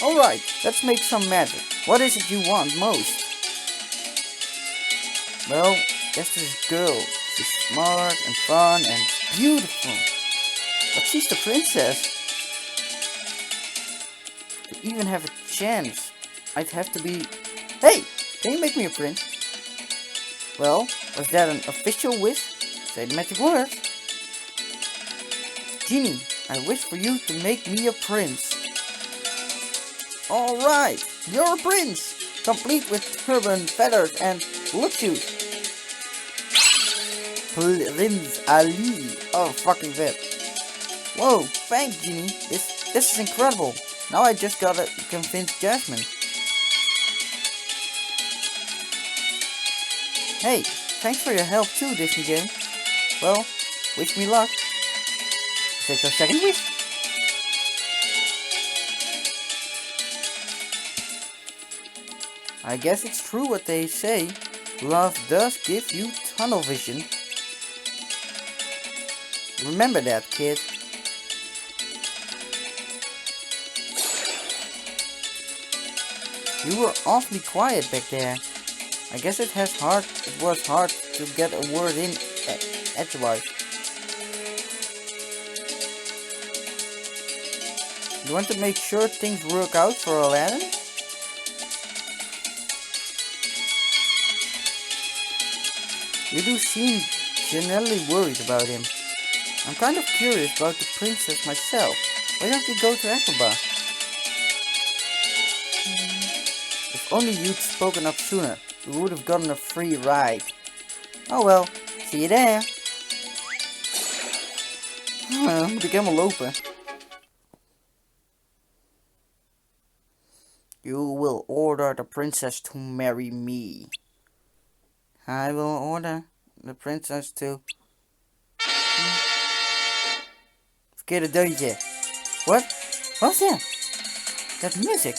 Alright, let's make some magic. What is it you want most? Well, guess this girl. She's smart and fun and beautiful. But she's the princess. To even have a chance, I'd have to be... Hey! Can you make me a prince? Well, was that an official wish? Say the magic words. Genie, I wish for you to make me a prince. Alright, you're a prince! Complete with turban, feathers, and blood shoes. Prince Ali. Oh, fucking vet. Whoa, thanks, Genie. This is incredible. Now I just gotta convince Jasmine. Hey, thanks for your help too, Disney game. Well, wish me luck. Is that your second wish? I guess it's true what they say. Love does give you tunnel vision. Remember that, kid. You were awfully quiet back there. I guess it was hard to get a word in edgewise. You want to make sure things work out for Aladdin? You do seem genuinely worried about him. I'm kind of curious about the princess myself. Why don't we go to Agrabah? If only you'd spoken up sooner, we would have gotten a free ride. Oh well, see you there. Moet ik helemaal lopen. You will order the princess to marry me. I will order the princess to... Verkeerde deuntje. What? What's that? That music?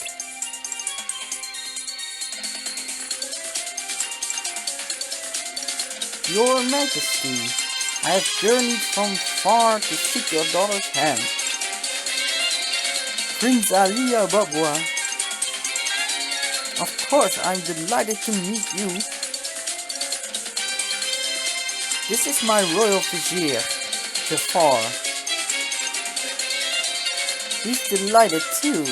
Your Majesty, I have journeyed from far to seek your daughter's hand. Prince Ali Ababwa. Of course, I'm delighted to meet you. This is my royal vizier, Jafar. He's delighted too.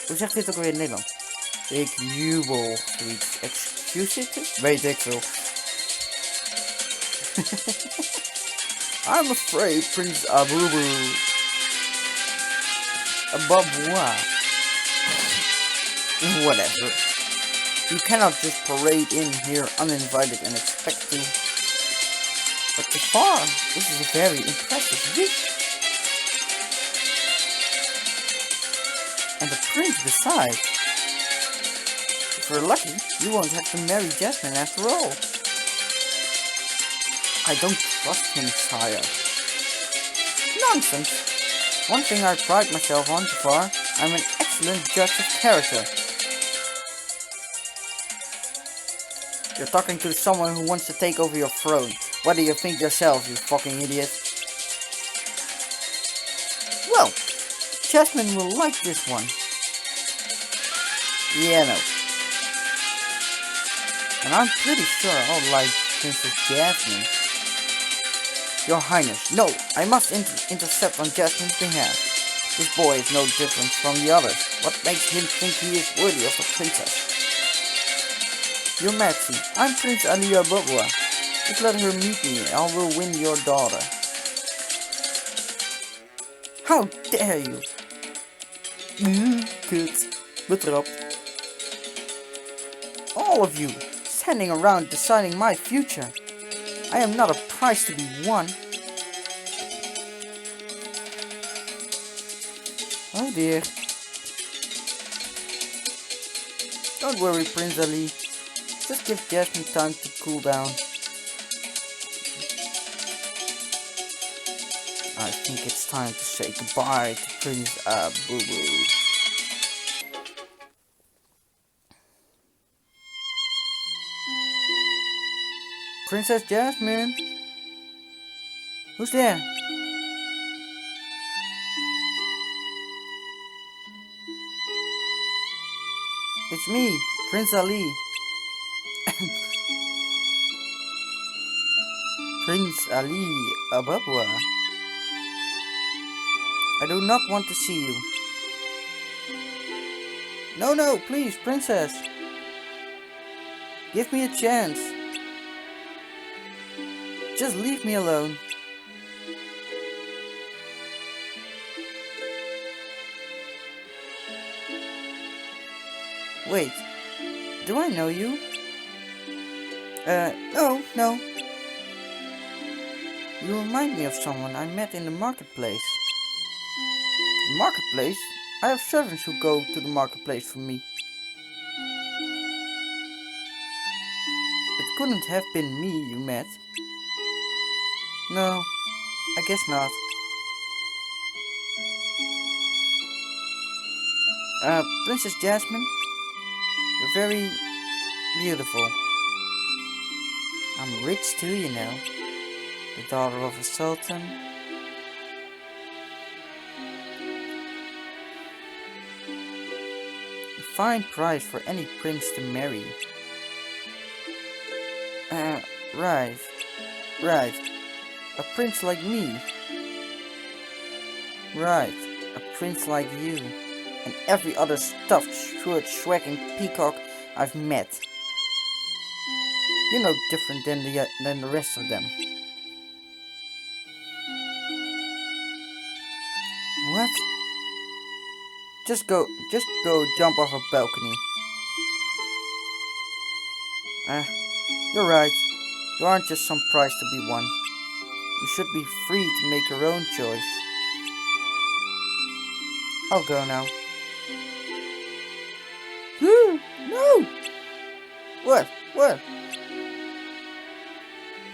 Hoe zegt dit ook weer in het Nederlands? Ik jubel. Zoiets. Excuse it? Weet ik veel. I'm afraid, Prince Abubu. Ababwa. Whatever. You cannot just parade in here uninvited and expect to... But Jafar, this is a very impressive wish. And the prince besides. If we're lucky, you won't have to marry Jasmine after all. I don't trust him, sire. Nonsense. One thing I pride myself on, Jafar, I'm an excellent judge of character. You're talking to someone who wants to take over your throne. What do you think yourself, you fucking idiot? Well, Jasmine will like this one. Yeah, no. And I'm pretty sure I'll like Princess Jasmine. Your Highness, no, I must intercept on Jasmine's behalf. This boy is no different from the others. What makes him think he is worthy of the princess? Your Majesty, I'm Prince Ali Ababwa. Just let her meet me and I will win your daughter. How dare you? Kut. Betrapt. All of you, standing around deciding my future. I am not a prize to be won. Oh dear. Don't worry, Prince Ali. Just give Jasmine time to cool down. I think it's time to say goodbye to Prince Abubu. Princess Jasmine? Who's there? It's me, Prince Ali. Prince Ali Ababwa. I do not want to see you. No, no, please, princess. Give me a chance. Just leave me alone. Wait, do I know you? No. You remind me of someone I met in the marketplace. The marketplace? I have servants who go to the marketplace for me. It couldn't have been me you met. No, I guess not. Princess Jasmine, you're very beautiful. I'm rich too, you know. The daughter of a sultan. A fine price for any prince to marry. Right. A prince like me. Right. A prince like you. And every other stuffed, short, swagging peacock I've met. You're no different than the rest of them. What? Just go jump off a balcony. You're right. You aren't just some prize to be won. You should be free to make your own choice. I'll go now. No! What?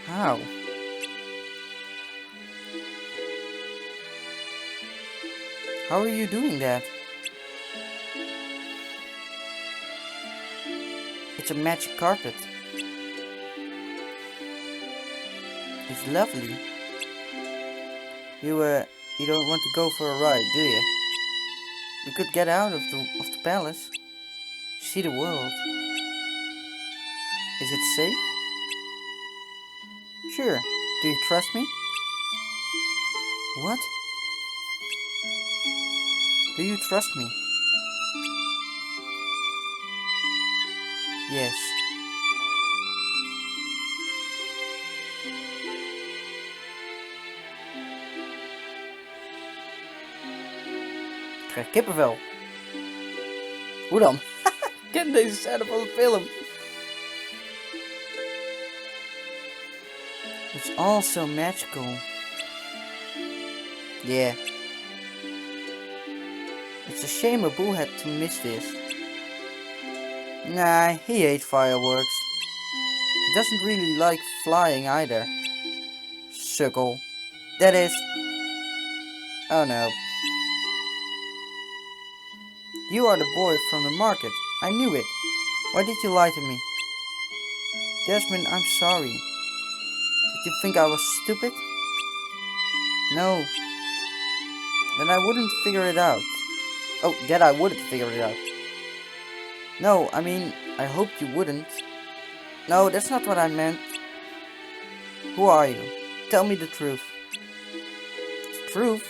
How? How are you doing that? It's a magic carpet. It's lovely. You don't want to go for a ride, do you? We could get out of the palace. See the world. Is it safe? Sure. Do you trust me? What? Do you trust me? Yes. Ik krijg kippenvel. Hoe dan? Ik ken deze scène van de film. It's all so magical. Yeah. It's a shame Abu had to miss this. Nah, he hates fireworks. He doesn't really like flying either. Suckle. That is... Oh no. You are the boy from the market. I knew it. Why did you lie to me? Jasmine, I'm sorry. Did you think I was stupid? No. Then I wouldn't figure it out. Oh, that I wouldn't figure it out. No, I mean, I hoped you wouldn't. No, that's not what I meant. Who are you? Tell me the truth. The truth?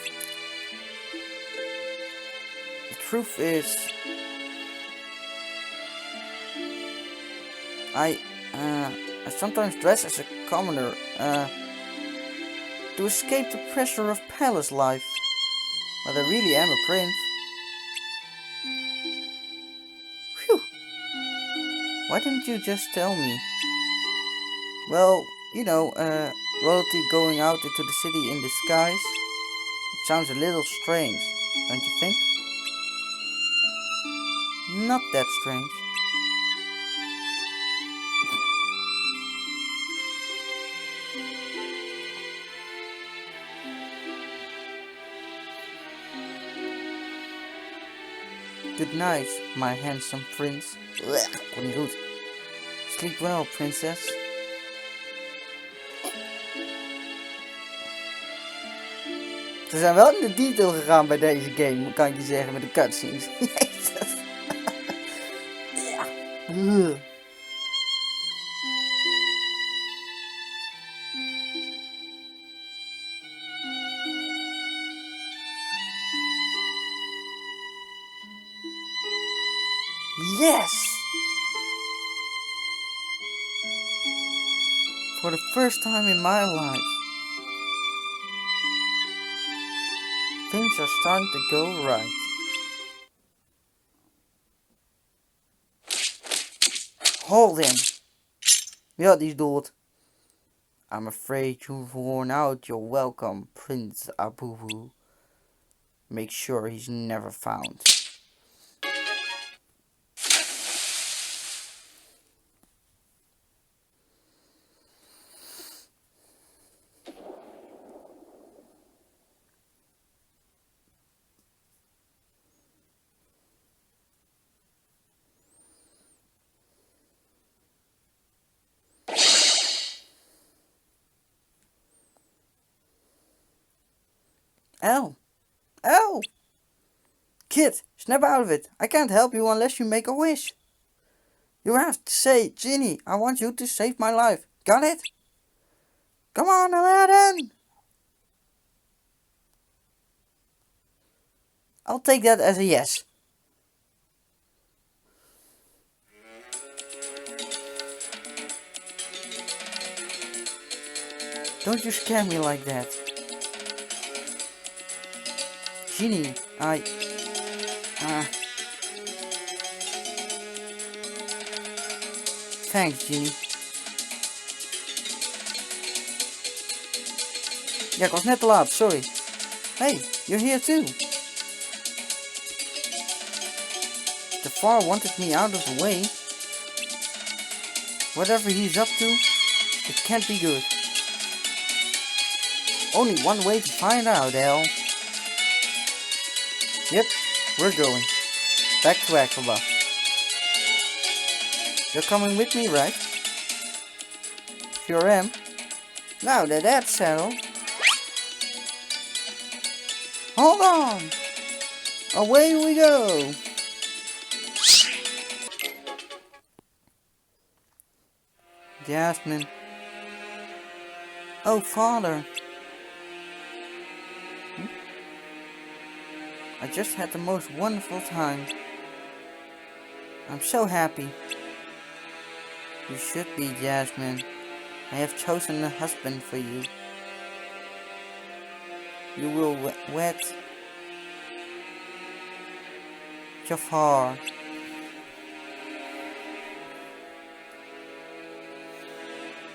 The truth is... I sometimes dress as a commoner, to escape the pressure of palace life. But I really am a prince. Phew. Why didn't you just tell me? Well, you know, royalty going out into the city in disguise. It sounds a little strange, don't you think? Not that strange. Good night, my handsome prince. Ugh, kon niet goed. Sleep well, princess. Ze zijn wel in de detail gegaan bij deze game, kan ik je zeggen, met de cutscenes. Jezus. Ja. Ugh. Yes! For the first time in my life, things are starting to go right. Hold him! Ja, die is dood. I'm afraid you've worn out your welcome, Prince Abubu. Make sure he's never found. L! L! Kid, snap out of it. I can't help you unless you make a wish. You have to say, Ginny, I want you to save my life. Got it? Come on, Aladdin! I'll take that as a yes. Don't you scare me like that. Genie, Thanks, Genie. Ja, ik was net te laat, sorry. Hey, you're here too. Jafar wanted me out of the way. Whatever he's up to, it can't be good. Only one way to find out, El. Yep, we're going. Back to Agrabah. You're coming with me, right? Sure am. Now that that's settled. Hold on! Away we go! Jasmine. Oh, Father. I just had the most wonderful time. I'm so happy. You should be, Jasmine. I have chosen a husband for you. You will wed Jafar.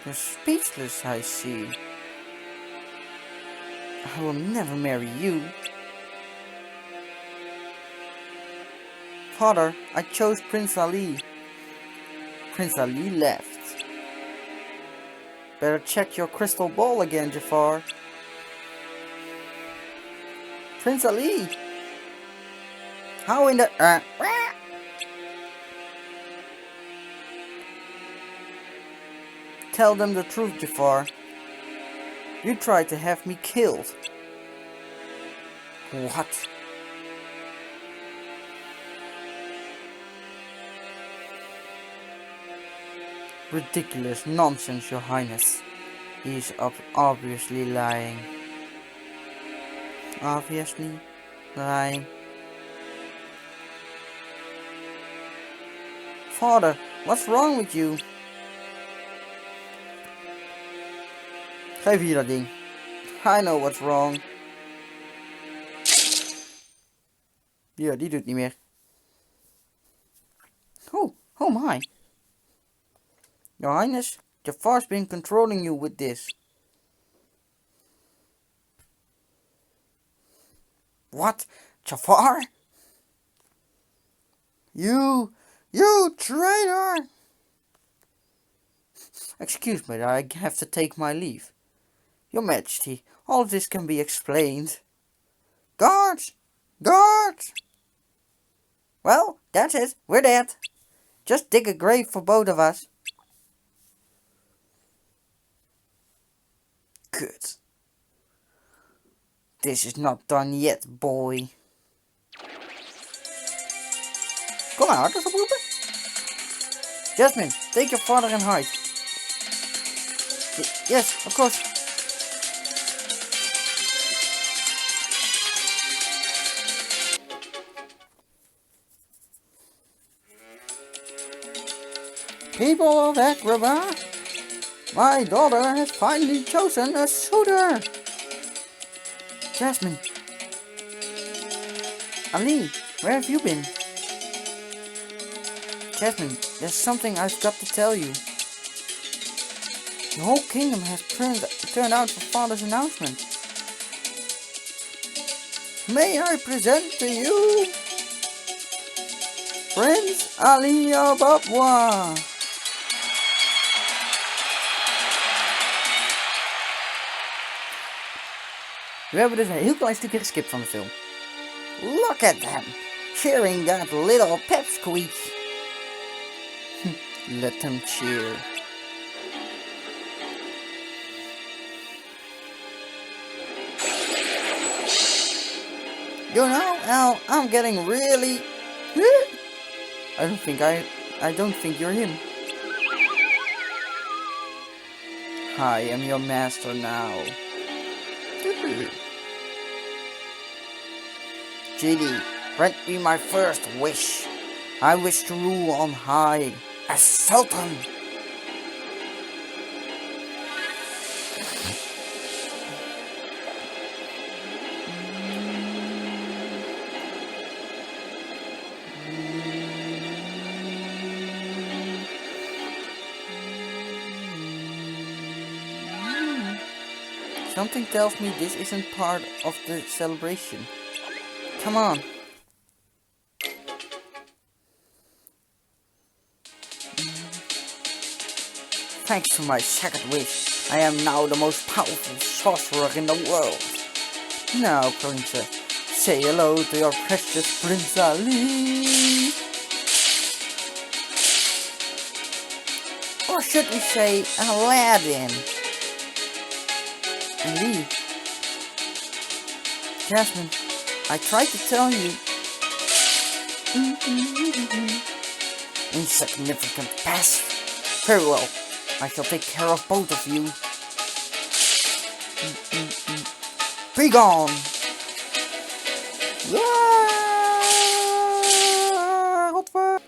You're speechless, I see. I will never marry you. Father, I chose Prince Ali. Prince Ali left. Better check your crystal ball again, Jafar. Prince Ali! How in the... Tell them the truth, Jafar. You tried to have me killed. What? Ridiculous nonsense, Your Highness. He's obviously lying. Obviously lying. Father, what's wrong with you? Geef hier dat ding. I know what's wrong. Ja, die doet niet meer. Oh my. Your Highness, Jafar's been controlling you with this. What? Jafar? You traitor! Excuse me, I have to take my leave. Your Majesty, all of this can be explained. Guards! Guards! Well, that's it. We're dead. Just dig a grave for both of us. Good. This is not done yet, boy. Kom maar, hakkers oproepen. Jasmine, take your father and hide. Yes, of course. People of Agrabah, my daughter has finally chosen a suitor. Jasmine. Ali, where have you been? Jasmine, there's something I've got to tell you. The whole kingdom has turned out for Father's announcement. May I present to you Prince Ali Ababwa. We hebben dus een heel klein stukje geskipt van de film. Look at them, cheering that little pipsqueak. Let them cheer. You know, Al, I'm getting really... I don't think you're him. I am your master now. Genie, grant me my first wish. I wish to rule on high as Sultan. Something tells me this isn't part of the celebration. Come on. Thanks to my second wish, I am now the most powerful sorcerer in the world. Now, princess, say hello to your precious Prince Ali. Or should we say Aladdin? Ali. Jasmine, I tried to tell you. Insignificant pest. Very well. I shall take care of both of you. Be gone! Godver.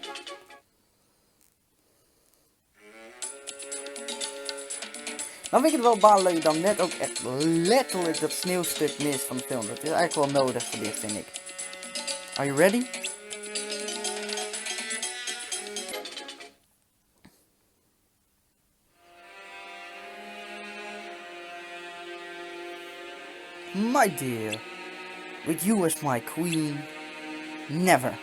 Dan vind ik het wel balen dat je dan net ook echt letterlijk dat sneeuwstuk mist van de film. Dat is eigenlijk wel nodig voor dit, vind ik. Are you ready? My dear, with you as my queen, never.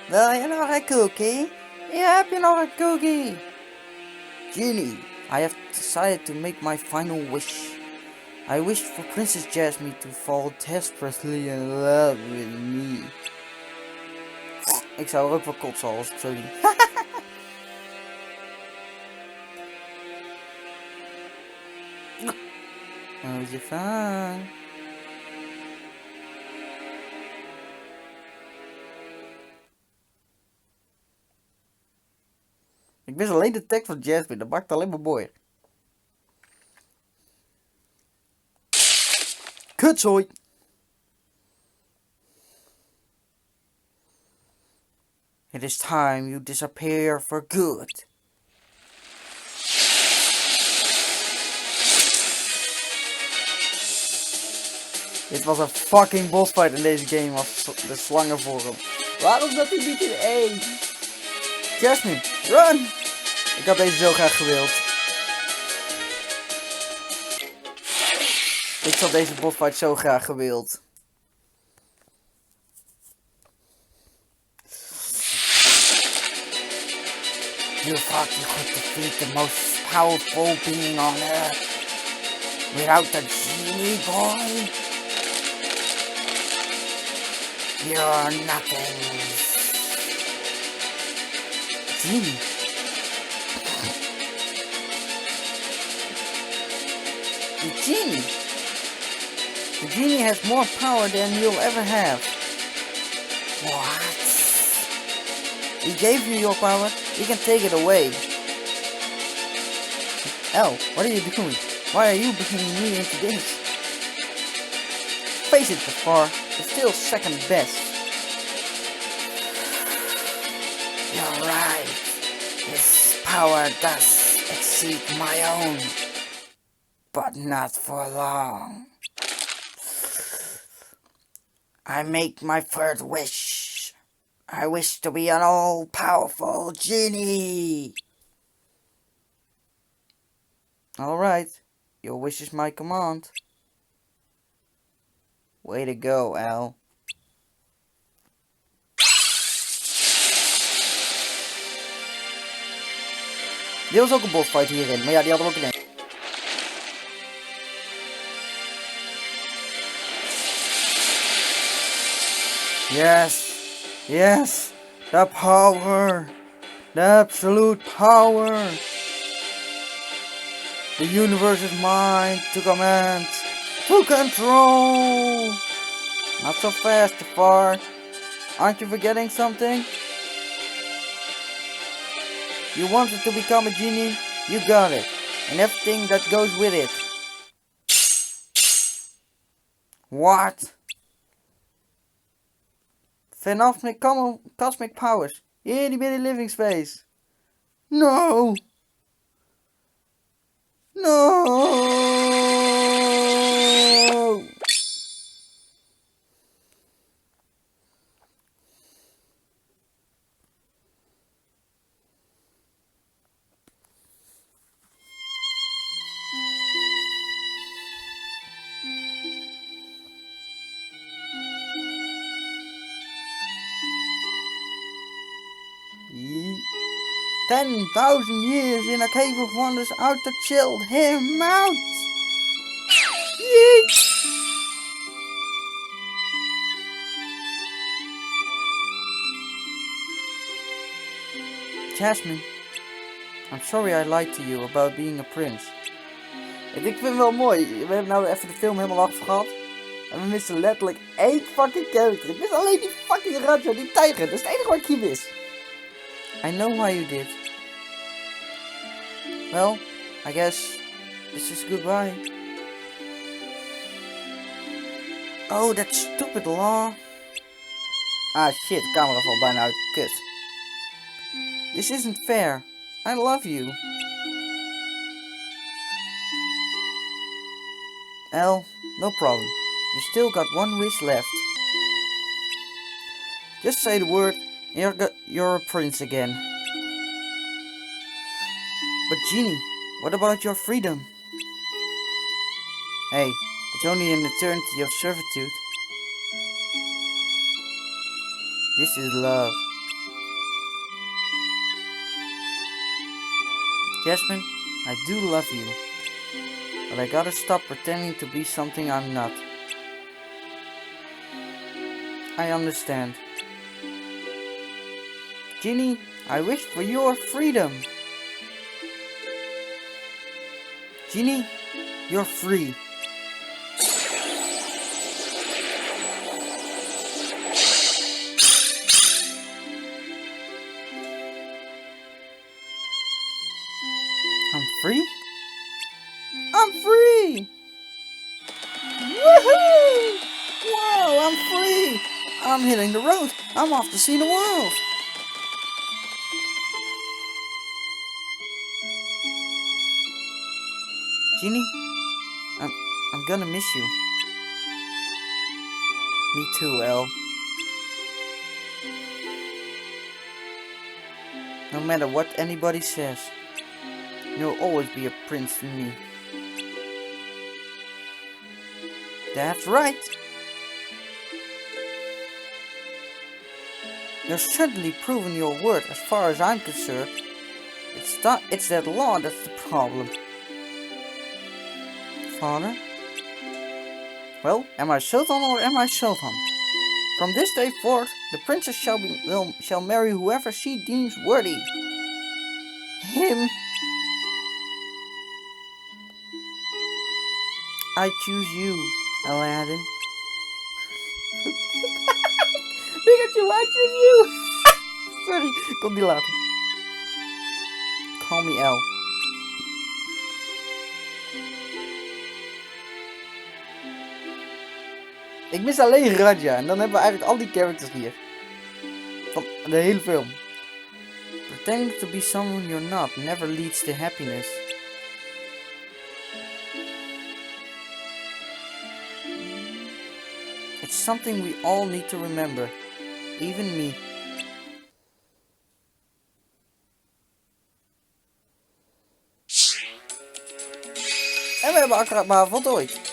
Wil je nog een cookie? Ja, heb je nog een cookie? Genie, I have decided to make my final wish. I wish for Princess Jasmine to fall desperately in love with me. Ik zou er ook wel kotsen als ik zo doe. Oh, je fijn. Ik wist alleen de tekst van Jasmine, dat maakt het alleen maar mooier. Kutzooi! It is time you disappear for good. Dit was een fucking bossfight in deze game als de slangenvorm. Waarom dat hij niet in één? Jasmine, run! Ik had deze zo graag gewild. Ik had deze bossfight zo graag gewild. You thought you could defeat the most powerful being on Earth without the genie, boy? You're nothing. genie. The genie. The genie has more power than you'll ever have. What? He gave you your power, he can take it away. Elle, what are you doing? Why are you bringing me into this? Face it, Jafar, it's still second best. You're right. His power does exceed my own. But not for long. I make my third wish. I wish to be an all-powerful genie. Alright, your wish is my command. Way to go, Al. Dit was ook een bossfight hierin, maar ja, die hadden we ook in. Yes, yes, the power, the absolute power. The universe is mine to command, to control. Not so fast, Jafar. Aren't you forgetting something? You wanted to become a genie, you got it. And everything that goes with it. What? Phenomenal cosmic powers. Itty bitty living space. No! No! Ye 10,000 years in a cave of wonders out to chill him out. Yeet. Jasmine, I'm sorry I lied to you about being a prince. Ik vind het wel mooi. We hebben nou even de film helemaal afgehad. En we missen letterlijk één fucking character. Ik mis alleen die fucking Raja, die tijger. Dat is het enige wat ik hier mis. I know why you did. Well, I guess this is goodbye. Oh, that stupid law. Ah shit, de camera valt bijna uit. Kut. This isn't fair. I love you. Elle, no problem. You still got one wish left. Just say the word and you're a prince again. But Genie, what about your freedom? Hey, it's only an eternity of servitude. This is love. Jasmine, I do love you. But I gotta stop pretending to be something I'm not. I understand. Genie, I wish for your freedom. Genie, you're free. I'm free? I'm free! Woohoo! Wow, I'm free! I'm hitting the road. I'm off to see the world. Genie, I'm gonna miss you. Me too, Elle. No matter what anybody says, you'll always be a prince to me. That's right. You've certainly proven your worth as far as I'm concerned. It's that law that's the problem. Father? Well, am I Sultan or am I Sultan? From this day forth, the princess shall marry whoever she deems worthy. him. I choose you, Aladdin. Pikachu, I choose you. Sorry, kom die later. Call me L. Ik mis alleen Raja en dan hebben we eigenlijk al die characters hier. Van de hele film. Pretending to be someone you're not never leads to happiness. It's something we all need to remember. Even me. En we hebben Accra maar voltooid.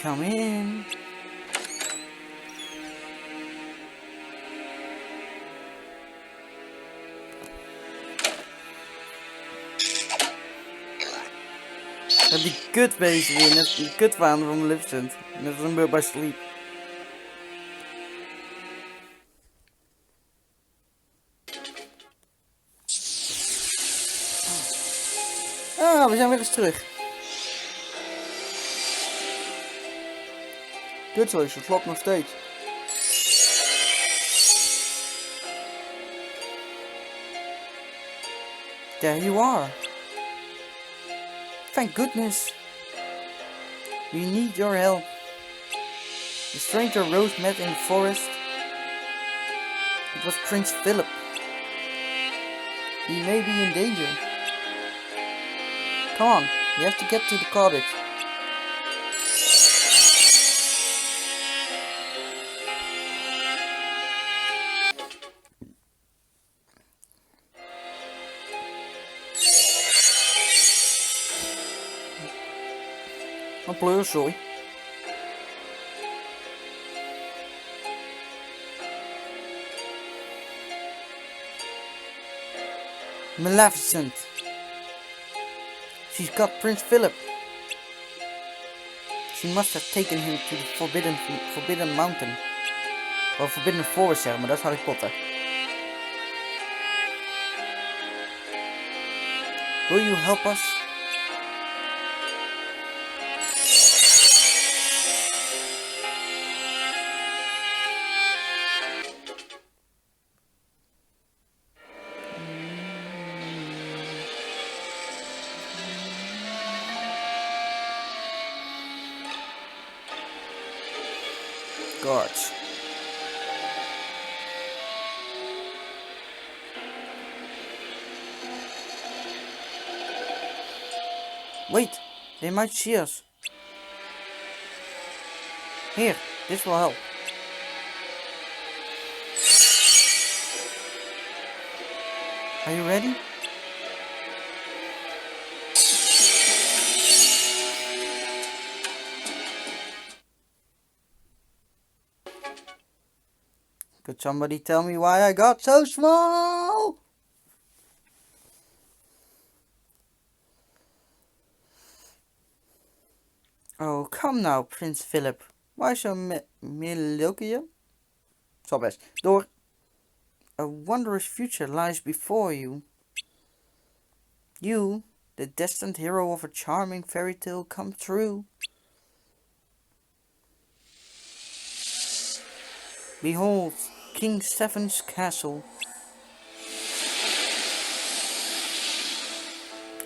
Come in. Dat die kutbeesten weer, net die kutvaan van Maleficent. Net als een Bird by Sleep. Ah, we zijn weer eens terug. Kut zo is, het slaapt nog steeds. There you are. Thank goodness. We need your help. The stranger Rose met in the forest. It was Prince Philip. He may be in danger. Come on, we have to get to the cottage. Een pleurzooi. Maleficent. She's got Prince Philip. She must have taken him to the forbidden mountain. Or forbidden forest, zeg maar, dat is Harry Potter. Will you help us? Guards. Wait, they might see us. Here, this will help. Are you ready? Could somebody tell me why I got so small? Oh, come now, Prince Philip. Why so melancholy? Zal best. Door. A wondrous future lies before you. You, the destined hero of a charming fairy tale come true. Behold, King Stephen's castle.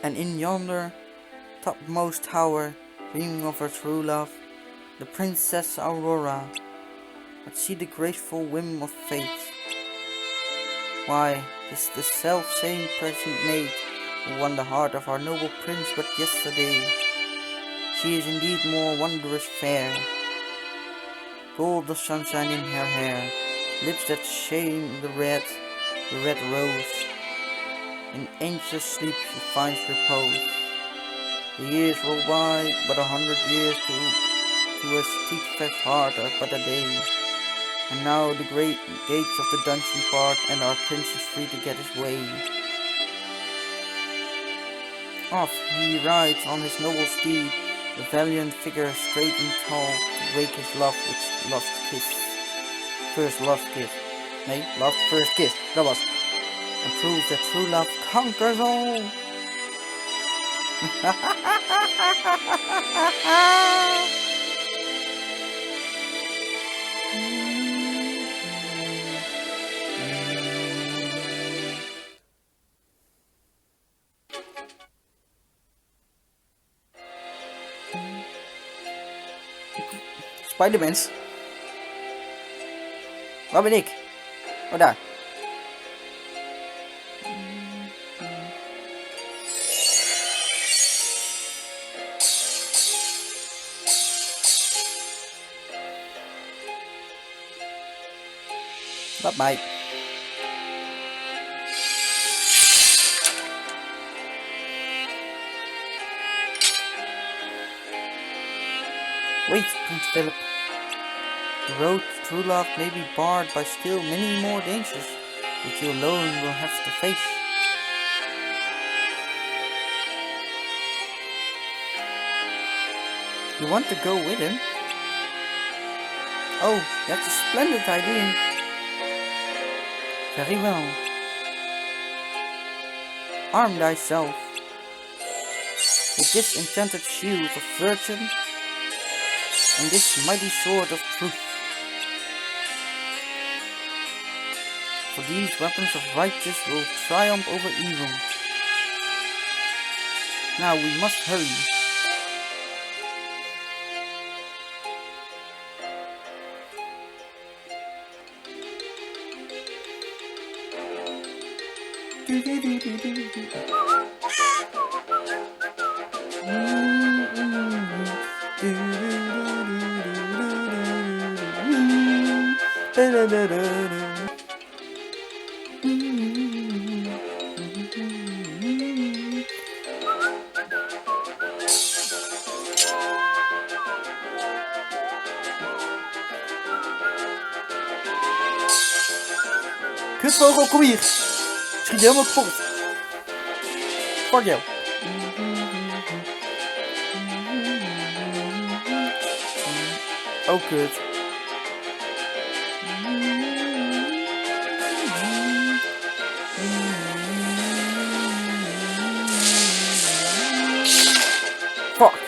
And in yonder topmost tower, dreaming of her true love, the Princess Aurora, but see the graceful whim of fate. Why, 'tis the self-same present maid who won the heart of our noble prince but yesterday. She is indeed more wondrous fair. Gold the sunshine in her hair, lips that shame the red rose. In anxious sleep she finds repose. The years roll by, but 100 years to a steadfast heart are but a day. And now the great gates of the dungeon part, and our prince is free to get his way. Off he rides on his noble steed, The valiant figure straight and tall to wake his love with lost kiss. First lost kiss. Nee, last first kiss. Dat was. And prove that true love conquers all. Spider-Mans. Waar ben ik? Oh, daar. Laat mij. Wait, Prince Philip. The road to true love may be barred by still many more dangers that you alone will have to face. You want to go with him? Oh, that's a splendid idea. Very well. Arm thyself with this enchanted shield of virtue and this mighty sword of truth. For these weapons of righteousness will triumph over evil. Now we must hurry. Kutvogel, kom hier. Schiet je helemaal kapot. Fuck jou. Oh, kut. Fuck.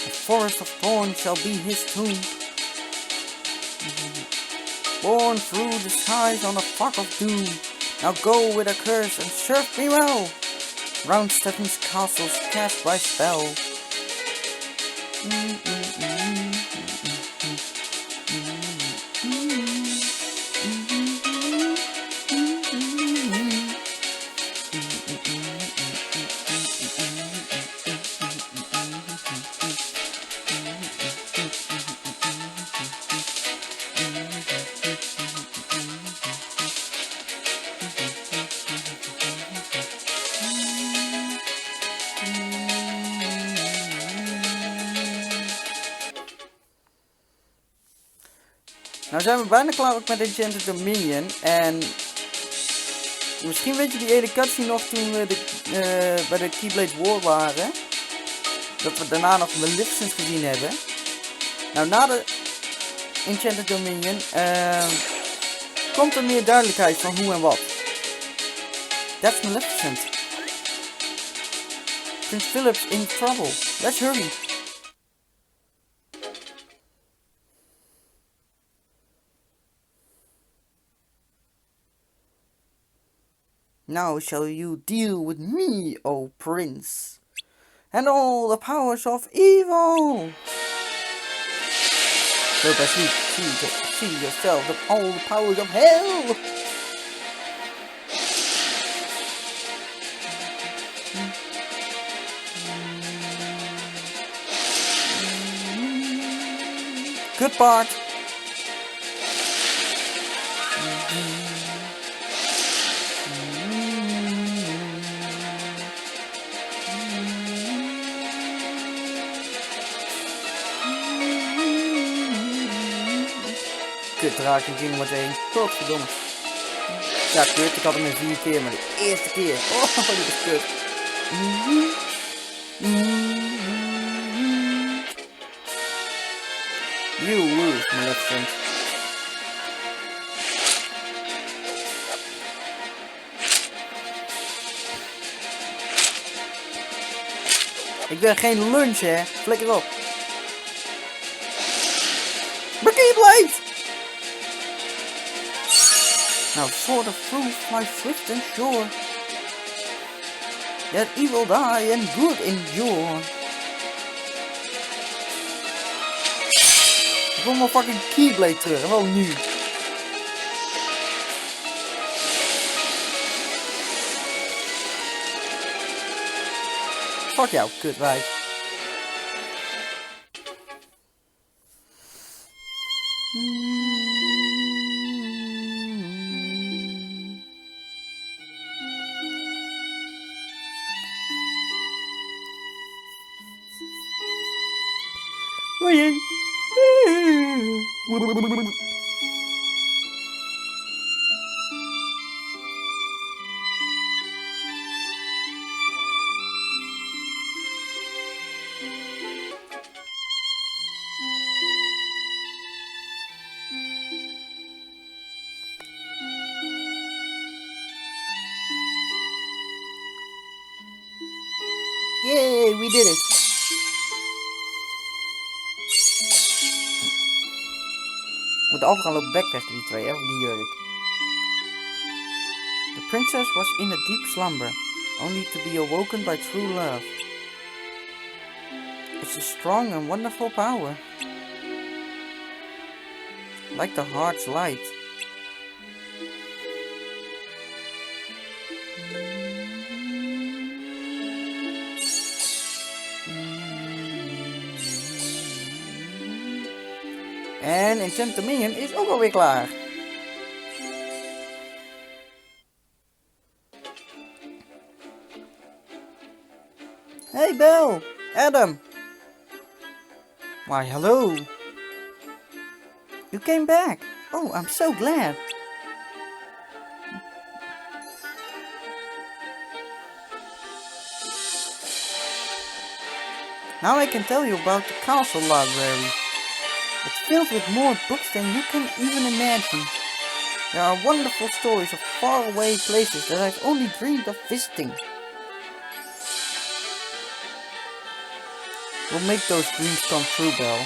The forest of thorns shall be his tomb. Born through the skies on a flock of doom. Now go with a curse and serve me well. Round Stephen's castles cast by spell. Nou zijn we bijna klaar ook met Enchanted Dominion en misschien weet je die ene cutscene nog toen we bij de Keyblade War waren. Dat we daarna nog Maleficent gezien hebben. Nou, na de Enchanted Dominion komt er meer duidelijkheid van hoe en wat. That's Maleficent. Prince Philip's in trouble. Let's hurry. Now shall you deal with me, O Prince, and all the powers of evil. So by sleep, see yourself with all the powers of hell. Good part. kut raak in Kingdom Hearts 1. Godverdomme. Ja, kut. Ik had hem in 4 keer, maar de eerste keer. Oh, dit is kut. You lose, Maleficent. Ik ben geen lunch, hè. Flikker op. Maar Keyblade! Now sword of truth fly swift and sure, that evil die and good endure. Ik wil mijn fucking Keyblade terug, wel nu. Fuck jou, kutwijf. Yay, we did it. Moet altijd gaan lopen backvechten die twee, hè, op die jurk. The princess was in a deep slumber, only to be awoken by true love. It's a strong and wonderful power, like the heart's light. En Enchanted Dominion is ook alweer klaar. Hey Belle, Adam. Why hello. You came back. Oh, I'm so glad. Now I can tell you about the castle library. It's filled with more books than you can even imagine. There are wonderful stories of faraway places that I've only dreamed of visiting. We'll make those dreams come true, Belle.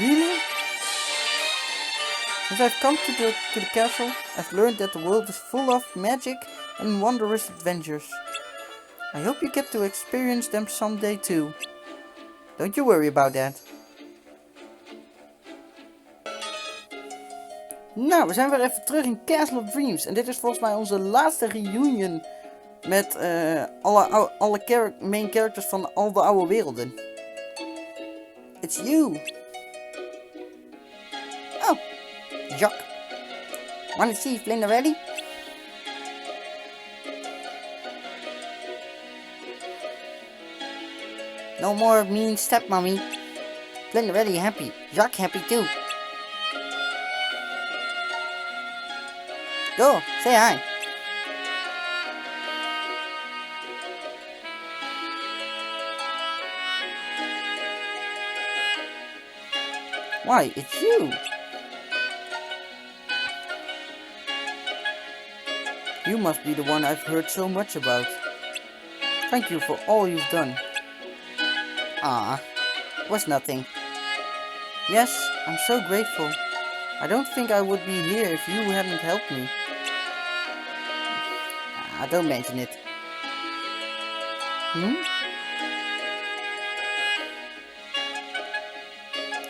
Really? Since I've come to the castle, I've learned that the world is full of magic and wondrous adventures. I hope you get to experience them someday too. Don't you worry about that. Nou, we zijn weer even terug in Castle of Dreams. En dit is volgens mij onze laatste reunion met alle main characters van al de oude werelden. It's you. Oh, Jacques. Wanna see Splendarelli? No more mean stepmommy. Splendarelli happy. Jacques happy too. Go, say hi. Why, it's you. You must be the one I've heard so much about. Thank you for all you've done. Ah, it was nothing. Yes, I'm so grateful. I don't think I would be here if you hadn't helped me. Ah, don't mention it.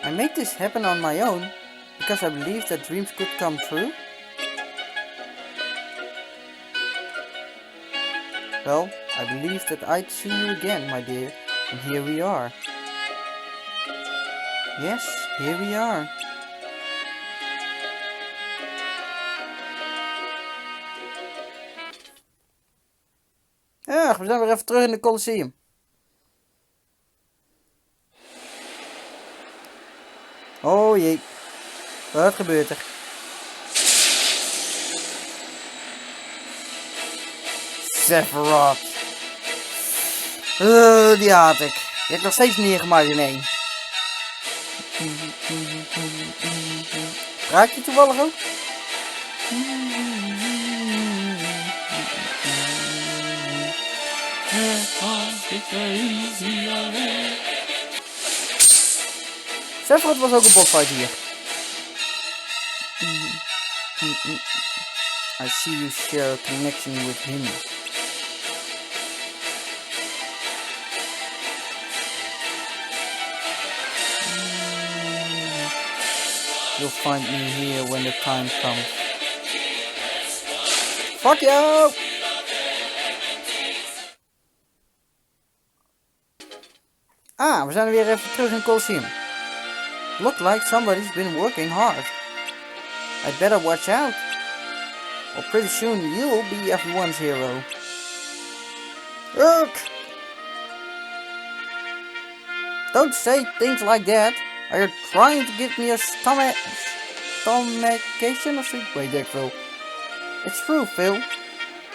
I made this happen on my own because I believed that dreams could come true. Well, I believed that I'd see you again, my dear, and here we are. Yes, here we are. Ja, we zijn weer even terug in de Colosseum. Oh jee. Wat gebeurt er? Sephiroth. Die haat ik. Die heb ik nog steeds neergemaakt in één. Raak je toevallig ook? Sephiroth was ook een bossfight hier. I see you share a connection with him. You'll find me here when the time comes. Fuck you! Ah, we zijn weer even terug in Colosseum. Look like somebody's been working hard. I'd better watch out. Or pretty soon you'll be everyone's hero. Look! Don't say things like that. Are you trying to give me a stomachation or something? Wait, there, Phil. It's true, Phil.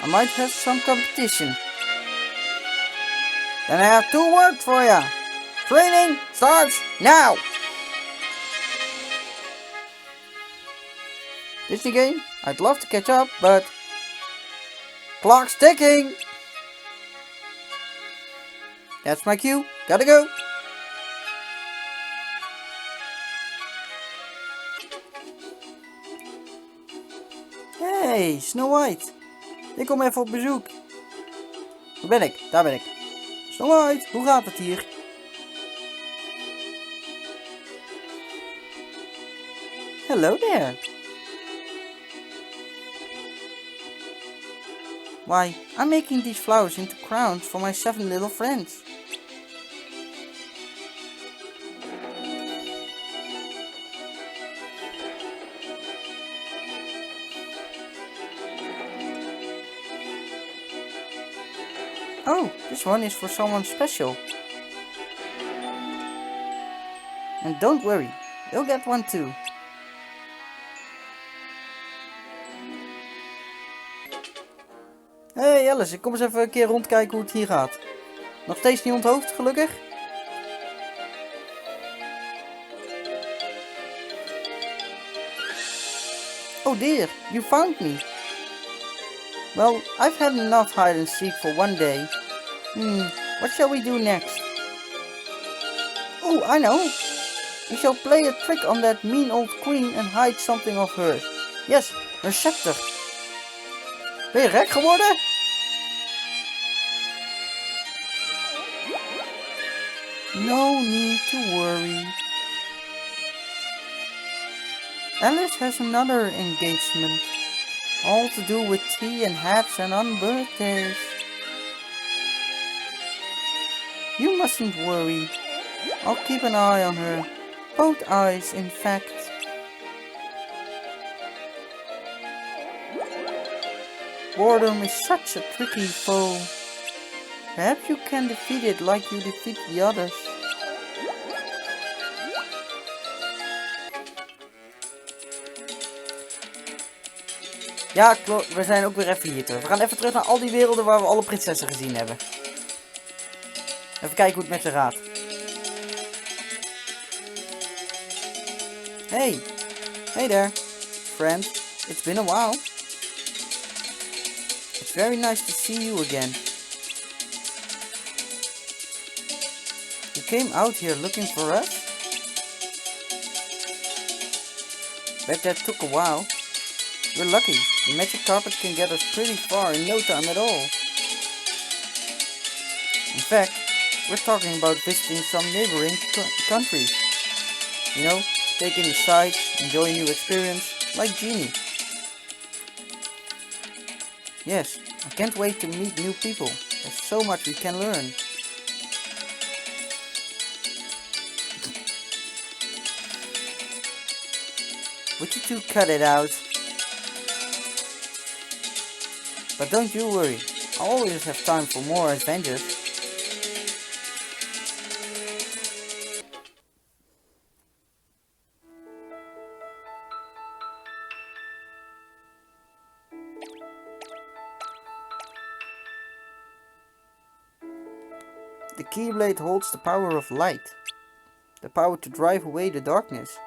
I might have some competition. Then I have two words for ya. Training starts now! Disney game? I'd love to catch up, but... Clock's ticking! That's my cue. Gotta go! Hey, Snow White. Ik kom even op bezoek. Waar ben ik? Daar ben ik. Snow White, hoe gaat het hier? Hello there. Why, I'm making these flowers into crowns for my 7 little friends. Oh, this one is for someone special. And don't worry, you'll get one too. Hey Alice, ik kom eens even een keer rondkijken hoe het hier gaat. Nog steeds niet onthoofd, gelukkig? Oh dear, you found me. Well, I've had enough hide and seek for one day. What shall we do next? Oh, I know. We shall play a trick on that mean old queen and hide something of hers. Yes, her scepter. Ben je gek geworden? No need to worry. Alice has another engagement. All to do with tea and hats and on birthdays. You mustn't worry. I'll keep an eye on her. Both eyes, in fact. Boredom is such a tricky foe. Perhaps you can defeat it like you defeat the others. Ja, klopt. We zijn ook weer even hier terug. We gaan even terug naar al die werelden waar we alle prinsessen gezien hebben. Even kijken hoe het met ze gaat. Hey. Hey there, friend. It's been a while. It's very nice to see you again. You came out here looking for us? Bet that took a while. We're lucky. The magic carpet can get us pretty far in no time at all. In fact, we're talking about visiting some neighboring countries. You know, taking the sights, enjoying new experience, like Genie. Yes, I can't wait to meet new people. There's so much we can learn. Would you two cut it out? But don't you worry, I always have time for more adventures. The Keyblade holds the power of light. The power to drive away the darkness.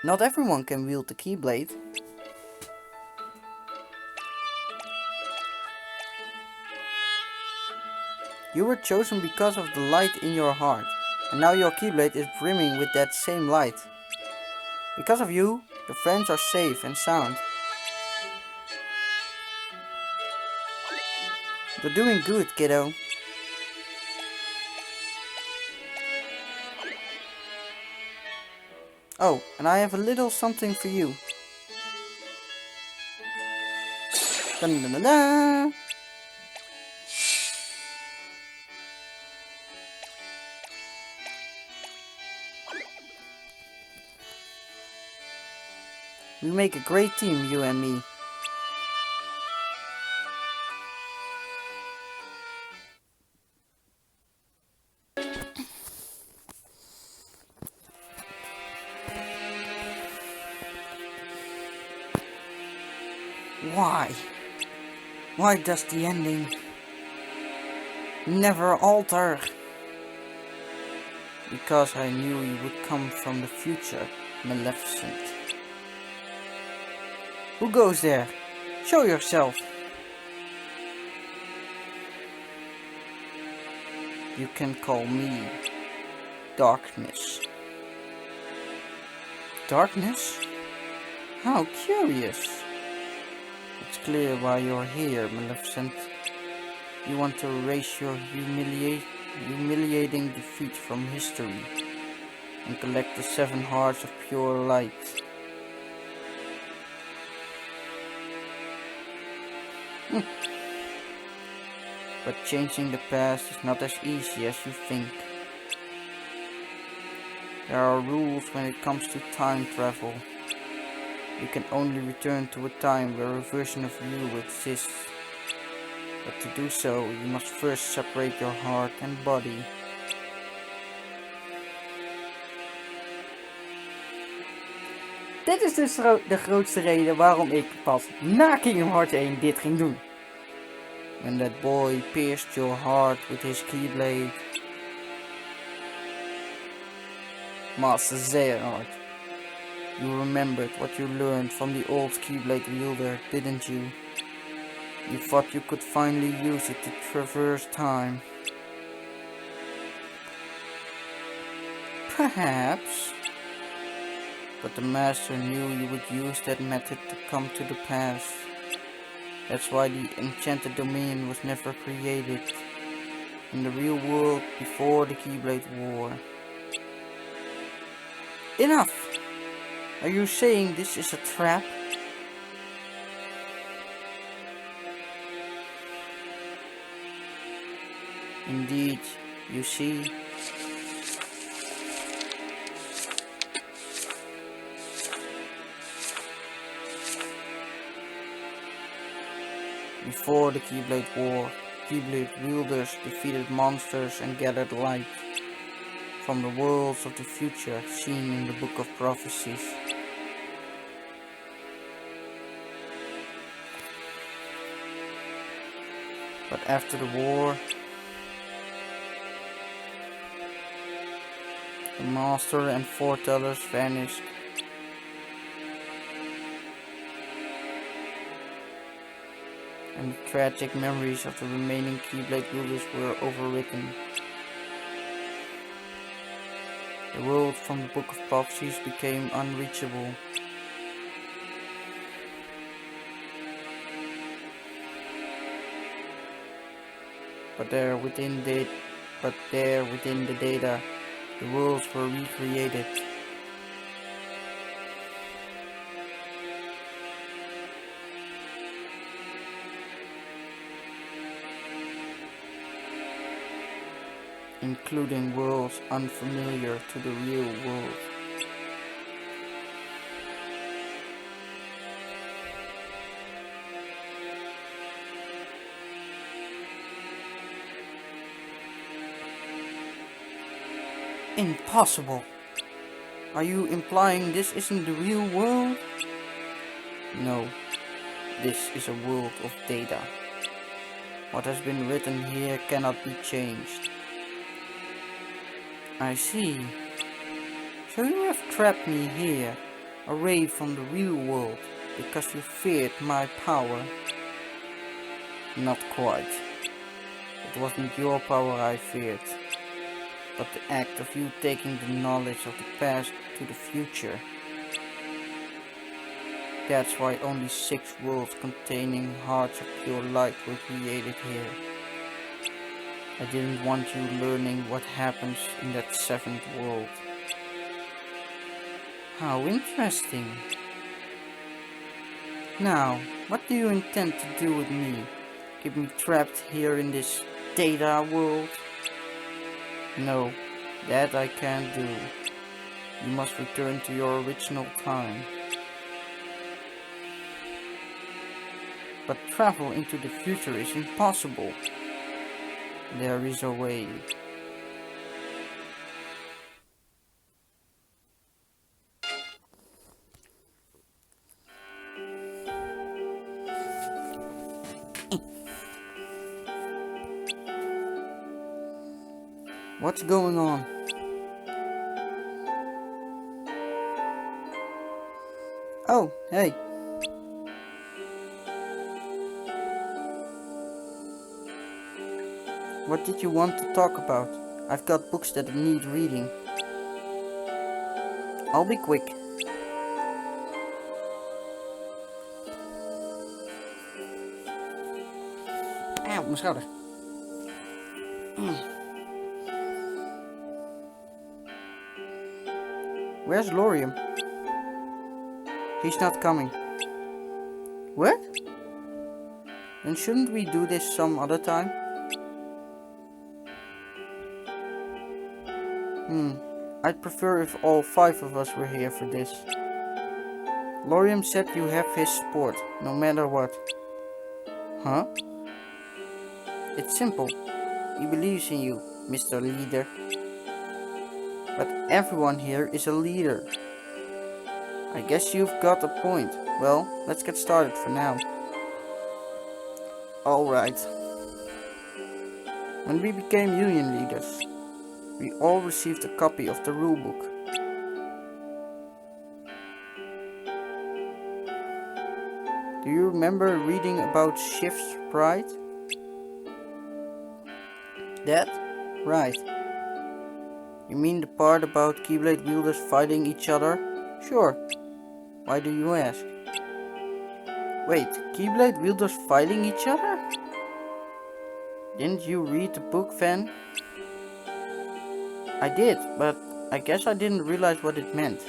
Not everyone can wield the Keyblade. You were chosen because of the light in your heart, and now your Keyblade is brimming with that same light. Because of you, your friends are safe and sound. You're doing good, kiddo. Oh, and I have a little something for you. Dun dun dun dun. We make a great team, you and me. Why? Why does the ending never alter? Because I knew you would come from the future, Maleficent. Who goes there? Show yourself. You can call me Darkness. Darkness? How curious. It's clear why you're here, Maleficent. You want to erase your humiliating defeat from history and collect the 7 hearts of pure light. But changing the past is not as easy as you think. There are rules when it comes to time travel. You can only return to a time where a version of you exists. But to do so, you must first separate your heart and body. Dit is dus de grootste reden waarom ik pas na Kingdom Hearts 1 dit ging doen. When that boy pierced your heart with his Keyblade. Master Xehanort, you remembered what you learned from the old Keyblade wielder, didn't you? You thought you could finally use it to traverse time. Perhaps. But the master knew you would use that method to come to the past. That's why the Enchanted Domain was never created in the real world before the Keyblade War. Enough! Are you saying this is a trap? Indeed, you see. Before the Keyblade War, Keyblade wielders defeated monsters and gathered light from the worlds of the future seen in the Book of Prophecies. But after the war, the Master and Foretellers vanished. And the tragic memories of the remaining Keyblade wielders were overwritten. The world from the Book of Prophecies became unreachable. But there within the data, the worlds were recreated. Including worlds unfamiliar to the real world. Impossible! Are you implying this isn't the real world? No, this is a world of data. What has been written here cannot be changed. I see. So you have trapped me here, away from the real world, because you feared my power. Not quite. It wasn't your power I feared, but the act of you taking the knowledge of the past to the future. That's why only 6 worlds containing hearts of pure light were created here. I didn't want you learning what happens in that 7th world. How interesting. Now, what do you intend to do with me? Keep me trapped here in this data world? No, that I can't do. You must return to your original time. But travel into the future is impossible. There is a way. What's going on? Oh, hey. What did you want to talk about? I've got books that need reading. I'll be quick. Auw, mijn schouder. Where's Lorium? He's not coming. What? Then shouldn't we do this some other time? I'd prefer if all 5 of us were here for this. Lorium said you have his support, no matter what. Huh? It's simple. He believes in you, Mr. Leader. But everyone here is a leader. I guess you've got a point. Well, let's get started for now. Alright. When we became Union leaders, we all received a copy of the rulebook. Do you remember reading about Shift's Pride? That? Right. You mean the part about Keyblade wielders fighting each other? Sure. Why do you ask? Wait, Keyblade wielders fighting each other? Didn't you read the book, Van? I did, but I guess I didn't realize what it meant.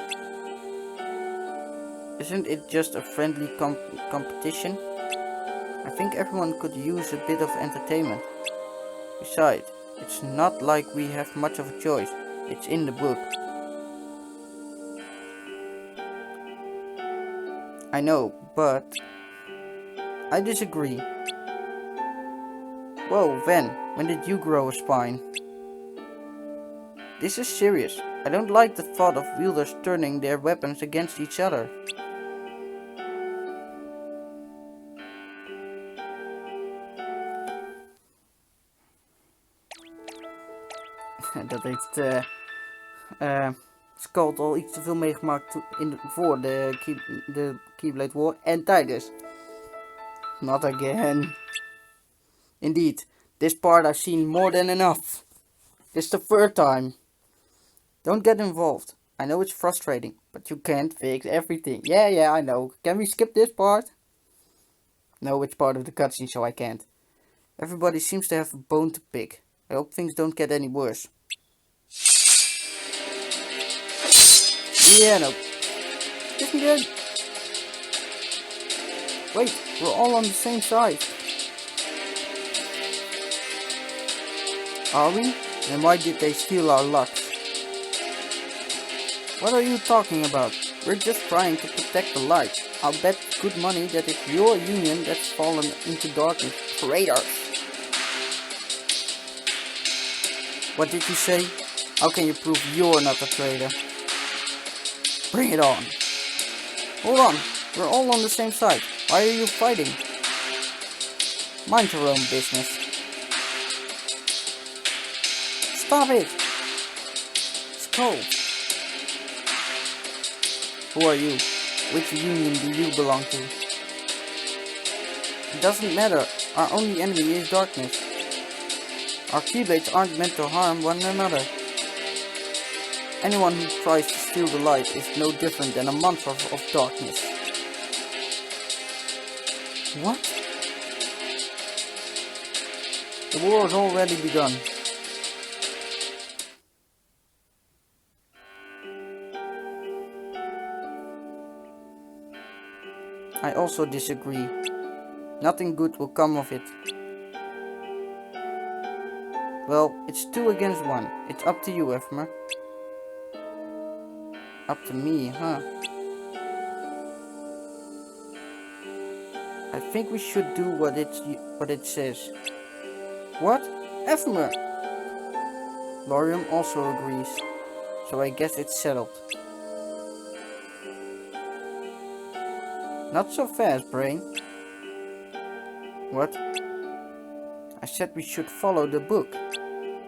Isn't it just a friendly competition? I think everyone could use a bit of entertainment. Besides, it's not like we have much of a choice. It's in the book. I know, but I disagree. Whoa, Van, when did you grow a spine? This is serious. I don't like the thought of wielders turning their weapons against each other. Dat heeft Scald al iets te veel meegemaakt voor de Keyblade War en tijdens. Not again. Indeed, this part I've seen more than enough. This is the 3rd time. Don't get involved. I know it's frustrating, but you can't fix everything. Yeah, I know. Can we skip this part? No, it's part of the cutscene, so I can't. Everybody seems to have a bone to pick. I hope things don't get any worse. Yeah, no. Isn't good. Wait, we're all on the same side. Are we? Then why did they steal our luck? What are you talking about? We're just trying to protect the light. I'll bet good money that it's your union that's fallen into darkness. Traitors! What did you say? How can you prove you're not a traitor? Bring it on. Hold on, we're all on the same side. Why are you fighting? Mind your own business. Stop it! It's cold. Who are you? Which union do you belong to? It doesn't matter. Our only enemy is darkness. Our Keyblades aren't meant to harm one another. Anyone who tries to steal the light is no different than a monster of darkness. What? The war has already begun. I also disagree. Nothing good will come of it. Well, it's 2 against 1. It's up to you, Ephmer. Up to me, huh? I think we should do what it says. What? Ephmer! Laurium also agrees. So I guess it's settled. Not so fast, Brain. What? I said we should follow the book,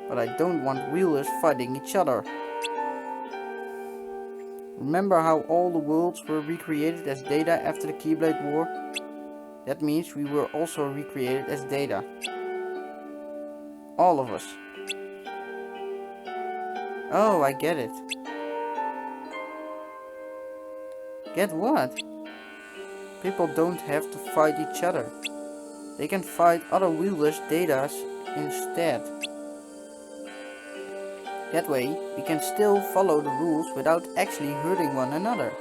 but I don't want wheelers fighting each other. Remember how all the worlds were recreated as Data after the Keyblade War? That means we were also recreated as Data. All of us. Oh, I get it. Get what? People don't have to fight each other. They can fight other wielders' Datas instead. That way, we can still follow the rules without actually hurting one another.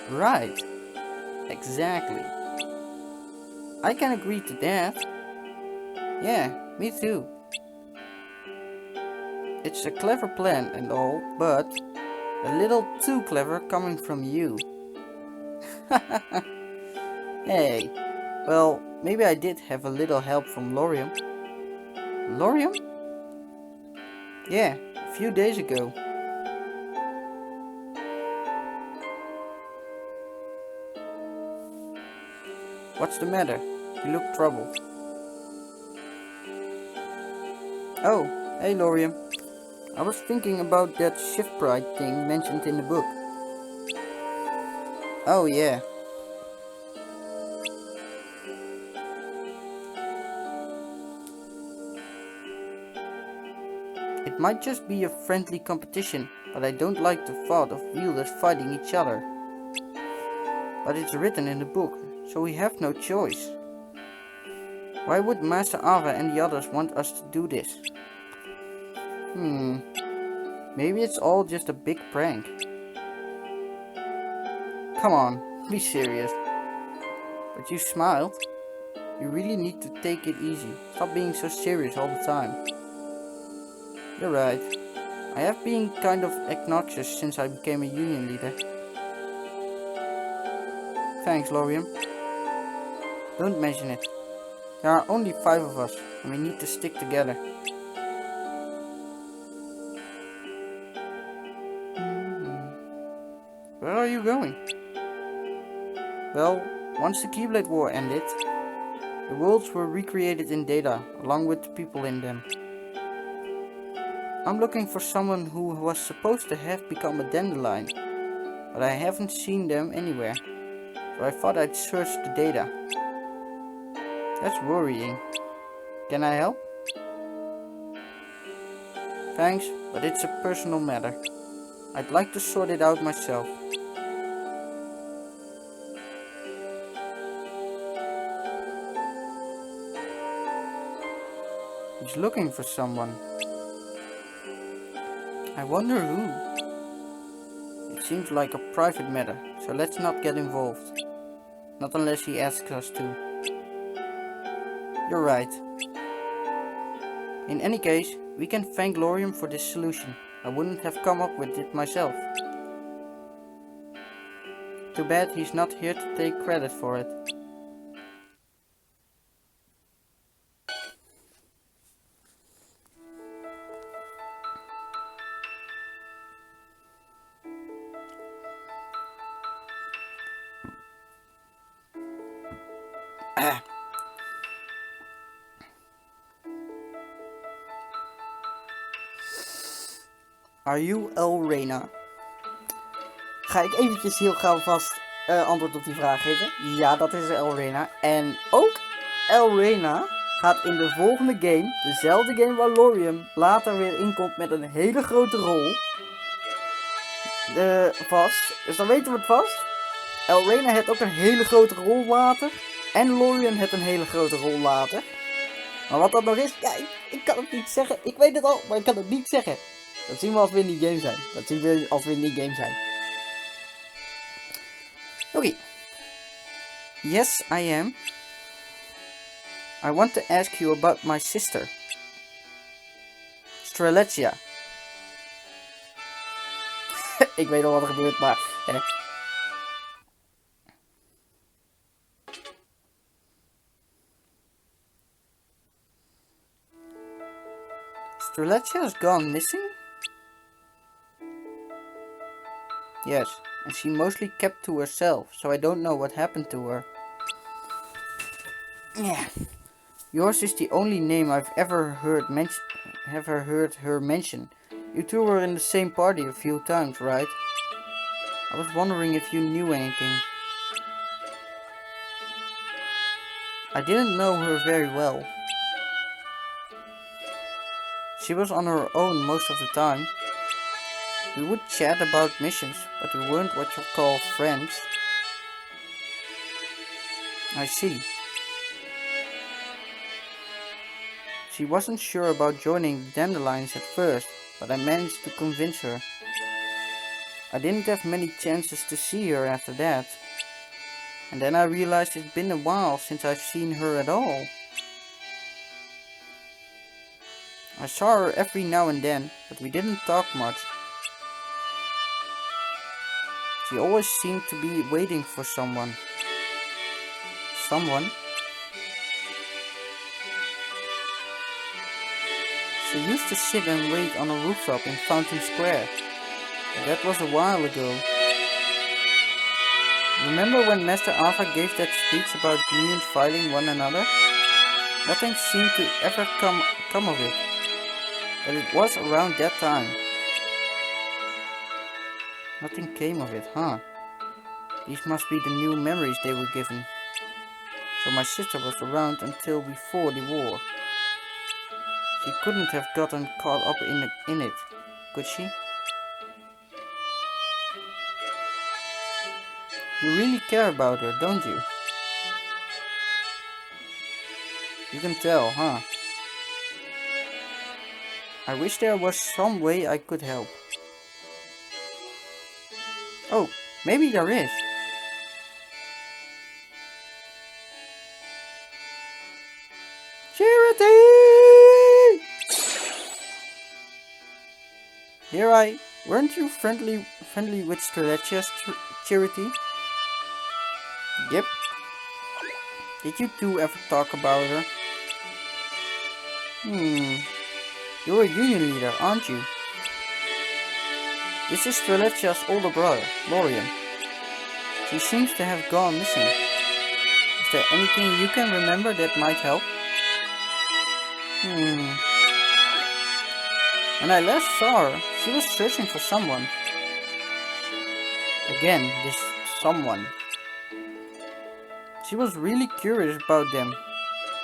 Right. Exactly. I can agree to that. Yeah, me too. It's a clever plan and all, but a little too clever coming from you. Hey, well, maybe I did have a little help from Laurium. Laurium? Yeah, a few days ago. What's the matter? You look troubled. Oh, hey Laurium. I was thinking about that shift pride thing mentioned in the book. Oh yeah. It might just be a friendly competition, but I don't like the thought of wielders fighting each other. But it's written in the book, so we have no choice. Why would Master Ava and the others want us to do this? Maybe it's all just a big prank. Come on, be serious. But you smiled. You really need to take it easy. Stop being so serious all the time. You're right. I have been kind of obnoxious since I became a union leader. Thanks, Laurium. Don't mention it. There are only 5 of us, and we need to stick together. Where are you going? Well, once the Keyblade War ended, the worlds were recreated in Data, along with the people in them. I'm looking for someone who was supposed to have become a Dandelion, but I haven't seen them anywhere, so I thought I'd search the Data. That's worrying. Can I help? Thanks, but it's a personal matter. I'd like to sort it out myself. He's looking for someone. I wonder who. It seems like a private matter, so let's not get involved. Not unless he asks us to. You're right. In any case, we can thank Laurium for this solution. I wouldn't have come up with it myself. Too bad he's not here to take credit for it. Are you Elrena? Ga ik eventjes heel gauw vast antwoord op die vraag geven. Ja, dat is Elrena. En ook Elrena gaat in de volgende game, dezelfde game waar Lorien later weer inkomt met een hele grote rol, vast. Dus dan weten we het vast. Elrena heeft ook een hele grote rol later. En Lorien heeft een hele grote rol later. Maar wat dat nog is, ja, ik kan het niet zeggen. Ik weet het al, maar ik kan het niet zeggen. Dat zien we als we in die game zijn. Dat zien we als we in die game zijn. Oké. Yes, I am. I want to ask you about my sister. Strelitzia. Ik weet al wat er gebeurt, maar... Strelitzia has gone missing? Yes, and she mostly kept to herself, so I don't know what happened to her. Yeah. Yours is the only name I've ever heard her mention. You two were in the same party a few times, right? I was wondering if you knew anything. I didn't know her very well. She was on her own most of the time. We would chat about missions, but we weren't what you call friends. I see. She wasn't sure about joining the Dandelions at first, but I managed to convince her. I didn't have many chances to see her after that. And then I realized it's been a while since I've seen her at all. I saw her every now and then, but we didn't talk much. She always seemed to be waiting for someone. Someone? She used to sit and wait on a rooftop in Fountain Square. But that was a while ago. Remember when Master Ava gave that speech about unions fighting one another? Nothing seemed to ever come of it. But it was around that time. Nothing came of it, huh? These must be the new memories they were given. So my sister was around until before the war. She couldn't have gotten caught up in it, could she? You really care about her, don't you? You can tell, huh? I wish there was some way I could help. Oh, maybe there is. Charity! Here weren't you friendly with Strelitzia's Charity? Yep. Did you two ever talk about her? You're a union leader, aren't you? This is Strelitzia's older brother, Lorien. She seems to have gone missing. Is there anything you can remember that might help? When I last saw her, she was searching for someone. Again, this someone. She was really curious about them,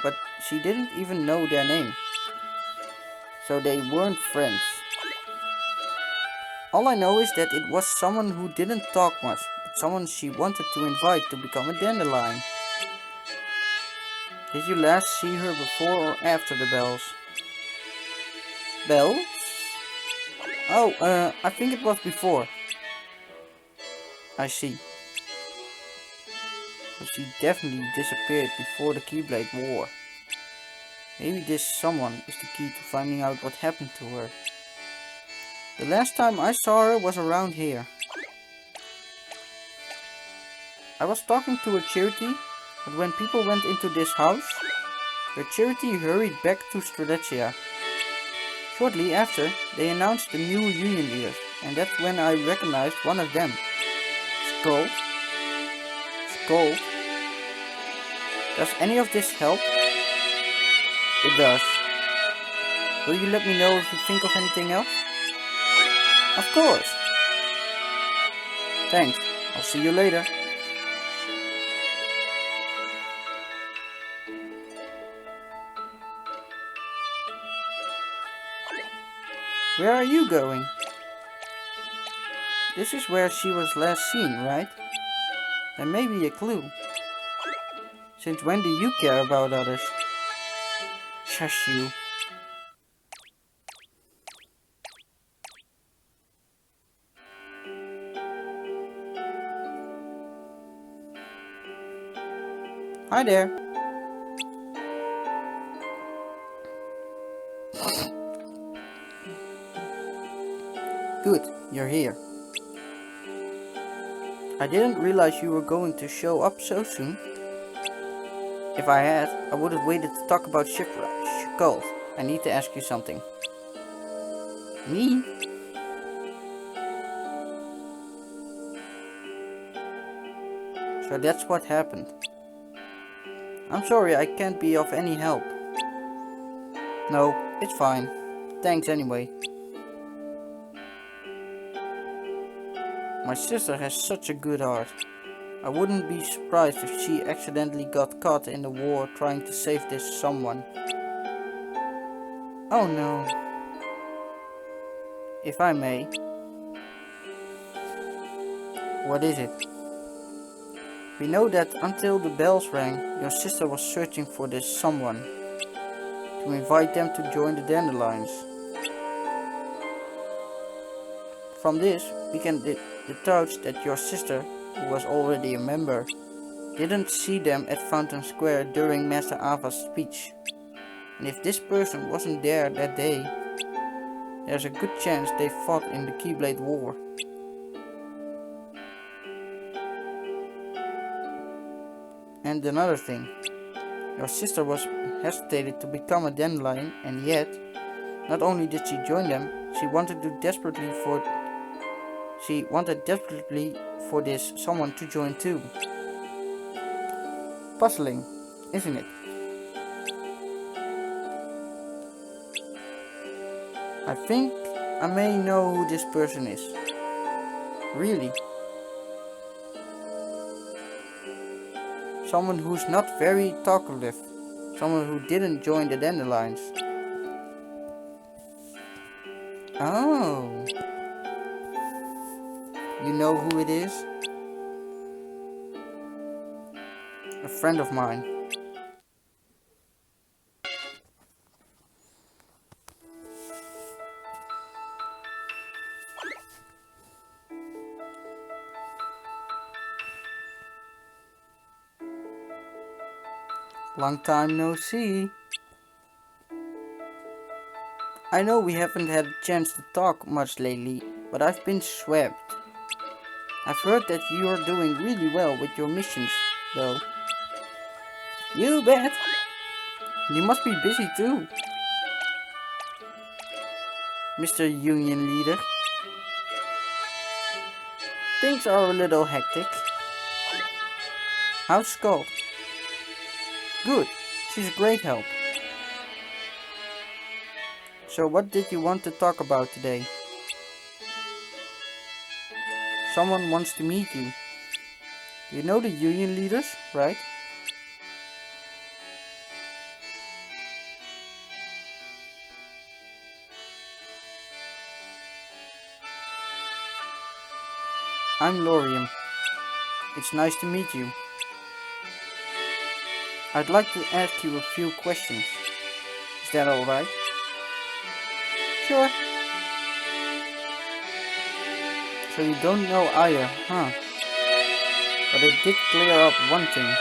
but she didn't even know their name. So they weren't friends. All I know is that it was someone who didn't talk much, but someone she wanted to invite to become a dandelion. Did you last see her before or after the bells? Bells? Oh, I think it was before. I see. But she definitely disappeared before the Keyblade War. Maybe this someone is the key to finding out what happened to her. The last time I saw her was around here. I was talking to a Charity, but when people went into this house, the Charity hurried back to Strelitzia. Shortly after, they announced the new union leaders, and that's when I recognized one of them. Skull. Does any of this help? It does. Will you let me know if you think of anything else? Of course. Thanks. I'll see you later. Where are you going? This is where she was last seen, right? There may be a clue. Since when do you care about others? Shush you. Hi there. Good, you're here. I didn't realize you were going to show up so soon. If I had, I would have waited to talk about shipwreck. Cold, I need to ask you something. Me? So that's what happened. I'm sorry I can't be of any help. No, it's fine. Thanks anyway. My sister has such a good heart. I wouldn't be surprised if she accidentally got caught in the war trying to save this someone. Oh no. If I may. What is it? We know that until the bells rang, your sister was searching for this someone. To invite them to join the Dandelions. From this, we can deduce that your sister, who was already a member, didn't see them at Fountain Square during Master Ava's speech. And if this person wasn't there that day, there's a good chance they fought in the Keyblade War. And another thing, your sister was hesitated to become a Dandelion, and yet, not only did she join them, she wanted desperately for this someone to join too. Puzzling, isn't it? I think I may know who this person is. Really? Someone who's not very talkative. Someone who didn't join the Dandelions. Oh. You know who it is? A friend of mine. Long time no see. I know we haven't had a chance to talk much lately, but I've been swamped. I've heard that you are doing really well with your missions, though. You bet! You must be busy too, Mr. Union Leader. Things are a little hectic. How's Skull? Good, she's a great help. So what did you want to talk about today? Someone wants to meet you. You know the Union leaders, right? I'm Lorium. It's nice to meet you. I'd like to ask you a few questions. Is that alright? Sure. So you don't know Aya, huh? But it did clear up one thing.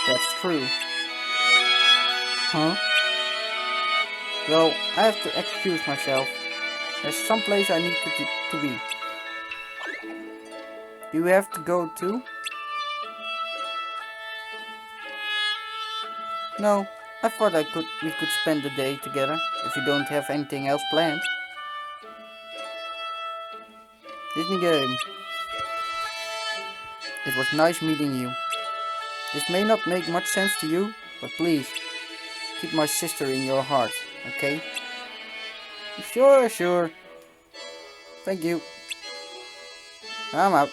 That's true. Huh? Well, I have to excuse myself. There's some place I need to be. Do you have to go too? No, I thought we could spend the day together if you don't have anything else planned. Disney game. It was nice meeting you. This may not make much sense to you, but please, keep my sister in your heart, okay? Sure, sure. Thank you. I'm out.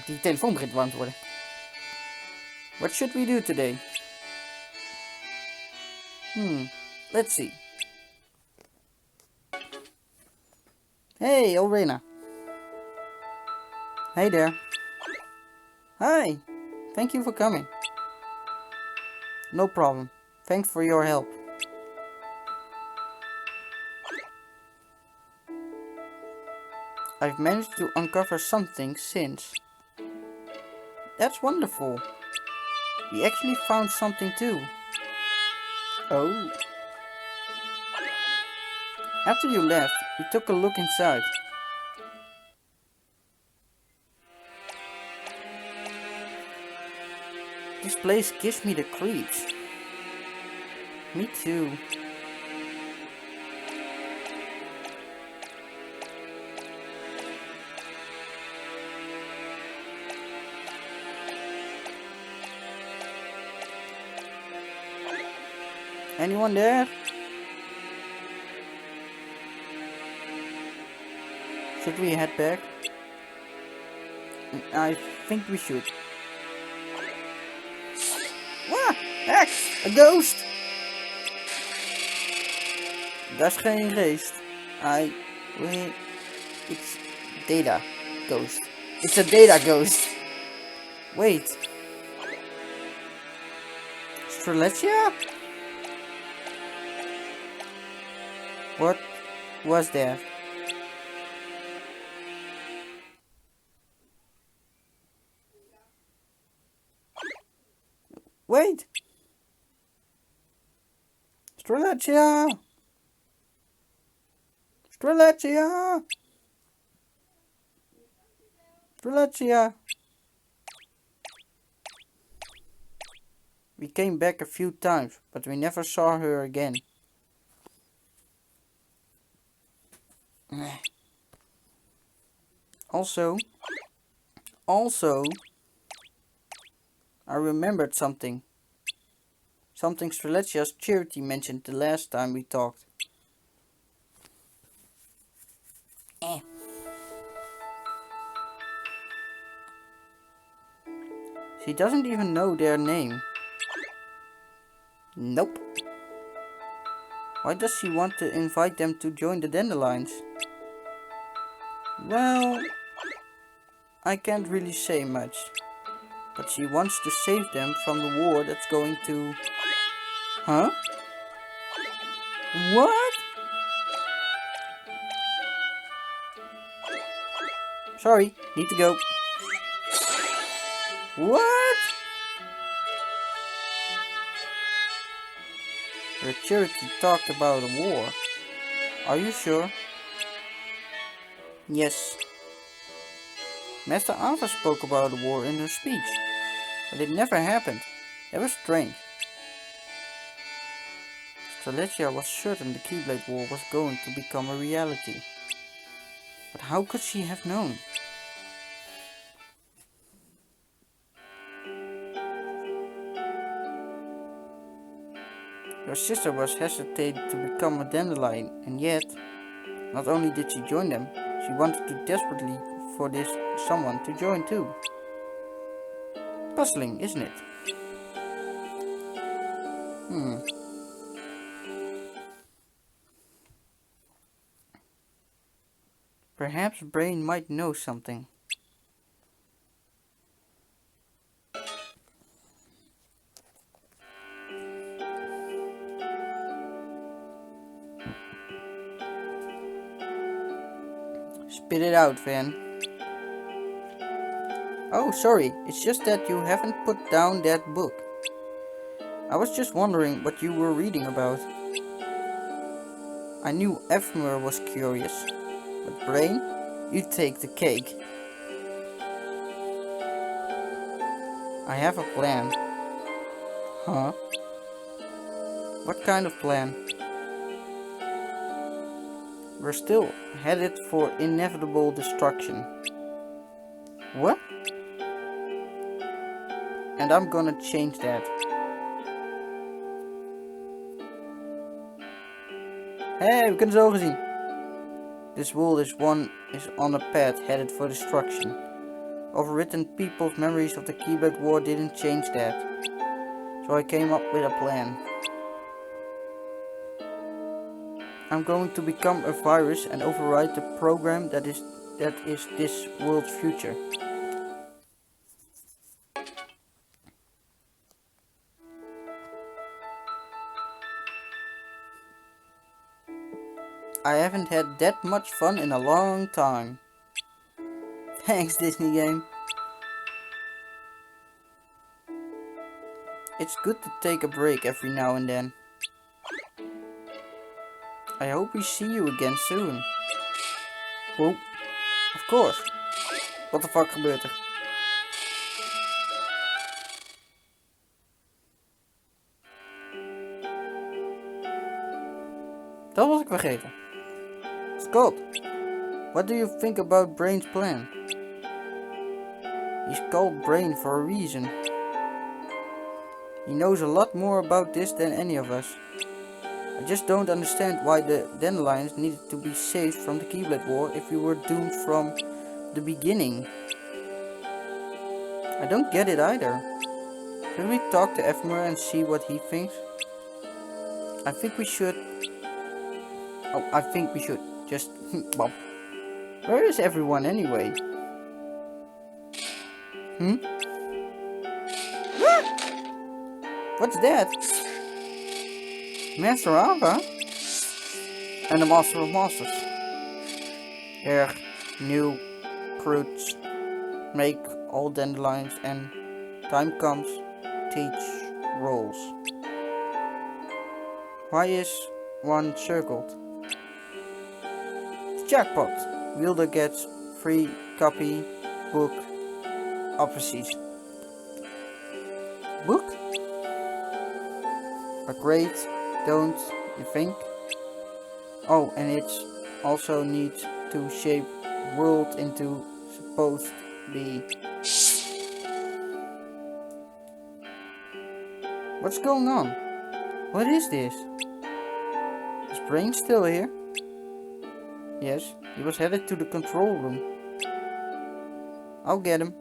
Die telefoon begint warm te worden. What should we do today? Let's see. Hey, Elrena. Hey there. Hi. Thank you for coming. No problem. Thanks for your help. I've managed to uncover something since. That's wonderful. We actually found something too. Oh. After you left, we took a look inside. This place gives me the creeps. Me too. Anyone there? Should we head back? I think we should. What? Heck! A ghost! Dat is geen geest. It's Data Ghost. It's a Data Ghost. Wait. Strelitzia? What was that? Wait! Strelitzia! Strelitzia! Strelitzia! We came back a few times, but we never saw her again. Also, I remembered something. Something Strelitzia's charity mentioned the last time we talked. She doesn't even know their name. Nope. Why does she want to invite them to join the Dandelions? Well, I can't really say much. But she wants to save them from the war that's going to... Huh? What? Sorry, need to go. What? Her charity talked about a war. Are you sure? Yes. Master Ava spoke about a war in her speech. But it never happened. That was strange. Strelitzia was certain the Keyblade War was going to become a reality. But how could she have known? Her sister was hesitating to become a Dandelion, and yet, not only did she join them, she wanted to desperately for this someone to join too. Puzzling, isn't it? Perhaps Brain might know something. Spit it out, Van. Oh, sorry, it's just that you haven't put down that book. I was just wondering what you were reading about. I knew Ephmer was curious, but Brain, you take the cake. I have a plan. Huh? What kind of plan? We're still headed for inevitable destruction. What? And I'm gonna change that. Hey, we kunnen zo gezien. This world is on a path headed for destruction. Overwritten people's memories of the Keyblade War didn't change that. So I came up with a plan. I'm going to become a virus and override the program that is this world's future. I haven't had that much fun in a long time. Thanks, Disney game. It's good to take a break every now and then. I hope we see you again soon. Well, Of course. What the fuck gebeurt er? Dat was ik vergeten. Scott, what do you think about Brain's plan? He's called Brain for a reason. He knows a lot more about this than any of us. I just don't understand why the Dandelions needed to be saved from the Keyblade War if we were doomed from the beginning. I don't get it either. Should we talk to Ephemera and see what he thinks? I think we should. Oh, I think we should. Just Bob. Where is everyone anyway? What's that? Master Ava? And the Master of Masters. Here, new fruits. Make all dandelions and time comes, teach rolls. Why is one circled? Jackpot! Wielder gets free copy book opposites. Book? But great, don't you think? Oh, and it also needs to shape world into supposed to be. What's going on? What is this? Is Brain still here? Yes, he was headed to the control room. I'll get him.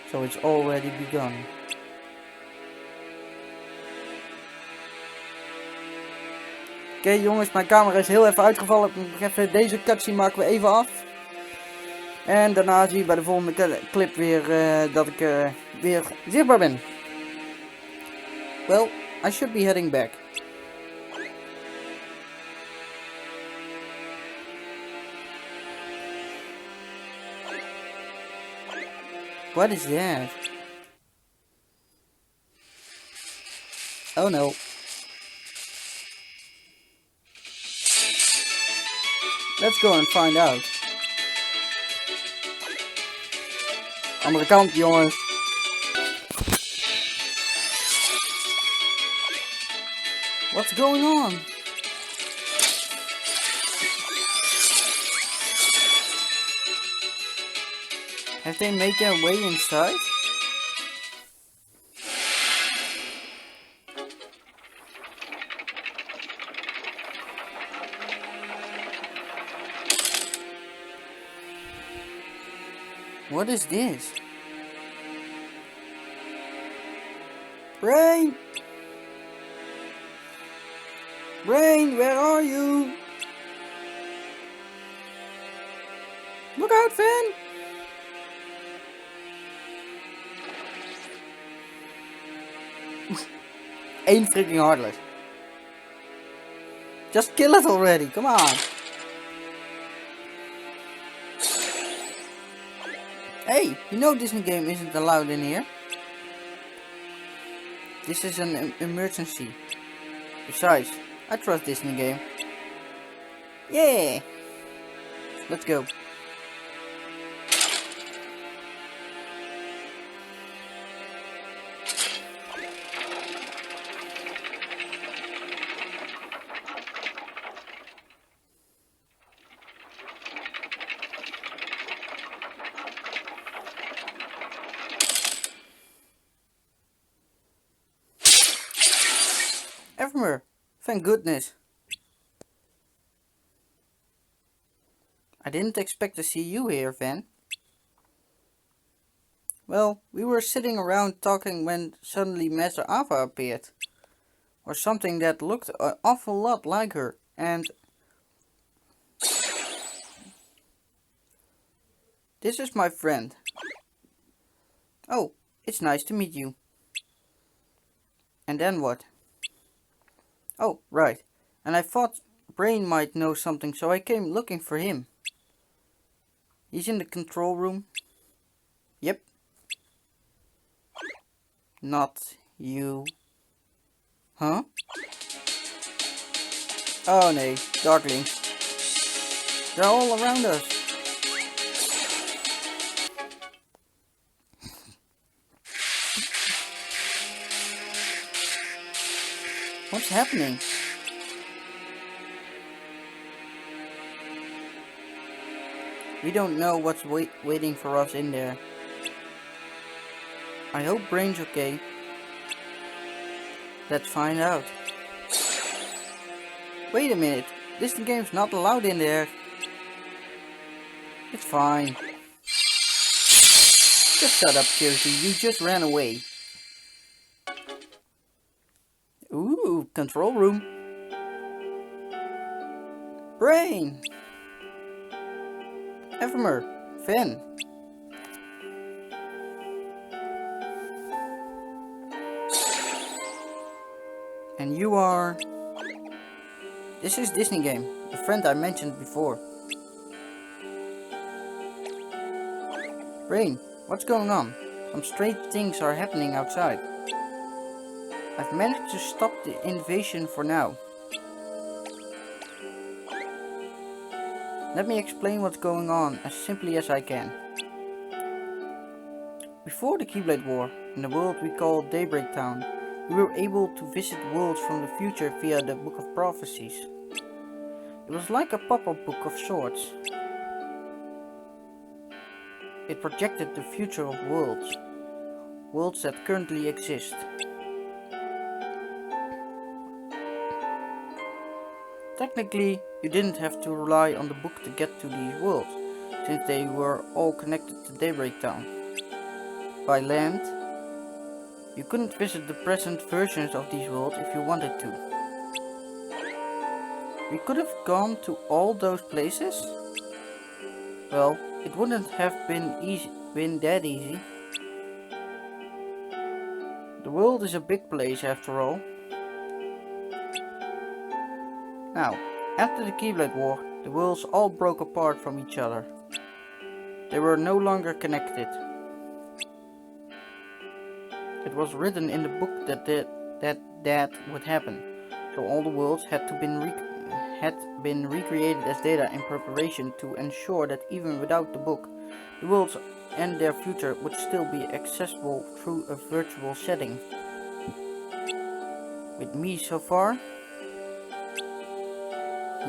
So it's already begun. Oké, jongens, mijn camera is heel even uitgevallen. Ik moet even deze cutscene maken we even af. En daarna zie je bij de volgende clip weer dat ik weer zichtbaar ben. Well, I should be heading back. What is that? Oh no. Let's go and find out. Andere kant, jongens. What's going on? Have they made their way inside? What is this? Brain! Brain, where are you? Look out, Finn! Ain't freaking heartless. Just kill it already, come on. Hey, you know Disney game isn't allowed in here. This is an emergency. Besides, I trust Disney game. Yeah! Let's go. Evermer, thank goodness. I didn't expect to see you here, Van. Well, we were sitting around talking when suddenly Master Ava appeared. Or something that looked an awful lot like her, and... This is my friend. Oh, it's nice to meet you. And then what? Oh, right. And I thought Brain might know something, so I came looking for him. He's in the control room. Yep. Not you. Huh? Oh nee, Darklings. They're all around us. What's happening? We don't know what's waiting for us in there. I hope Brain's okay. Let's find out. Wait a minute. Disney game's not allowed in there. It's fine. Just shut up, Josie. You just ran away. Ooh, control room. Brain! Evermer, Finn. And you are... This is Disney game, the friend I mentioned before. Brain, what's going on? Some strange things are happening outside. I've managed to stop the invasion for now. Let me explain what's going on as simply as I can. Before the Keyblade War, in the world we call Daybreak Town, we were able to visit worlds from the future via the Book of Prophecies. It was like a pop-up book of sorts. It projected the future of worlds. Worlds that currently exist. Technically, you didn't have to rely on the book to get to these worlds, since they were all connected to Daybreak Town. By land, you couldn't visit the present versions of these worlds if you wanted to. We could have gone to all those places? Well, it wouldn't have been that easy. The world is a big place after all. Now, after the Keyblade War, the worlds all broke apart from each other. They were no longer connected. It was written in the book that would happen, so all the worlds had been recreated as data in preparation to ensure that even without the book, the worlds and their future would still be accessible through a virtual setting. With me so far?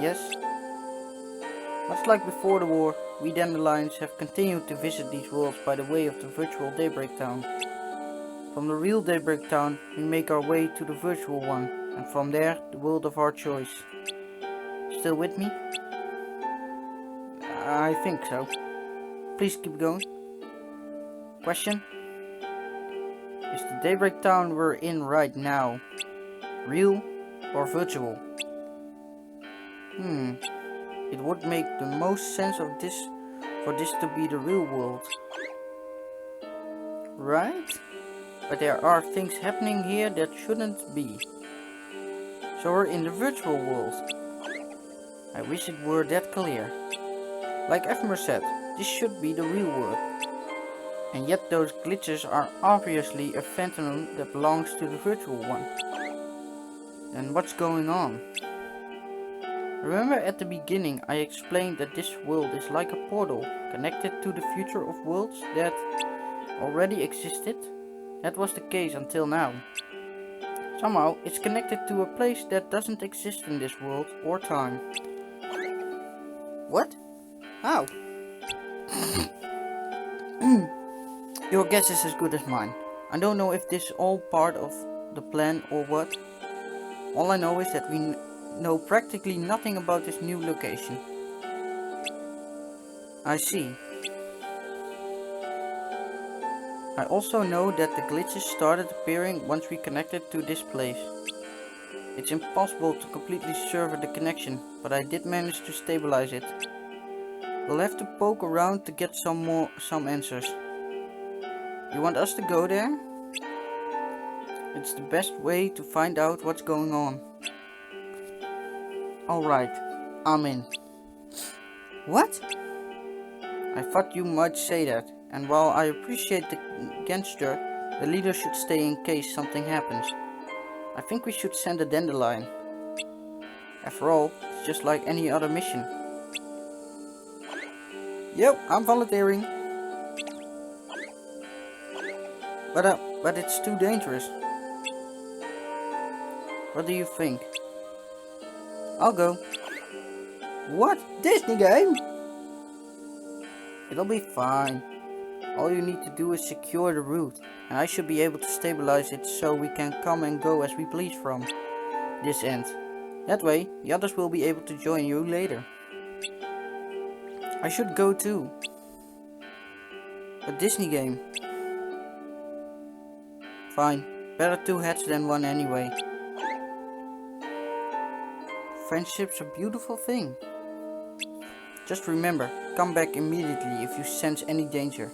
Yes? Much like before the war, we Dandelions have continued to visit these worlds by the way of the virtual Daybreak Town. From the real Daybreak Town, we make our way to the virtual one, and from there, the world of our choice. Still with me? I think so. Please keep going. Question? Is the Daybreak Town we're in right now real or virtual? It would make the most sense of this for this to be the real world. Right? But there are things happening here that shouldn't be. So we're in the virtual world. I wish it were that clear. Like Evermer said, this should be the real world. And yet those glitches are obviously a phantom that belongs to the virtual one. Then what's going on? Remember at the beginning I explained that this world is like a portal connected to the future of worlds that already existed? That was the case until now. Somehow it's connected to a place that doesn't exist in this world or time. What? How? Your guess is as good as mine. I don't know if this is all part of the plan or what. All I know is that we know practically nothing about this new location. I see. I also know that the glitches started appearing once we connected to this place. It's impossible to completely sever the connection, but I did manage to stabilize it. We'll have to poke around to get some answers. You want us to go there? It's the best way to find out what's going on. Alright, I'm in. What? I thought you might say that, and while I appreciate the gesture, the leader should stay in case something happens. I think we should send a dandelion. After all, it's just like any other mission. Yep, I'm volunteering. But it's too dangerous. What do you think? I'll go. What? Disney game? It'll be fine. All you need to do is secure the route, and I should be able to stabilize it so we can come and go as we please from this end. That way, the others will be able to join you later. I should go too. A Disney game. Fine, better two heads than one anyway. Friendship's a beautiful thing. Just remember, come back immediately if you sense any danger.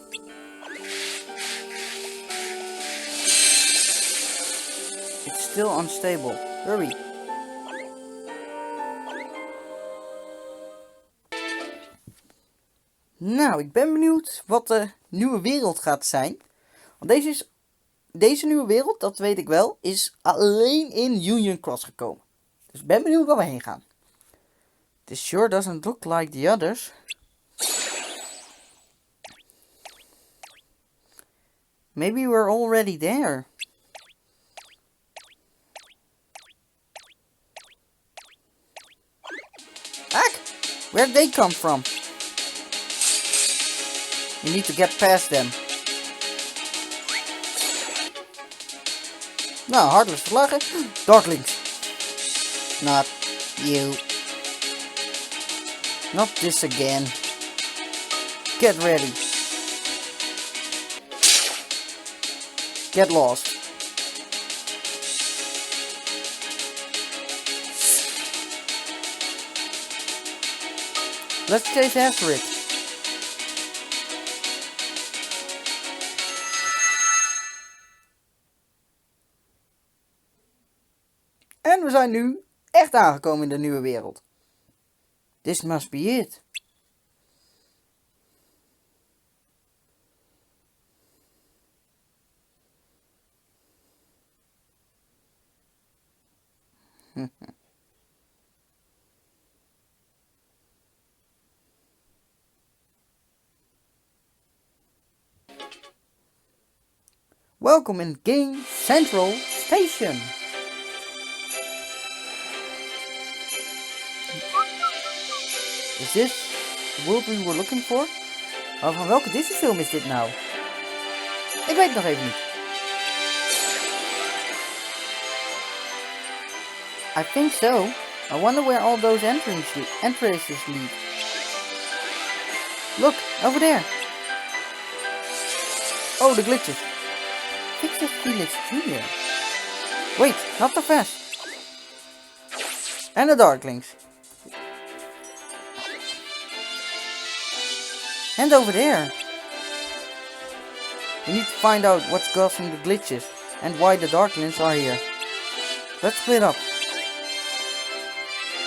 It's still unstable. Hurry. Nou, ik ben benieuwd wat de nieuwe wereld gaat zijn. Want deze nieuwe wereld, dat weet ik wel, is alleen in Union Cross gekomen. Dus ik ben benieuwd waar we heen gaan. This sure doesn't look like the others. Maybe we're already there. Heck, where'd they come from? You need to get past them. Nou, hartelijk verslagen. Darklings. Not you. Not this again. Get ready. Get lost. Let's chase after it. En we zijn nu echt aangekomen in de nieuwe wereld. This must be it. Welcome in Game Central Station. Is this the world we were looking for? Maar van welke Disney film is dit nou? Ik weet het nog even niet. I think so. I wonder where all those entrances lead. Look, over there. Oh, the glitches. Fix Felix Jr. Wait, not so fast. And the Darklings. And over there. We need to find out what's causing the glitches and why the Darklings are here. Let's split up.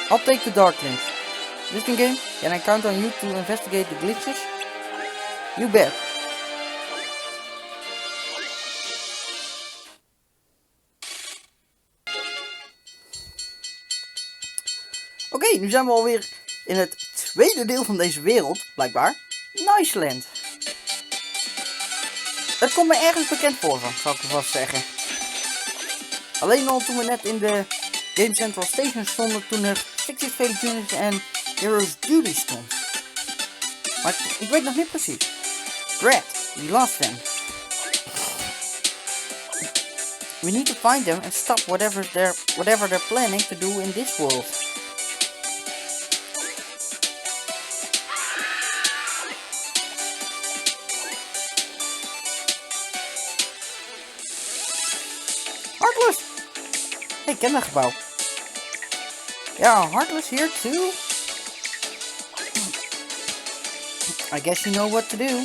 I'll take the Darklings. Disney game, can I count on you to investigate the glitches? You bet. Oké, nu zijn we alweer in het tweede deel van deze wereld, blijkbaar. Niceland. Het komt me ergens bekend voor, zal ik vast zeggen. Alleen al toen we net in de Game Central Station stonden, toen er Fictitious Fate Units en Heroes Duty stond. Maar ik weet nog niet precies. Dread, we lost them. We need to find them and stop whatever they're planning to do in this world. Heartless! Hey, ik ken dat gebouw. Yeah, Heartless here too? I guess you know what to do.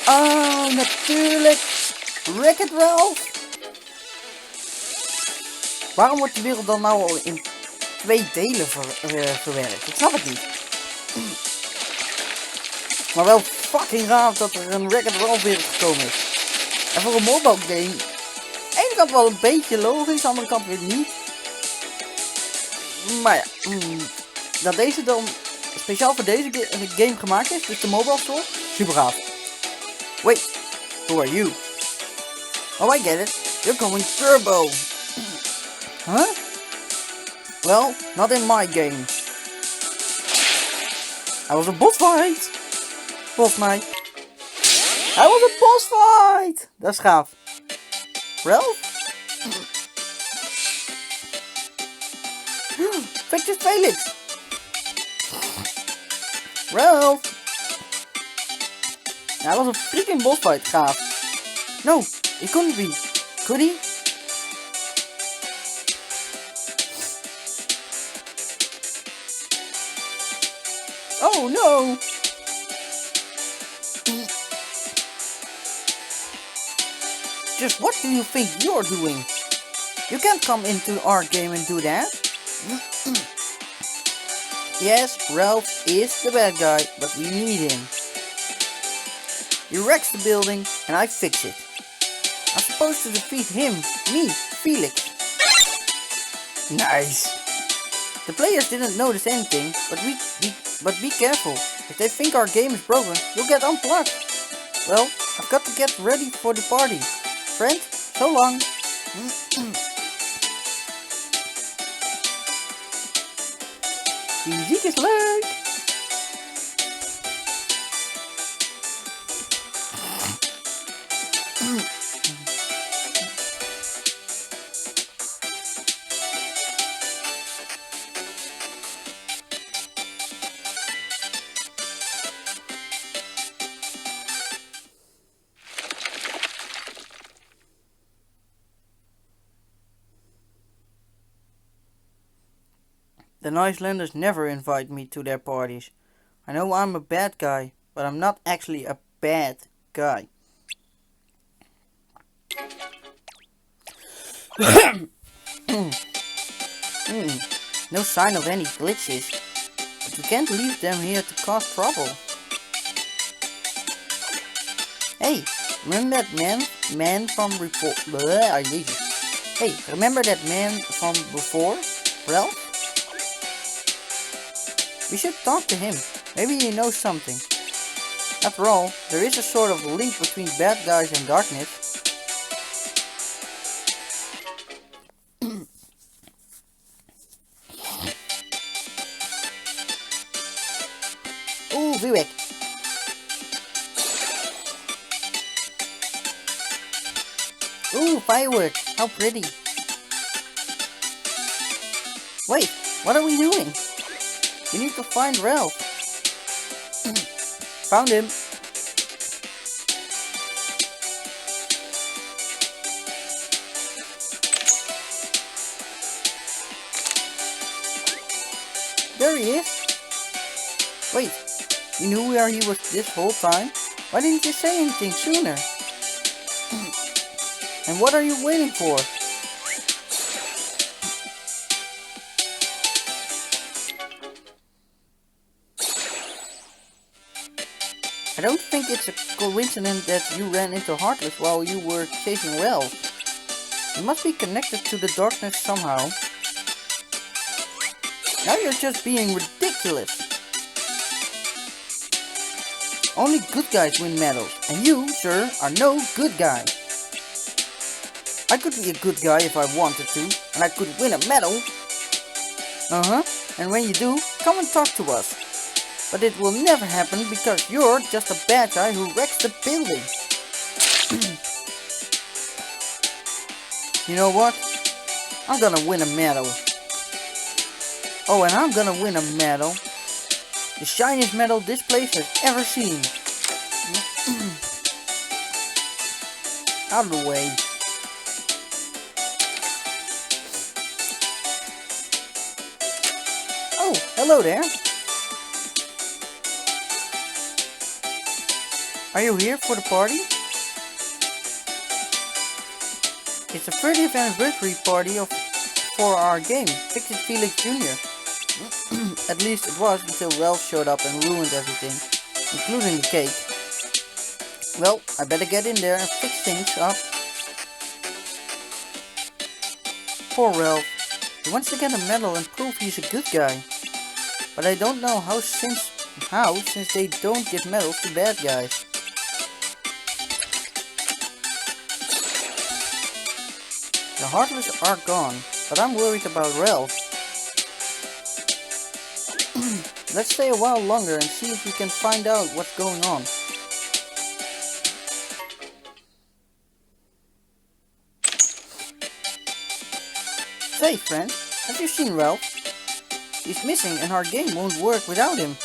Oh, natuurlijk! Wreck-It Ralph! Waarom wordt de wereld dan nou al in 2 delen verwerkt? Ik snap het niet. Maar wel fucking raar dat er een Wreck-It Ralph wereld gekomen is. En voor een mobile game, aan de ene kant wel een beetje logisch, aan de andere kant weer niet. Maar ja, dat deze dan speciaal voor deze game gemaakt is, dus de mobile store, super gaaf. Wait, who are you? Oh, I get it. You're going turbo. Huh? Well, not in my game. I was a boss fight. Volgens mij. I was a boss fight. Dat is gaaf. Ralph? Victor Felix. Ralph. Hij was een freaking boss fight, gaaf. No, he couldn't be. Could he? Oh no! Just what do you think you're doing? You can't come into our game and do that. Yes, Ralph is the bad guy, but we need him. He wrecks the building and I fix it. I'm supposed to defeat him, me, Felix. Nice. The players didn't notice anything, but be careful. If they think our game is broken, you'll get unplugged. Well, I've got to get ready for the party. Friend, so long. Die muziek is leuk. The Nicelanders never invite me to their parties. I know I'm a bad guy, but I'm not actually a bad guy. No sign of any glitches, but we can't leave them here to cause trouble. Hey, remember that man from before? Hey, remember that man from before, Ralph? We should talk to him. Maybe he knows something. After all, there is a sort of link between bad guys and darkness. Ooh, Vivek. Ooh, fireworks. How pretty. Wait, what are we doing? We need to find Ralph. Found him. There he is. Wait, you knew where he was this whole time? Why didn't you say anything sooner? And what are you waiting for? I don't think it's a coincidence that you ran into Heartless while you were chasing Ralph. You must be connected to the darkness somehow. Now you're just being ridiculous. Only good guys win medals, and you, sir, are no good guy. I could be a good guy if I wanted to, and I could win a medal. And when you do, come and talk to us. But it will never happen because you're just a bad guy who wrecks the building. You know what? I'm gonna win a medal. Oh, and I'm gonna win a medal. The shiniest medal this place has ever seen. Out of the way. Oh, hello there. Are you here for the party? It's the 30th anniversary party for our game, Fix-It Felix Jr. At least it was until Ralph showed up and ruined everything, including the cake. Well, I better get in there and fix things up. Poor Ralph. He wants to get a medal and prove he's a good guy. But I don't know how since they don't give medals to bad guys. The Heartless are gone, but I'm worried about Ralph. Let's stay a while longer and see if we can find out what's going on. Say friend, have you seen Ralph? He's missing and our game won't work without him.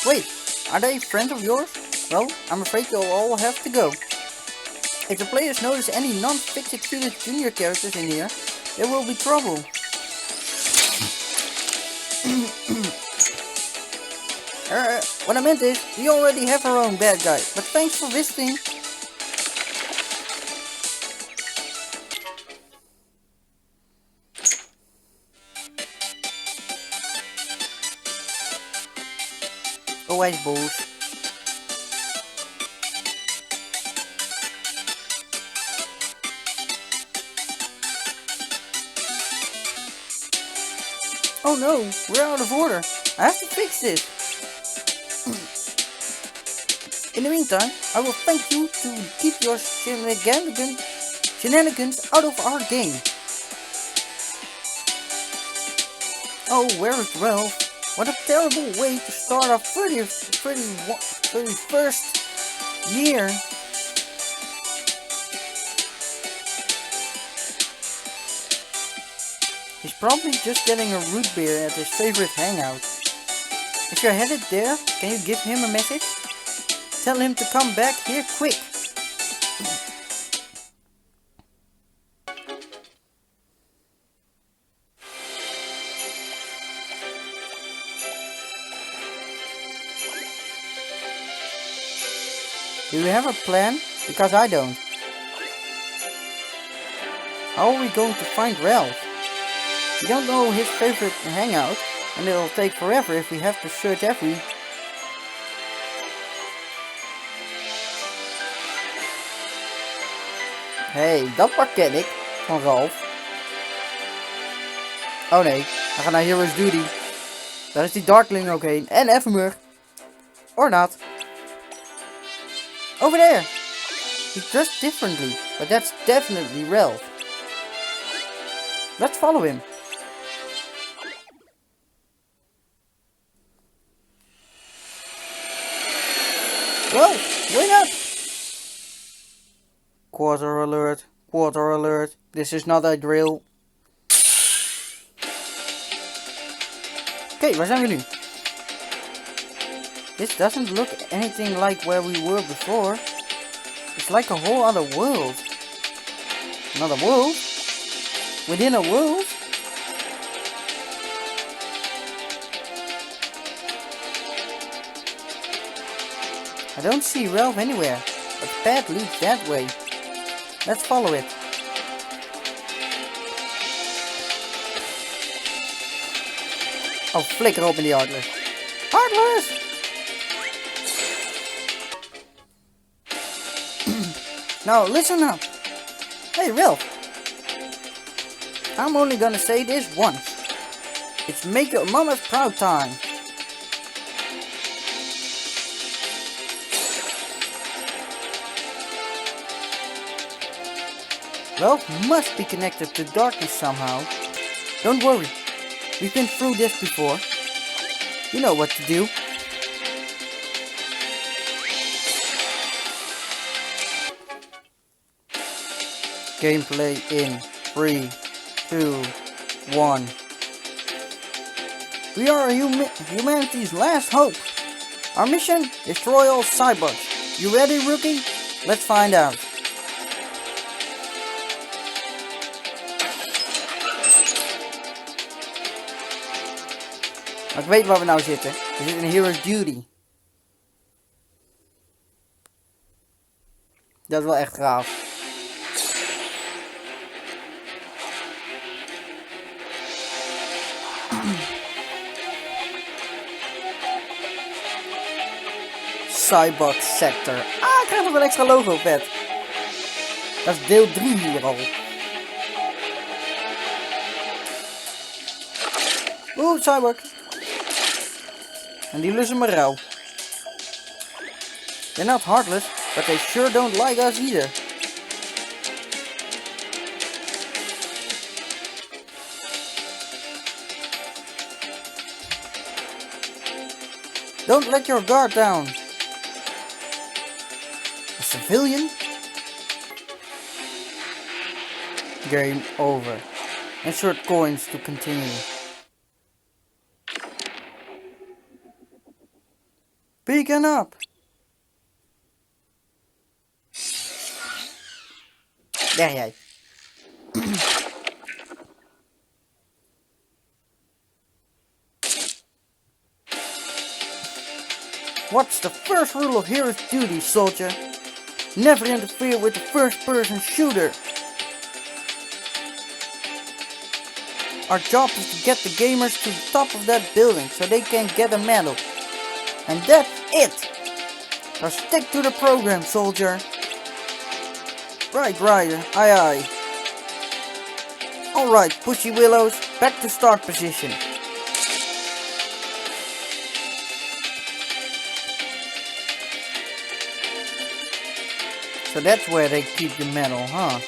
Wait, are they friends of yours? Well, I'm afraid you'll all have to go. If the players notice any non-Fix-It Felix Jr. characters in here, there will be trouble. What I meant is, we already have our own bad guy, but thanks for visiting. Always balls. Oh no, we're out of order. I have to fix this. In the meantime, I will thank you to keep your shenanigans out of our game. Oh, where is Ralph? What a terrible way to start our 31st year. He's probably just getting a root beer at his favorite hangout. If you're headed there, can you give him a message? Tell him to come back here quick. Do you have a plan? Because I don't. How are we going to find Ralph? We don't know his favorite hangout, and it'll take forever if we have to search every... Hey, dat pak ken ik, van Ralph. Oh nee, we gaan naar Hero's Duty. Daar is die Darkling ook heen, en Evermur. Or not. Over there! He's dressed differently, but that's definitely Ralph. Let's follow him. Whoa! Wait up! Quarter alert, quarter alert. This is not a drill. Oké, waar zijn we nu? This doesn't look anything like where we were before. It's like a whole other world. Another world? Within a world? I don't see Ralph anywhere, but the path leads that way. Let's follow it. Oh, flikker op in die Heartless. Heartless! Now listen up. Hey Ralph. I'm only gonna say this once. It's make your mama's proud time. Ralph must be connected to darkness somehow. Don't worry. We've been through this before. You know what to do. Gameplay in 3, 2, 1. We are humanity's last hope. Our mission? Destroy all cyborgs. You ready, rookie? Let's find out. Maar ik weet waar we nou zitten. We zitten in Hero's Duty. Dat is wel echt gaaf. Cyborg Sector. Ah, ik krijg nog een extra logo, vet. Dat is deel 3 hier al. Oeh, Cyborg. En die lussen me rauw. They're not heartless, but they sure don't like us either. Don't let your guard down. A civilian? Game over. Insert coins to continue. Beacon up! Daar jij. What's the first rule of Hero's Duty, soldier? Never interfere with the first-person shooter. Our job is to get the gamers to the top of that building so they can get a medal. And that's it! Now stick to the program, soldier. Right, Ryder. Aye, aye. Alright, Pushy Willows, back to start position. So that's where they keep the medal, huh?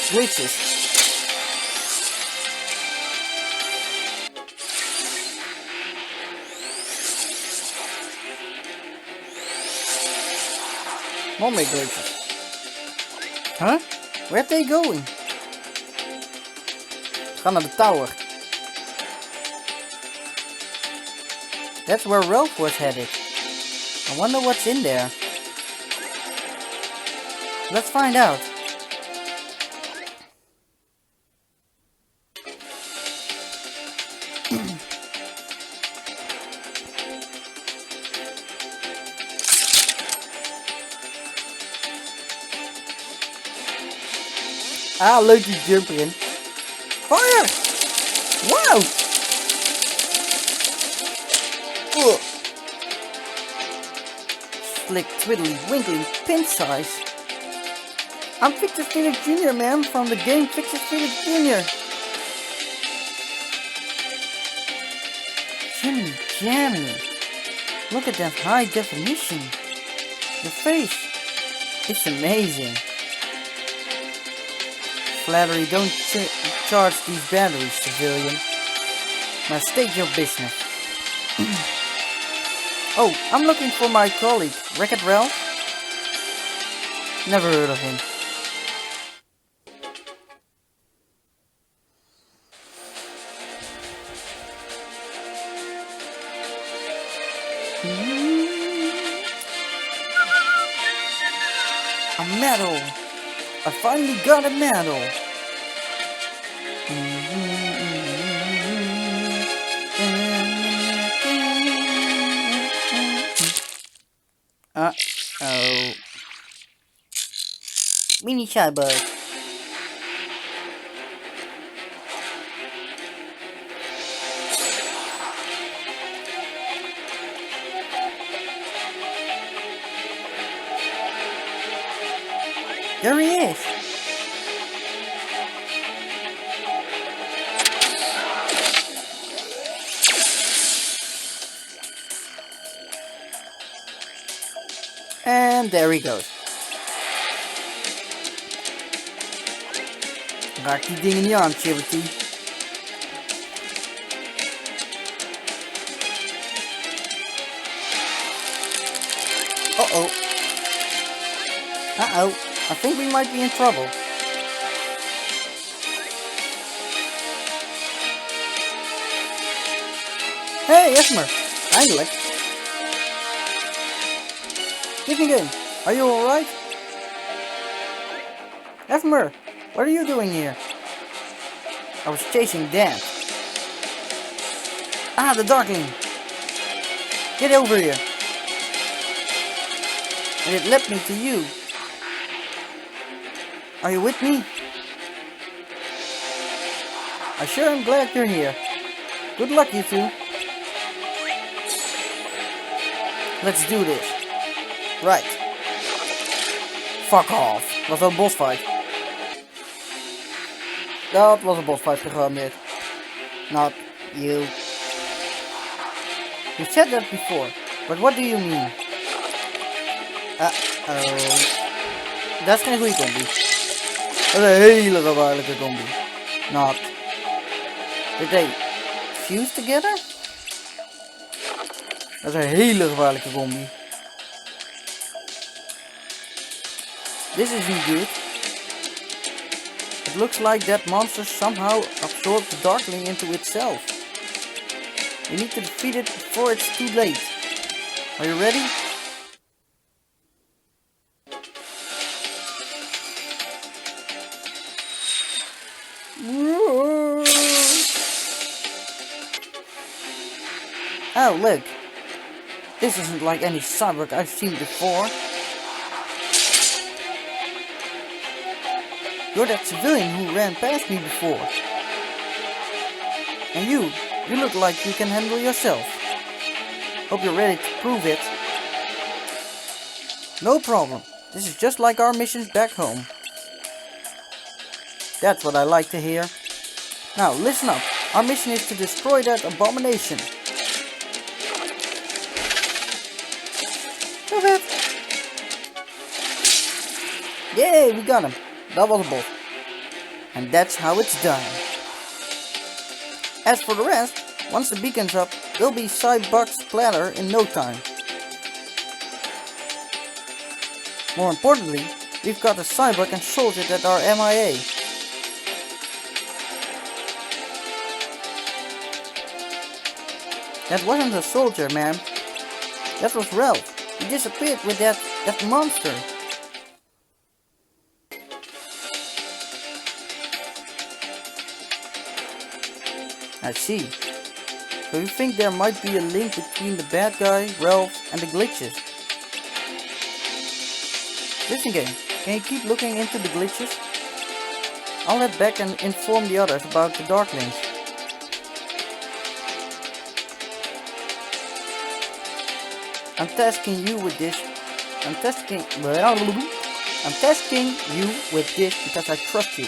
Switches. More glitches. Huh? Where are they going? Gaan naar de tower. That's where Ralph was headed. I wonder what's in there. Let's find out. Ah, leuk die jumper in. Fire! Wow! Ugh. Slick, twiddly, winkly, pin size. I'm Victor Felix Jr., man, from the game Victor Felix Jr. Jiminy Jammy. Look at that high definition. Your face. It's amazing. Flattery, don't charge these batteries, civilian. Now state your business. Oh, I'm looking for my colleague, Wreck-It Ralph. Never heard of him. A medal! I finally got a medal! Uh-oh. Mini Cyborg. There he is. And there he goes. Raak die dingen niet aan, Chivity. Uh-oh. Uh-oh. I think we might be in trouble. Hey, Esmer. Eindelijk. Niffingen, are you alright? Esmer, what are you doing here? I was chasing Dan. Ah, the Darkling. Get over here. And it led me to you. Are you with me? I sure am glad you're here. Good luck, you two. Let's do this. Right. Fuck off. Was dat een bossfight? Dat was een bossfight gegarandeerd. Not you. You said that before, but what do you mean? Uh-oh. Dat is geen goede combi. Dat is een hele gevaarlijke combi. Not. Did they fuse together? Dat is een hele gevaarlijke combi. This isn't good. It looks like that monster somehow absorbed the Darkling into itself. We need to defeat it before it's too late. Are you ready? Oh, look. This isn't like any cyborg I've seen before. You're that civilian who ran past me before. And you look like you can handle yourself. Hope you're ready to prove it. No problem. This is just like our missions back home. That's what I like to hear. Now listen up. Our mission is to destroy that abomination. Move it. Yay, we got him. That was a boss. And that's how it's done. As for the rest, once the beacon's up, we'll be Cybuck splatter in no time. More importantly, we've got a Cybuck and soldier that are MIA. That wasn't a soldier, man. That was Ralph. He disappeared with that monster. I see. So you think there might be a link between the bad guy, Ralph, and the glitches? Listen game, can you keep looking into the glitches? I'll head back and inform the others about the Darklings. I'm tasking you with this because I trust you.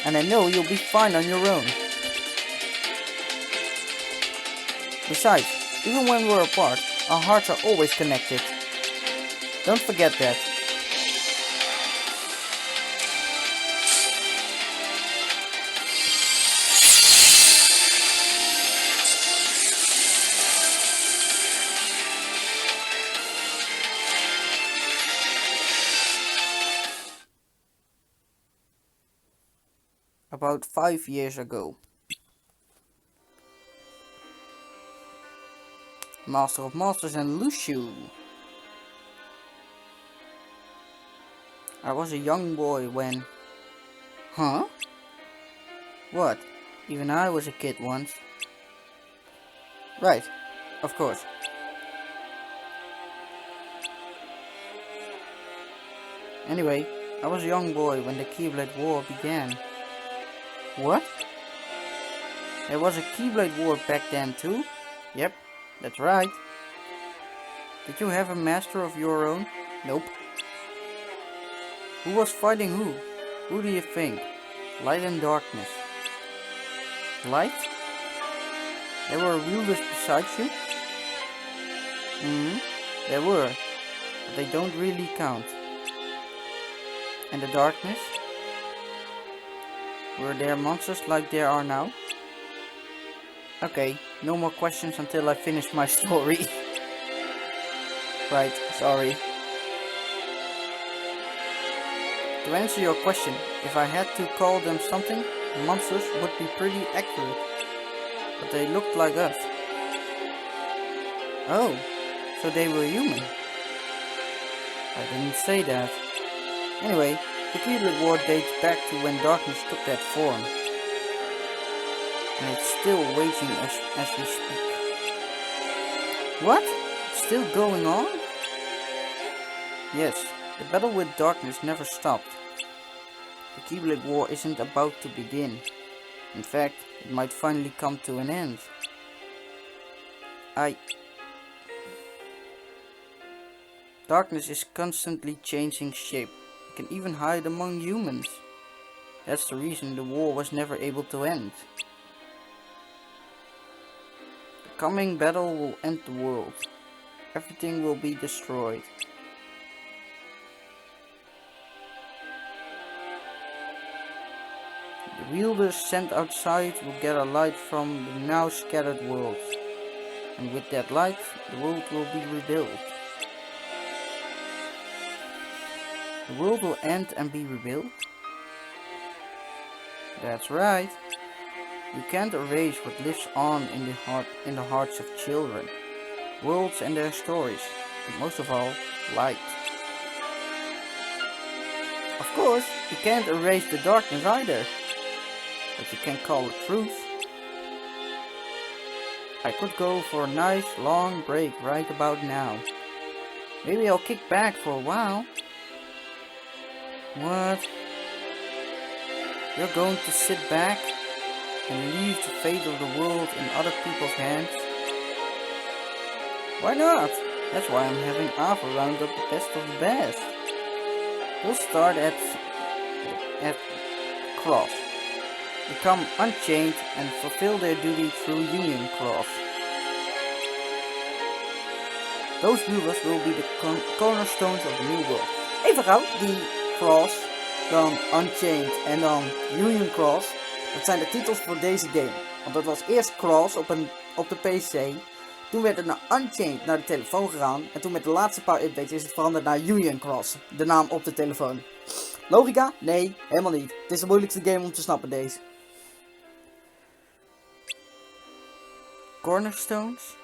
And I know you'll be fine on your own. Besides, even when we're apart, our hearts are always connected. Don't forget that. About 5 years ago. Master of Masters and Lucio. I was a young boy when... Huh? What? Even I was a kid once. Right, of course. Anyway, I was a young boy when the Keyblade War began. What? There was a Keyblade War back then too? Yep. That's right. Did you have a master of your own? Nope. Who was fighting who? Who do you think? Light and darkness. Light? There were wielders beside you? There were, but they don't really count. And the darkness? Were there monsters like there are now? Okay, no more questions until I finish my story. Right, sorry. To answer your question, if I had to call them something, monsters would be pretty accurate. But they looked like us. Oh, so they were human. I didn't say that. Anyway, the Keyblade War dates back to when darkness took that form. And it's still waging as we speak. What? It's still going on? Yes, the battle with darkness never stopped. The Keyblade War isn't about to begin. In fact, it might finally come to an end. Darkness is constantly changing shape. It can even hide among humans. That's the reason the war was never able to end. The coming battle will end the world. Everything will be destroyed. The wielders sent outside will gather light from the now scattered worlds. And with that light, the world will be rebuilt. The world will end and be rebuilt? That's right. You can't erase what lives on in the hearts of children. Worlds and their stories. And most of all, light. Of course, you can't erase the darkness either. But you can call it truth. I could go for a nice long break right about now. Maybe I'll kick back for a while. What? You're going to sit back and leave the fate of the world in other people's hands? Why not? That's why I'm having Ava round up the best of the best. We'll start at Cross. Become unchained and fulfill their duty through Union Cross. Those wielders will be the cornerstones of the new world. Even gauw, die Cross, dan Unchained en dan Union Cross. Dat zijn de titels voor deze game. Want dat was eerst Cross op de PC. Toen werd het naar Unchained naar de telefoon gegaan. En toen met de laatste paar updates is het veranderd naar Union Cross. De naam op de telefoon. Logica? Nee, helemaal niet. Het is de moeilijkste game om te snappen deze. Cornerstones?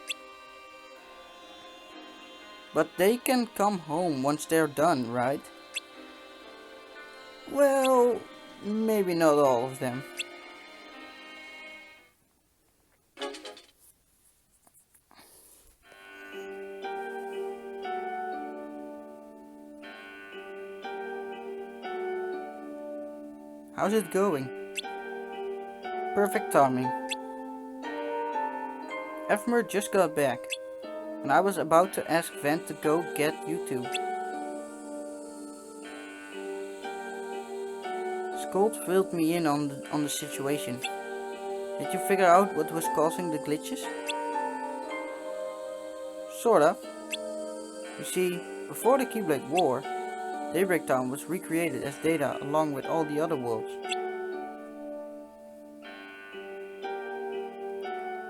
But they can come home once they're done, right? Well, maybe not all of them. How's it going? Perfect timing. Ephmer just got back, and I was about to ask Vent to go get you two. Skold filled me in on the situation. Did you figure out what was causing the glitches? Sort of. You see, before the Keyblade War, Daybreak Town was recreated as Data along with all the other worlds.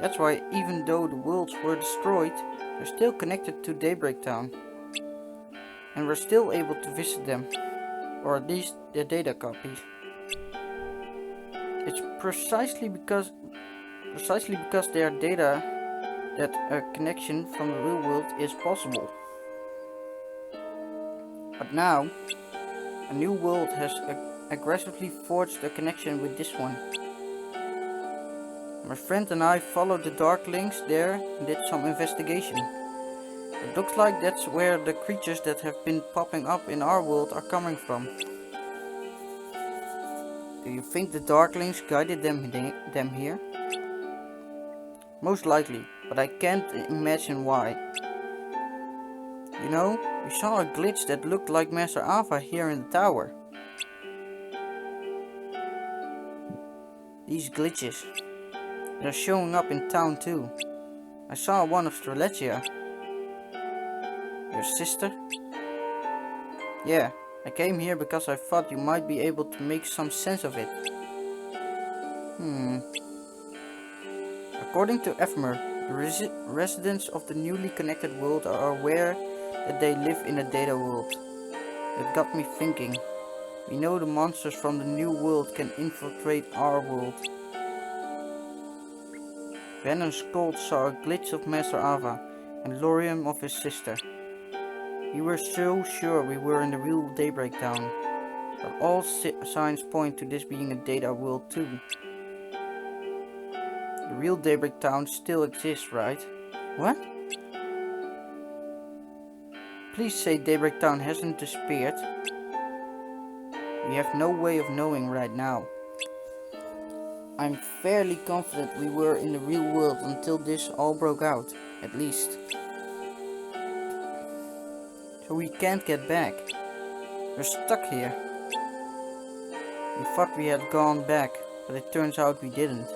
That's why even though the worlds were destroyed, they're still connected to Daybreak Town. And we're still able to visit them, or at least their data copies. It's precisely because they are data that a connection from the real world is possible. But now, a new world has aggressively forged a connection with this one. My friend and I followed the dark links there and did some investigation. It looks like that's where the creatures that have been popping up in our world are coming from. Do you think the Darklings guided them here? Most likely, but I can't imagine why. You know, we saw a glitch that looked like Master Ava here in the tower. These glitches. They're showing up in town too. I saw one of Strelitzia. Your sister? Yeah, I came here because I thought you might be able to make some sense of it. According to Ephemer, the residents of the newly connected world are aware that they live in a data world. It got me thinking. We know the monsters from the new world can infiltrate our world. Ben and Skold saw a glitch of Master Ava and Lorium of his sister. We were so sure we were in the real Daybreak Town, but all signs point to this being a data world too. The real Daybreak Town still exists, right? What? Please say Daybreak Town hasn't disappeared. We have no way of knowing right now. I'm fairly confident we were in the real world until this all broke out, at least. So we can't get back. We're stuck here. We thought we had gone back, but it turns out we didn't.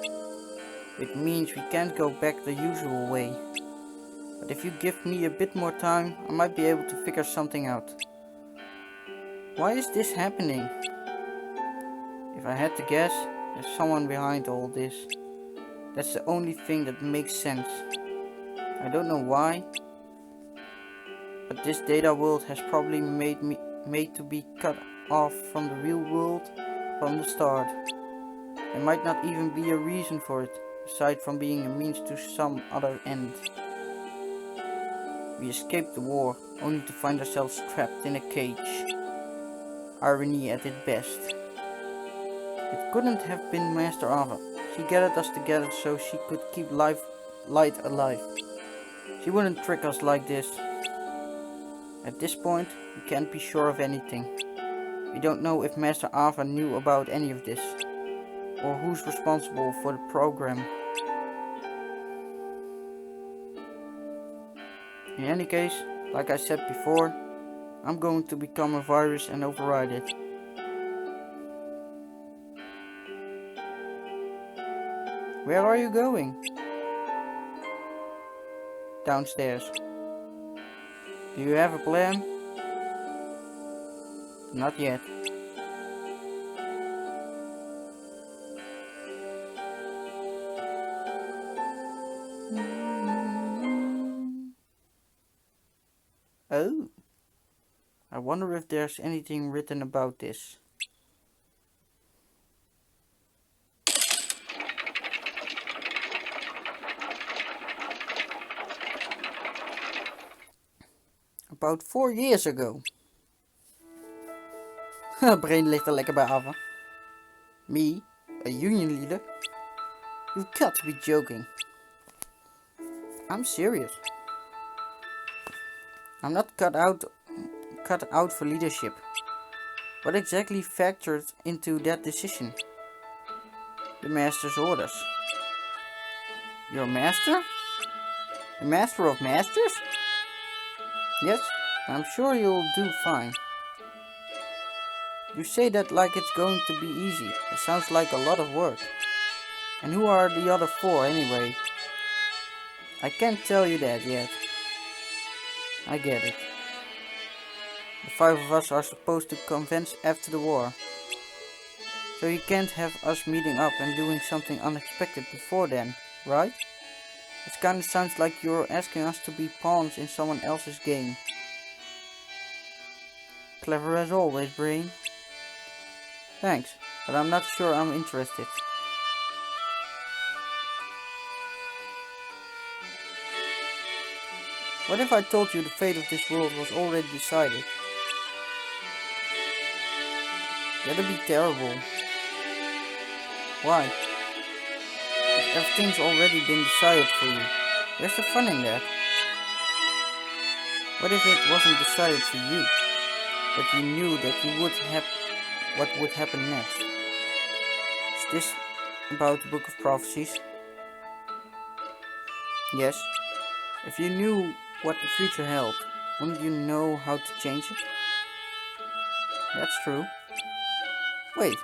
It means we can't go back the usual way. But if you give me a bit more time, I might be able to figure something out. Why is this happening? If I had to guess, there's someone behind all this. That's the only thing that makes sense. I don't know why, but this data world has probably made to be cut off from the real world from the start. There might not even be a reason for it, aside from being a means to some other end. We escaped the war, only to find ourselves trapped in a cage. Irony at its best. It couldn't have been Master Ava. She gathered us together so she could keep light alive. She wouldn't trick us like this. At this point, we can't be sure of anything. We don't know if Master Ava knew about any of this, or who's responsible for the program. In any case, like I said before, I'm going to become a virus and override it. Where are you going? Downstairs. Do you have a plan? Not yet. Oh. I wonder if there's anything written about this. About 4 years ago. Brain ligt er lekker bij Ava. Me, a union leader? You've got to be joking. I'm serious. I'm not cut out for leadership. What exactly factored into that decision? The master's orders. Your master? The master of masters? Yes, I'm sure you'll do fine. You say that like it's going to be easy. It sounds like a lot of work. And who are the other 4 anyway? I can't tell you that yet. I get it. The 5 of us are supposed to convince after the war. So you can't have us meeting up and doing something unexpected before then, right? It kinda sounds like you're asking us to be pawns in someone else's game. Clever as always, Brain. Thanks, but I'm not sure I'm interested. What if I told you the fate of this world was already decided? That'd be terrible. Why? If everything's already been decided for you, where's the fun in that? What if it wasn't decided for you, but you knew that you would have what would happen next? Is this about the Book of Prophecies? Yes. If you knew what the future held, wouldn't you know how to change it? That's true. Wait.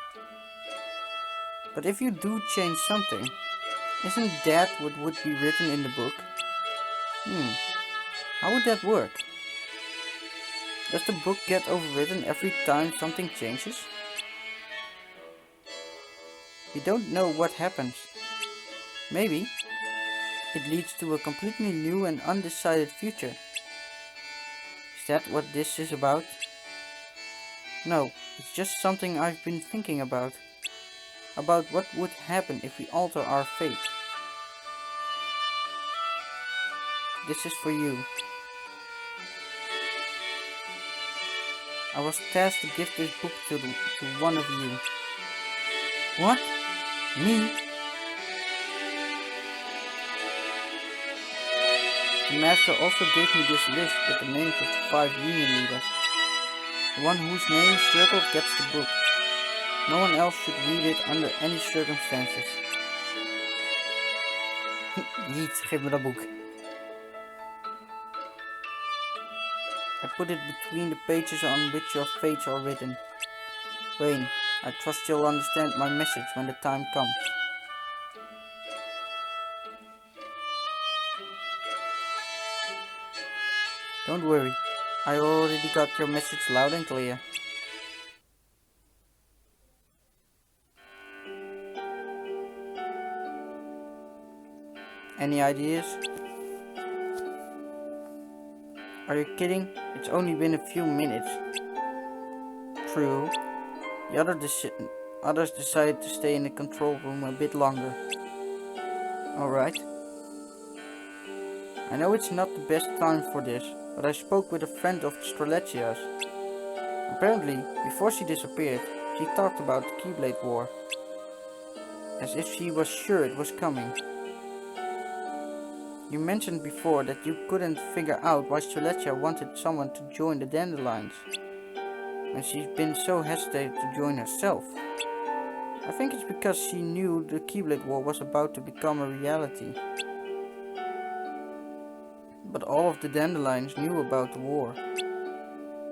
But if you do change something, isn't that what would be written in the book? How would that work? Does the book get overwritten every time something changes? We don't know what happens. Maybe it leads to a completely new and undecided future. Is that what this is about? No, it's just something I've been thinking about. About what would happen if we alter our fate. This is for you. I was tasked to give this book to one of you. What? Me? The master also gave me this list with the names of the 5 union leaders. The one whose name is circled gets the book. No one else should read it under any circumstances. Niet, geef me dat boek. I put it between the pages on which your fates are written. Wayne, I trust you'll understand my message when the time comes. Don't worry, I already got your message loud and clear. Any ideas? Are you kidding? It's only been a few minutes. True. The others decided to stay in the control room a bit longer. Alright. I know it's not the best time for this, but I spoke with a friend of Streletshia's. Apparently, before she disappeared, she talked about the Keyblade War. As if she was sure it was coming. You mentioned before that you couldn't figure out why Streletssia wanted someone to join the Dandelions. And she's been so hesitant to join herself. I think it's because she knew the Keyblade War was about to become a reality. But all of the Dandelions knew about the war.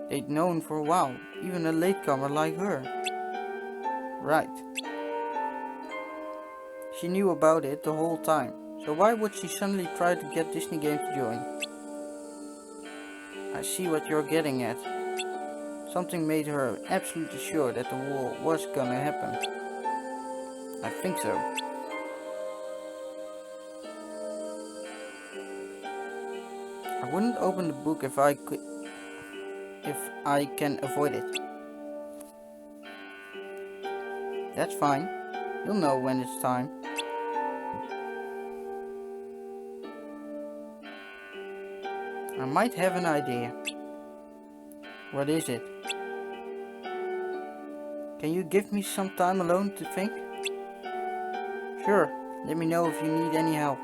They'd known for a while, even a latecomer like her. Right. She knew about it the whole time, so why would she suddenly try to get Disney Game to join? I see what you're getting at. Something made her absolutely sure that the war was gonna happen. I think so. I wouldn't open the book if I can avoid it. That's fine. You'll know when it's time. I might have an idea. What is it? Can you give me some time alone to think? Sure, let me know if you need any help.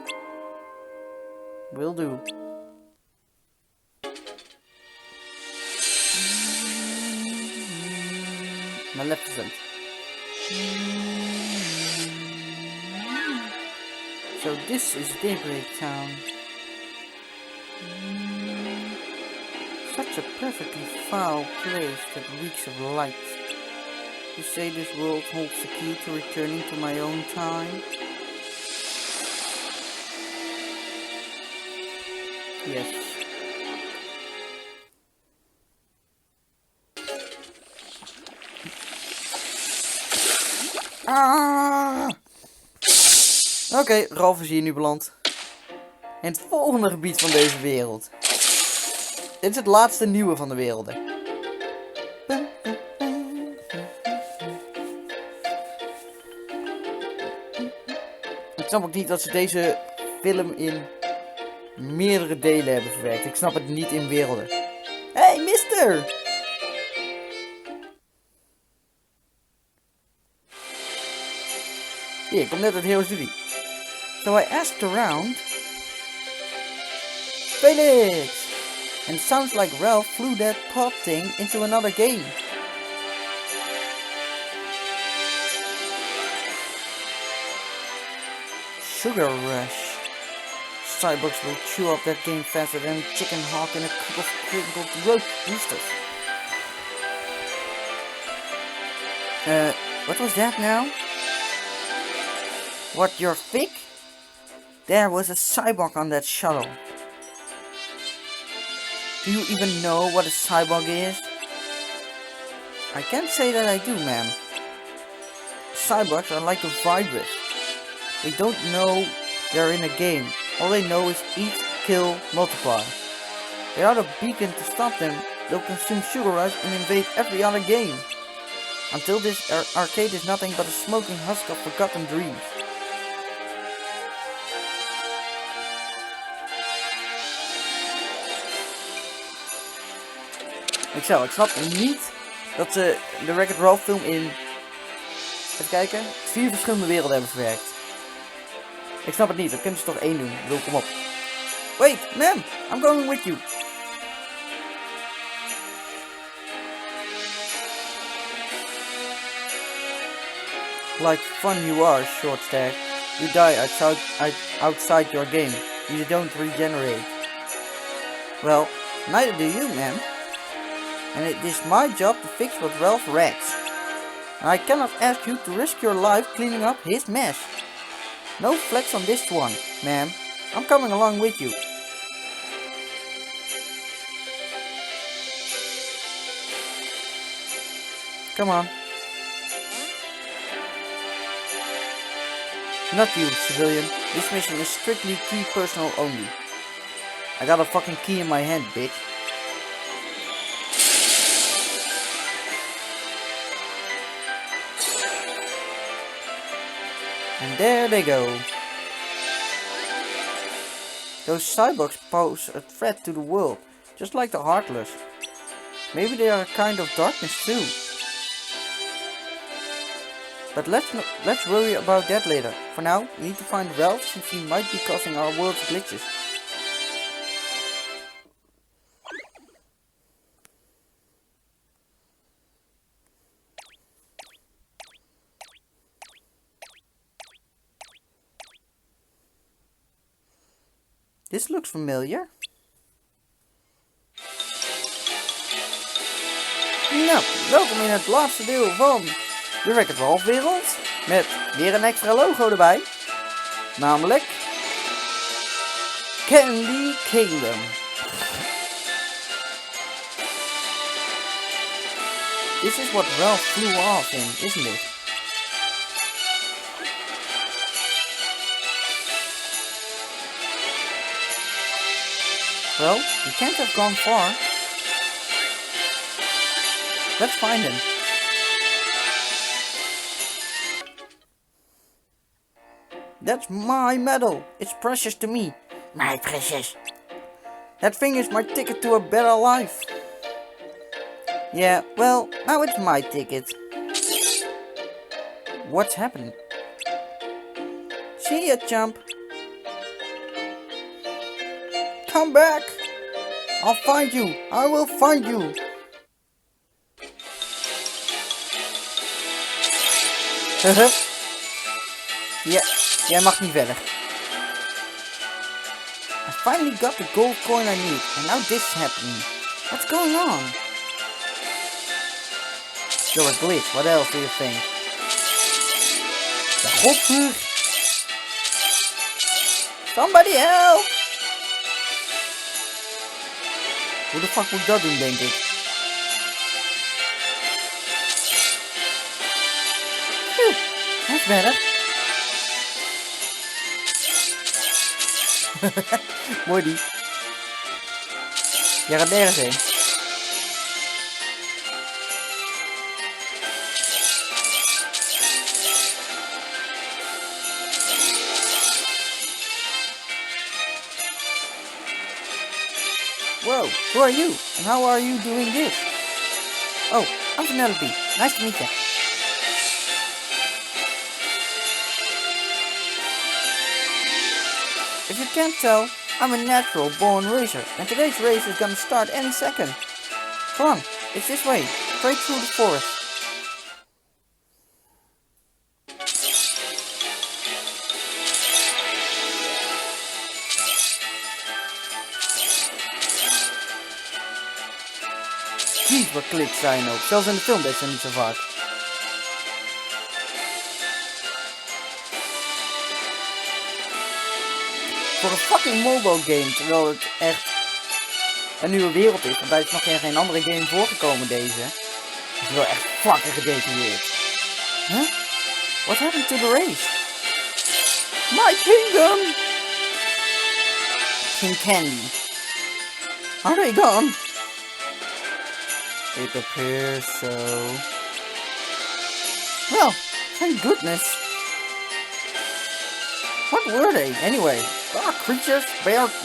Will do. Maleficent. So this is Daybreak Town. Such a perfectly foul place that reeks of light. You say this world holds the key to returning to my own time? Yes. Ah! Oké, Ralph is hier nu beland. In het volgende gebied van deze wereld. Dit is het laatste nieuwe van de werelden. Ik snap ook niet dat ze deze film in meerdere delen hebben verwerkt. Ik snap het niet in werelden. Hey, mister! Hier, ik kom net uit Heroes Duty. So I asked around. Felix! And it sounds like Ralph flew that pod thing into another game. Sugar Rush. Cyborgs will chew up that game faster than a chicken hawk and a couple of crinkled roosters. What was that now? What, you're thick? There was a cyborg on that shuttle. Do you even know what a cyborg is? I can't say that I do, ma'am. Cyborgs are like a virus. They don't know they're in a game. All they know is eat, kill, multiply. Without a beacon to stop them, they'll consume sugar rush and invade every other game. Until this arcade is nothing but a smoking husk of forgotten dreams. Ik snap niet dat ze de Wreck-It Ralph film in, even kijken, 4 verschillende werelden hebben verwerkt. Ik snap het niet, dat kunnen ze toch één doen. Ik bedoel, kom op. Wait, ma'am, I'm going with you. Like fun you are, short stack. You die outside your game. You don't regenerate. Well, neither do you, ma'am. And it is my job to fix what Ralph wrecks. And I cannot ask you to risk your life cleaning up his mess. No flex on this one, ma'am. I'm coming along with you. Come on. Not you, civilian. This mission is strictly key personal only. I got a fucking key in my hand, bitch. And there they go. Those cyborgs pose a threat to the world, just like the Heartless. Maybe they are a kind of darkness too. But let's worry about that later. For now, we need to find Ralph since he might be causing our world's glitches. This looks familiar. Nou, welkom in het laatste deel van de Wreck-It Ralph wereld. Met weer een extra logo erbij. Namelijk Candy Kingdom. This is what Ralph flew off in, isn't it? Well, he can't have gone far. Let's find him. That's my medal. It's precious to me. My precious. That thing is my ticket to a better life. Yeah, well, now it's my ticket. What's happening? See ya, chump. Come back! I'll find you! I will find you! Ja, jij mag niet verder. I finally got the gold coin I need, and now this is happening. What's going on? You're a glitch, what else do you think? The godvuur! Somebody help! Hoe de fuck moet ik dat doen, denk ik? Phew, dat is better. Mooi die. Jij gaat nergens heen. Whoa, who are you? And how are you doing this? Oh, I'm Penelope. Nice to meet you. If you can't tell, I'm a natural born racer, and today's race is gonna start any second. Come on, it's this way, straight through the forest. Jeez, wat kliks zijn ook. Zelfs in de film deed ze niet zo vaak. Voor een fucking mobile game, terwijl het echt een nieuwe wereld is. Want daar is nog geen andere game voorgekomen deze. Het is wel echt fucking gedetailleerd. Huh? What happened to the race? My kingdom! King Candy. Are they gone? It appears so. Well, thank goodness. What were they, anyway? Dark creatures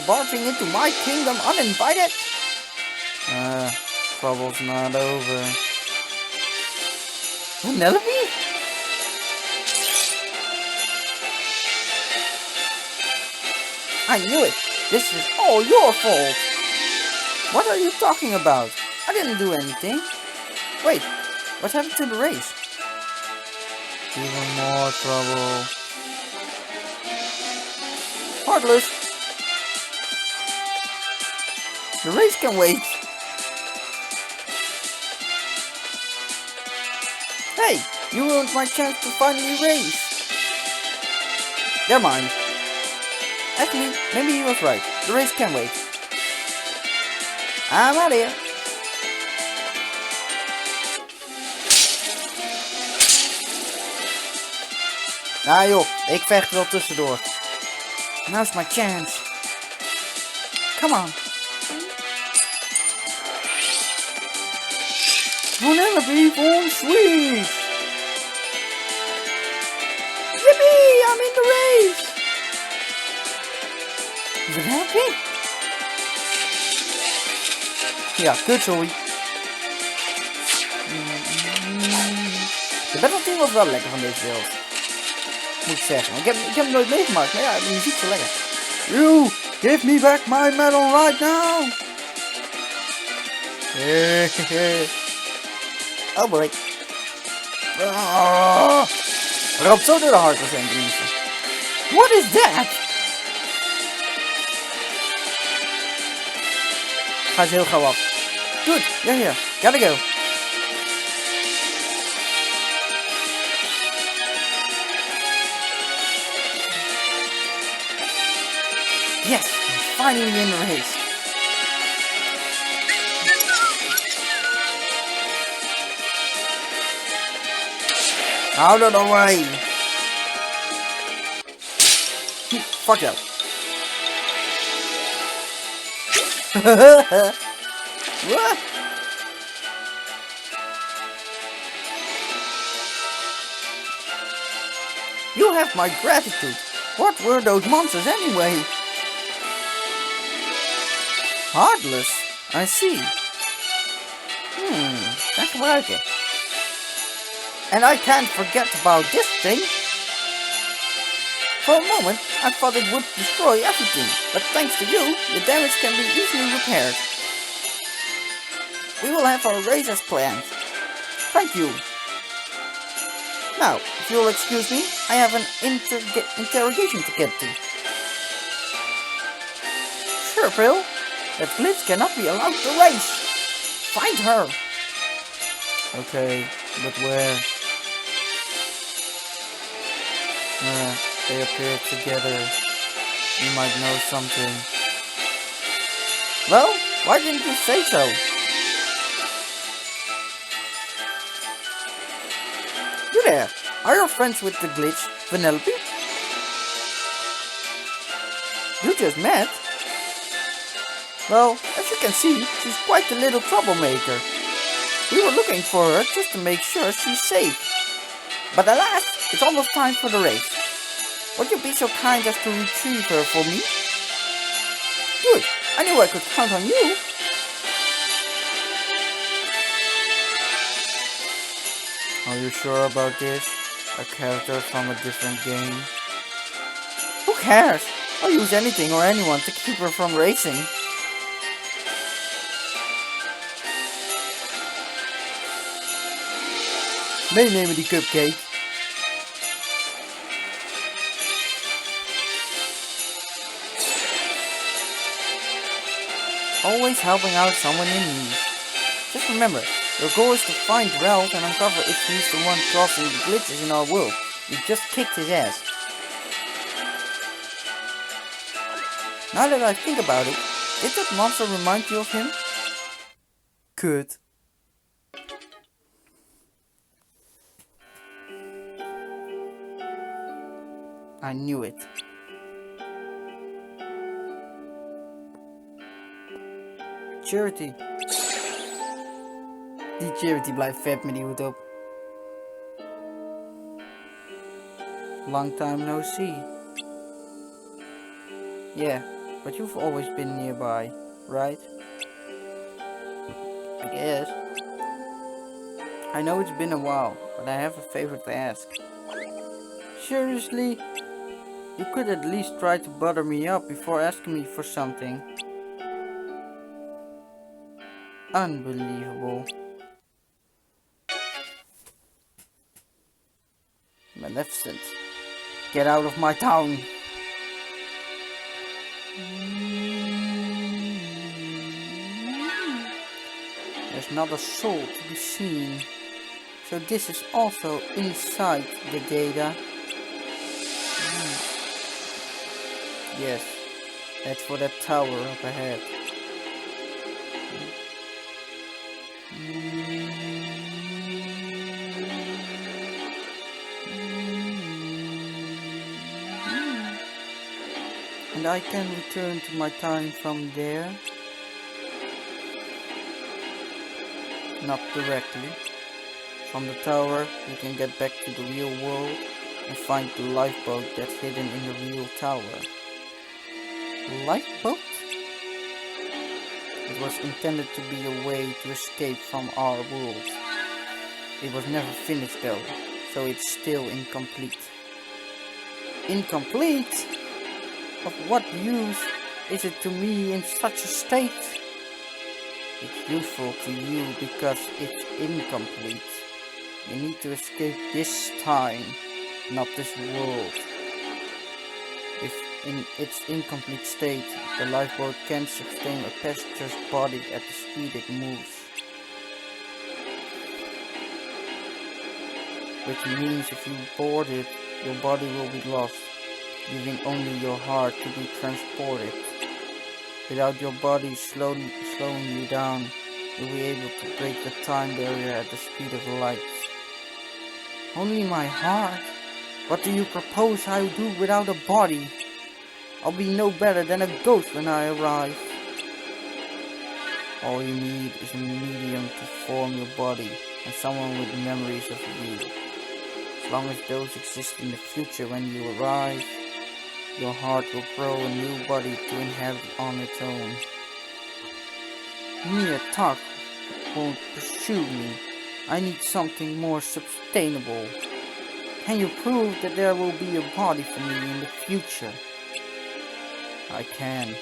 barging into my kingdom uninvited? Trouble's not over. Penelope? I knew it! This is all your fault! What are you talking about? I didn't do anything. Wait, what happened to the race? Even more trouble. Heartless! The race can wait. Hey, you ruined my chance to finally race. Never mind. Actually, maybe he was right. The race can wait. I'm out of here. Nou joh, ik vecht wel tussendoor. Now's my chance. Come on. Penelope von Sweet! Yippee! I'm in the race! Penelope? Ja, kut sorry. De battle team was wel lekker van deze wereld. Moet ik zeggen. Ik heb hem nooit meegemaakt, maar ja, de muziek is zo lekker. You! Give me back my medal right now! Oh boy. Roopt zo door de hardcore heen tenminste. What is that? Ga eens heel gauw af. Good, you're here. Gotta go. Yes, I'm finally in the race. Out of the way! Fuck you. What? You have my gratitude. What were those monsters anyway? Heartless? I see. Kan gebruiken. And I can't forget about this thing. For a moment, I thought it would destroy everything, but thanks to you, the damage can be easily repaired. We will have our race as planned. Thank you. Now, if you'll excuse me, I have an interrogation to get to. Sure, Prill. That glitch cannot be allowed to race. Find her. Okay, but where? They appear together. You might know something. Well, why didn't you say so? You there, are you friends with the glitch, Penelope? You just met? Well, as you can see, she's quite a little troublemaker. We were looking for her just to make sure she's safe. But alas, it's almost time for the race. Would you be so kind as to retrieve her for me? Good, I knew I could count on you. Are you sure about this? A character from a different game? Who cares? I'll use anything or anyone to keep her from racing. Meenemen die cupcake. Always helping out someone in need. Just remember, your goal is to find Ralph and uncover if he's the one causing the glitches in our world. You just kicked his ass. Now that I think about it, did that monster remind you of him? Could. I knew it. Charity. Die Charity blijft vet met die hoed op. Long time no see. Yeah, but you've always been nearby, right? I guess. I know it's been a while, but I have a favor to ask. Seriously? You could at least try to butter me up before asking me for something. Unbelievable. Maleficent. Get out of my town. There's not a soul to be seen. So this is also inside the data. Yes, that's for that tower up ahead. And I can return to my time from there? Not directly. From the tower, you can get back to the real world and find the lifeboat that's hidden in the real tower. Lifeboat? It was intended to be a way to escape from our world. It was never finished though, so it's still incomplete. Incomplete? Of what use is it to me in such a state? It's useful to you because it's incomplete. You need to escape this time, not this world. If in its incomplete state, the lifeboat can sustain a passenger's body at the speed it moves. Which means if you board it, your body will be lost, leaving only your heart to be transported. Without your body slowing you down, you'll be able to break the time barrier at the speed of light. Only my heart? What do you propose I do without a body? I'll be no better than a ghost when I arrive. All you need is a medium to form your body and someone with memories of you. As long as those exist in the future when you arrive, your heart will grow a new body to inhabit on its own. Mere talk won't pursue me. I need something more sustainable. Can you prove that there will be a body for me in the future? I can.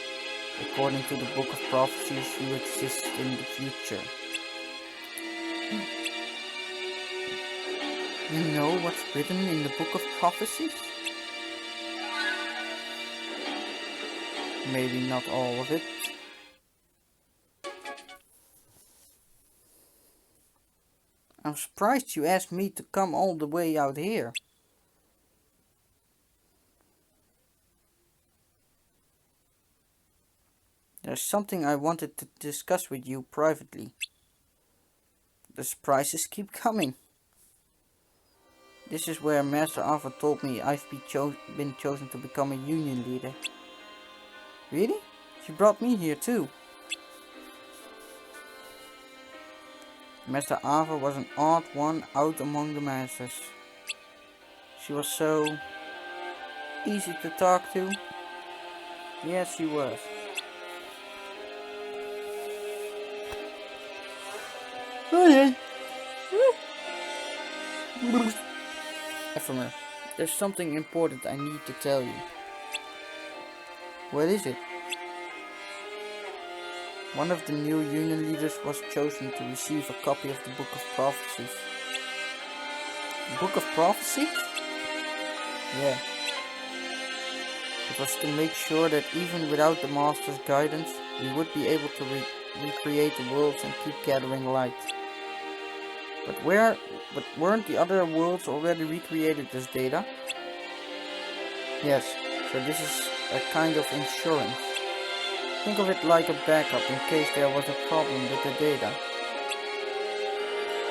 According to the Book of Prophecies, you exist in the future. You know what's written in the Book of Prophecies? Maybe not all of it. I'm surprised you asked me to come all the way out here. There's something I wanted to discuss with you privately. The surprises keep coming. This is where Master Ava told me I've been chosen to become a union leader. Really? She brought me here too. Master Ava was an odd one out among the masters. She was so easy to talk to. Yes, she was. Ephemer, there's something important I need to tell you. What is it? One of the new union leaders was chosen to receive a copy of the Book of Prophecies. The Book of Prophecies? Yeah. It was to make sure that even without the Master's guidance, we would be able to recreate the worlds and keep gathering light. But weren't the other worlds already recreated as data? Yes, so this is a kind of insurance. Think of it like a backup in case there was a problem with the data.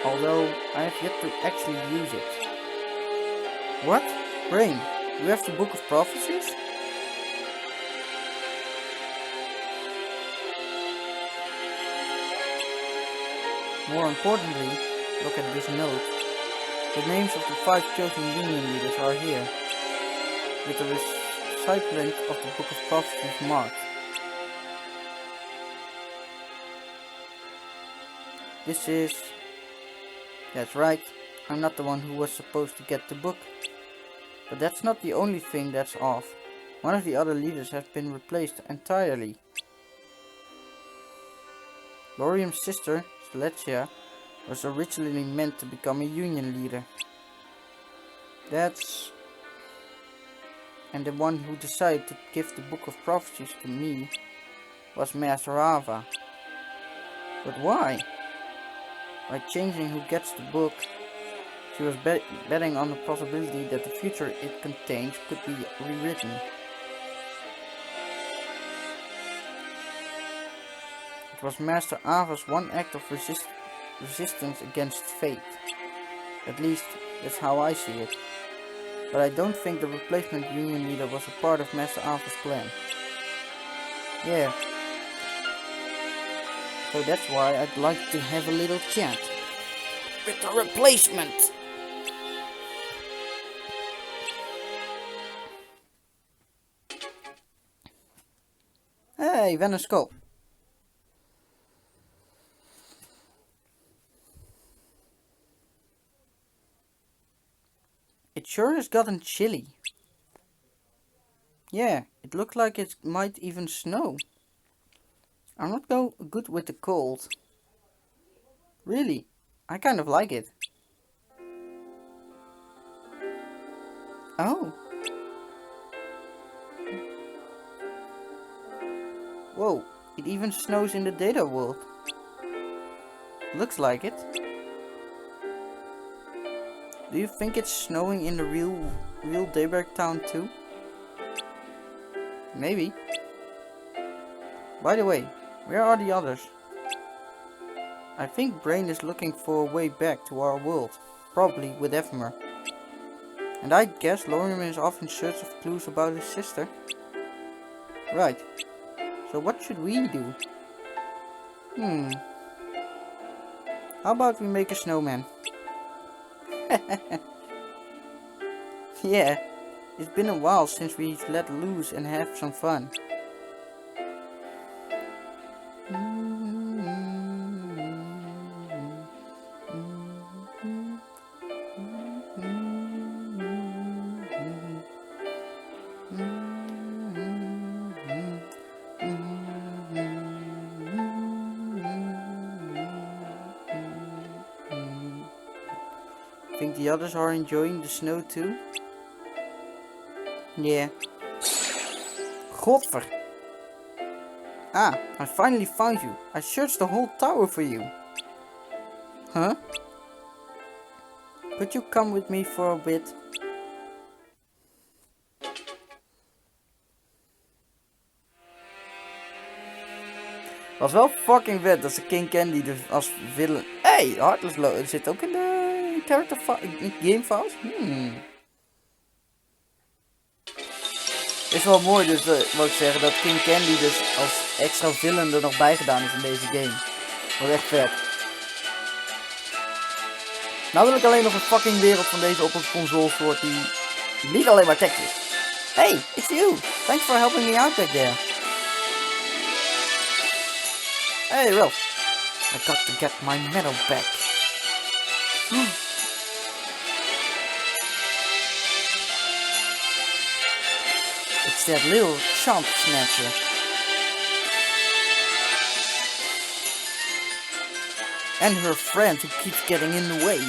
Although I have yet to actually use it. What? Brain, you have the Book of Prophecies? More importantly, look at this note. The names of the 5 chosen union leaders are here, with the recipient of the Book of Prophecies marked. This is... That's right, I'm not the one who was supposed to get the book. But that's not the only thing that's off. One of the other leaders has been replaced entirely. Laurium's sister, Celestia, was originally meant to become a union leader. And the one who decided to give the Book of Prophecies to me was Master Ava. But why? By changing who gets the book, she was betting on the possibility that the future it contains could be rewritten. It was Master Ava's one act of resistance against fate. At least, that's how I see it. But I don't think the replacement union leader was a part of Master Ava's plan. Yeah. So that's why I'd like to have a little chat with the replacement. Hey, Venoscope. It sure has gotten chilly. Yeah, it looked like it might even snow. I'm not good with the cold. Really, I kind of like it. Oh. Whoa, it even snows in the data world. Looks like it. Do you think it's snowing in the real Dayberg town too? Maybe. By the way, where are the others? I think Brain is looking for a way back to our world, probably with Ephemer. And I guess Laurium is off in search of clues about his sister. Right. So what should we do? How about we make a snowman? Yeah, it's been a while since we've let loose and have some fun. Think the others are enjoying the snow too? Yeah. Godver. Ah, I finally found you. I searched the whole tower for you. Huh? Could you come with me for a bit? Was wel fucking vet dat ze King Candy dus als villain... Hey, Heartless Low zit ook in de character game files? Is wel mooi dus, wil ik zeggen, dat King Candy dus als extra villain er nog bij gedaan is in deze game. Wat echt vet. Nou wil ik alleen nog een fucking wereld van deze op een console soort die niet alleen maar tekst is. Hey, it's you! Thanks for helping me out back there. Hey Ralph, I got to get my medal back. It's that little chump snatcher. And her friend who keeps getting in the way.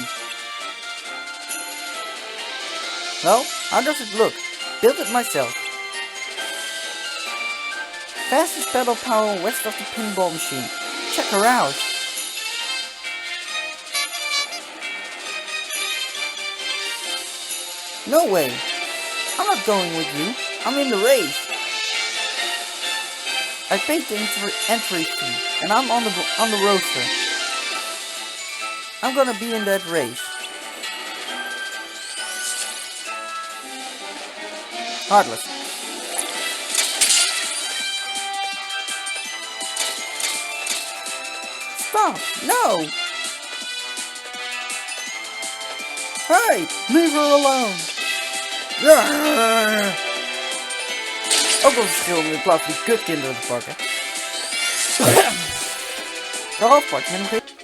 Well, how does it look? Built it myself. Fastest pedal power west of the pinball machine. Check her out. No way. I'm not going with you. I'm in the race. I paid the entry fee, and I'm on the roster. I'm gonna be in that race. Heartless. Stop! No! Hey! Leave her alone! Ook wel verschil in plaats van die kutkinderen te pakken. Roofparty met hem geweest.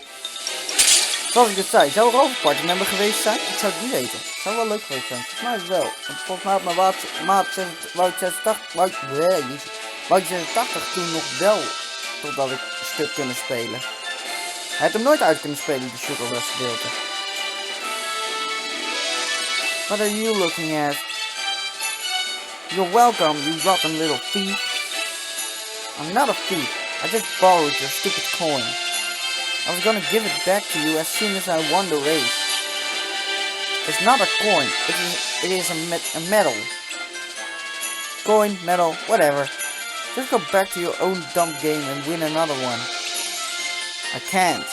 Zoals ik het zei, zou Roofparty met me geweest zijn? Ik zou het niet weten. Het zou wel leuk geweest zijn. Volgens mij wel. Want volgens mij had mijn maat 86 toen nog wel totdat ik een stuk kunnen spelen. Hij had hem nooit uit kunnen spelen, de Sugar Rush gedeelte. What are you looking at? You're welcome, you rotten little thief. I'm not a thief. I just borrowed your stupid coin. I was gonna give it back to you as soon as I won the race. It's not a coin. It is a medal. Coin, medal, whatever. Just go back to your own dumb game and win another one. I can't.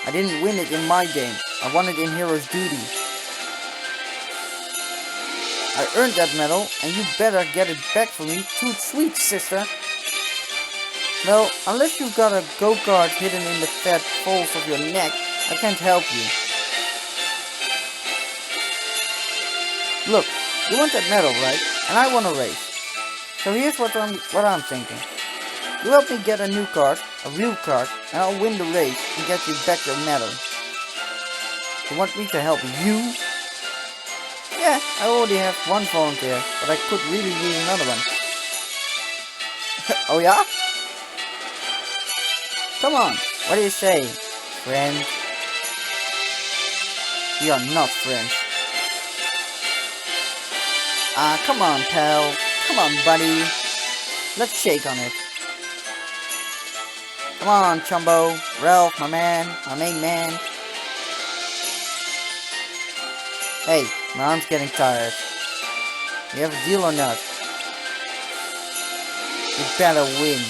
I didn't win it in my game. I won it in Hero's Duty. I earned that medal, and you better get it back for me. Too sweet, sister. Well, unless you've got a go-kart hidden in the fat folds of your neck, I can't help you. Look, you want that medal, right? And I want a race. So here's what I'm thinking. You help me get a new card, a real card, and I'll win the race and get you back your medal. You want me to help you? Yeah, I already have one volunteer, but I could really use another one. Oh yeah? Come on, what do you say, friend? We are not friends. Ah, come on, pal. Come on, buddy. Let's shake on it. Come on, Chumbo. Ralph, my man. My main man. Hey, my arm's getting tired. You have a deal or not? You better win.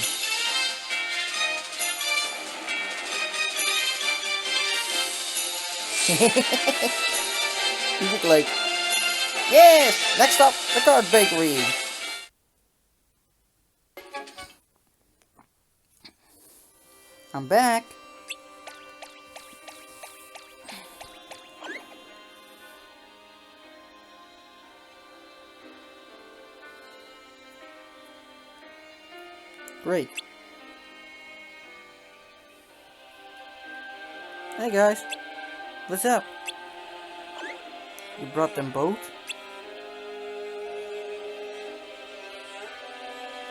You look like... Yes! Next up, the Card Bakery. I'm back. Great. Hey guys, what's up? You brought them both?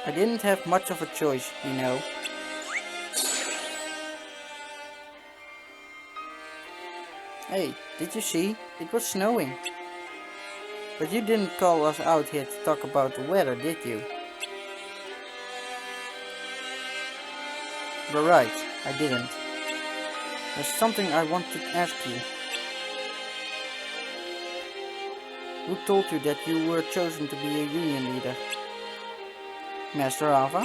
I didn't have much of a choice, you know. Hey, did you see? It was snowing. But you didn't call us out here to talk about the weather, did you? You're right, I didn't. There's something I want to ask you. Who told you that you were chosen to be a union leader? Master Ava?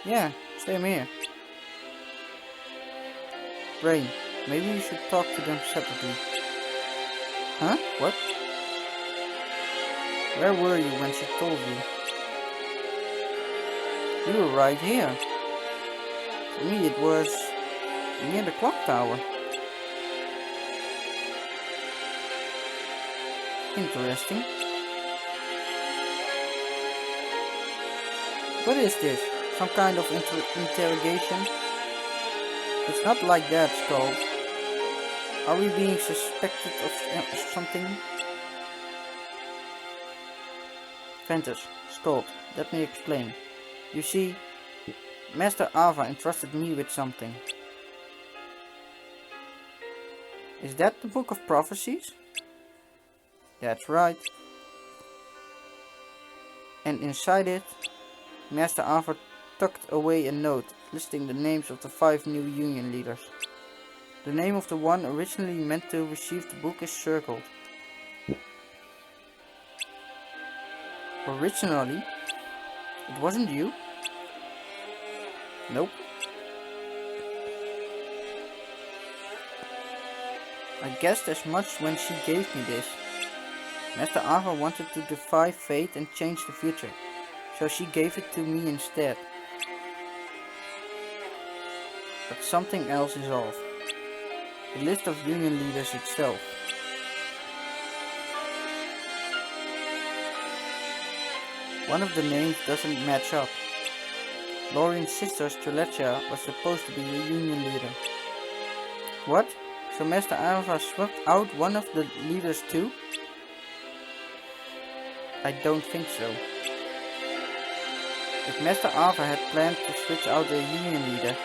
Yeah, same here. Brain, maybe you should talk to them separately. Huh? What? Where were you when she told you? You were right here. For me it was near the clock tower. Interesting. What is this? Some kind of interrogation? It's not like that, Skull. Are we being suspected of something? Ventus, Skull, let me explain. You see, Master Ava entrusted me with something. Is that the Book of Prophecies? That's right. And inside it, Master Ava tucked away a note listing the names of the 5 new union leaders. The name of the one originally meant to receive the book is circled. Originally? It wasn't you? Nope. I guessed as much when she gave me this. Master Ava wanted to defy fate and change the future, so she gave it to me instead. But something else is off. The list of union leaders itself. One of the names doesn't match up. Lorien's sister Streletsia was supposed to be a union leader. What? So Master Ava swept out one of the leaders too? I don't think so. If Master Ava had planned to switch out the union leader,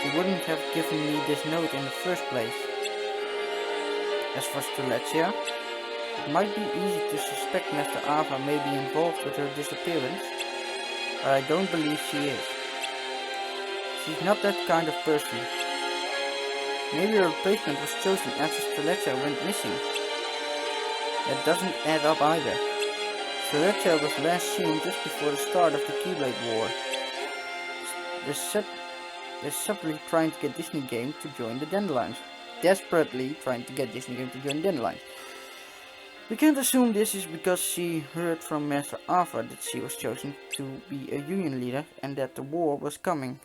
he wouldn't have given me this note in the first place. As for Streletsia, it might be easy to suspect Master Ava may be involved with her disappearance, but I don't believe she is. She's not that kind of person. Maybe a replacement was chosen after Streletsia went missing. That doesn't add up either. Streletsia was last seen just before the start of the Keyblade War. They're separately trying to get Disney Game to join the Dandelions. Desperately trying to get Disney Game to join the Dandelions. We can't assume this is because she heard from Master Ava that she was chosen to be a union leader and that the war was coming.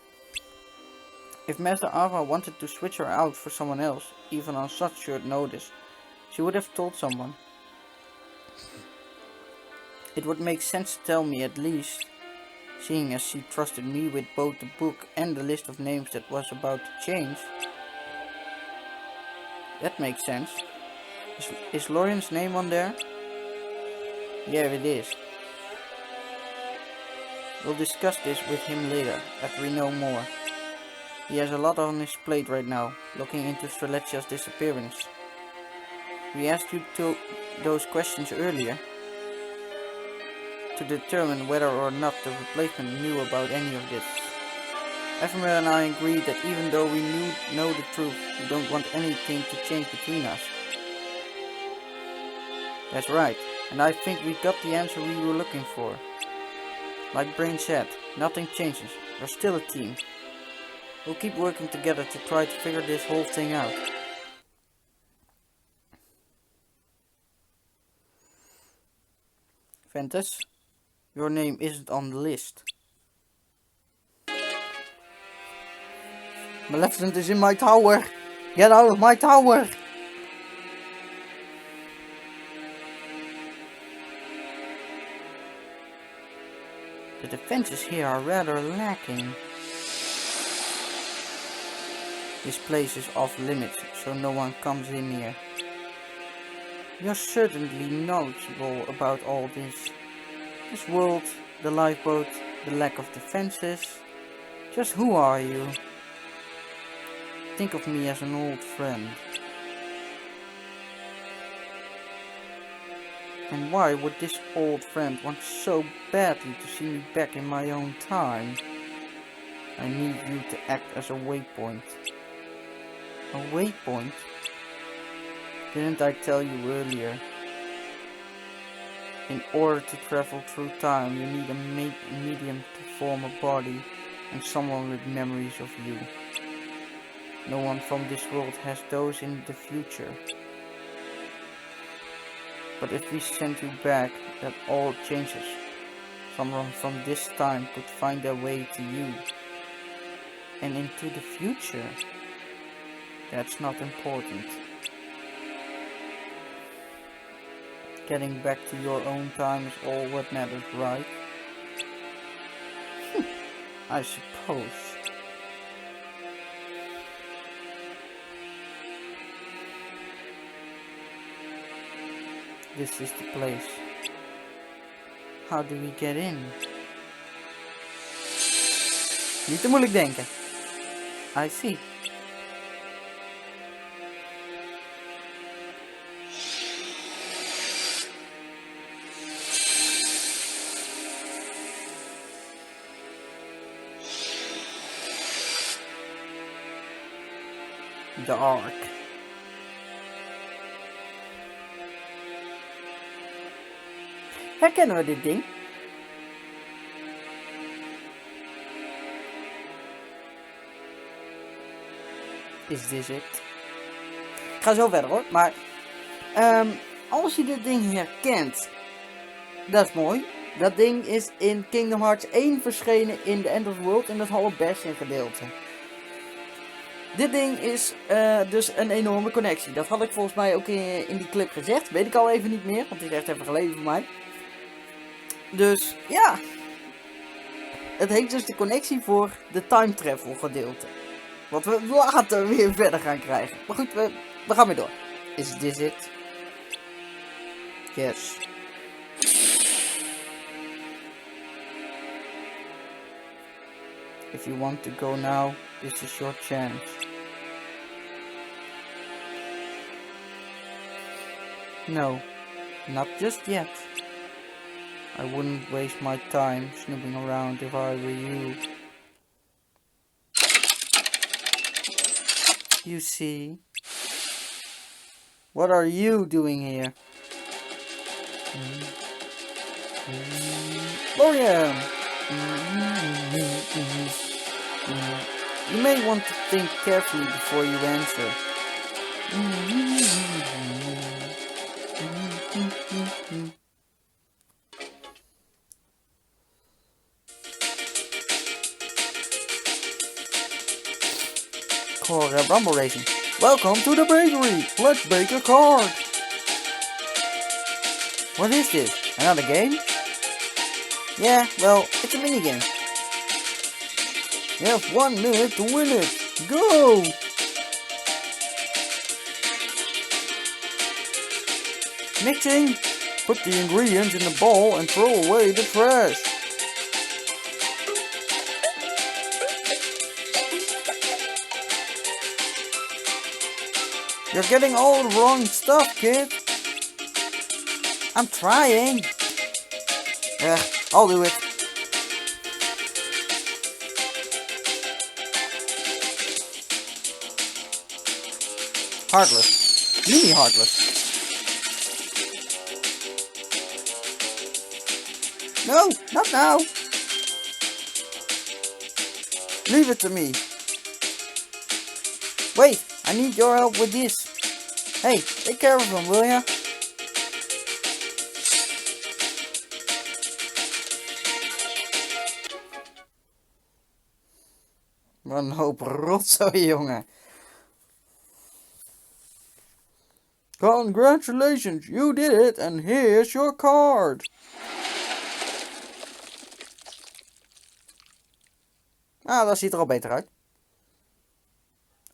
If Master Ava wanted to switch her out for someone else, even on such short notice, she would have told someone. It would make sense to tell me at least, seeing as she trusted me with both the book and the list of names that was about to change. That makes sense. Is Lorien's name on there? Yeah, it is. We'll discuss this with him later, after we know more. He has a lot on his plate right now, looking into Streletsia's disappearance. We asked you those questions earlier, to determine whether or not the replacement knew about any of this. Ephemera and I agreed that even though we know the truth, we don't want anything to change between us. That's right, and I think we got the answer we were looking for. Like Brain said, nothing changes, we're still a team. We'll keep working together to try to figure this whole thing out. Ventus, your name isn't on the list. Maleficent is in my tower! Get out of my tower! The defenses here are rather lacking. This place is off limits, so no one comes in here. You're certainly knowledgeable about all this. This world, the lifeboat, the lack of defenses. Just who are you? Think of me as an old friend. And why would this old friend want so badly to see me back in my own time? I need you to act as a waypoint. A waypoint? Didn't I tell you earlier? In order to travel through time, you need a medium to form a body and someone with memories of you. No one from this world has those in the future. But if we send you back, that all changes. Someone from this time could find their way to you. And into the future. That's not important. Getting back to your own time is all what matters, right? I suppose. This is the place. How do we get in? Niet te moeilijk denken. I see. The Ark. Herkennen we dit ding? Is this it? Ik ga zo verder hoor, maar als je dit ding herkent, dat is mooi. Dat ding is in Kingdom Hearts 1 verschenen in The End of the World in het Hall of Bastion gedeelte. Dit ding is dus een enorme connectie. Dat had ik volgens mij ook in die clip gezegd. Weet ik al even niet meer, want het is echt even geleden voor mij. Dus ja. Het heeft dus de connectie voor de time travel gedeelte. Wat we later weer verder gaan krijgen. Maar goed, we gaan weer door. Is this it? Yes. If you want to go now, this is your chance. No, not just yet. I wouldn't waste my time snooping around if I were you. You see? What are you doing here? Lorian! You may want to think carefully before you answer. Core Rumble Racing. Welcome to the bakery! Let's bake a card! What is this? Another game? Yeah, well, it's a minigame. You have 1 minute to win it. Go! Mixing. Put the ingredients in the bowl and throw away the trash. You're getting all the wrong stuff, kid. I'm trying. Yeah, I'll do it. Heartless. Mini Heartless. No, not now. Leave it to me. Wait, I need your help with this. Hey, take care of him, will ya? Wat een hoop rotzooi, jongen. Congratulations, you did it, and here's your card. Ah, dat ziet er al beter uit.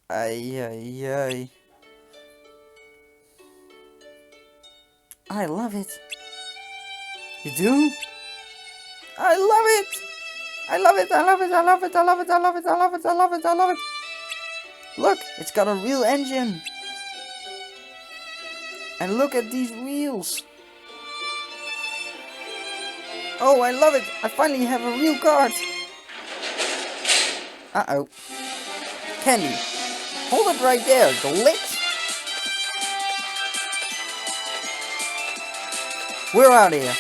Ai, ai, ai. I love it. You do? I love it! I love it, I love it, I love it, I love it, I love it, I love it, I love it, I love it. Look, it's got a real engine. And look at these wheels. Oh, I love it. I finally have a real card. Uh-oh. Candy. Hold it right there, glitch. We're out of here.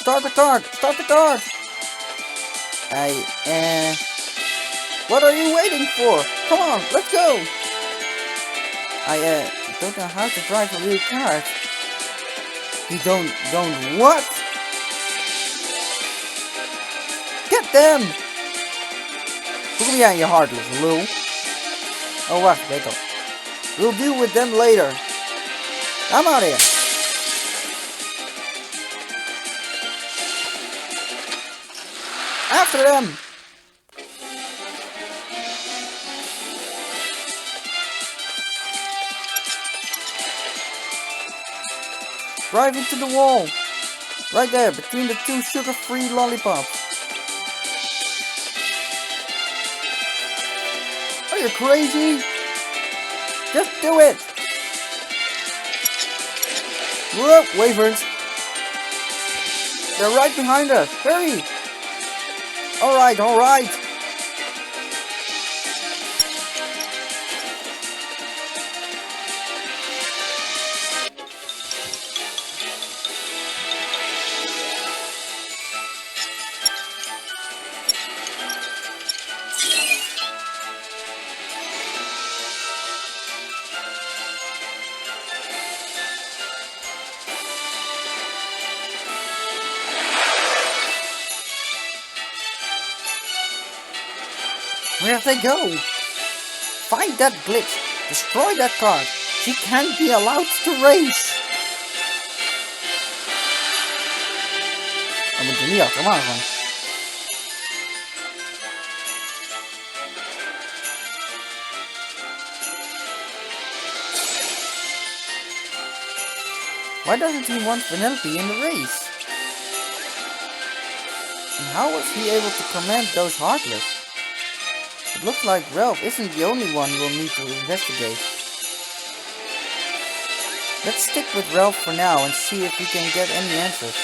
Start the card. Start the card. What are you waiting for? Come on, let's go. I don't know how to drive a real car. You don't what? Get them! Hoe kom jij aan je Heartless, lul? Oh wacht, weet al. We'll deal with them later. I'm out of here. After them! Drive into the wall. Right there, between the two sugar-free lollipops. Are you crazy? Just do it! Whoa, Wyverns! They're right behind us! Hurry! Alright, alright! Where'd they go? Find that glitch. Destroy that card. She can't be allowed to race. Dan moet je niet achter hem aangaan. Why doesn't he want Vanellope in the race? And how was he able to command those Heartless? It looks like Ralph isn't the only one we'll need to investigate. Let's stick with Ralph for now and see if we can get any answers.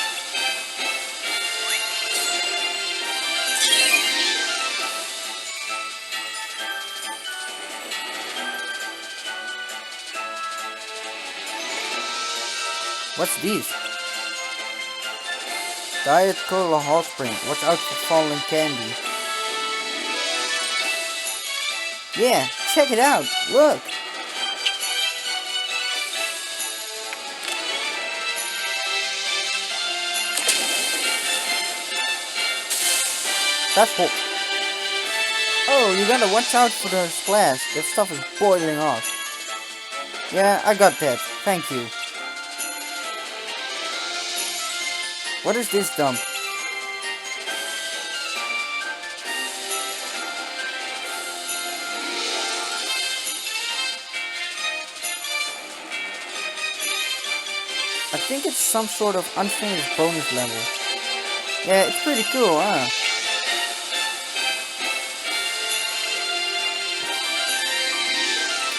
What's these? Diet Cola Hot Spring. Watch out for falling candy. Yeah, check it out. Look. That's hot. Oh, you gotta watch out for the splash. That stuff is boiling off. Yeah, I got that. Thank you. What is this dump? I think it's some sort of unfinished bonus level. Yeah, it's pretty cool, huh?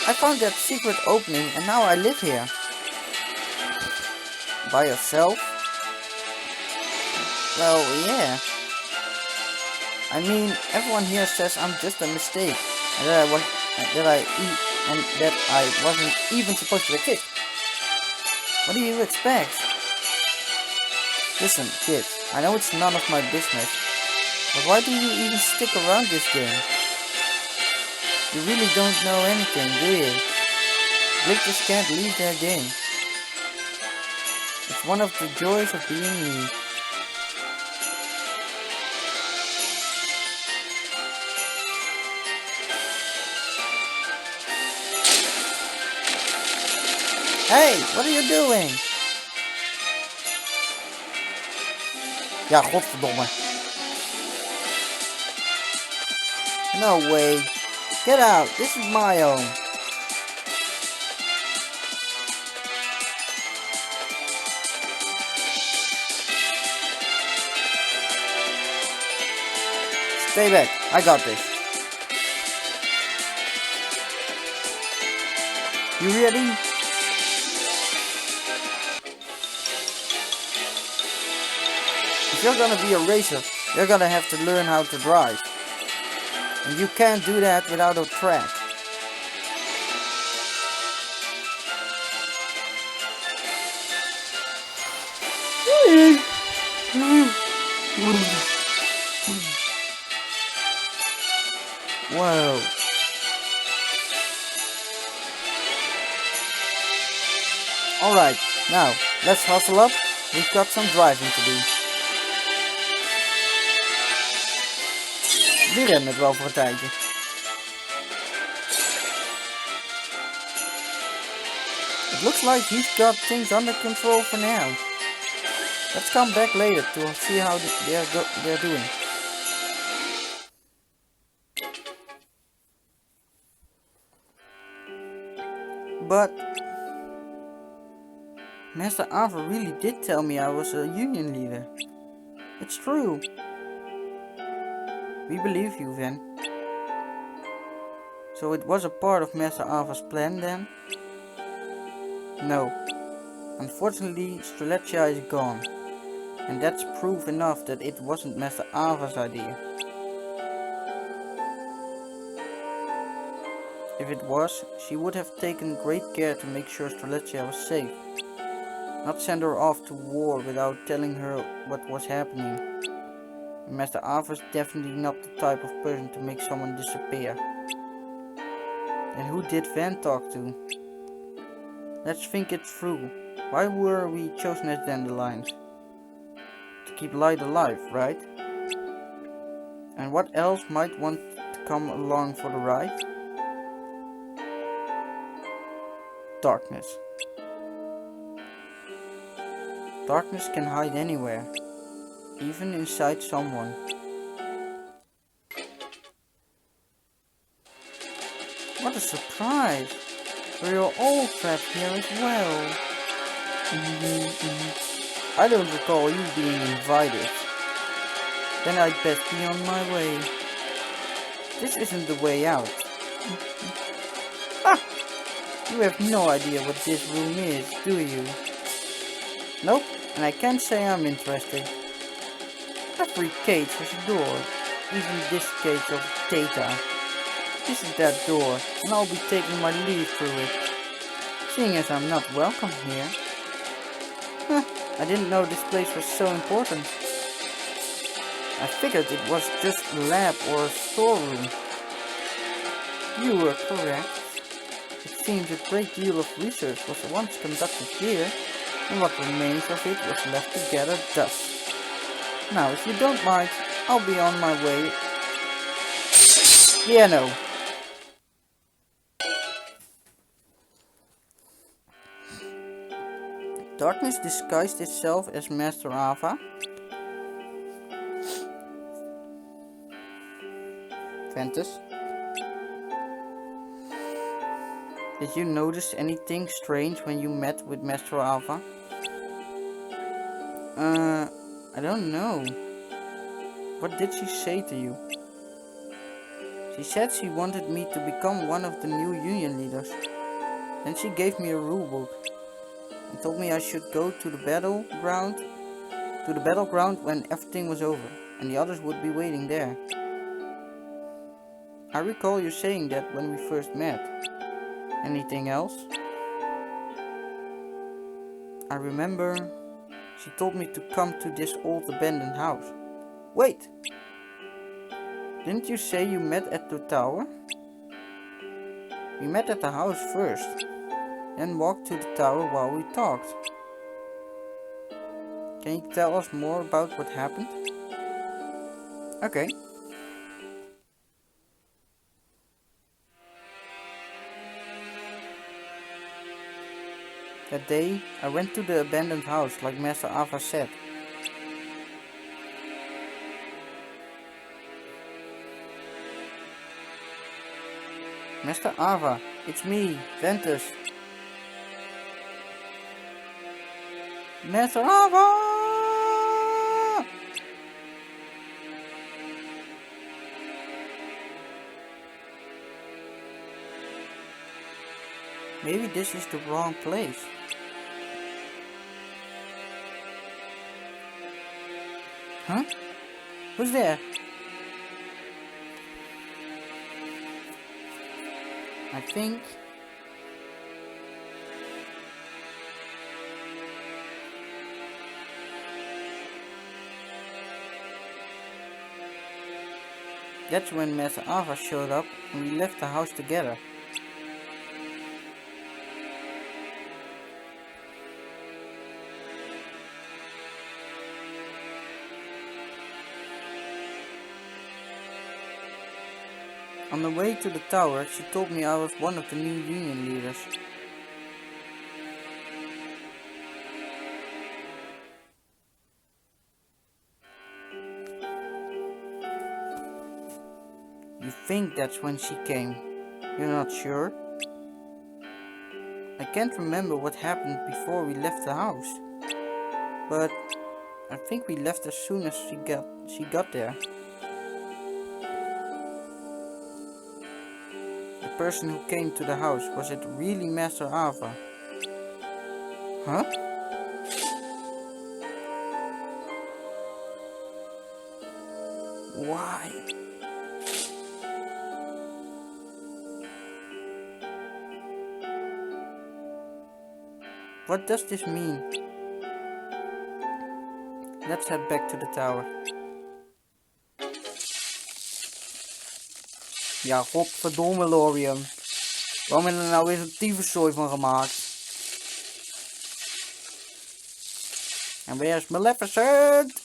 I found that secret opening and now I live here. By yourself? Well, yeah. I mean, everyone here says I'm just a mistake, and that I wasn't even supposed to exist. What do you expect? Listen, kid, I know it's none of my business, but why do you even stick around this game? You really don't know anything, do you? Glitches can't leave their game. It's one of the joys of being me. Hey, what are you doing? Ja, godverdomme. No way. Get out, this is my home. Stay back, I got this. You ready? If you're gonna be a racer, you're gonna have to learn how to drive. And you can't do that without a track. Whoa. Alright, now, let's hustle up. We've got some driving to do. Die remt het wel voor een tijdje. It looks like he's got things under control for now. Let's come back later to see how they're doing. But Master Ava really did tell me I was a union leader. It's true. We believe you, Van. So it was a part of Master Ava's plan then? No. Unfortunately, Strelitzia is gone. And that's proof enough that it wasn't Master Ava's idea. If it was, she would have taken great care to make sure Strelitzia was safe. Not send her off to war without telling her what was happening. Master Ava is definitely not the type of person to make someone disappear. And who did Van talk to? Let's think it through. Why were we chosen as dandelions? To keep light alive, right? And what else might want to come along for the ride? Darkness. Darkness can hide anywhere, even inside someone. What a surprise! We're all trapped here as well. I don't recall you being invited. Then I'd best be on my way. This isn't the way out. Ah! You have no idea what this room is, do you? Nope, and I can't say I'm interested. Every cage has a door, even this cage of data. This is that door, and I'll be taking my leave through it. Seeing as I'm not welcome here. I didn't know this place was so important. I figured it was just a lab or a storeroom. You were correct. It seems a great deal of research was once conducted here, and what remains of it was left to gather dust. Now, if you don't mind, I'll be on my way. Yeah, no. Darkness disguised itself as Master Ava. Ventus, did you notice anything strange when you met with Master Ava? I don't know. What did she say to you? She said she wanted me to become one of the new union leaders. Then she gave me a rulebook and told me I should go to the battleground when everything was over, and the others would be waiting there. I recall you saying that when we first met. Anything else? I remember she told me to come to this old abandoned house. Wait! Didn't you say you met at the tower? We met at the house first, then walked to the tower while we talked. Can you tell us more about what happened? Okay. That day, I went to the abandoned house like Master Ava said. Master Ava, it's me, Ventus. Master Ava! Maybe this is the wrong place. Huh? Who's there? I think that's when Master Ava showed up and we left the house together. On the way to the tower, she told me I was one of the new union leaders. You think that's when she came? You're not sure? I can't remember what happened before we left the house, but I think we left as soon as she got there. The person who came to the house, was it really Master Ava? Huh? Why? What does this mean? Let's head back to the tower. Ja, godverdomme Lorium. Waarom hebben we er nou weer zo'n tyfuszooi van gemaakt? En waar is Maleficent?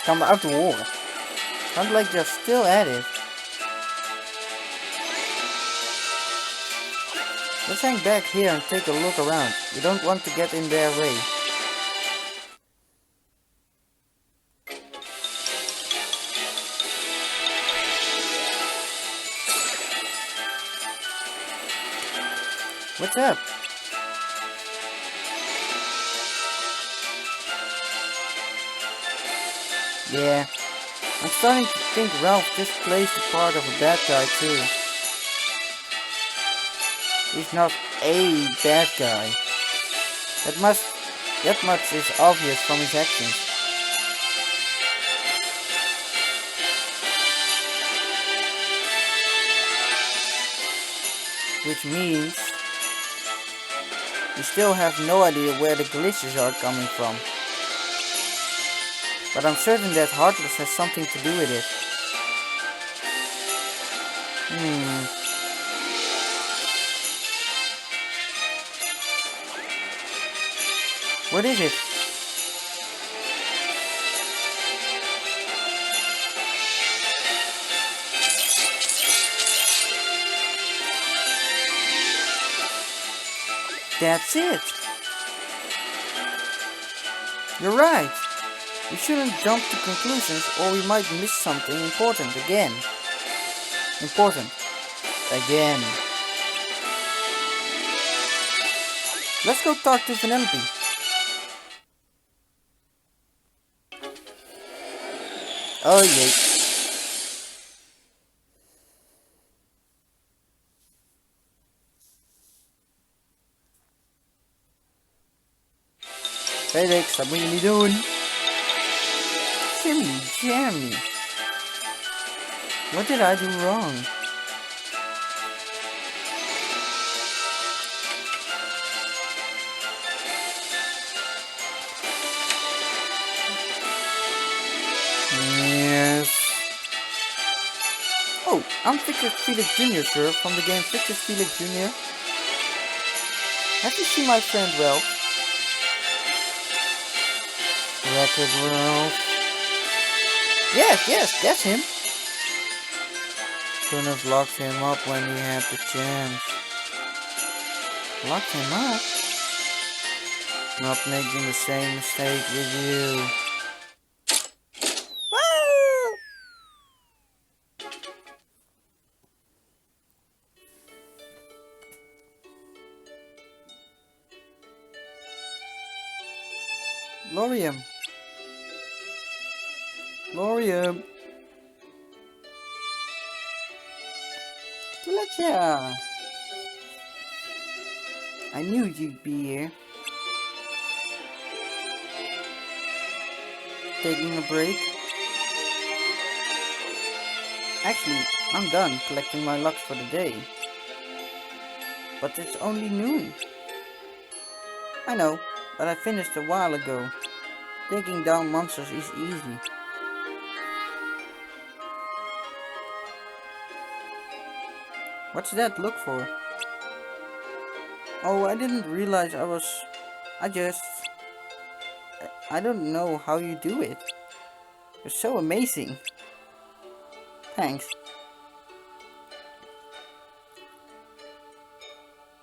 kan uit te horen. Sounds like they're still at it. Let's hang back here and take a look around. We don't want to get in their way. What's up? Yeah, I'm starting to think Ralph just plays the part of a bad guy too. He's not a bad guy. That much is obvious from his actions. Which means we still have no idea where the glitches are coming from. But I'm certain that Heartless has something to do with it. What is it? That's it. You're right. We shouldn't jump to conclusions or we might miss something important again. Important. Again. Let's go talk to Vanellope. Oh jee. Felix, dat moet je niet doen. Jimmy Jammy. What did I do wrong? Yes. Oh, I'm Victor Felix Jr., sir, from the game Victor Felix Jr. Have you seen my friend Ralph? Wreck-It Ralph. Yes, that's him. Couldn't have locked him up when he had the chance. Locked him up? Not making the same mistake with you. Lorium. Lorium. Fletcher. I knew you'd be here. Taking a break? Actually, I'm done collecting my locks for the day. But it's only noon. I know, but I finished a while ago. Taking down monsters is easy. What's that look for? Oh, I didn't realize I don't know how you do it. You're so amazing. Thanks.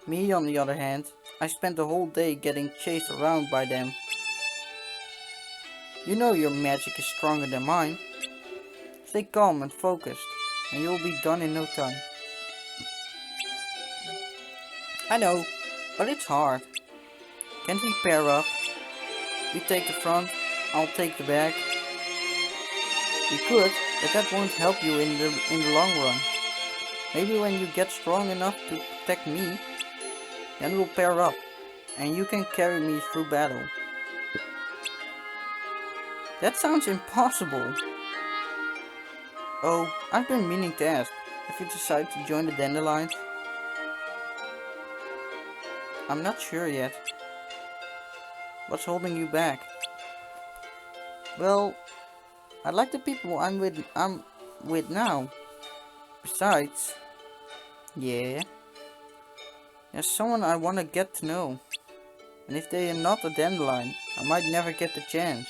Me, on the other hand, I spent the whole day getting chased around by them. You know your magic is stronger than mine. Stay calm and focused, and you'll be done in no time. I know, but it's hard. Can't we pair up? You take the front, I'll take the back. We could, but that won't help you in the long run. Maybe when you get strong enough to protect me, then we'll pair up, and you can carry me through battle. That sounds impossible. Oh, I've been meaning to ask, if you decide to join the Dandelions? I'm not sure yet. What's holding you back? Well, I like the people I'm with now. Besides, there's someone I want to get to know. And if they are not a Dandelion, I might never get the chance.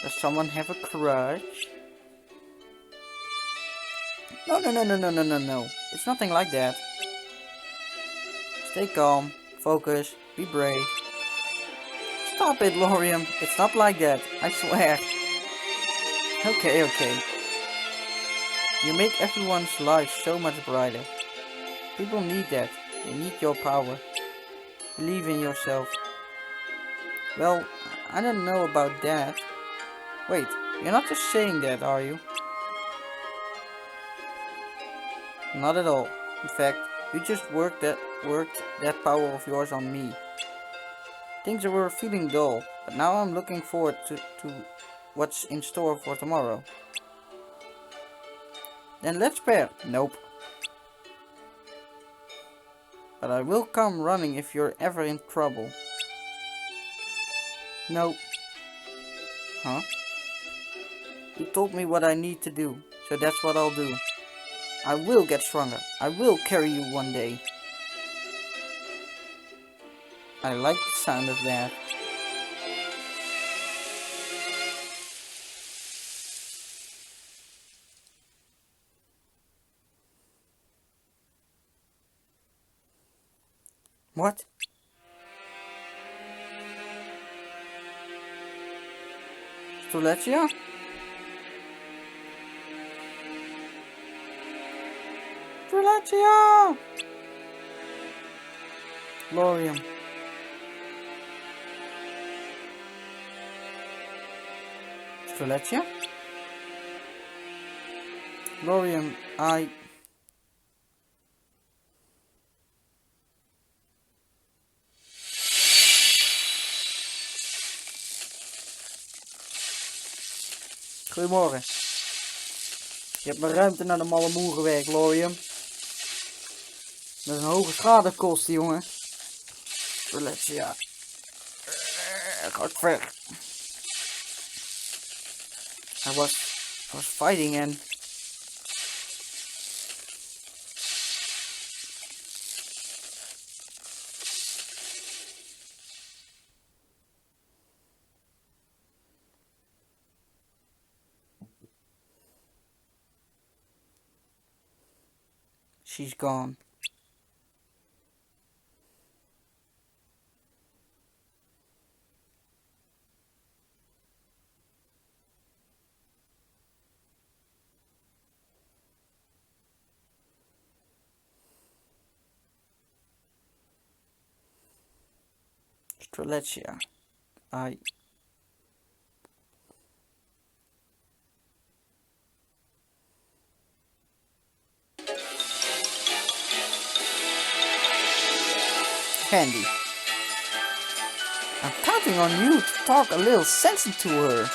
Does someone have a crush? No, no, no, no, no, no, no, no. It's nothing like that. Stay calm, focus, be brave. Stop it, Lorium. It's not like that, I swear. Okay, okay. You make everyone's life so much brighter. People need that. They need your power. Believe in yourself. Well, I don't know about that. Wait, you're not just saying that, are you? Not at all. In fact, you just worked that power of yours on me. Things were feeling dull, but now I'm looking forward to what's in store for tomorrow. Then let's pair. Nope. But I will come running if you're ever in trouble. No. Huh? You told me what I need to do, so that's what I'll do. I will get stronger. I will carry you one day. I like the sound of that. What? Strelitzia? Strelitzia! Lorium. Strelitzia? Lorium, Goedemorgen. Je hebt mijn ruimte naar de malle moer gewerkt, Lorium. Dat is een hoge schadekosten, jongen. Strelitzia. Gaat ver. I was fighting and she's gone. Strelitzia. Candy. I'm counting on you to talk a little sense into her.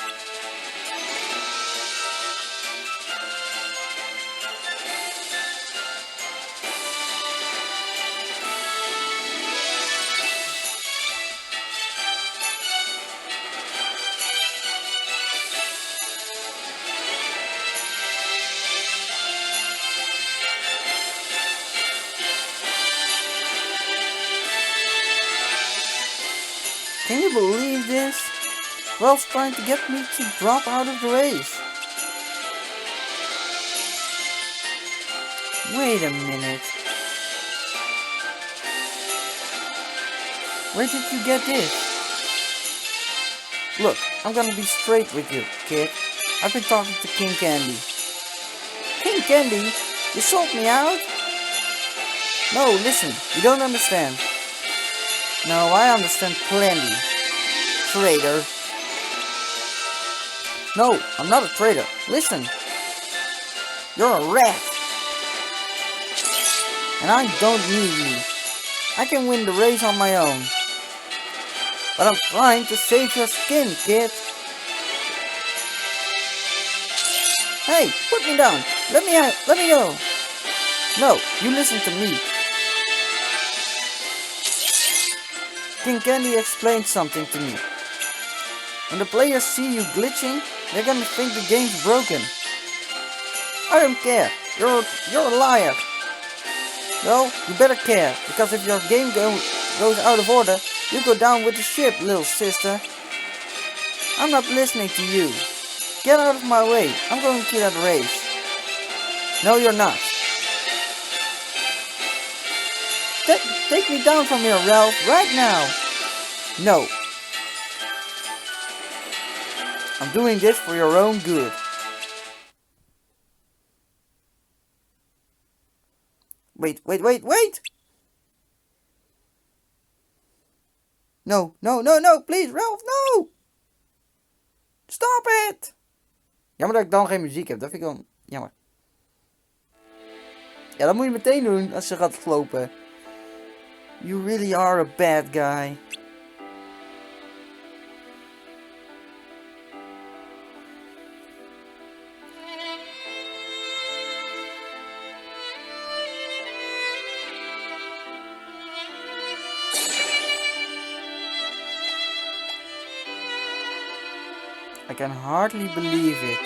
Can you believe this? Ralph's trying to get me to drop out of the race. Wait a minute. Where did you get this? Look, I'm gonna be straight with you, kid. I've been talking to King Candy. King Candy? You sold me out? No, listen, you don't understand. No, I understand plenty. Traitor. No, I'm not a traitor. Listen. You're a rat. And I don't need you. I can win the race on my own. But I'm trying to save your skin, kid. Hey, put me down. Let me go. No, you listen to me. King Candy explained something to me. When the players see you glitching, they're gonna think the game's broken. I don't care. You're a liar. Well, you better care, because if your game goes out of order, you go down with the ship, little sister. I'm not listening to you. Get out of my way. I'm going to that race. No, you're not. Take me down from here, Ralph, right now. No. I'm doing this for your own good. Wait. No, please, Ralph, no! Stop it! Jammer dat ik dan geen muziek heb, dat vind ik wel jammer. Ja, dat moet je meteen doen als ze gaat slopen. You really are a bad guy. I can hardly believe it.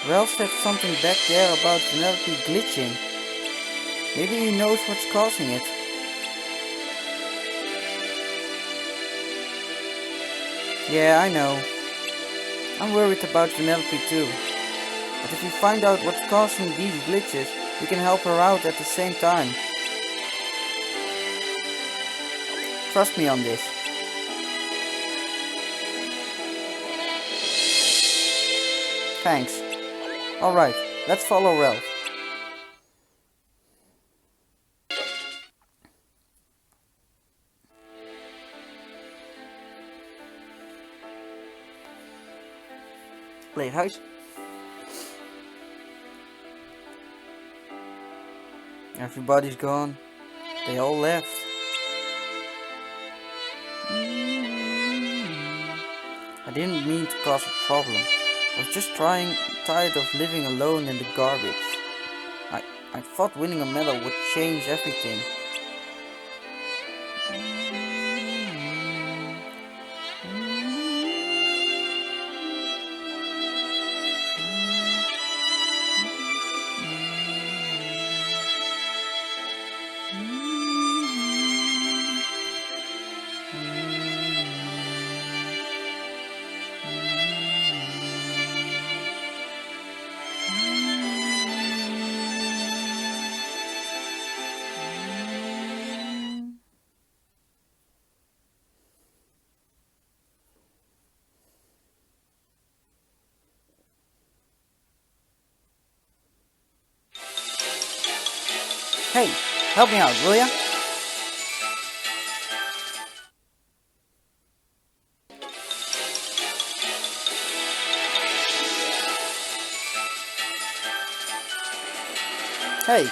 Ralph said something back there about Vanellope glitching. Maybe he knows what's causing it. Yeah, I know. I'm worried about Vanellope too. But if we find out what's causing these glitches, we can help her out at the same time. Trust me on this. Thanks. Alright, let's follow Ralph. Leeg Everybody's gone. They all left. I didn't mean to cause a problem. I was just tired of living alone in the garbage. I thought winning a medal would change everything. Hey, help me out, will ya? Hey,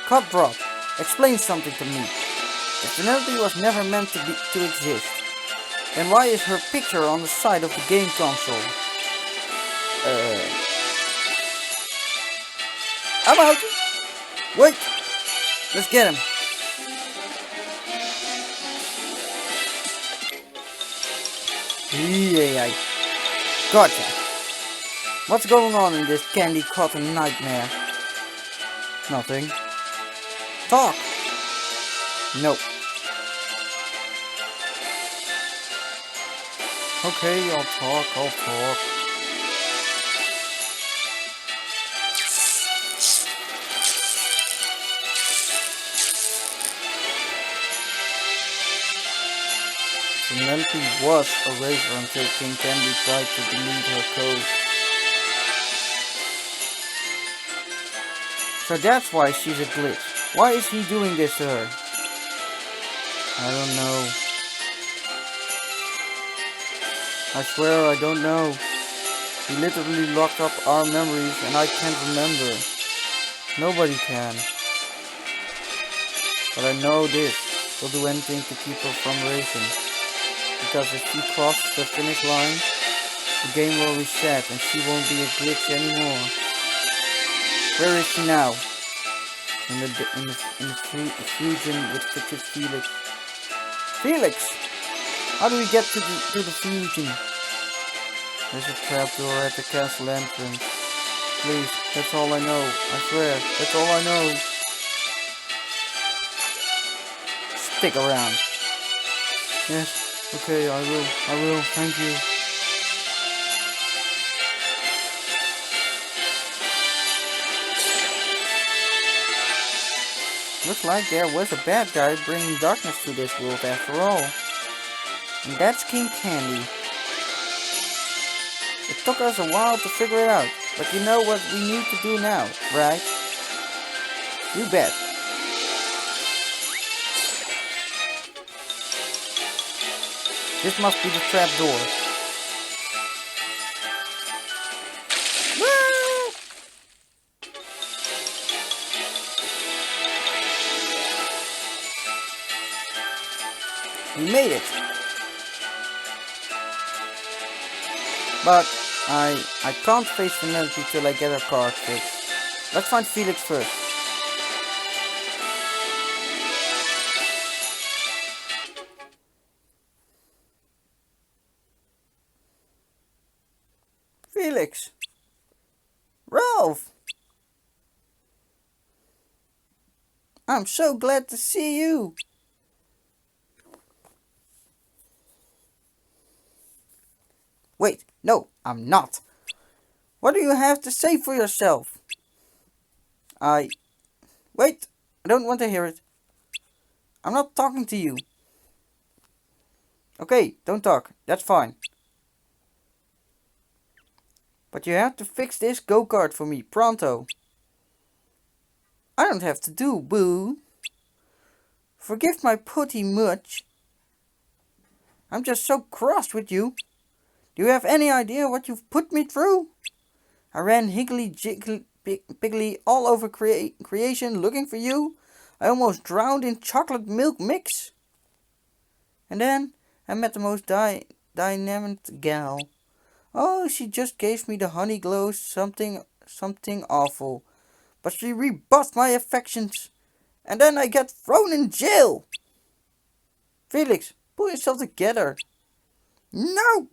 Cup Drop, explain something to me. If Vanellope was never meant to exist, then why is her picture on the side of the game console? I'm out! Wait! Let's get him! Yeah, gotcha! What's going on in this candy cotton nightmare? Nothing. Talk! Nope. Okay, I'll talk. Vanellope was a racer until King Candy tried to delete her code. So that's why she's a glitch. Why is he doing this to her? I don't know. I swear I don't know. He literally locked up our memories and I can't remember. Nobody can. But I know this. We'll do anything to keep her from racing. Because if she crosses the finish line, the game will reset and she won't be a glitch anymore. Where is she now? In the fusion with Fictive Felix. Felix! How do we get to the fusion? There's a trapdoor at the castle entrance. Please, that's all I know. I swear, that's all I know. Stick around. Yes. Okay, I will, thank you. Looks like there was a bad guy bringing darkness to this world after all. And that's King Candy. It took us a while to figure it out, but you know what we need to do now, right? You bet. This must be the trap door. We made it. But I can't face Vanellope till I get her card fixed. Let's find Felix first. Felix! Ralph! I'm so glad to see you! Wait, no, I'm not. What do you have to say for yourself? Wait, I don't want to hear it. I'm not talking to you. Okay, don't talk, that's fine. But you have to fix this go-kart for me, pronto. I don't have to do, boo. Forgive my putty much. I'm just so cross with you. Do you have any idea what you've put me through? I ran higgly piggly all over creation looking for you. I almost drowned in chocolate milk mix. And then I met the most dynamic gal. Oh, she just gave me the honey glow something awful. But she rebuffed my affections. And then I get thrown in jail. Felix, pull yourself together. No!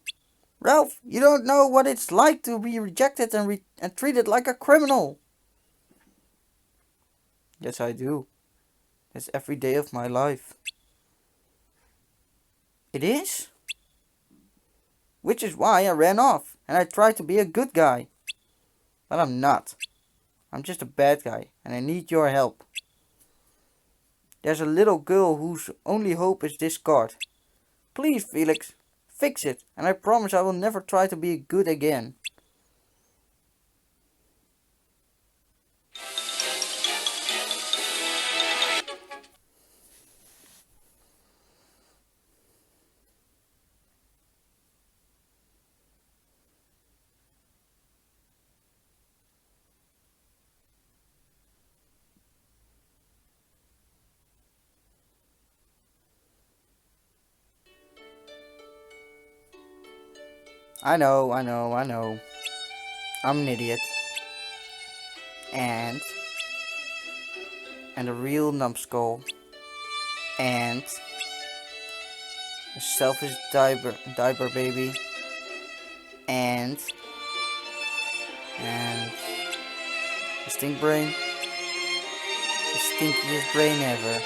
Ralph, you don't know what it's like to be rejected and treated like a criminal. Yes, I do. It's every day of my life. It is? Which is why I ran off and I tried to be a good guy. But I'm not. I'm just a bad guy and I need your help. There's a little girl whose only hope is this card. Please, Felix, fix it and I promise I will never try to be good again. I know. I'm an idiot. And a real numbskull. And a selfish diaper baby. And a stink brain. The stinkiest brain ever.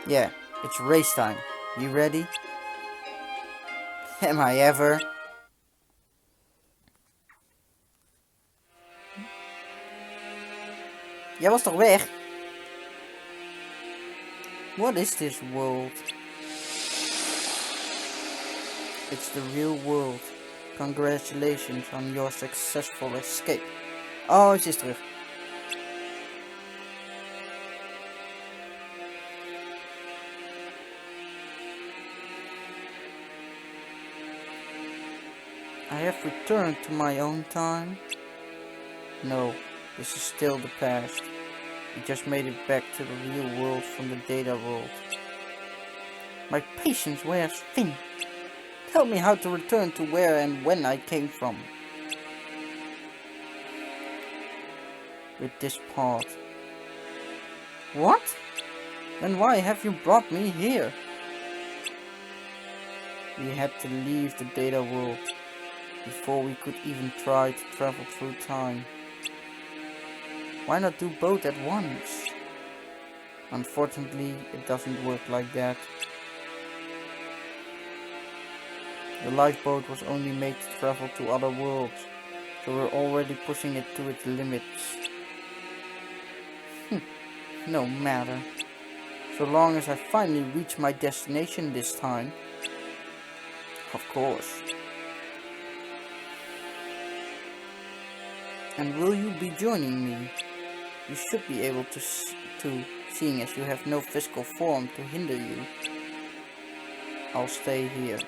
Yeah, it's race time. You ready? Am I ever? Jij was toch weg? What is this world? It's the real world. Congratulations on your successful escape. Oh, ze is terug. I have returned to my own time. No, this is still the past. We just made it back to the real world from the data world. My patience wears thin. Tell me how to return to where and when I came from. With this part. What? Then why have you brought me here? We had to leave the data world before we could even try to travel through time. Why not do both at once? Unfortunately, it doesn't work like that. The lifeboat was only made to travel to other worlds, so we're already pushing it to its limits. No matter. So long as I finally reach my destination this time. Of course. And will you be joining me? You should be able to, seeing as you have no physical form to hinder you. I'll stay here.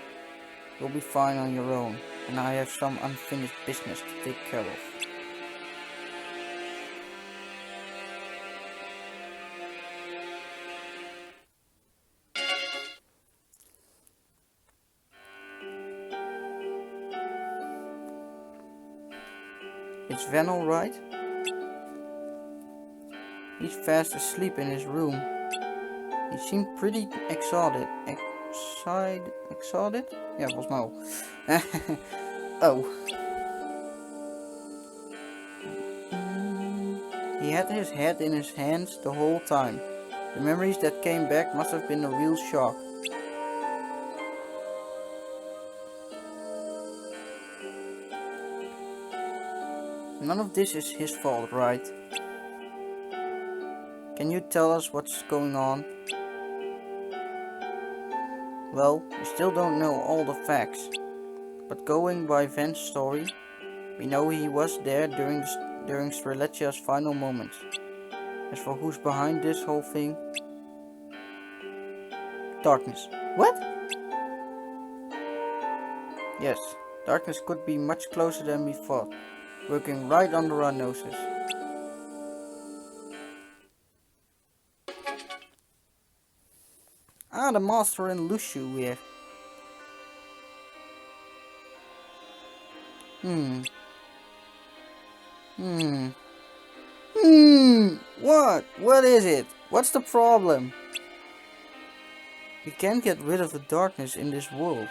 You'll be fine on your own, and I have some unfinished business to take care of. Is Van alright? He's fast asleep in his room. He seemed pretty exhausted. Exhausted? Ja, volgens mij wel. Oh. He had his head in his hands the whole time. The memories that came back must have been a real shock. None of this is his fault, right? Can you tell us what's going on? Well, we still don't know all the facts, but going by Van's story, we know he was there during Streletia's final moments. As for who's behind this whole thing... Darkness. What? Yes, darkness could be much closer than we thought, working right under our noses. Ah, the master and Lucio weer. What? What is it? What's the problem? We can't get rid of the darkness in this world.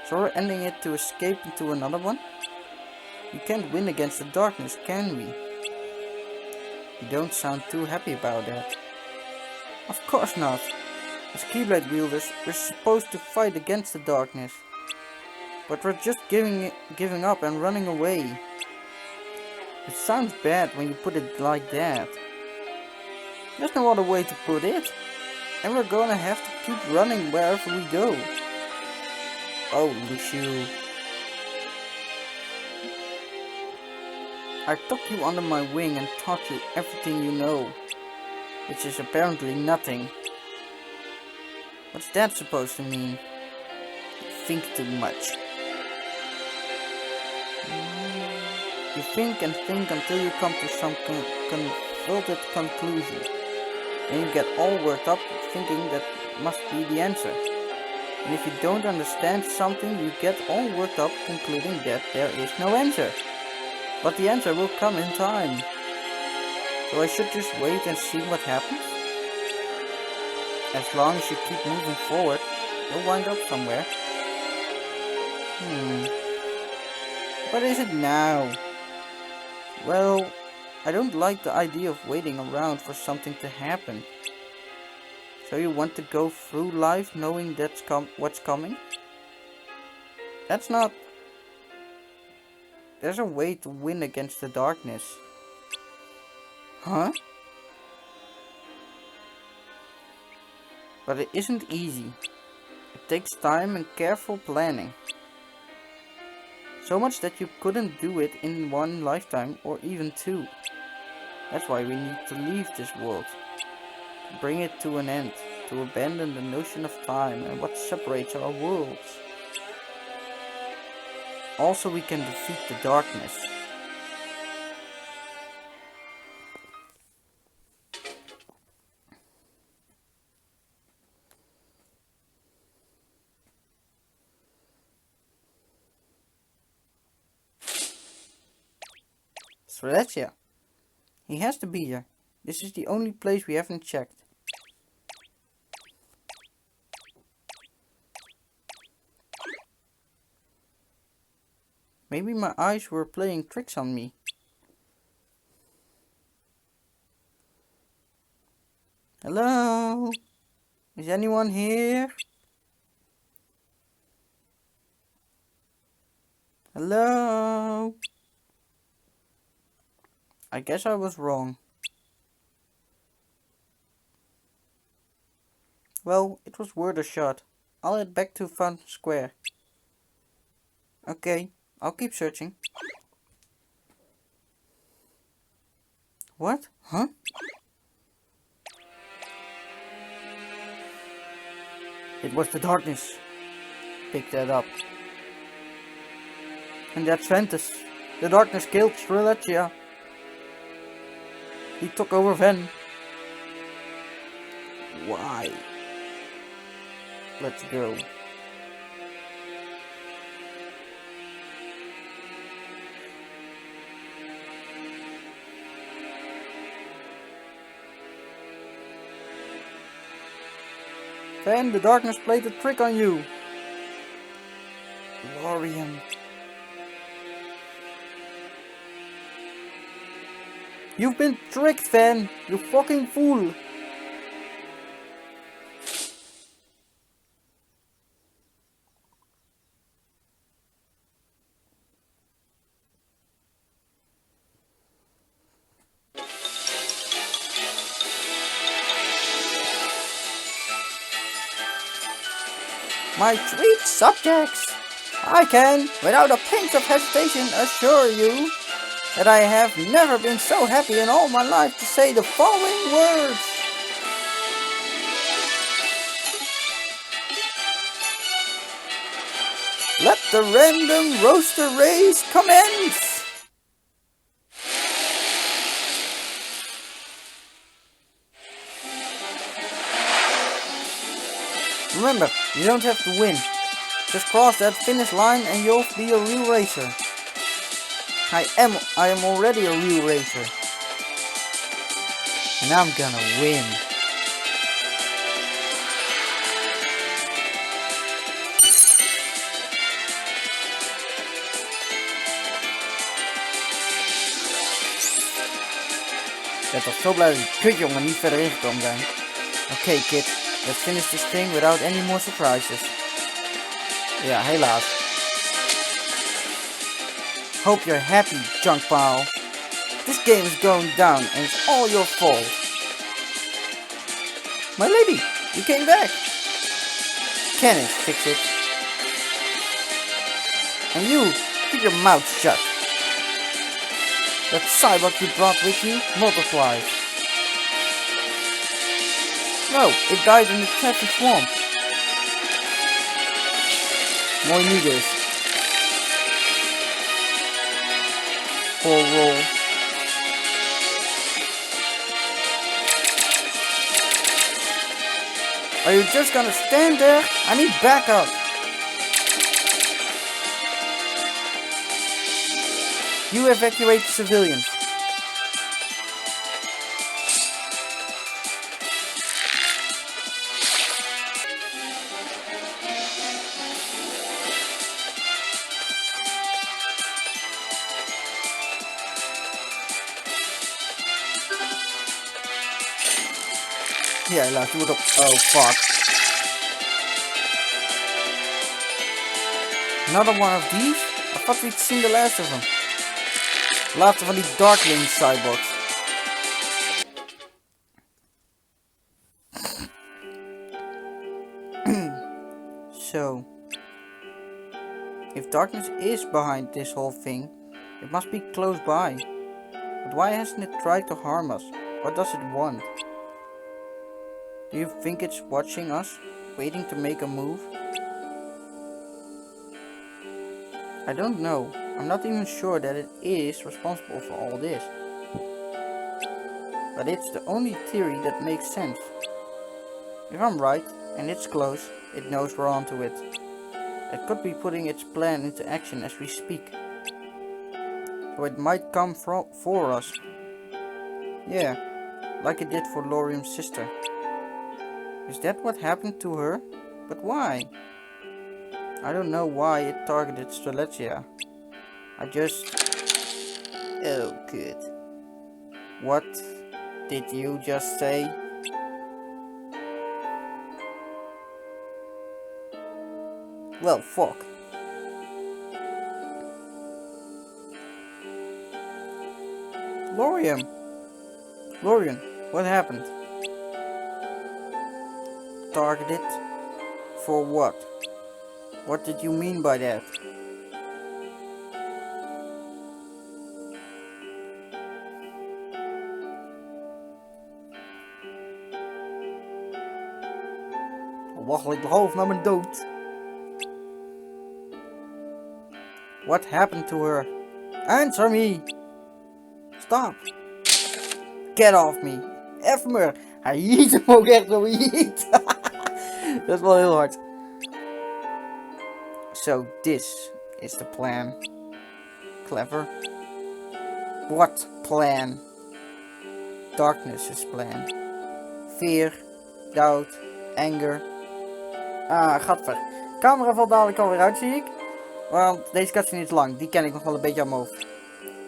So we're ending it to escape into another one? We can't win against the darkness, can we? You don't sound too happy about that. Of course not. As Keyblade wielders, we're supposed to fight against the darkness. But we're just giving up and running away. It sounds bad when you put it like that. There's no other way to put it. And we're gonna have to keep running wherever we go. Oh, Lucio. I took you under my wing and taught you everything you know. Which is apparently nothing. What's that supposed to mean? You think too much. You think and think until you come to some convoluted conclusion. And you get all worked up thinking that must be the answer. And if you don't understand something, you get all worked up concluding that there is no answer. But the answer will come in time. So I should just wait and see what happens? As long as you keep moving forward, you'll wind up somewhere. What is it now? Well, I don't like the idea of waiting around for something to happen. So you want to go through life knowing that's what's coming? That's not... There's a way to win against the darkness. Huh? But it isn't easy. It takes time and careful planning. So much that you couldn't do it in one lifetime or even two. That's why we need to leave this world. To bring it to an end. To abandon the notion of time and what separates our worlds. Also, we can defeat the darkness. Strelitzia. He has to be here. This is the only place we haven't checked. Maybe my eyes were playing tricks on me. Hello? Is anyone here? Hello? I guess I was wrong. Well, it was worth a shot. I'll head back to Fountain Square. Okay, I'll keep searching. What? Huh? It was the darkness. Pick that up. And that's Ventus. The darkness killed Strelitzia. He took over Ven. Why? Let's go. Ven, the darkness played a trick on you. Lorium. You've been tricked, Ven. You fucking fool. My sweet subjects, I can, without a pinch of hesitation, assure you that I have never been so happy in all my life to say the following words. Let the random roaster race commence! Remember, you don't have to win. Just cross that finish line and you'll be a real racer. I am already a real racer. And I'm gonna win. Ik ben toch zo blij dat die kutjongen niet verder ingekomen zijn. Oké, kid, let's finish this thing without any more surprises. Ja, helaas. Hope you're happy, junk pile. This game is going down and it's all your fault. My lady, you came back. Kenneth, fix it. And you, keep your mouth shut. That cyborg you brought with you multiplied. No, it died in the Taffy Swamp. Mooi nu dus. Full roll. Are you just gonna stand there? I need backup. You evacuate the civilians. Ja, helaas, die wordt op. Oh, fuck. Another one of these? I thought we'd seen the last of them. Laatste van die Darkling cyborgs. So, if darkness is behind this whole thing, it must be close by. But why hasn't it tried to harm us? What does it want? Do you think it's watching us, waiting to make a move? I don't know. I'm not even sure that it is responsible for all this. But it's the only theory that makes sense. If I'm right, and it's close, it knows we're onto it. It could be putting its plan into action as we speak. So it might come for us. Yeah, like it did for Lorium's sister. Is that what happened to her? But why? I don't know why it targeted Strelitzia. I just... Oh, good. What did you just say? Well, fuck. Lorian, what happened? Targeted? For what? What did you mean by that? Waggel ik mijn hoofd naar mijn dood. What happened to her? Answer me! Stop! Get off me! F me! Hij hiet hem ook echt zo hiet. Dat is wel heel hard. So this is the plan. Clever. What plan? Darkness's plan. Fear, doubt, anger. Ah, gadver. Camera valt dadelijk alweer uit, zie ik. Want deze cutscene is lang. Die ken ik nog wel een beetje aan mijn hoofd.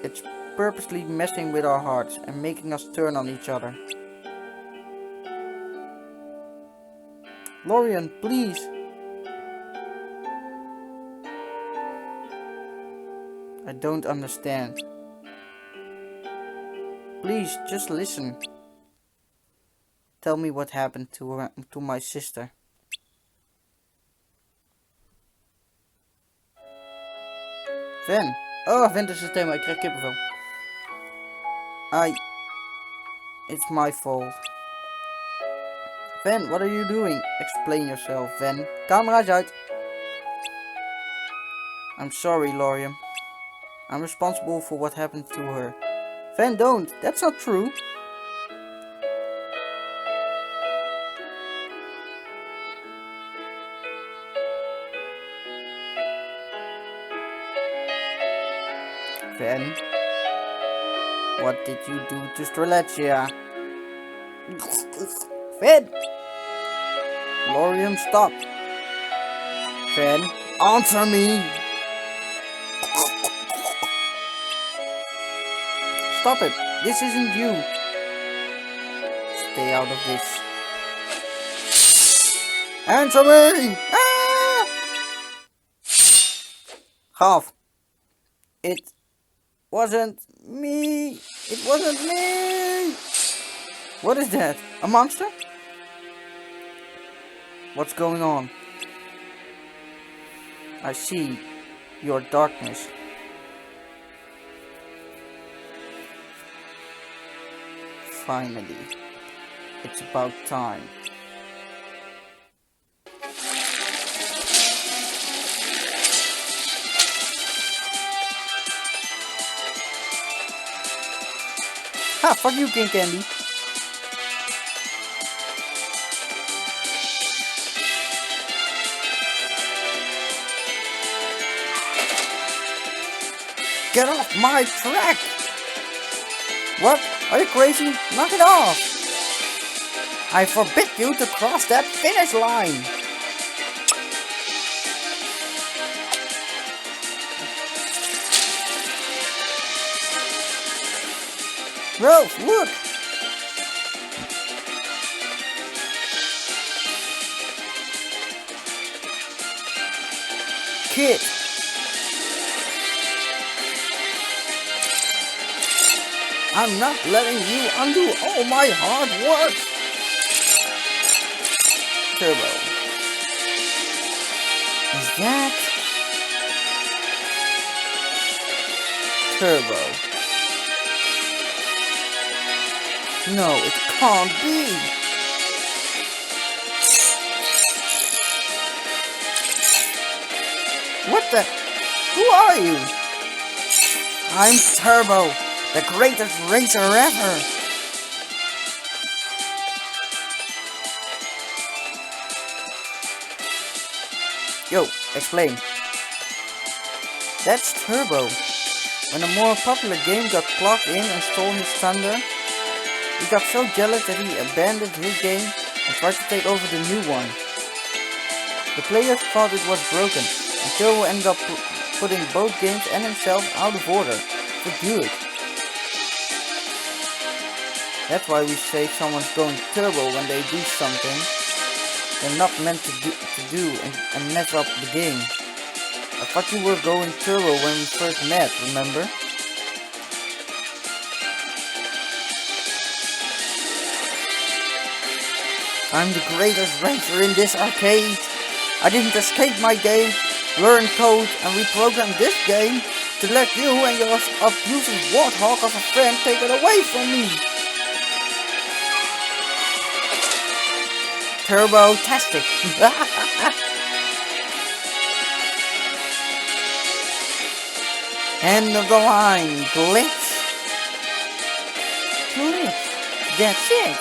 It's purposely messing with our hearts and making us turn on each other. Lorian, please. I don't understand. Please, just listen. Tell me what happened to my sister. Ven. Oh, ventensysteem, ik krijg kippenvel. It's my fault. Ven, what are you doing? Explain yourself, Ven. Camera's uit. I'm sorry, Lorian. I'm responsible for what happened to her. Ven, don't. That's not true. Ven, what did you do to Strelitzia? Ven! Lorian, stop! Ven, answer me! Stop it! This isn't you! Stay out of this. Answer me! Ah! Half. It wasn't me! It wasn't me! What is that? A monster? What's going on? I see your darkness. Finally, it's about time. Ha! Fuck you, King Candy. Get off my track! What? Are you crazy? Knock it off! I forbid you to cross that finish line! Rose, look! Kid! I'm not letting you undo all my hard work! Turbo. Is that... Turbo? No, it can't be! What the... Who are you? I'm Turbo! The greatest racer ever! Yo, explain. That's Turbo. When a more popular game got plugged in and stole his thunder, he got so jealous that he abandoned his game and tried to take over the new one. The players thought it was broken, and Turbo ended up putting both games and himself out of order. For good. That's why we say someone's going turbo when they do something they're not meant to do and mess up the game. I thought you were going turbo when we first met, remember? I'm the greatest racer in this arcade. I didn't escape my game, learn code and reprogram this game to let you and your abusive warthog of a friend take it away from me. Turbo-tastic. End of the line, Glitz. Glitz, that's it.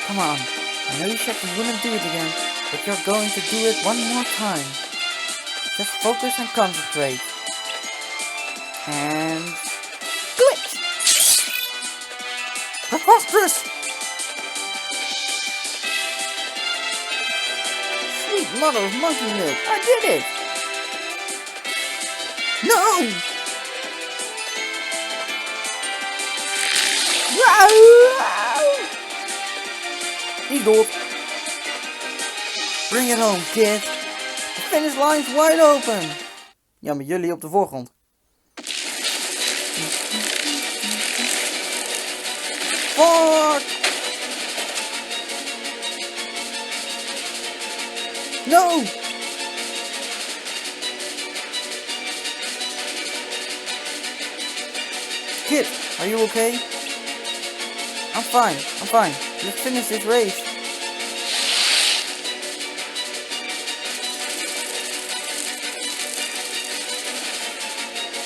Come on, I know you said you wouldn't do it again, but you're going to do it one more time. Just focus and concentrate. And... Glitch! Preposterous! Sweet mother of monkey milk, I did it! No! Eagle! Bring it home, kid! The finish line's wide open! Ja, met jullie op de voorgrond. Fuck! No! Kid, are you okay? I'm fine. Let's finish this race.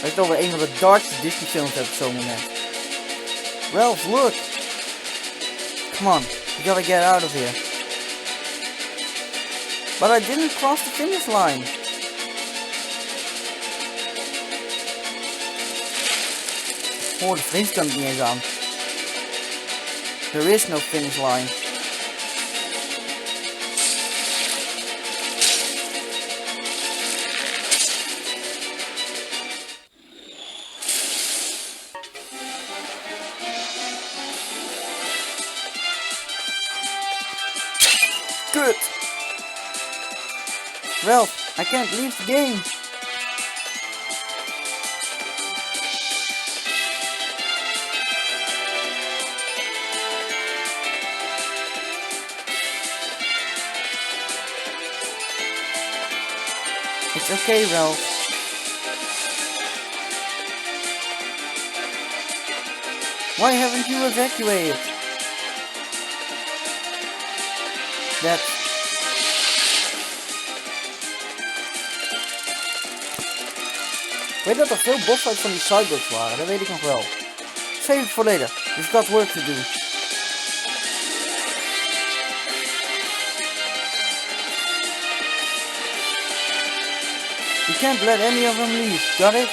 Lijkt wel weer een van de darkste Disney films op zo'n moment. Ralph, look! Come on, we gotta get out of here. But I didn't cross the finish line. Oh, de finish kan er niet eens aan. There is no finish line. Good. Ralph, I can't leave the game. It's okay, Ralph. Why haven't you evacuated? Ik weet dat er veel bossfights van die cyborgs waren, dat weet ik nog wel. Save het voor later, we've got work to do. You can't let any of them leave, got it?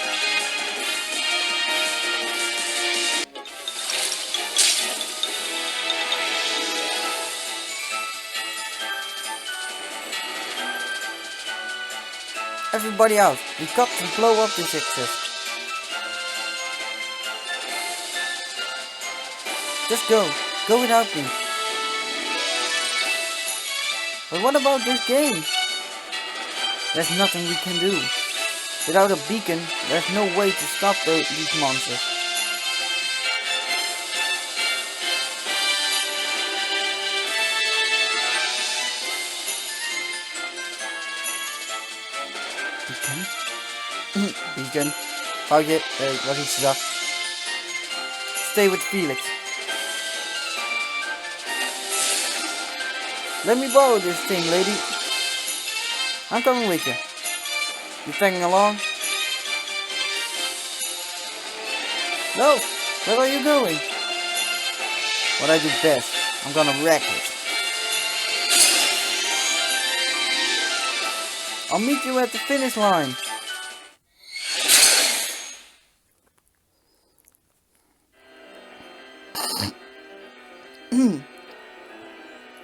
Everybody out, we got to blow up this exit. Just go without me. But what about this game? There's nothing we can do. Without a beacon, there's no way to stop these monsters. Beacon? Foutje, was iets te zacht. Stay with Felix. Let me borrow this thing, lady. I'm coming with you. You tagging along? No! Where are you going? What I do best. I'm gonna wreck it. I'll meet you at the finish line.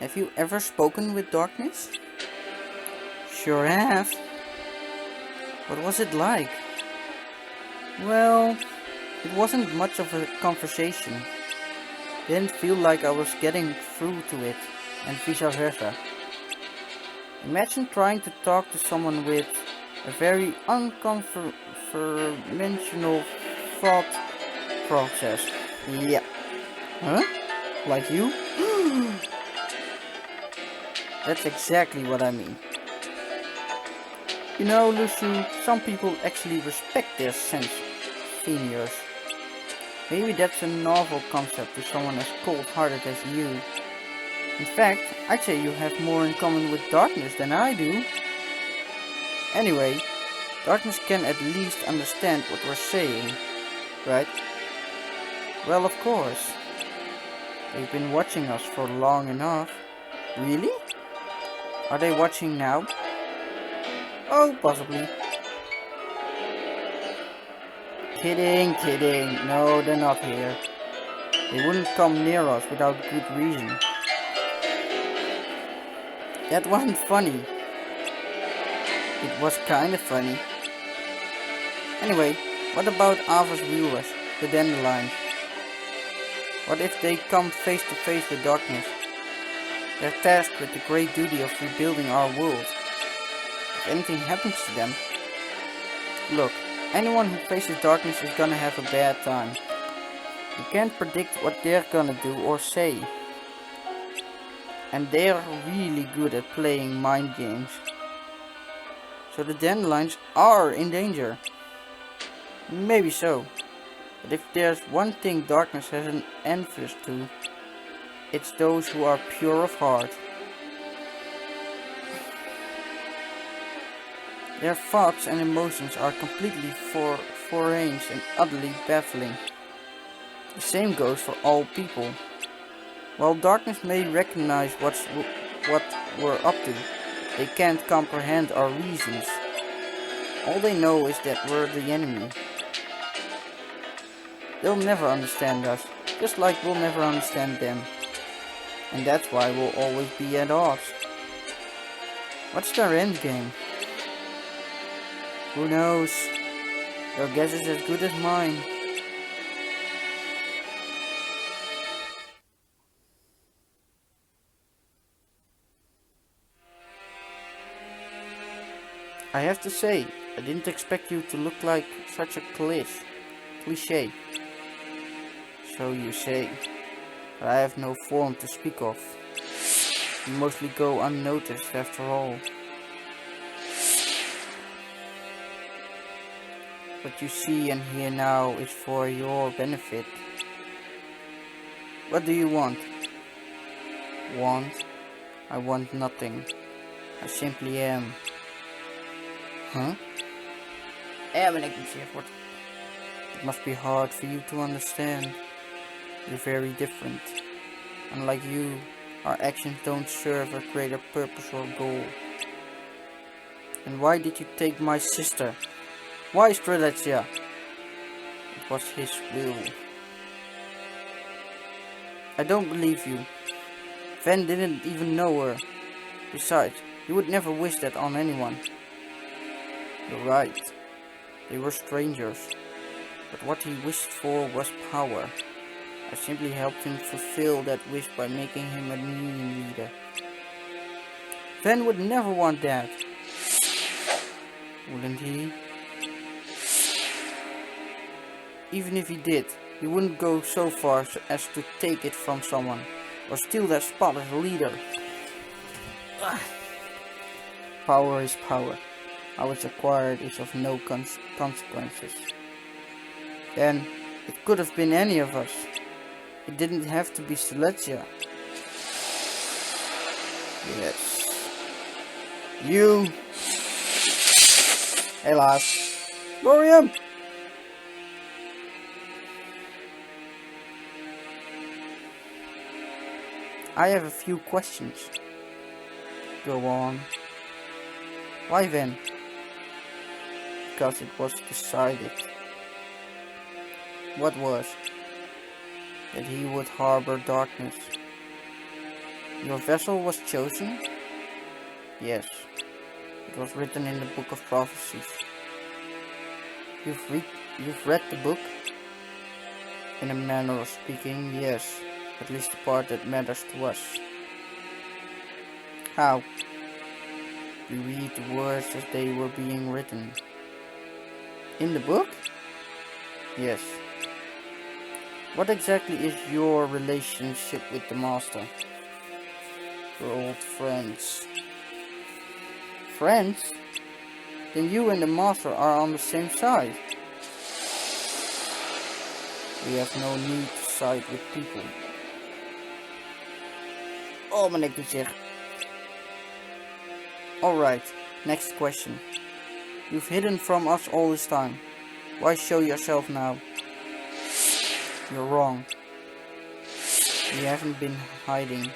Have you ever spoken with darkness? Sure have. What was it like? Well, it wasn't much of a conversation. Didn't feel like I was getting through to it, and vice versa. Imagine trying to talk to someone with a very unconventional thought process. Yeah. Huh? Like you? That's exactly what I mean. You know, Lucy, some people actually respect their seniors. Maybe that's a novel concept to someone as cold-hearted as you. In fact, I'd say you have more in common with darkness than I do. Anyway, darkness can at least understand what we're saying, right? Well, of course. They've been watching us for long enough. Really? Are they watching now? Oh, possibly. Kidding. No, they're not here. They wouldn't come near us without good reason. That wasn't funny. It was kinda funny. Anyway, what about Ava's viewers, the dandelions? What if they come face to face with darkness? They're tasked with the great duty of rebuilding our world. If anything happens to them... Look, anyone who faces darkness is gonna have a bad time. You can't predict what they're gonna do or say. And they're really good at playing mind games. So the dandelions are in danger. Maybe so. But if there's one thing darkness has an envious to, it's those who are pure of heart. Their thoughts and emotions are completely foreign and utterly baffling. The same goes for all people. While darkness may recognize what we're up to, they can't comprehend our reasons. All they know is that we're the enemy. They'll never understand us, just like we'll never understand them. And that's why we'll always be at odds. What's their endgame? Who knows? Your guess is as good as mine. I have to say, I didn't expect you to look like such a cliché. So you say, but I have no form to speak of. You mostly go unnoticed after all. What you see and hear now is for your benefit. What do you want? Want? I want nothing. I simply am. Huh? Ben ik niet zeg wordt. It must be hard for you to understand. You're very different. Unlike you, our actions don't serve a greater purpose or goal. And why did you take my sister? Why Strelitzia? It was his will. I don't believe you. Ven didn't even know her. Besides, he would never wish that on anyone. You're right. They were strangers. But what he wished for was power. I simply helped him fulfill that wish by making him a new leader. Ven would never want that. Wouldn't he? Even if he did, he wouldn't go so far as to take it from someone, or steal their spot as a leader. Power is power. How it's acquired is of no consequences. Then, it could have been any of us. It didn't have to be Strelitzia. Yes. You. Helaas. Glorium! I have a few questions. Go on. Why then? Because it was decided. What was? That he would harbor darkness. Your vessel was chosen? Yes. It was written in the Book of Prophecies. You've read the book? In a manner of speaking, yes. At least the part that matters to us. How? We read the words as they were being written. In the book? Yes. What exactly is your relationship with the Master? We're old friends. Friends? Then you and the Master are on the same side. We have no need to side with people. Oh, mijn nek doet zich. Alright, next question. You've hidden from us all this time. Why show yourself now? You're wrong. We haven't been hiding.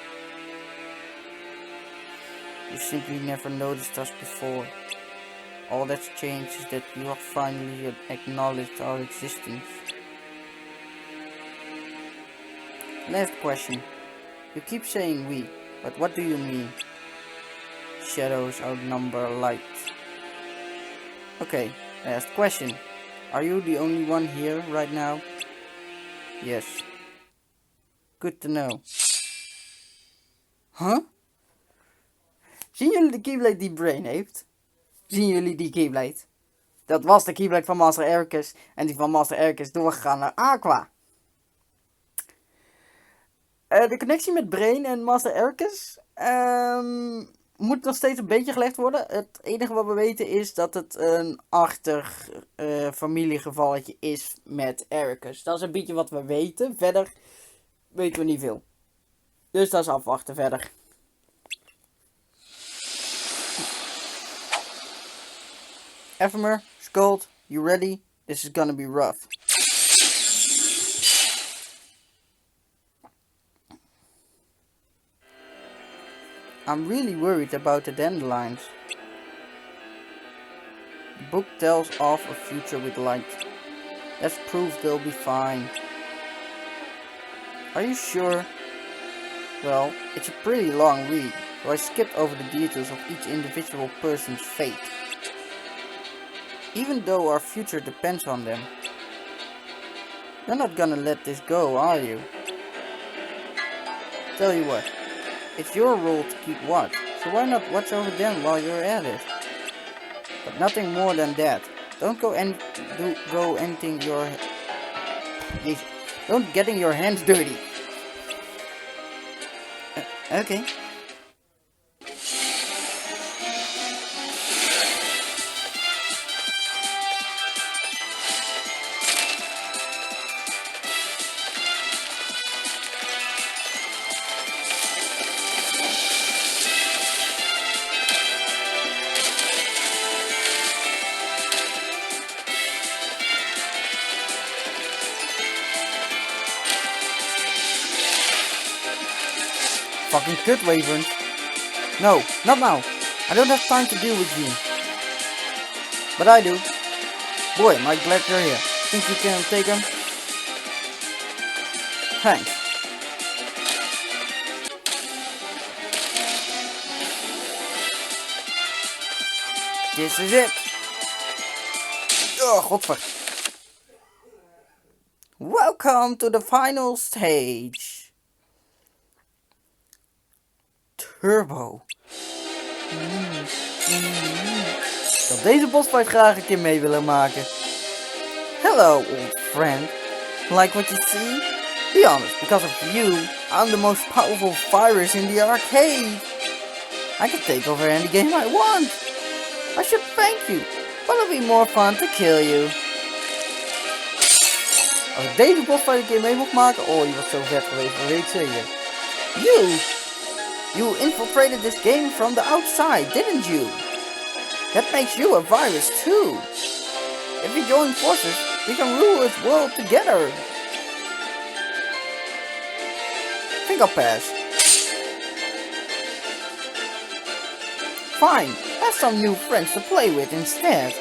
You simply never noticed us before. All that's changed is that you have finally acknowledged our existence. Last question. You keep saying we, but what do you mean? Shadows outnumber light. Okay, last question. Are you the only one here right now? Yes. Good to know. Huh? Zien jullie de Keyblade die Brain heeft? Zien jullie die Keyblade? Dat was de Keyblade van Master Ericus. En die van Master Ericus doorgegaan naar Aqua. De connectie met Brain en Master Ericus moet nog steeds een beetje gelegd worden. Het enige wat we weten is dat het een familiegevalletje is met Ericus. Dat is een beetje wat we weten. Verder weten we niet veel. Dus dat is afwachten verder. Ephemer, Skuld, you ready? This is gonna be rough. I'm really worried about the dandelions. The book tells of a future with light. That's proof they'll be fine. Are you sure? Well, it's a pretty long read, so I skipped over the details of each individual person's fate. Even though our future depends on them. You're not gonna let this go, are you? Tell you what, it's your role to keep watch, so why not watch over them while you're at it? But nothing more than that. Don't Don't getting your hands dirty. Okay. Fucking kut, Wyvern. No, not now. I don't have time to deal with you. But I do. Boy, am I glad you're here. Think you can take him? Thanks. This is it. Oh, godver. Welcome to the final stage. Turbo. Ik had deze bossfight graag een keer mee willen maken. Hello, old friend. Like what you see? Be honest, because of you, I'm the most powerful virus in the arcade. I can take over any game I want. I should thank you, but it'll be more fun to kill you. Als ik deze bossfight een keer mee mocht maken, oh, die was zo vet geweest, dat weet ik zeker. You infiltrated this game from the outside, didn't you? That makes you a virus too. If we join forces, we can rule this world together. Think I'll pass. Fine, have some new friends to play with instead.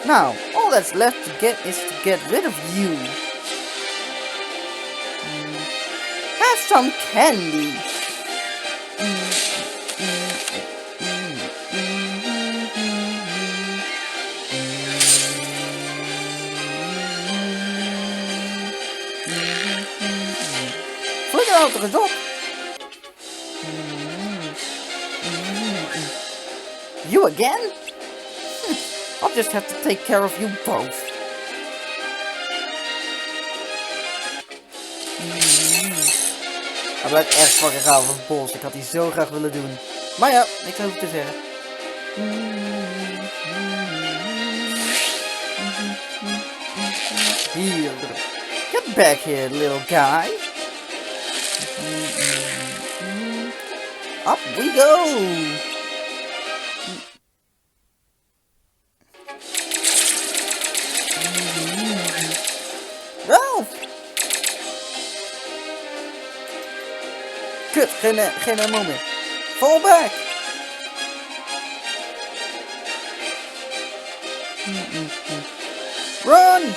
Now, all that's left to get is to get rid of you. Have some candy. Flikker nou toch eens op. You again? I'll just have to take care of you both. Hij blijft echt fucking gaaf als Bos. Ik had die zo graag willen doen. Maar ja, niks over te zeggen. Hier. Get back here, little guy. Up we go. Ralph! Kut, geen ammo meer. Fall back! Run!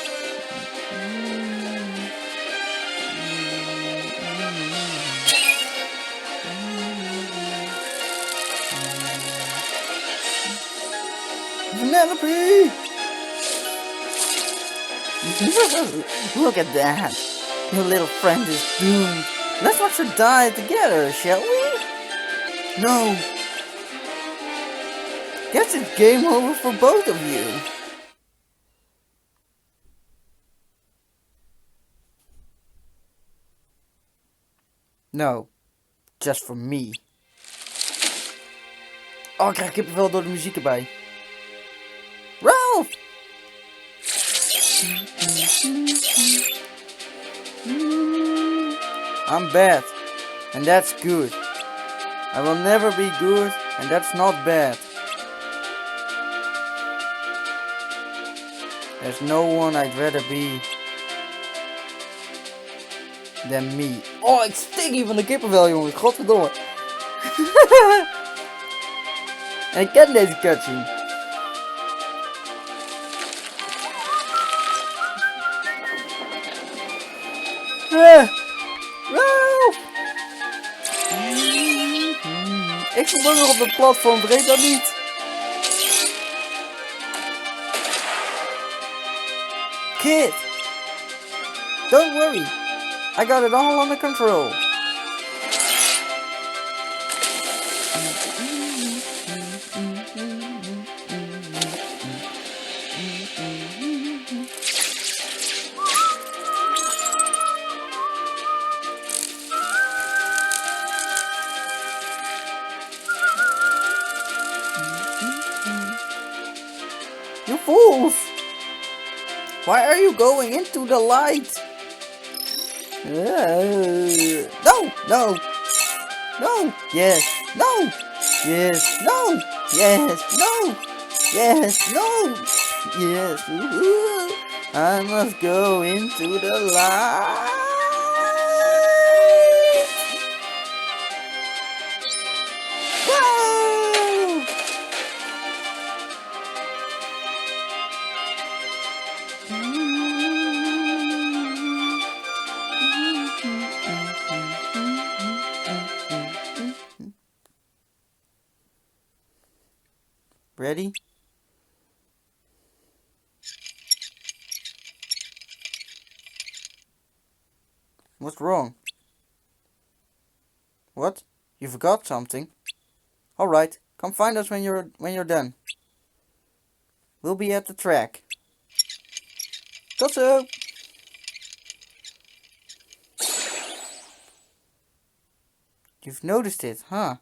Penelope! Look at that. Your little friend is doomed. Let's watch her die together, shall we? No. Guess it's game over for both of you. No. Just for me. Oh, ik krijg kippenvel door de muziek erbij. Ralph! I'm bad, and that's good. I will never be good, and that's not bad. There's no one I'd rather be than me. Oh, ik stik hier van de kippenvel, jongens. Godverdomme. En ik ken deze cutscene. Ralph! Ik stond ook nog op het platform, vergeet dat niet. Kid! Don't worry, I got it all under control. You fools! Why are you going into the light? No! No! No! Yes! No! Yes! No! Yes! No! Yes! No! Yes! I must go into the light! Ready? What's wrong? What? You forgot something? Alright, come find us when you're done. We'll be at the track. Tot zo! You've noticed it, huh?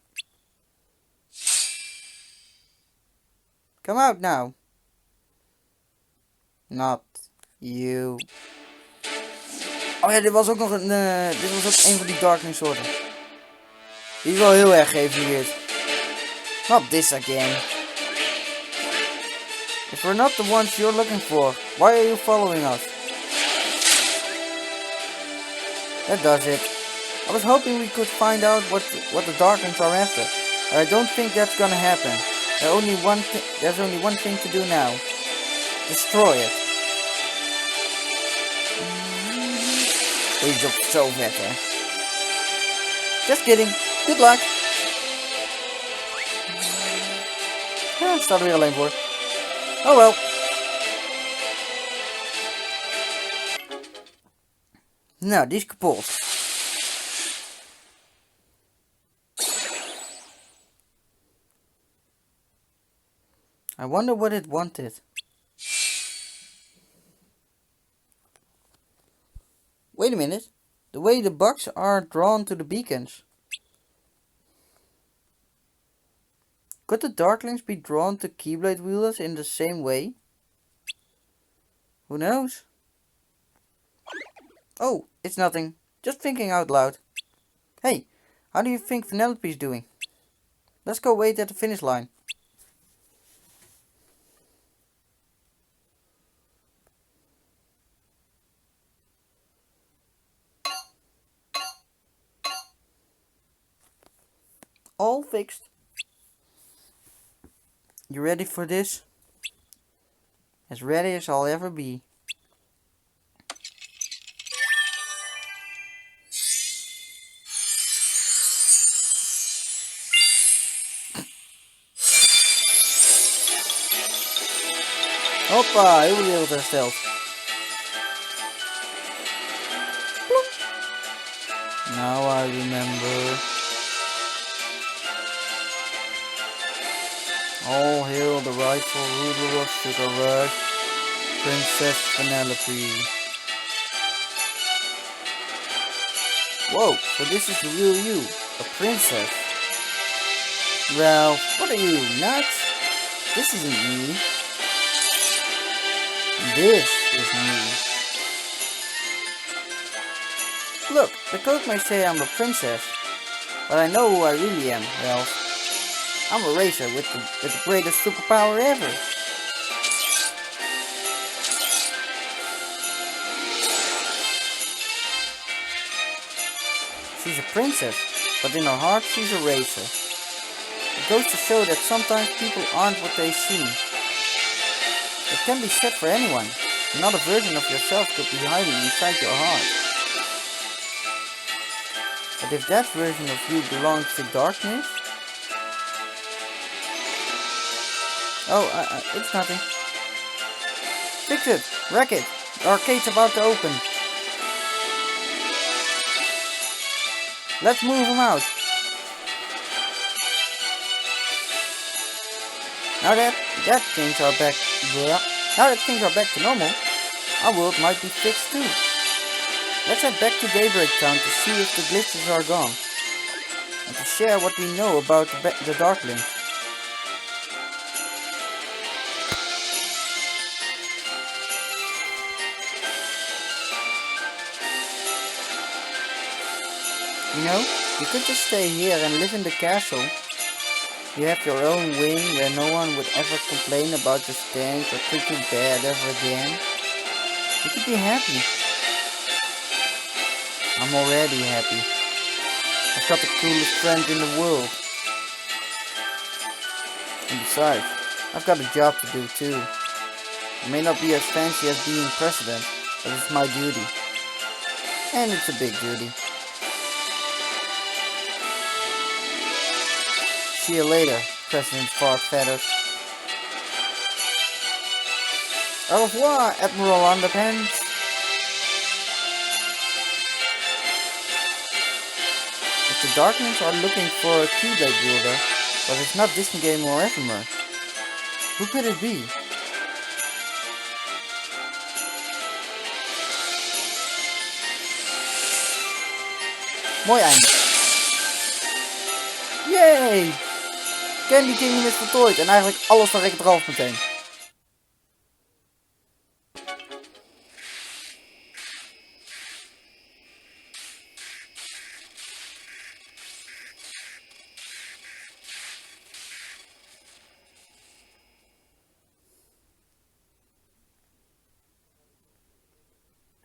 Come out now. Not you. Oh ja, dit was ook nog een... dit was ook een van die Darkling soorten. Die is wel heel erg geëvolueerd. Not this again. If we're not the ones you're looking for, why are you following us? That does it. I was hoping we could find out what the Darklings are after. But I don't think that's gonna happen. There's only one thing to do now. Destroy it. Deze is zo vet, hè. Just kidding. Good luck. Ja, ik sta er weer alleen voor. Oh wel. Nou, die is kapot. I wonder what it wanted. Wait a minute. The way the bugs are drawn to the beacons. Could the Darklings be drawn to Keyblade wielders in the same way? Who knows? Oh, it's nothing. Just thinking out loud. Hey, how do you think Vanellope's doing? Let's go wait at the finish line. All fixed. You ready for this? As ready as I'll ever be. Hoppa, heel weer hersteld. Now I remember. All hail the rightful ruler of Sugar Rush, Princess Vanellope. Whoa, so this is the real you, a princess. Ralph, what are you, nuts? This isn't me. This is me. Look, the code may say I'm a princess, but I know who I really am, Ralph. I'm a racer with the greatest superpower ever. She's a princess, but in her heart she's a racer. It goes to show that sometimes people aren't what they seem. It can be said for anyone. Another version of yourself could be hiding inside your heart. But if that version of you belongs to darkness... Oh, it's nothing. Fix it! Wreck it! The arcade's about to open. Let's move them out. Now that things are back... Now that things are back to normal, our world might be fixed too. Let's head back to Daybreak Town to see if the glitches are gone. And to share what we know about the Darklings. You know, you could just stay here and live in the castle. You have your own wing where no one would ever complain about your stank or treat you bad ever again. You could be happy. I'm already happy. I've got the coolest friend in the world. And besides, I've got a job to do too. It may not be as fancy as being president, but it's my duty. And it's a big duty. See you later, President Fart Feathers. Au revoir, Admiral Underpants. If the Darklings are looking for a Keyblade wielder, but it's not Disney Game or Ephemer, who could it be? Mooi einde. Yay! Candy Kingdom is voltooid en eigenlijk alles verrekt eraf meteen.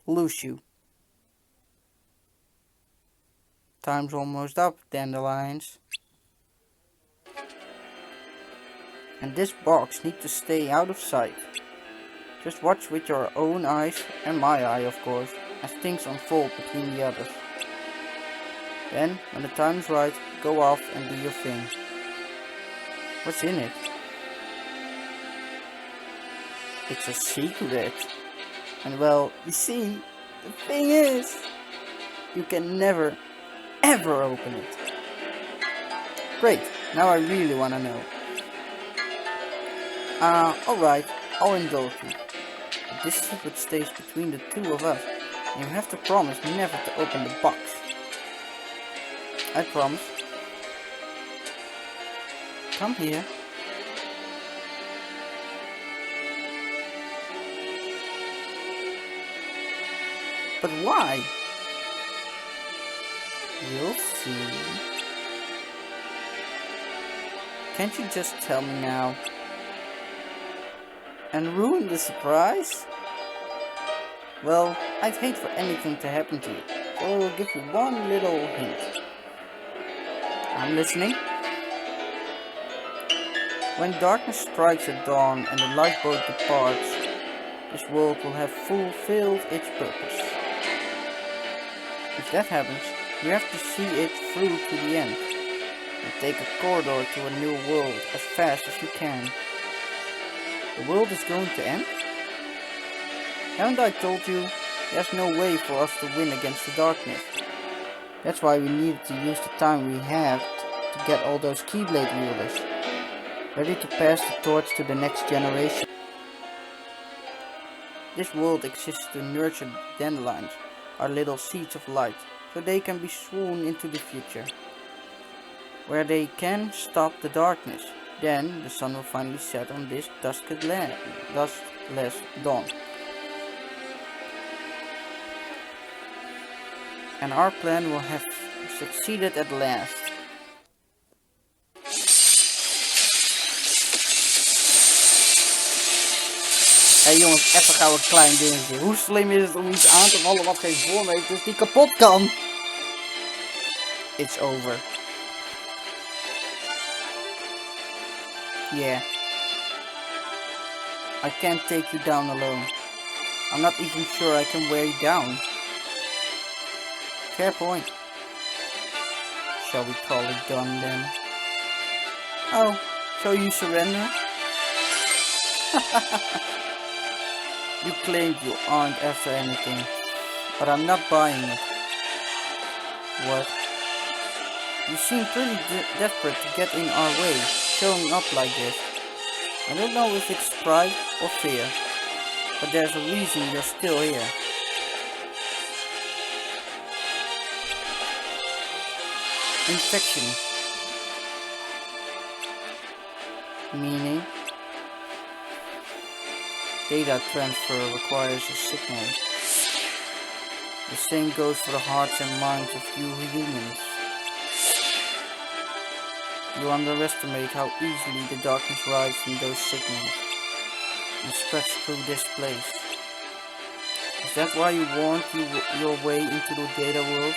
Lucio. Time's almost up, Dandelions. And this box needs to stay out of sight. Just watch with your own eyes, and my eye of course, as things unfold between the others. Then, when the time's right, go off and do your thing. What's in it? It's a secret. And well, you see, the thing is, you can never, ever open it. Great, now I really wanna know. Alright, I'll indulge you. But this secret stays between the two of us, and you have to promise never to open the box. I promise. Come here. But why? You'll see. Can't you just tell me now? And ruin the surprise? Well, I'd hate for anything to happen to you, so I'll give you one little hint. I'm listening. When darkness strikes at dawn and the lifeboat departs, this world will have fulfilled its purpose. If that happens, you have to see it through to the end, and take a corridor to a new world as fast as you can. The world is going to end? Haven't I told you, there's no way for us to win against the darkness. That's why we needed to use the time we have to get all those Keyblade wielders, ready to pass the torch to the next generation. This world exists to nurture dandelions, our little seeds of light, so they can be swoon into the future, where they can stop the darkness. Then the sun will finally set on this dustless dawn. And our plan will have succeeded at last. Hé jongens, even gauw een klein dingetje. Hoe slim is het om iets aan te vallen wat geen vorm heeft, dus die kapot kan? It's over. Yeah. I can't take you down alone. I'm not even sure I can wear you down. Fair point. Shall we call it done then? Oh, so you surrender? You claimed you aren't after anything, but I'm not buying it. What? You seem pretty desperate to get in our way, showing up like this. I don't know if it's pride or fear, but there's a reason you're still here. Infection. Meaning? Data transfer requires a signal. The same goes for the hearts and minds of you humans. You underestimate how easily the darkness rises in those signals and spreads through this place. Is that why you warned your way into the data world?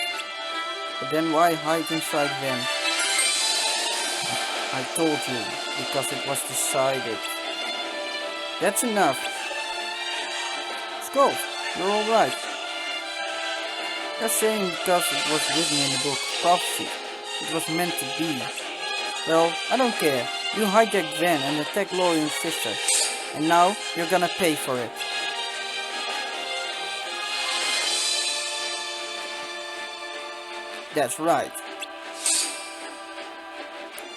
But then why hide inside then? I told you, because it was decided. That's enough. Skull, you're alright. You're saying because it was written in the book of prophecy. It was meant to be. Well, I don't care. You hijacked Van and attacked Lorian's sister. And now you're gonna pay for it. That's right.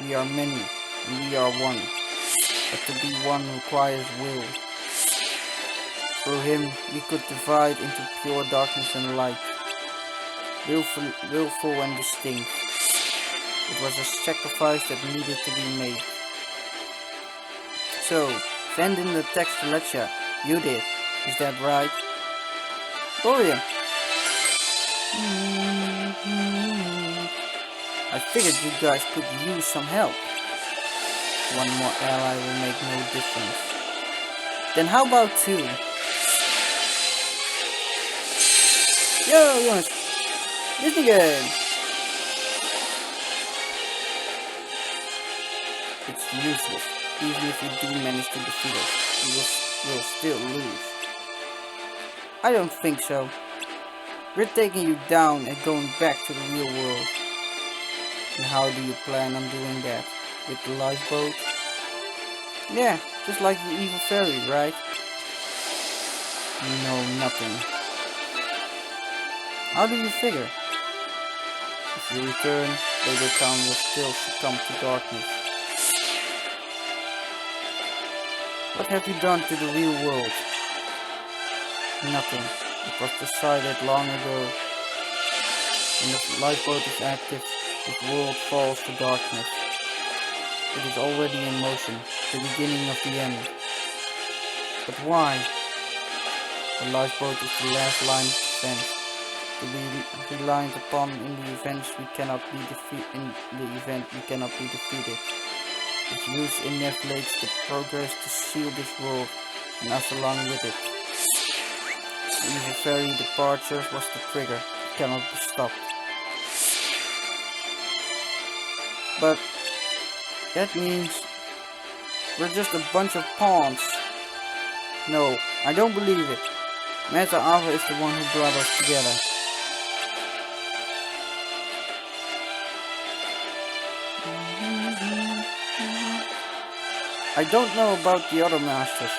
We are many, and we are one. But to be one requires will. Through him, we could divide into pure darkness and light. Willful and distinct. It was a sacrifice that needed to be made. So, Van didn't attack Fletcher. You did. Is that right? Lorian! I figured you guys could use some help. One more ally will make no difference. Then how about two? Yo, jongens. Disney game. It's useless. Even if you do manage to defeat us, we'll still lose. I don't think so. We're taking you down and going back to the real world. And how do you plan on doing that? With the lifeboat? Yeah, just like the evil fairy, right? You know nothing. How do you figure? If you return, Data Town will still succumb to darkness. What have you done to the real world? Nothing. It was decided long ago. When the lifeboat is active, this world falls to darkness. It is already in motion, the beginning of the end. But why? The lifeboat is the last line of defense. To be reliant upon in the event we cannot be defeated. Its use enables the progress to seal this world, and us along with it. The very departure was the trigger. It cannot be stopped. But that means we're just a bunch of pawns. No, I don't believe it. Master Ava is the one who brought us together. I don't know about the other masters,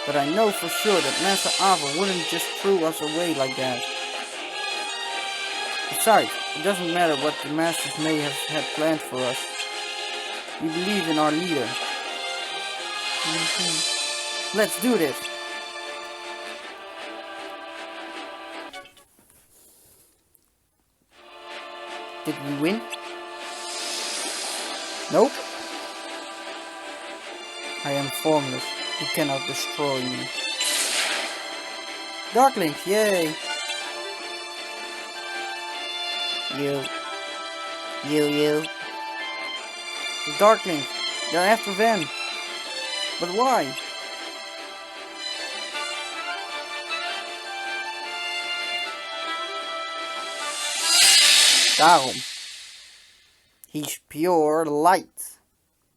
but I know for sure that Master Ava wouldn't just throw us away like that. Besides, it doesn't matter what the masters may have had planned for us. We believe in our leader. Let's do this! Did we win? Nope. I am formless. You cannot destroy me. Darklings, yay! You. The Darklings, they're after Van. But why? Daarom. He's pure light.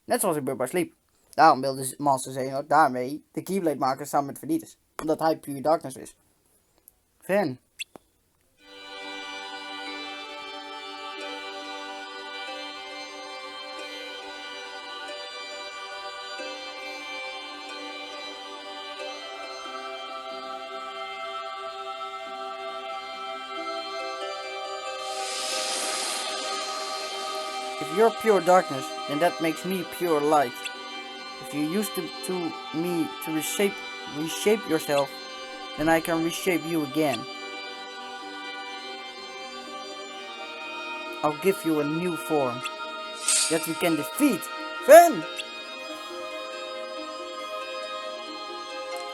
Net zoals in Bubba Sleep. Daarom wilde Master Xehanort daarmee de Keyblade maken samen met Vanitas. Omdat hij pure darkness is. Van. If you're pure darkness, then that makes me pure light. If you used me to reshape yourself, then I can reshape you again. I'll give you a new form that we can defeat. Van!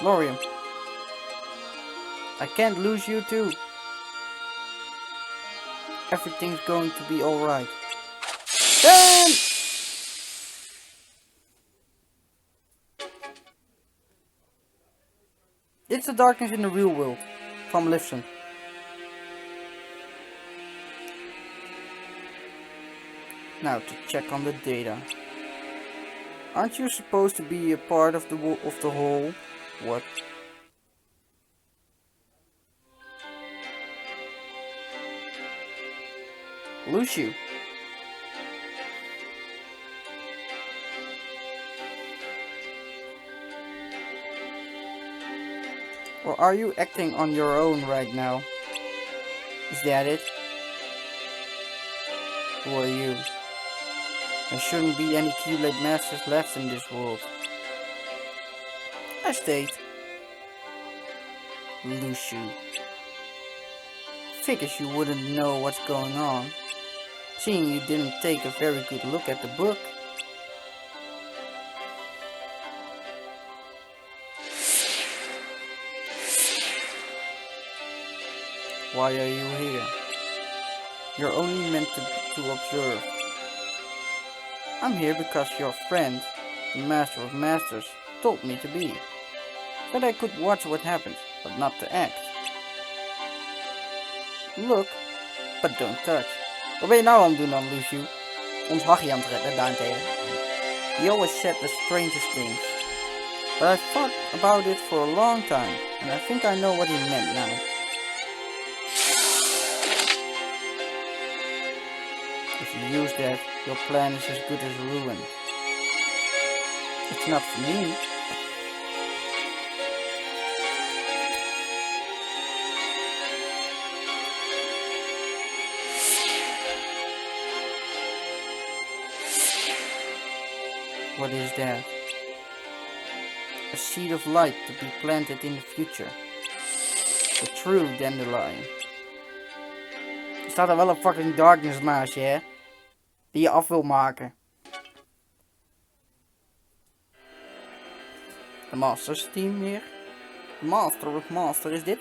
Lorium, I can't lose you too. Everything's going to be alright. Van! It's the darkness in the real world, from Lifson. Now to check on the data. Aren't you supposed to be a part of the whole? What? Lucio. Or are you acting on your own right now? Is that it? Who are you? There shouldn't be any Keyblade Masters left in this world. I state. Lucio. Figures you wouldn't know what's going on, seeing you didn't take a very good look at the book. Why are you here? You're only meant to observe. I'm here because your friend, the Master of Masters, told me to be. That I could watch what happens, but not to act. Look, but don't touch. Wat ben je nou aan het doen dan, Lucio? Ons Hachie aan het redden, daarentegen. He always said the strangest things. But I've thought about it for a long time, and I think I know what he meant now. If you use that, your plan is as good as ruined. It's not for me. What is that? a seed of light to be planted in the future. A true dandelion. Er staat er wel een fucking darkness naast je, hè? Die je af wil maken. De Masters team weer. Master is dit?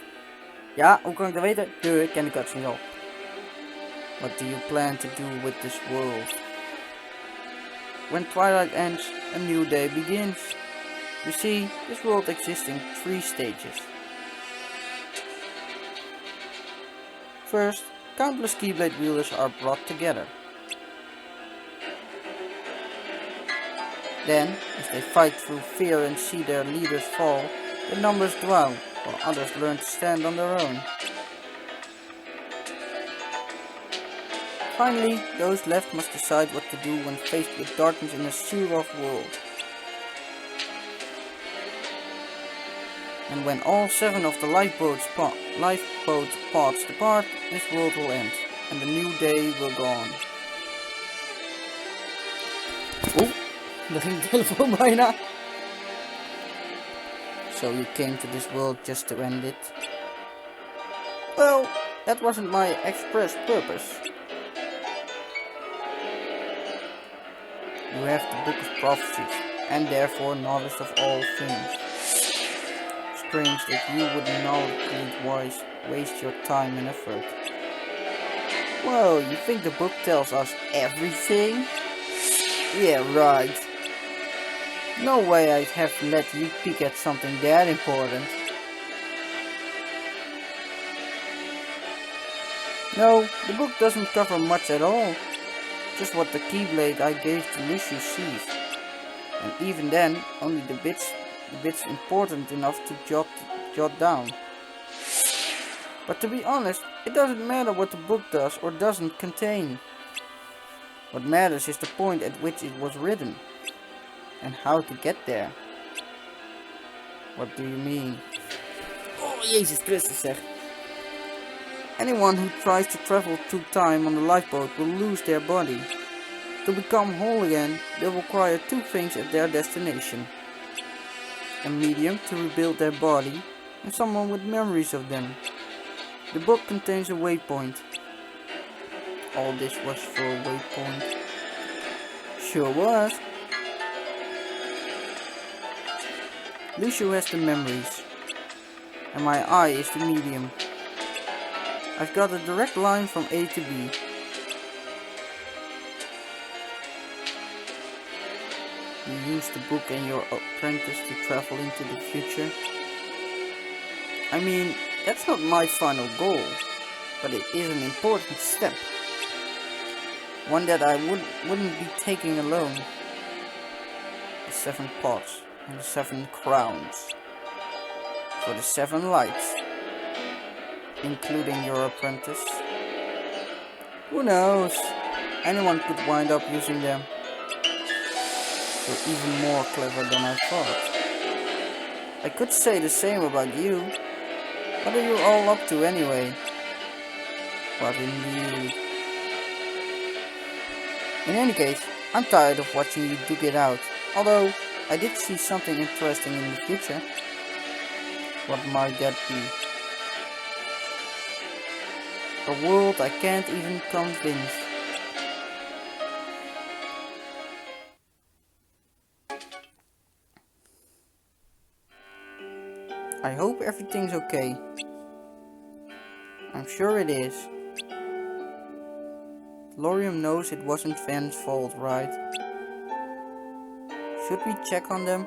Ja, hoe kan ik dat weten? Ik ken de cutscenes al. What do you plan to do with this world? When twilight ends, a new day begins. You see, this world exists in 3 stages. First, countless Keyblade wielders are brought together. Then, as they fight through fear and see their leaders fall, their numbers dwindle, while others learn to stand on their own. Finally, those left must decide what to do when faced with darkness in a sealed-off world. And when all 7 of the lifeboat pods depart, this world will end, and the new day will go on. Oeh, daar ging de telefoon bijna. So you came to this world just to end it? Well, that wasn't my express purpose. You have the Book of Prophecies, and therefore knowledge of all things. Strange that you would knowledgeably waste your time and effort. Well, you think the book tells us everything? Yeah, right. No way I'd have let you peek at something that important. No, the book doesn't cover much at all. Just what the Keyblade I gave to Lucius sees. And even then, only the bits important enough to jot down. But to be honest, it doesn't matter what the book does or doesn't contain. What matters is the point at which it was written. And how to get there. What do you mean? Oh, Jezus Christus zeg. Anyone who tries to travel through time on the lifeboat will lose their body. To become whole again, they will require 2 things at their destination. A medium to rebuild their body, and someone with memories of them. The book contains a waypoint. All this was for a waypoint. Sure was. Lucio has the memories, and my eye is the medium. I've got a direct line from A to B. You use the book and your apprentice to travel into the future. I mean, that's not my final goal, but it is an important step. One that I wouldn't be taking alone. The 7 pots and the 7 crowns. For the 7 lights. Including your apprentice. Who knows? Anyone could wind up using them. You're even more clever than I thought. I could say the same about you. What are you all up to anyway? What indeed? In any case, I'm tired of watching you duke it out. Although, I did see something interesting in the future. What might that be? A world I can't even convince. I hope everything's okay. I'm sure it is. Lorium knows it wasn't Van's fault, right? Should we check on them?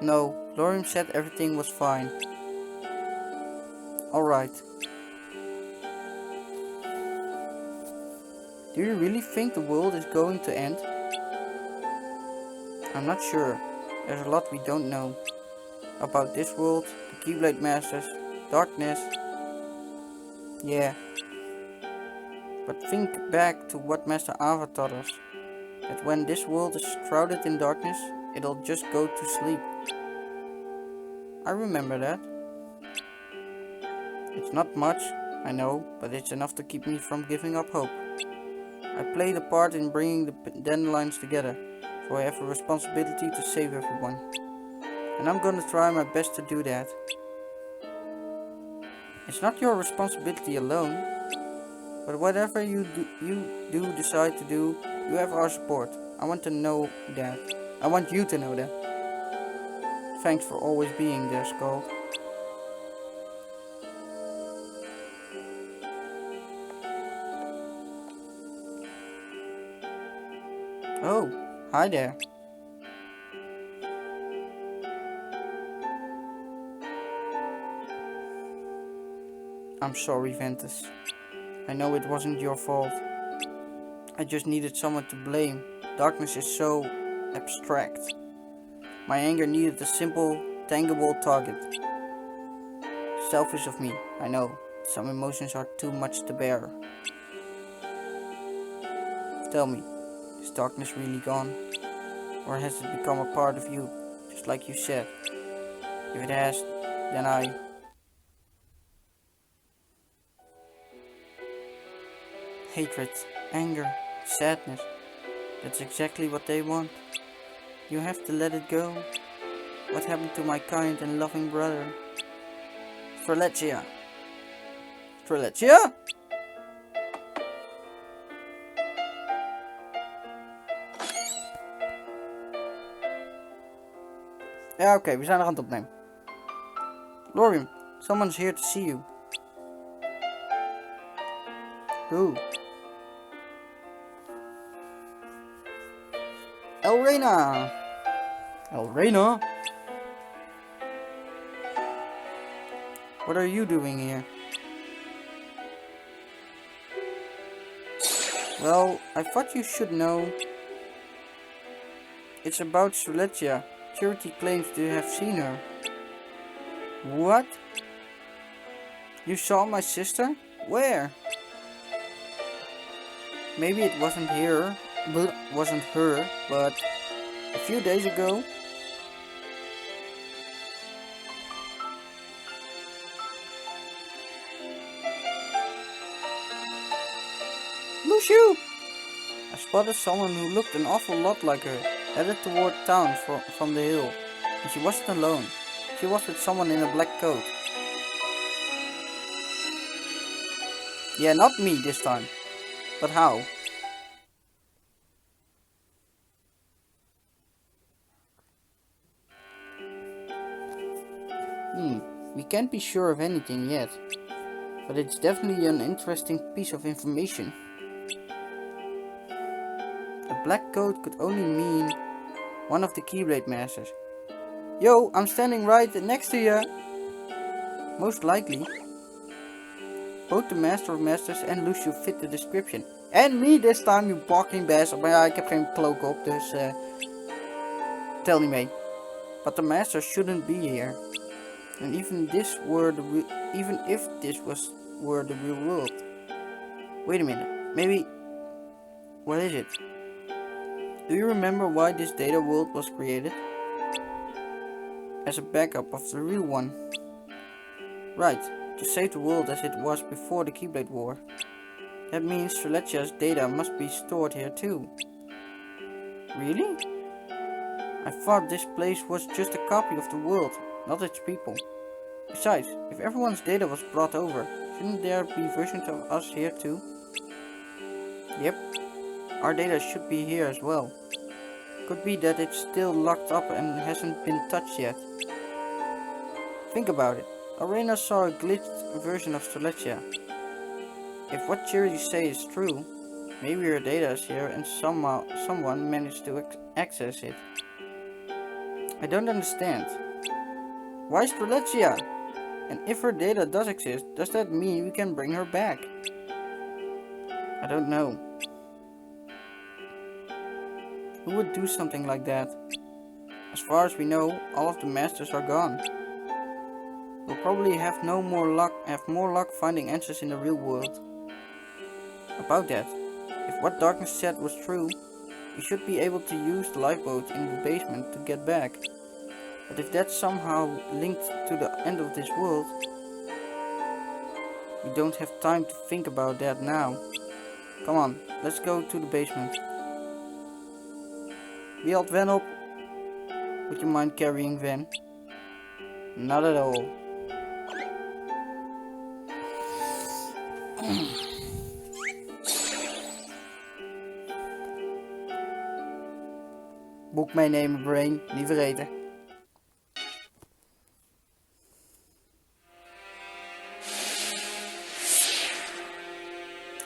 No, Lorium said everything was fine. Alright. Do you really think the world is going to end? I'm not sure. There's a lot we don't know. About this world, the Keyblade Masters, darkness. Yeah. But think back to what Master Ava taught us. That when this world is shrouded in darkness, it'll just go to sleep. I remember that. It's not much, I know, but it's enough to keep me from giving up hope. I played a part in bringing the dandelions together, so I have a responsibility to save everyone. and I'm gonna try my best to do that. It's not your responsibility alone, but whatever you do decide to do, you have our support. I want to know that. I want you to know that. Thanks for always being there, Skull. Oh, hi there. I'm sorry, Ventus. I know it wasn't your fault. I just needed someone to blame. Darkness is so abstract. My anger needed a simple, tangible target. Selfish of me, I know. Some emotions are too much to bear. Tell me, is darkness really gone? Or has it become a part of you, just like you said? If it has, then hatred, anger, sadness. That's exactly what they want. You have to let it go. What happened to my kind and loving brother? Strelitzia. Strelitzia? Ja, oké, we zijn nog aan het opnemen. Lorium, someone's here to see you. Who? Elrena! Elrena? What are you doing here? Well, I thought you should know. It's about Strelitzia. Charity claims to have seen her. What? You saw my sister? Where? Maybe it wasn't her, but a few days ago. Lucio! I spotted someone who looked an awful lot like her, headed toward town from the hill. And she wasn't alone. She was with someone in a black coat. Yeah, not me this time. But how? We can't be sure of anything yet. But it's definitely an interesting piece of information. A black coat could only mean one of the Keyblade Masters. Yo, I'm standing right next to you. Most likely. Both the Master of Masters en Lucio fit the description. And me this time, you barking bastard. Maar ja, ik heb geen cloak op, dus tell me mee. But the Master shouldn't be here. And even if this were the real world. Wait a minute, maybe. What is it? Do you remember why this data world was created? As a backup of the real one. Right, to save the world as it was before the Keyblade War. That means Strelitzia's data must be stored here too. Really? I thought this place was just a copy of the world, not its people. Besides, if everyone's data was brought over, shouldn't there be versions of us here too? Yep, our data should be here as well. Could be that it's still locked up and hasn't been touched yet. Think about it. Arena saw a glitched version of Strelitzia. If what Charity says is true, maybe her data is here and someone managed to access it. I don't understand. Why Strelitzia? And if her data does exist, does that mean we can bring her back? I don't know. Who would do something like that? As far as we know, all of the masters are gone. We'll probably have more luck finding answers in the real world. About that, if what Darkness said was true, we should be able to use the lifeboat in the basement to get back. But if that's somehow linked to the end of this world, we don't have time to think about that now. Come on, let's go to the basement. Wie had Ven op? Would you mind carrying Ven? Not at all. Boek meenemen, Brain. Niet vergeten.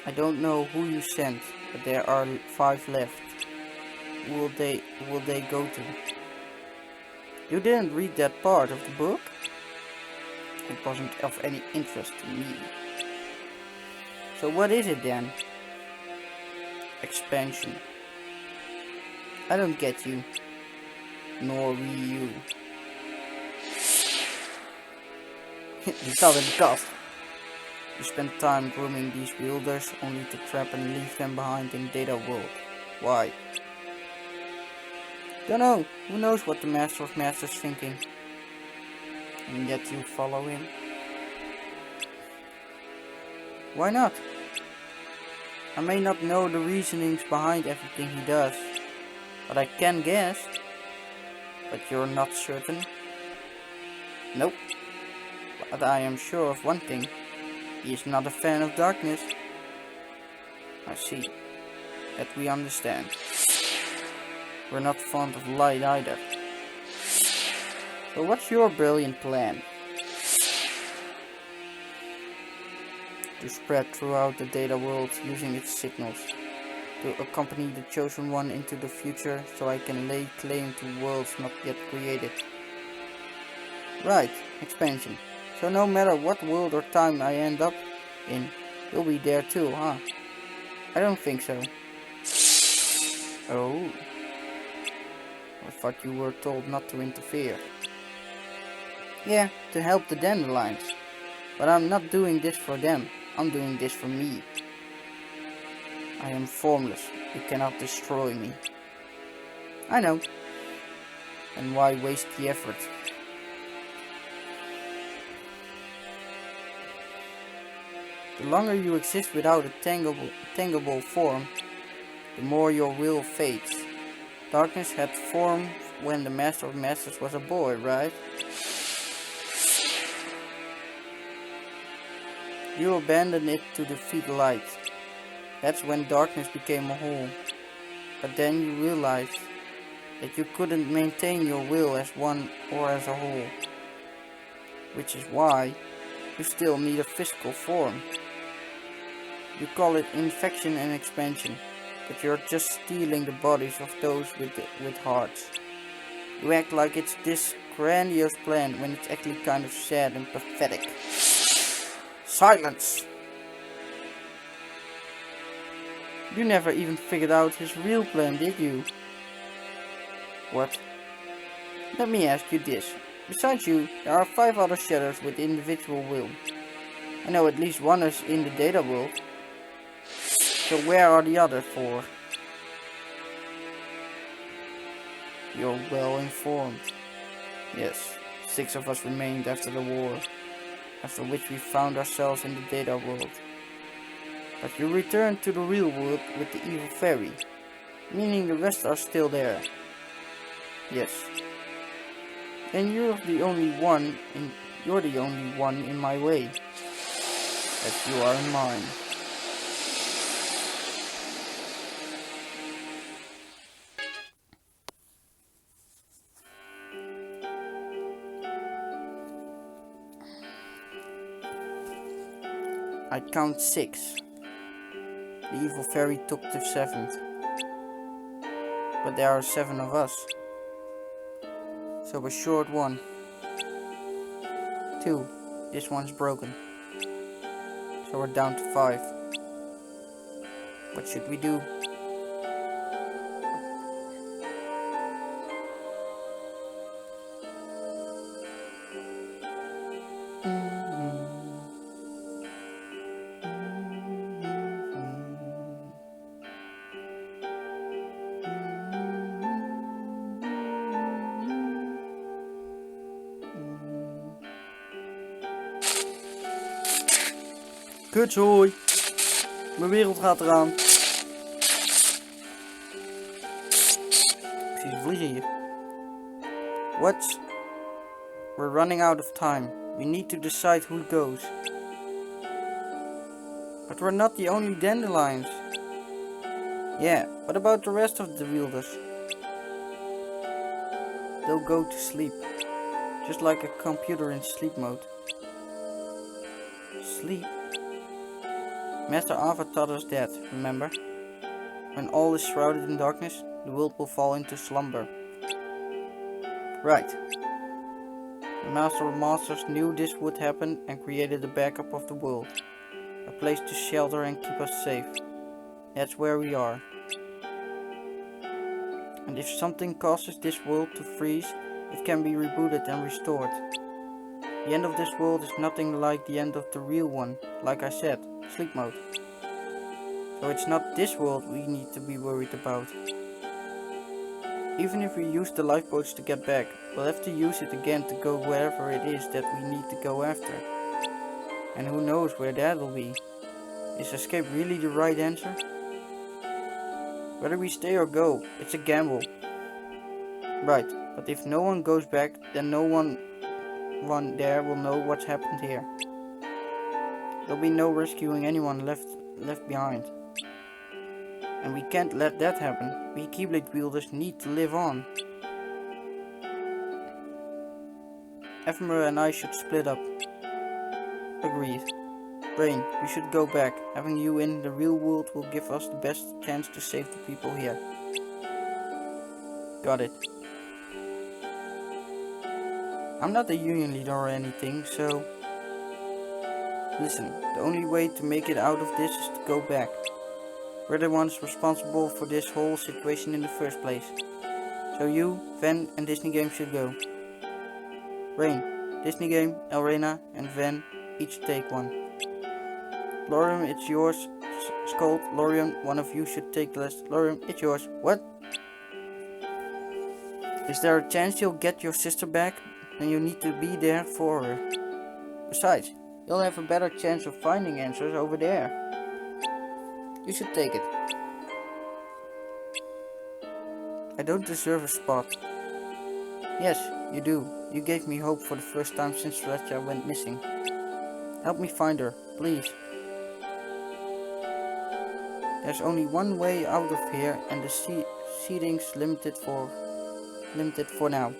I don't know who you sent, but there are 5 left. Who will they go to? You didn't read that part of the book? It wasn't of any interest to me. So what is it then? Expansion. I don't get you. Nor we you. Die staat in de kast. You spend time grooming these wielders only to trap and leave them behind in Data World. Why? Don't know. Who knows what the Master of Masters thinking? And yet you follow him? Why not? I may not know the reasonings behind everything he does, but I can guess. But you're not certain? Nope. But I am sure of one thing. He is not a fan of darkness. I see. That we understand. We're not fond of light either. So what's your brilliant plan? To spread throughout the Data World using its signals. To accompany the Chosen One into the future so I can lay claim to worlds not yet created. Right, expansion. So no matter what world or time I end up in, you'll be there too, huh? I don't think so. Oh. I thought you were told not to interfere. Yeah, to help the Dandelions. But I'm not doing this for them. I'm doing this for me. I am formless. You cannot destroy me. I know. And why waste the effort? The longer you exist without a tangible form, the more your will fades. Darkness had form when the Master of Masters was a boy, right? You abandoned it to defeat light. That's when darkness became a whole. But then you realized that you couldn't maintain your will as one or as a whole. Which is why you still need a physical form. You call it infection and expansion, but you're just stealing the bodies of those with hearts. You act like it's this grandiose plan when it's actually kind of sad and pathetic. Silence! You never even figured out his real plan, did you? What? Let me ask you this. Besides you, there are 5 other shadows with individual will. I know at least one is in the Data World. So where are the other 4? You're well informed. Yes, 6 of us remained after the war, after which we found ourselves in the Data World. But you returned to the real world with the evil fairy, meaning the rest are still there. Yes. And you're the only one in my way, as you are in mine. I count 6. The evil fairy took the 7th. But there are 7 of us. So a short one. 2. This one's broken. So we're down to 5. What should we do? Kutzooi. Mijn wereld gaat eraan. Ik zie ze vliegen hier. We're running out of time. We need to decide who goes. But we're not the only dandelions. Yeah, what about the rest of the wielders? They'll go to sleep. Just like a computer in sleep mode. Sleep? Master Ava taught us that, remember? When all is shrouded in darkness, the world will fall into slumber. Right. The Master of Masters knew this would happen and created a backup of the world. A place to shelter and keep us safe. That's where we are. And if something causes this world to freeze, it can be rebooted and restored. The end of this world is nothing like the end of the real one, like I said, sleep mode. So it's not this world we need to be worried about. Even if we use the lifeboats to get back, we'll have to use it again to go wherever it is that we need to go after. And who knows where that will be. Is escape really the right answer? Whether we stay or go, it's a gamble. Right, but if no one goes back, then no one there will know what's happened here. There'll be no rescuing anyone left behind. And we can't let that happen. We Keyblade wielders need to live on. Ephemera and I should split up. Agreed. Brain, we should go back. Having you in the real world will give us the best chance to save the people here. Got it. I'm not a union leader or anything, so... Listen, the only way to make it out of this is to go back. We're the ones responsible for this whole situation in the first place. So you, Ven and Disney Game should go. Rain, Disney Game, Elrena and Ven each take one. Lorium, it's yours. Scold, Lorium, one of you should take the rest. Lorium, it's yours. What? Is there a chance you'll get your sister back? Then you need to be there for her. Besides, you'll have a better chance of finding answers over there. You should take it. I don't deserve a spot. Yes, you do. You gave me hope for the first time since Ratcha went missing. Help me find her, please. There's only one way out of here and the seating's limited for now.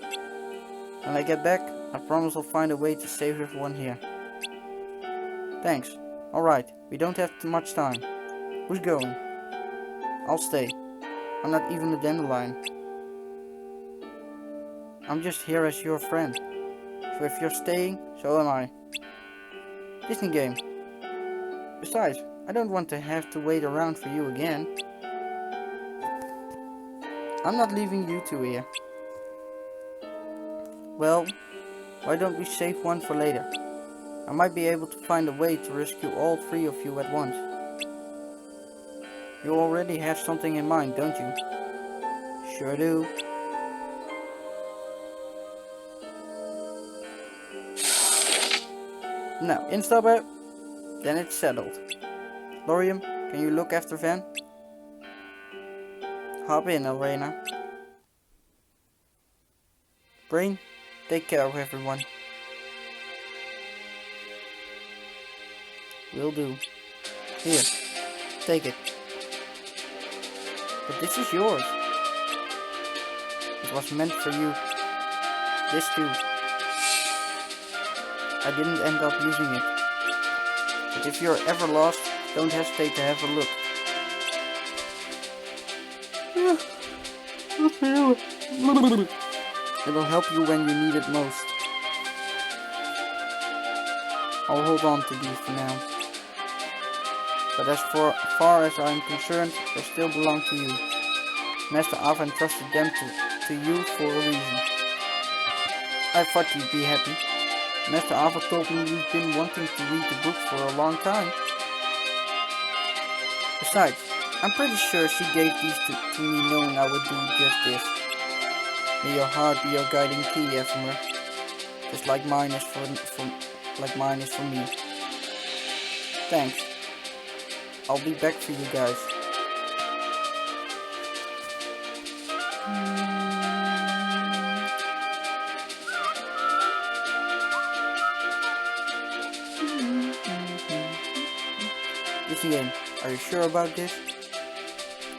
When I get back, I promise I'll find a way to save everyone here. Thanks. Alright, we don't have too much time. Who's going? I'll stay. I'm not even a dandelion. I'm just here as your friend. So if you're staying, so am I. Disney Game. Besides, I don't want to have to wait around for you again. I'm not leaving you two here. Well, why don't we save one for later? I might be able to find a way to rescue all three of you at once. You already have something in mind, don't you? Sure do. Now, Instapper, then it's settled. Lorium, can you look after Van? Hop in, Elrena. Brain, take care of everyone. Will do. Here, take it. But this is yours. It was meant for you. This too. I didn't end up using it. But if you're ever lost, don't hesitate to have a look. It'll help you when you need it most. I'll hold on to these for now. But as far as I'm concerned, they still belong to you. Master Ava entrusted them to you for a reason. I thought you'd be happy. Master Ava told me you've been wanting to read the book for a long time. Besides, I'm pretty sure she gave these to me knowing I would do just this. May your heart be your guiding key, Ephemera. Just like mine is for me. Thanks. I'll be back for you guys. the end. Are you sure about this?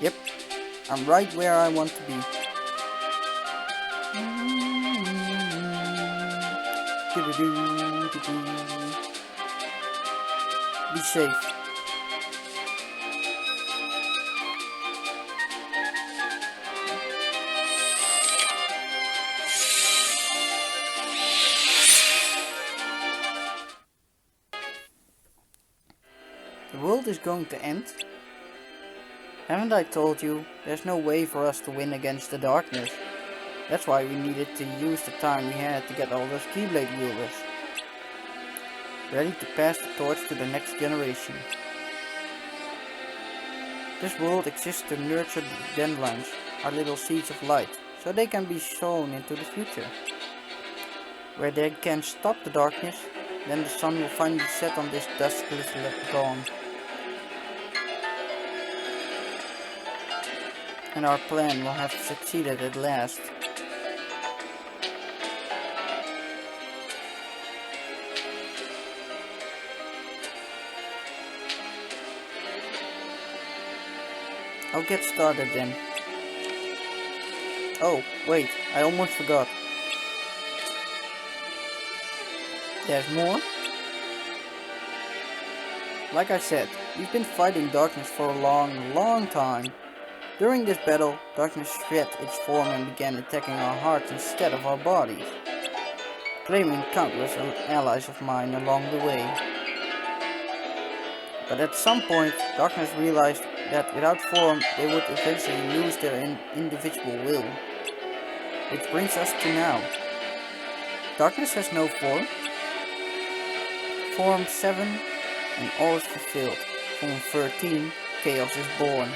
Yep, I'm right where I want to be. Be safe. The world is going to end? Haven't I told you, there's no way for us to win against the darkness. That's why we needed to use the time we had to get all those Keyblade wielders ready to pass the torch to the next generation. This world exists to nurture the dandelions, our little seeds of light, so they can be sown into the future. Where they can stop the darkness, then the sun will finally set on this dustless dawn. And our plan will have succeeded at last. I'll get started then. Oh, wait, I almost forgot. There's more? Like I said, we've been fighting darkness for a long time. During this battle, darkness shed its form and began attacking our hearts instead of our bodies, claiming countless allies of mine along the way. But at some point, darkness realized that without form, they would eventually lose their individual will. Which brings us to now. Darkness has no form. Form 7, and all is fulfilled. Form 13, chaos is born.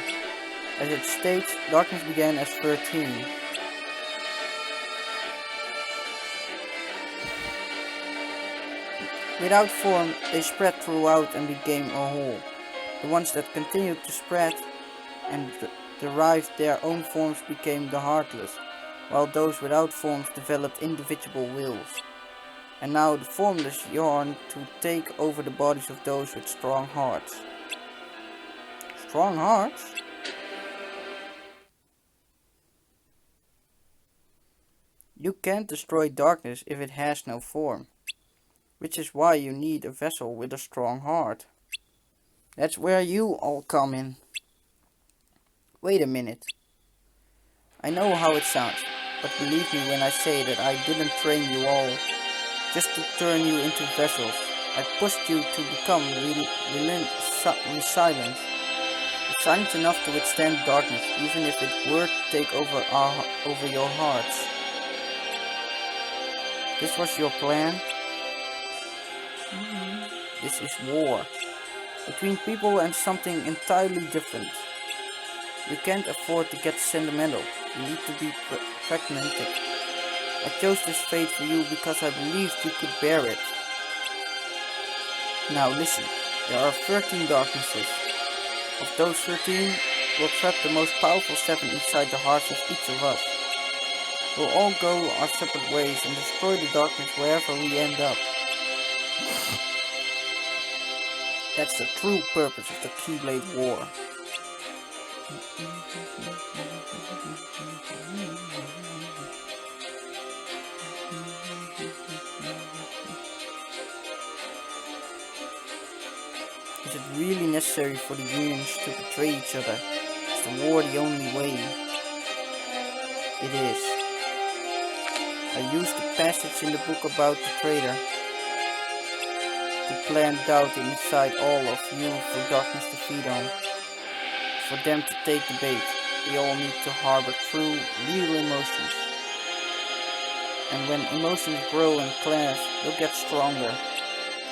As it states, darkness began as 13. Without form, they spread throughout and became a whole. The ones that continued to spread and derived their own forms became the heartless, while those without forms developed individual wills. And now the formless yearn to take over the bodies of those with strong hearts. Strong hearts? You can't destroy darkness if it has no form, which is why you need a vessel with a strong heart. That's where you all come in. Wait a minute. I know how it sounds, but believe me when I say that I didn't train you all just to turn you into vessels. I pushed you to become resilient, resilient enough to withstand darkness, even if it were to take over your hearts. This was your plan? This is war. Between people and something entirely different. You can't afford to get sentimental. You need to be pragmatic. I chose this fate for you because I believed you could bear it. Now listen, there are 13 darknesses. Of those 13, we'll trap the most powerful 7 inside the hearts of each of us. We'll all go our separate ways and destroy the darkness wherever we end up. That's the true purpose of the Keyblade War. Is it really necessary for the unions to betray each other? Is the war the only way? It is. I used the passage in the book about the traitor to plant doubt inside all of you for darkness to feed on. For them to take the bait, we all need to harbor true, real emotions. And when emotions grow and clash, they'll get stronger.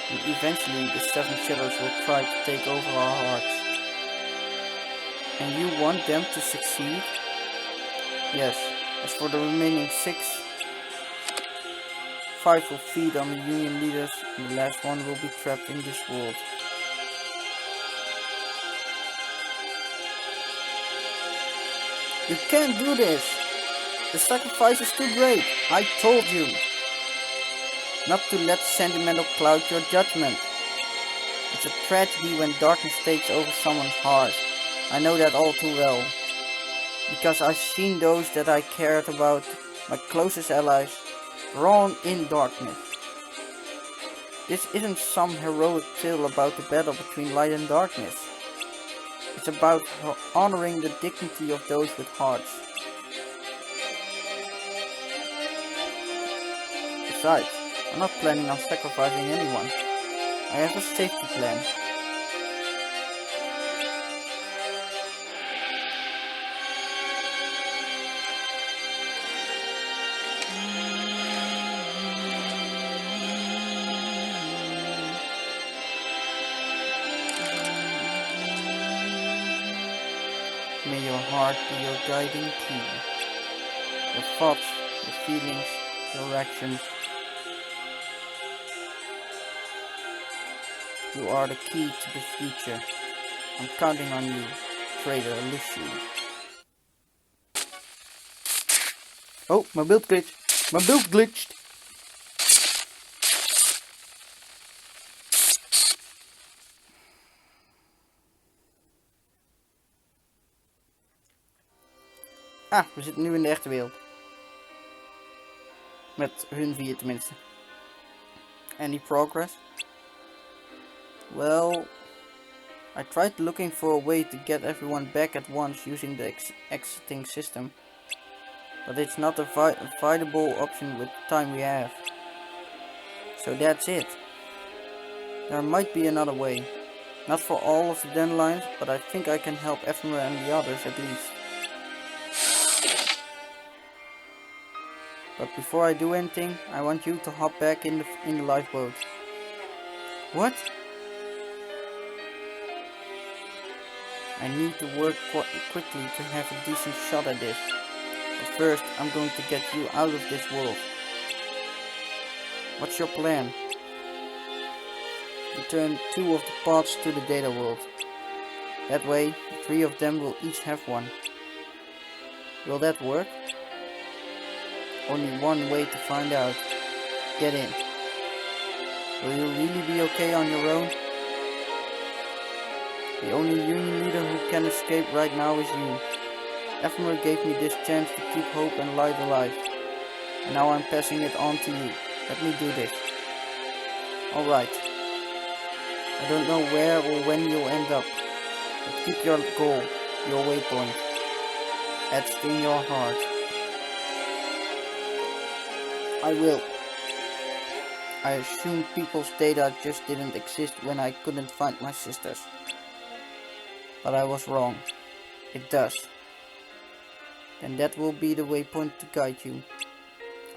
And eventually the 7 shadows will try to take over our hearts. And you want them to succeed? Yes, as for the remaining 6, 5 will feed on the union leaders, and the last one will be trapped in this world. You can't do this! The sacrifice is too great! I told you! Not to let sentimental cloud your judgment. It's a tragedy when darkness takes over someone's heart. I know that all too well. Because I've seen those that I cared about, my closest allies, drawn in darkness. This isn't some heroic tale about the battle between light and darkness. It's about honoring the dignity of those with hearts. Besides, I'm not planning on sacrificing anyone. I have a safety plan. May your heart be your guiding key. Your thoughts, your feelings, your actions. You are the key to the future. I'm counting on you, Trader Lucian. Oh, my build glitched. My build glitched. Ah, we zitten nu in de echte wereld. Met hun 4 tenminste. Any progress? Well, I tried looking for a way to get everyone back at once using the exiting system. But it's not a viable option with the time we have. So that's it. There might be another way. Not for all of the Dandelions, but I think I can help Ephemera and the others at least. But before I do anything, I want you to hop back in the lifeboat. What? I need to work quickly to have a decent shot at this. But first, I'm going to get you out of this world. What's your plan? Return 2 of the pods to the data world. That way, the 3 of them will each have one. Will that work? Only one way to find out. Get in. Will you really be okay on your own? The only Union leader who can escape right now is you. Ephemera gave me this chance to keep hope and light alive. And now I'm passing it on to you. Let me do this. Alright. I don't know where or when you'll end up. But keep your goal, your waypoint, etched in your heart. I will. I assumed people's data just didn't exist when I couldn't find my sisters. But I was wrong. It does. Then that will be the waypoint to guide you.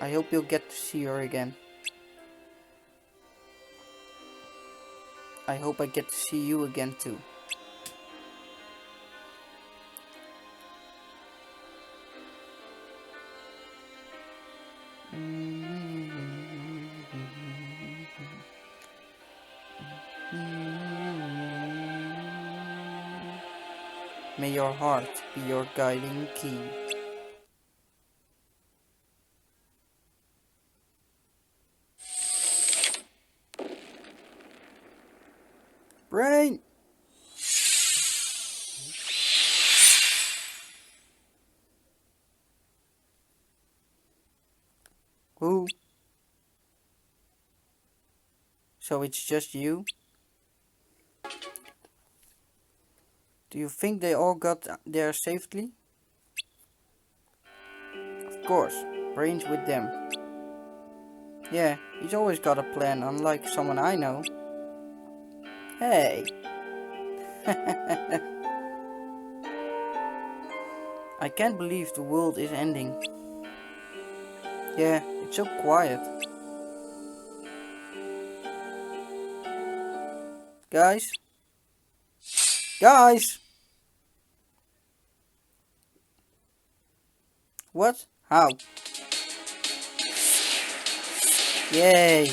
I hope you'll get to see her again. I hope I get to see you again too. May your heart be your guiding key. Brain! Who? So it's just you? Do you think they all got there safely? Of course, Brain's with them. Yeah, he's always got a plan, unlike someone I know. Hey! I can't believe the world is ending. Yeah, it's so quiet. Guys? Guys! What? How? Yay!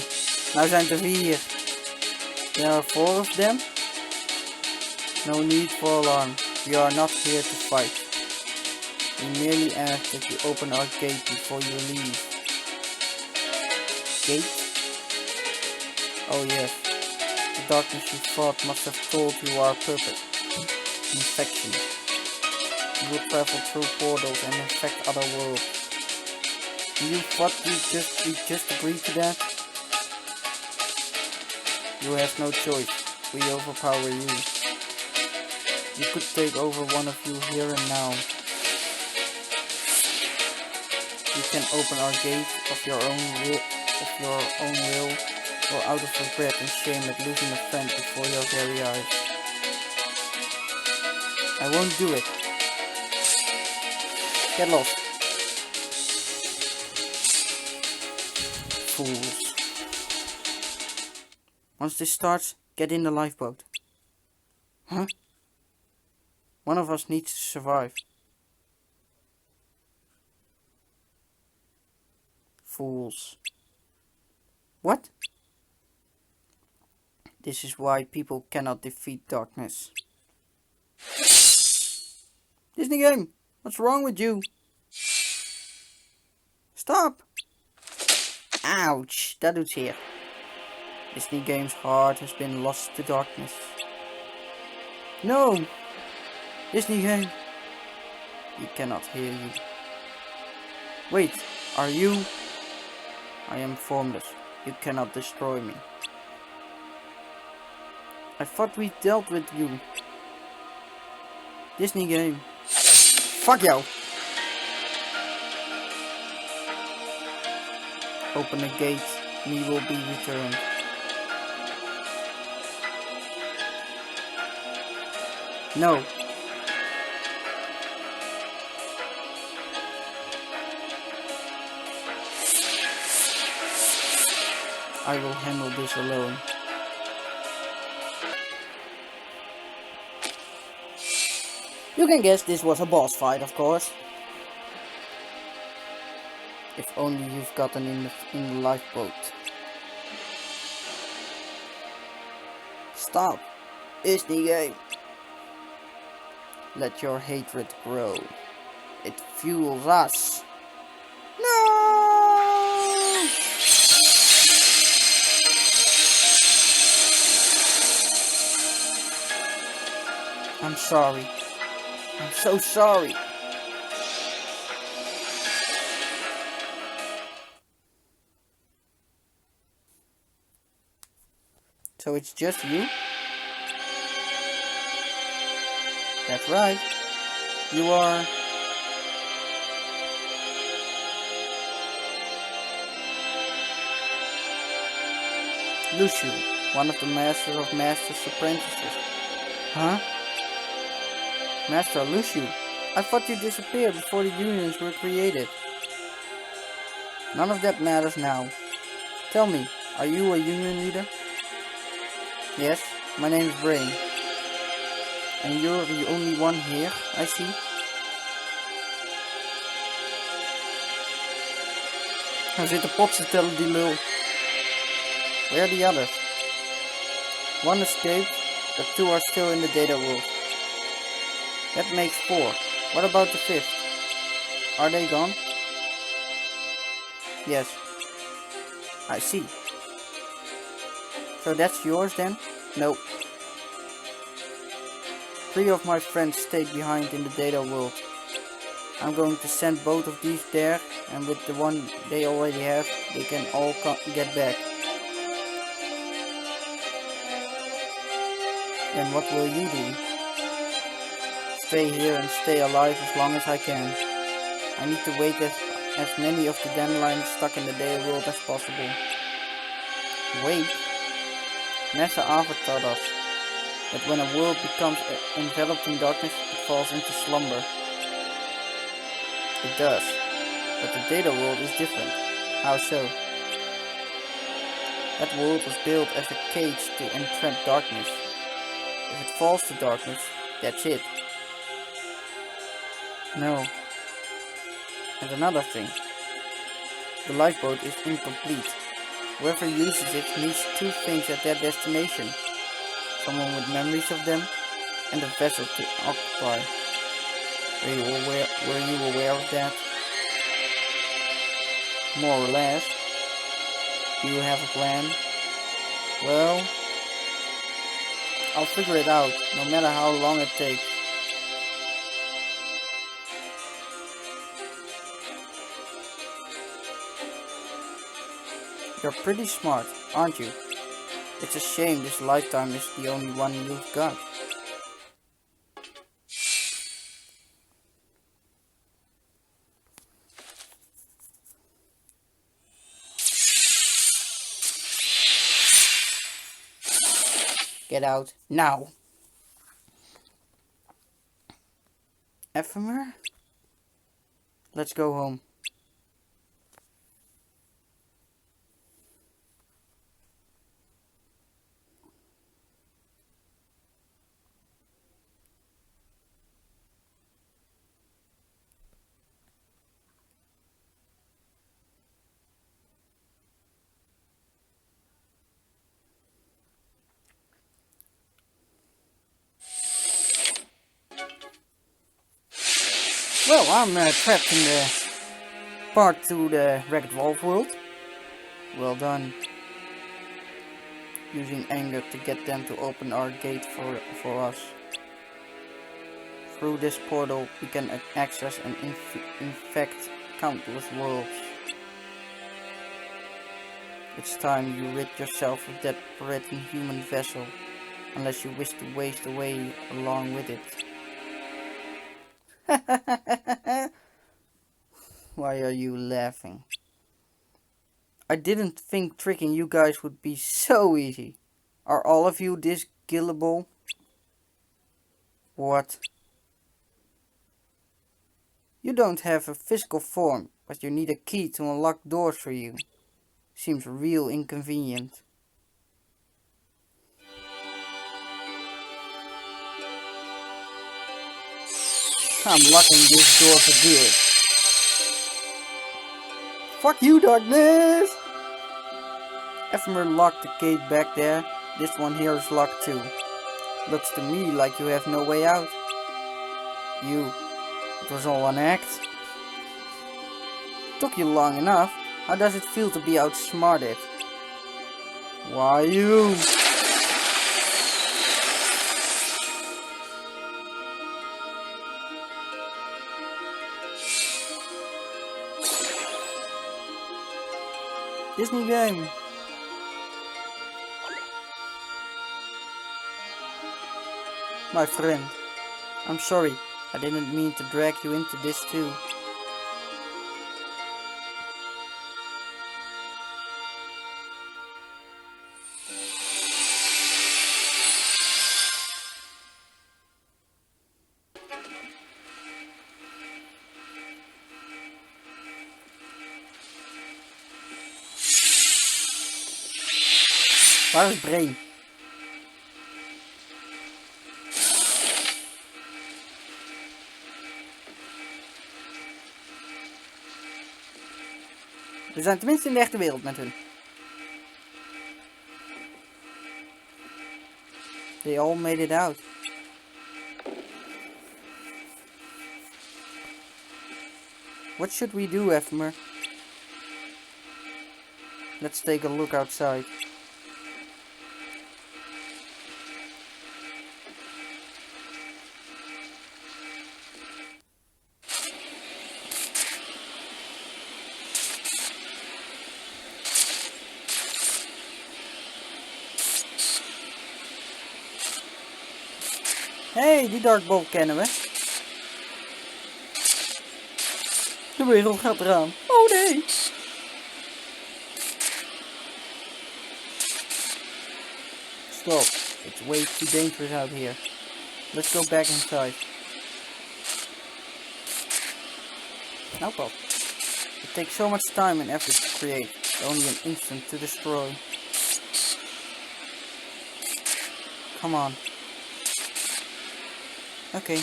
Nou zijn er 4. There are 4 of them? No need for alarm. We are not here to fight. We merely ask that you open our gate before you leave. Gate? Oh yes. the darkness you fought must have told you are a puppet. Infection. You will travel through portals and infect other worlds. You thought we just agreed to that? You have no choice. We overpower you. We could take over one of you here and now. You can open our gates of your own will, or out of regret and shame at losing a friend before your very eyes. I won't do it. Get lost. Fools. Once this starts, get in the lifeboat. Huh? One of us needs to survive. Fools. What? This is why people cannot defeat darkness. Disney game, what's wrong with you? Stop! Ouch, dat doet zeer. Disney game's heart has been lost to darkness. No! Disney game! He cannot hear you. Wait, are you? I am formless. You cannot destroy me. I thought we dealt with you. Disney game. Fuck you! Open the gate, me will be returned. No. I will handle this alone. You can guess this was a boss fight, of course. If only you've gotten in the lifeboat. Stop. Disney game. Let your hatred grow. It fuels us. No! I'm sorry. I'm so sorry. So it's just you? That's right. You are... Lucio, one of the Master of Masters apprentices. Huh? Master Lucio, I thought you disappeared before the unions were created. None of that matters now. Tell me, are you a union leader? Yes, my name is Brain. And you're the only one here, I see. Hij zit de pot te tellen, die lul. Where are the others? One escaped, but two are still in the data world. That makes 4. What about the 5th? Are they gone? Yes. I see. So that's yours then? Nope. 3 of my friends stayed behind in the data world. I'm going to send both of these there, and with the one they already have, they can all get back. Then what will you do? Stay here and stay alive as long as I can. I need to wake as many of the dandelions stuck in the data world as possible. Wait? Master Ava taught us that when a world becomes enveloped in darkness, it falls into slumber. It does. But the data world is different. How so? That world was built as a cage to entrap darkness. If it falls to darkness, that's it. No. And another thing. The lifeboat is incomplete. Whoever uses it needs 2 things at their destination. Someone with memories of them, and a vessel to occupy. Were you aware of that? More or less. Do you have a plan? Well, I'll figure it out, no matter how long it takes. You're pretty smart, aren't you? It's a shame this lifetime is the only one you've got. Get out, now! Ephemer? Let's go home. Well, I'm trapped in the part to the Wrecked Wolf world. Well done. Using anger to get them to open our gate for us. Through this portal we can access and infect countless worlds. It's time you rid yourself of that pretty human vessel, unless you wish to waste away along with it. Why are you laughing? I didn't think tricking you guys would be so easy. Are all of you this gullible? What? You don't have a physical form, but you need a key to unlock doors for you. Seems real inconvenient. I'm locking this door for good. Fuck you, darkness! Ephemer locked the gate back there. This one here is locked too. Looks to me like you have no way out. It was all an act. Took you long enough. How does it feel to be outsmarted? Why you? Disney game. My friend, I'm sorry. I didn't mean to drag you into this too. Waar is Brain? We zijn tenminste in de echte wereld met hun. They all made it out. What should we do, Ephemer? Let's take a look outside. Hey, die Dark Bolt kennen we. De wereld gaat eraan. Oh nee! Stop. It's way too dangerous out here. Let's go back inside. No problem. It takes so much time and effort to create. Only an instant to destroy. Come on. Okay.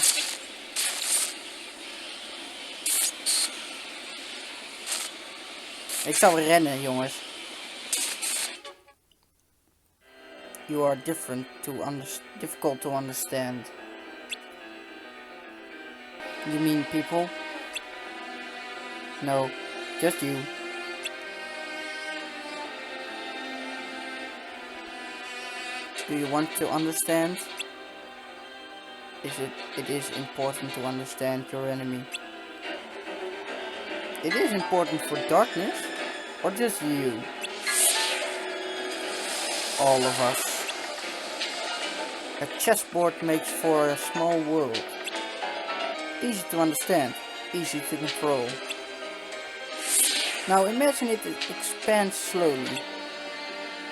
Ik zou rennen, jongens. You are different difficult to understand. You mean people? No, just you. Do you want to understand? It is important to understand your enemy. It is important for darkness, or just you? All of us. A chessboard makes for a small world. Easy to understand, easy to control. Now imagine it expands slowly,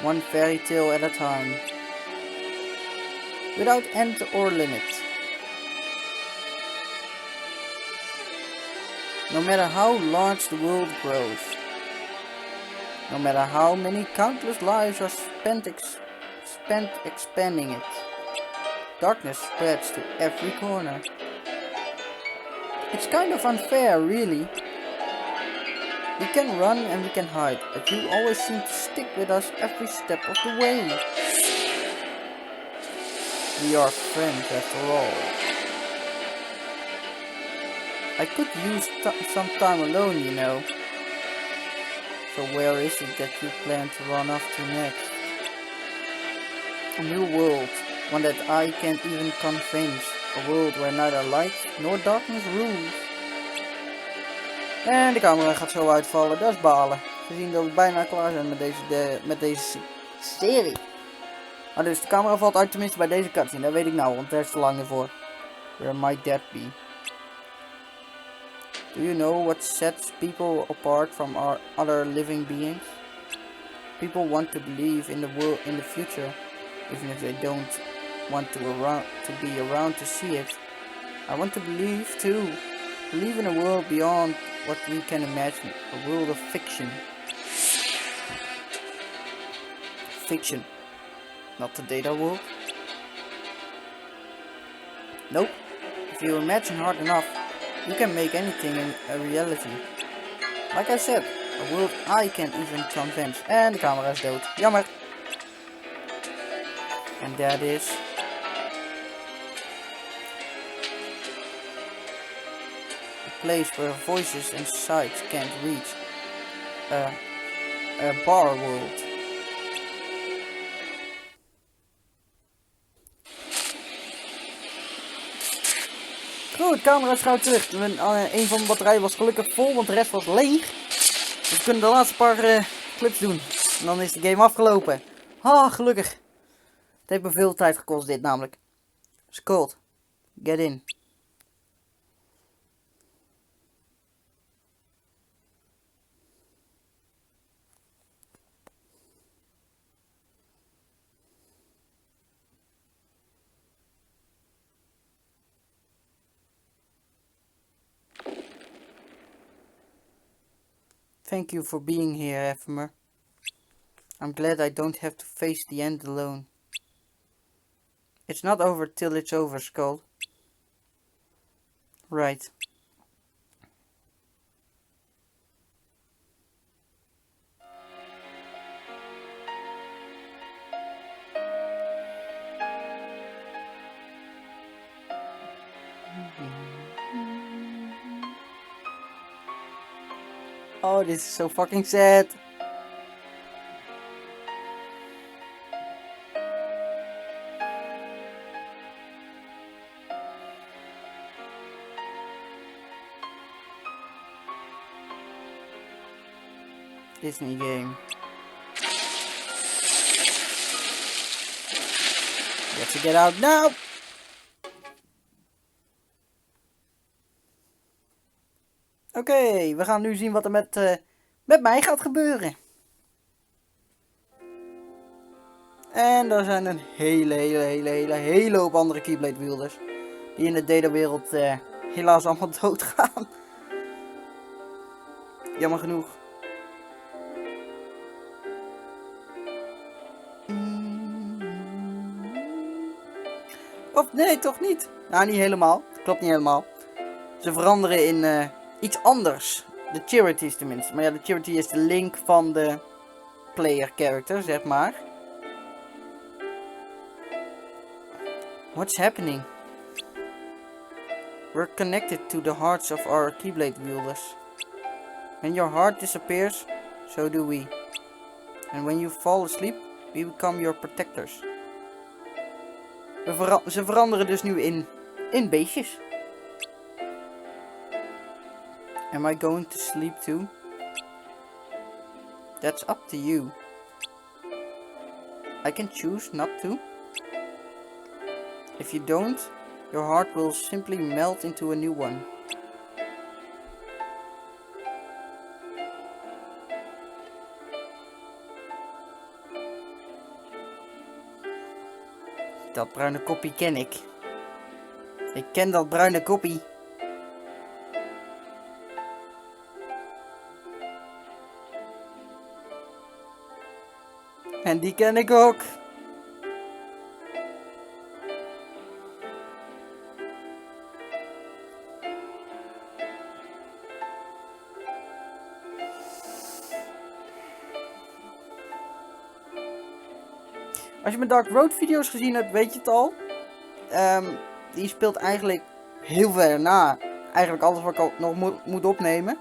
one fairy tale at a time, without end or limit. No matter how large the world grows, no matter how many countless lives are spent expanding it, darkness spreads to every corner. It's kind of unfair, really. We can run and we can hide, but you always seem to stick with us every step of the way. We are friends after all. I could use some time alone, you know. So where is it that you plan to run off to next? A new world, one that I can't even convince. A world where neither light nor darkness rules. En de camera gaat zo uitvallen, dat is balen. Gezien dat we bijna klaar zijn met deze serie. Maar dus de camera valt uit, tenminste bij deze cutscene, dat weet ik nou, want daar is te lang ervoor. Where might that be? Do you know what sets people apart from our other living beings? People want to believe in the world, in the future, even if they don't want to be around to see it. I want to believe too. Believe in a world beyond what we can imagine. A world of fiction. Fiction. Not the data world. Nope. If you imagine hard enough, you can make anything a reality. Like I said, a world I can't even convince. En de camera is dood. Jammer. And that is... a place where voices and sights can't reach. A bar world. Goed, camera is gauw terug. Een van de batterijen was gelukkig vol, want de rest was leeg. Dus we kunnen de laatste paar clips doen. En dan is de game afgelopen. Ah, gelukkig. Het heeft me veel tijd gekost dit namelijk. Skull, get in. Thank you for being here, Ephemer. I'm glad I don't have to face the end alone. It's not over till it's over, Skull. Right. Oh, this is so fucking sad. Disney game. Got to get out now. Oké, we gaan nu zien wat er met mij gaat gebeuren. En er zijn een hele hoop andere Keyblade wielders. Die in de datawereld helaas allemaal doodgaan. Jammer genoeg. Of nee, toch niet. Nou, niet helemaal. Klopt niet helemaal. Ze veranderen in iets anders. De charities tenminste. Maar ja, de charity is de link van de player character, zeg maar. What's happening? We're connected to the hearts of our Keyblade wielders. When your heart disappears, so do we. And when you fall asleep, we become your protectors. Ze veranderen dus nu in beestjes. Am I going to sleep too? That's up to you. I can choose not to. If you don't, your heart will simply melt into a new one. Dat bruine koppie ken ik. Ik ken dat bruine koppie. En die ken ik ook. Als je mijn Dark Road video's gezien hebt, weet je het al. Die speelt eigenlijk heel ver na. Eigenlijk alles wat ik al nog moet opnemen.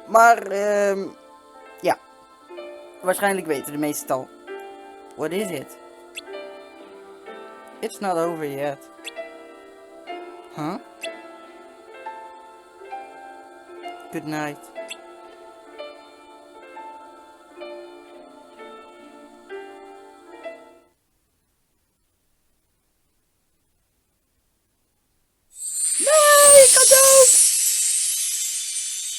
Maar, ja. Waarschijnlijk weten de meesten het al. What is it? It's not over yet. Huh? Good night. Nee, ik ga dood!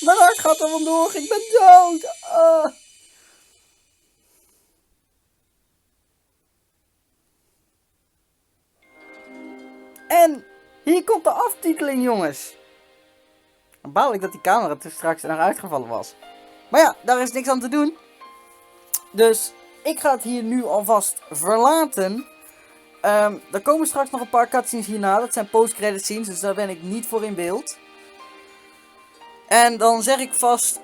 Mijn hart gaat er vandoor, ik ben dood! En hier komt de aftiteling, jongens. Dan baal ik dat die camera er straks naar uitgevallen was. Maar ja, daar is niks aan te doen. Dus ik ga het hier nu alvast verlaten. Er komen straks nog een paar cutscenes hierna. Dat zijn post-credit scenes, dus daar ben ik niet voor in beeld. En dan zeg ik vast,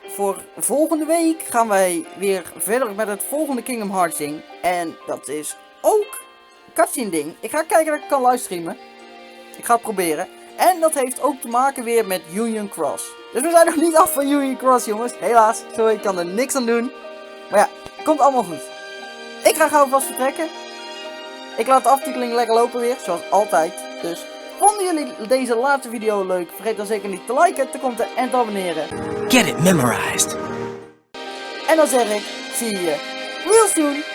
voor volgende week gaan wij weer verder met het volgende Kingdom Hearts ding. En dat is ook een cutscene ding. Ik ga kijken dat ik kan livestreamen. Ik ga het proberen. En dat heeft ook te maken weer met Union Cross. Dus we zijn nog niet af van Union Cross, jongens. Helaas, zo ik kan er niks aan doen. Maar ja, komt allemaal goed. Ik ga gauw vast vertrekken. Ik laat de aftiteling lekker lopen weer, zoals altijd. Dus vonden jullie deze laatste video leuk? Vergeet dan zeker niet te liken, te commenten en te abonneren. Get it memorized. En dan zeg ik, zie je real soon.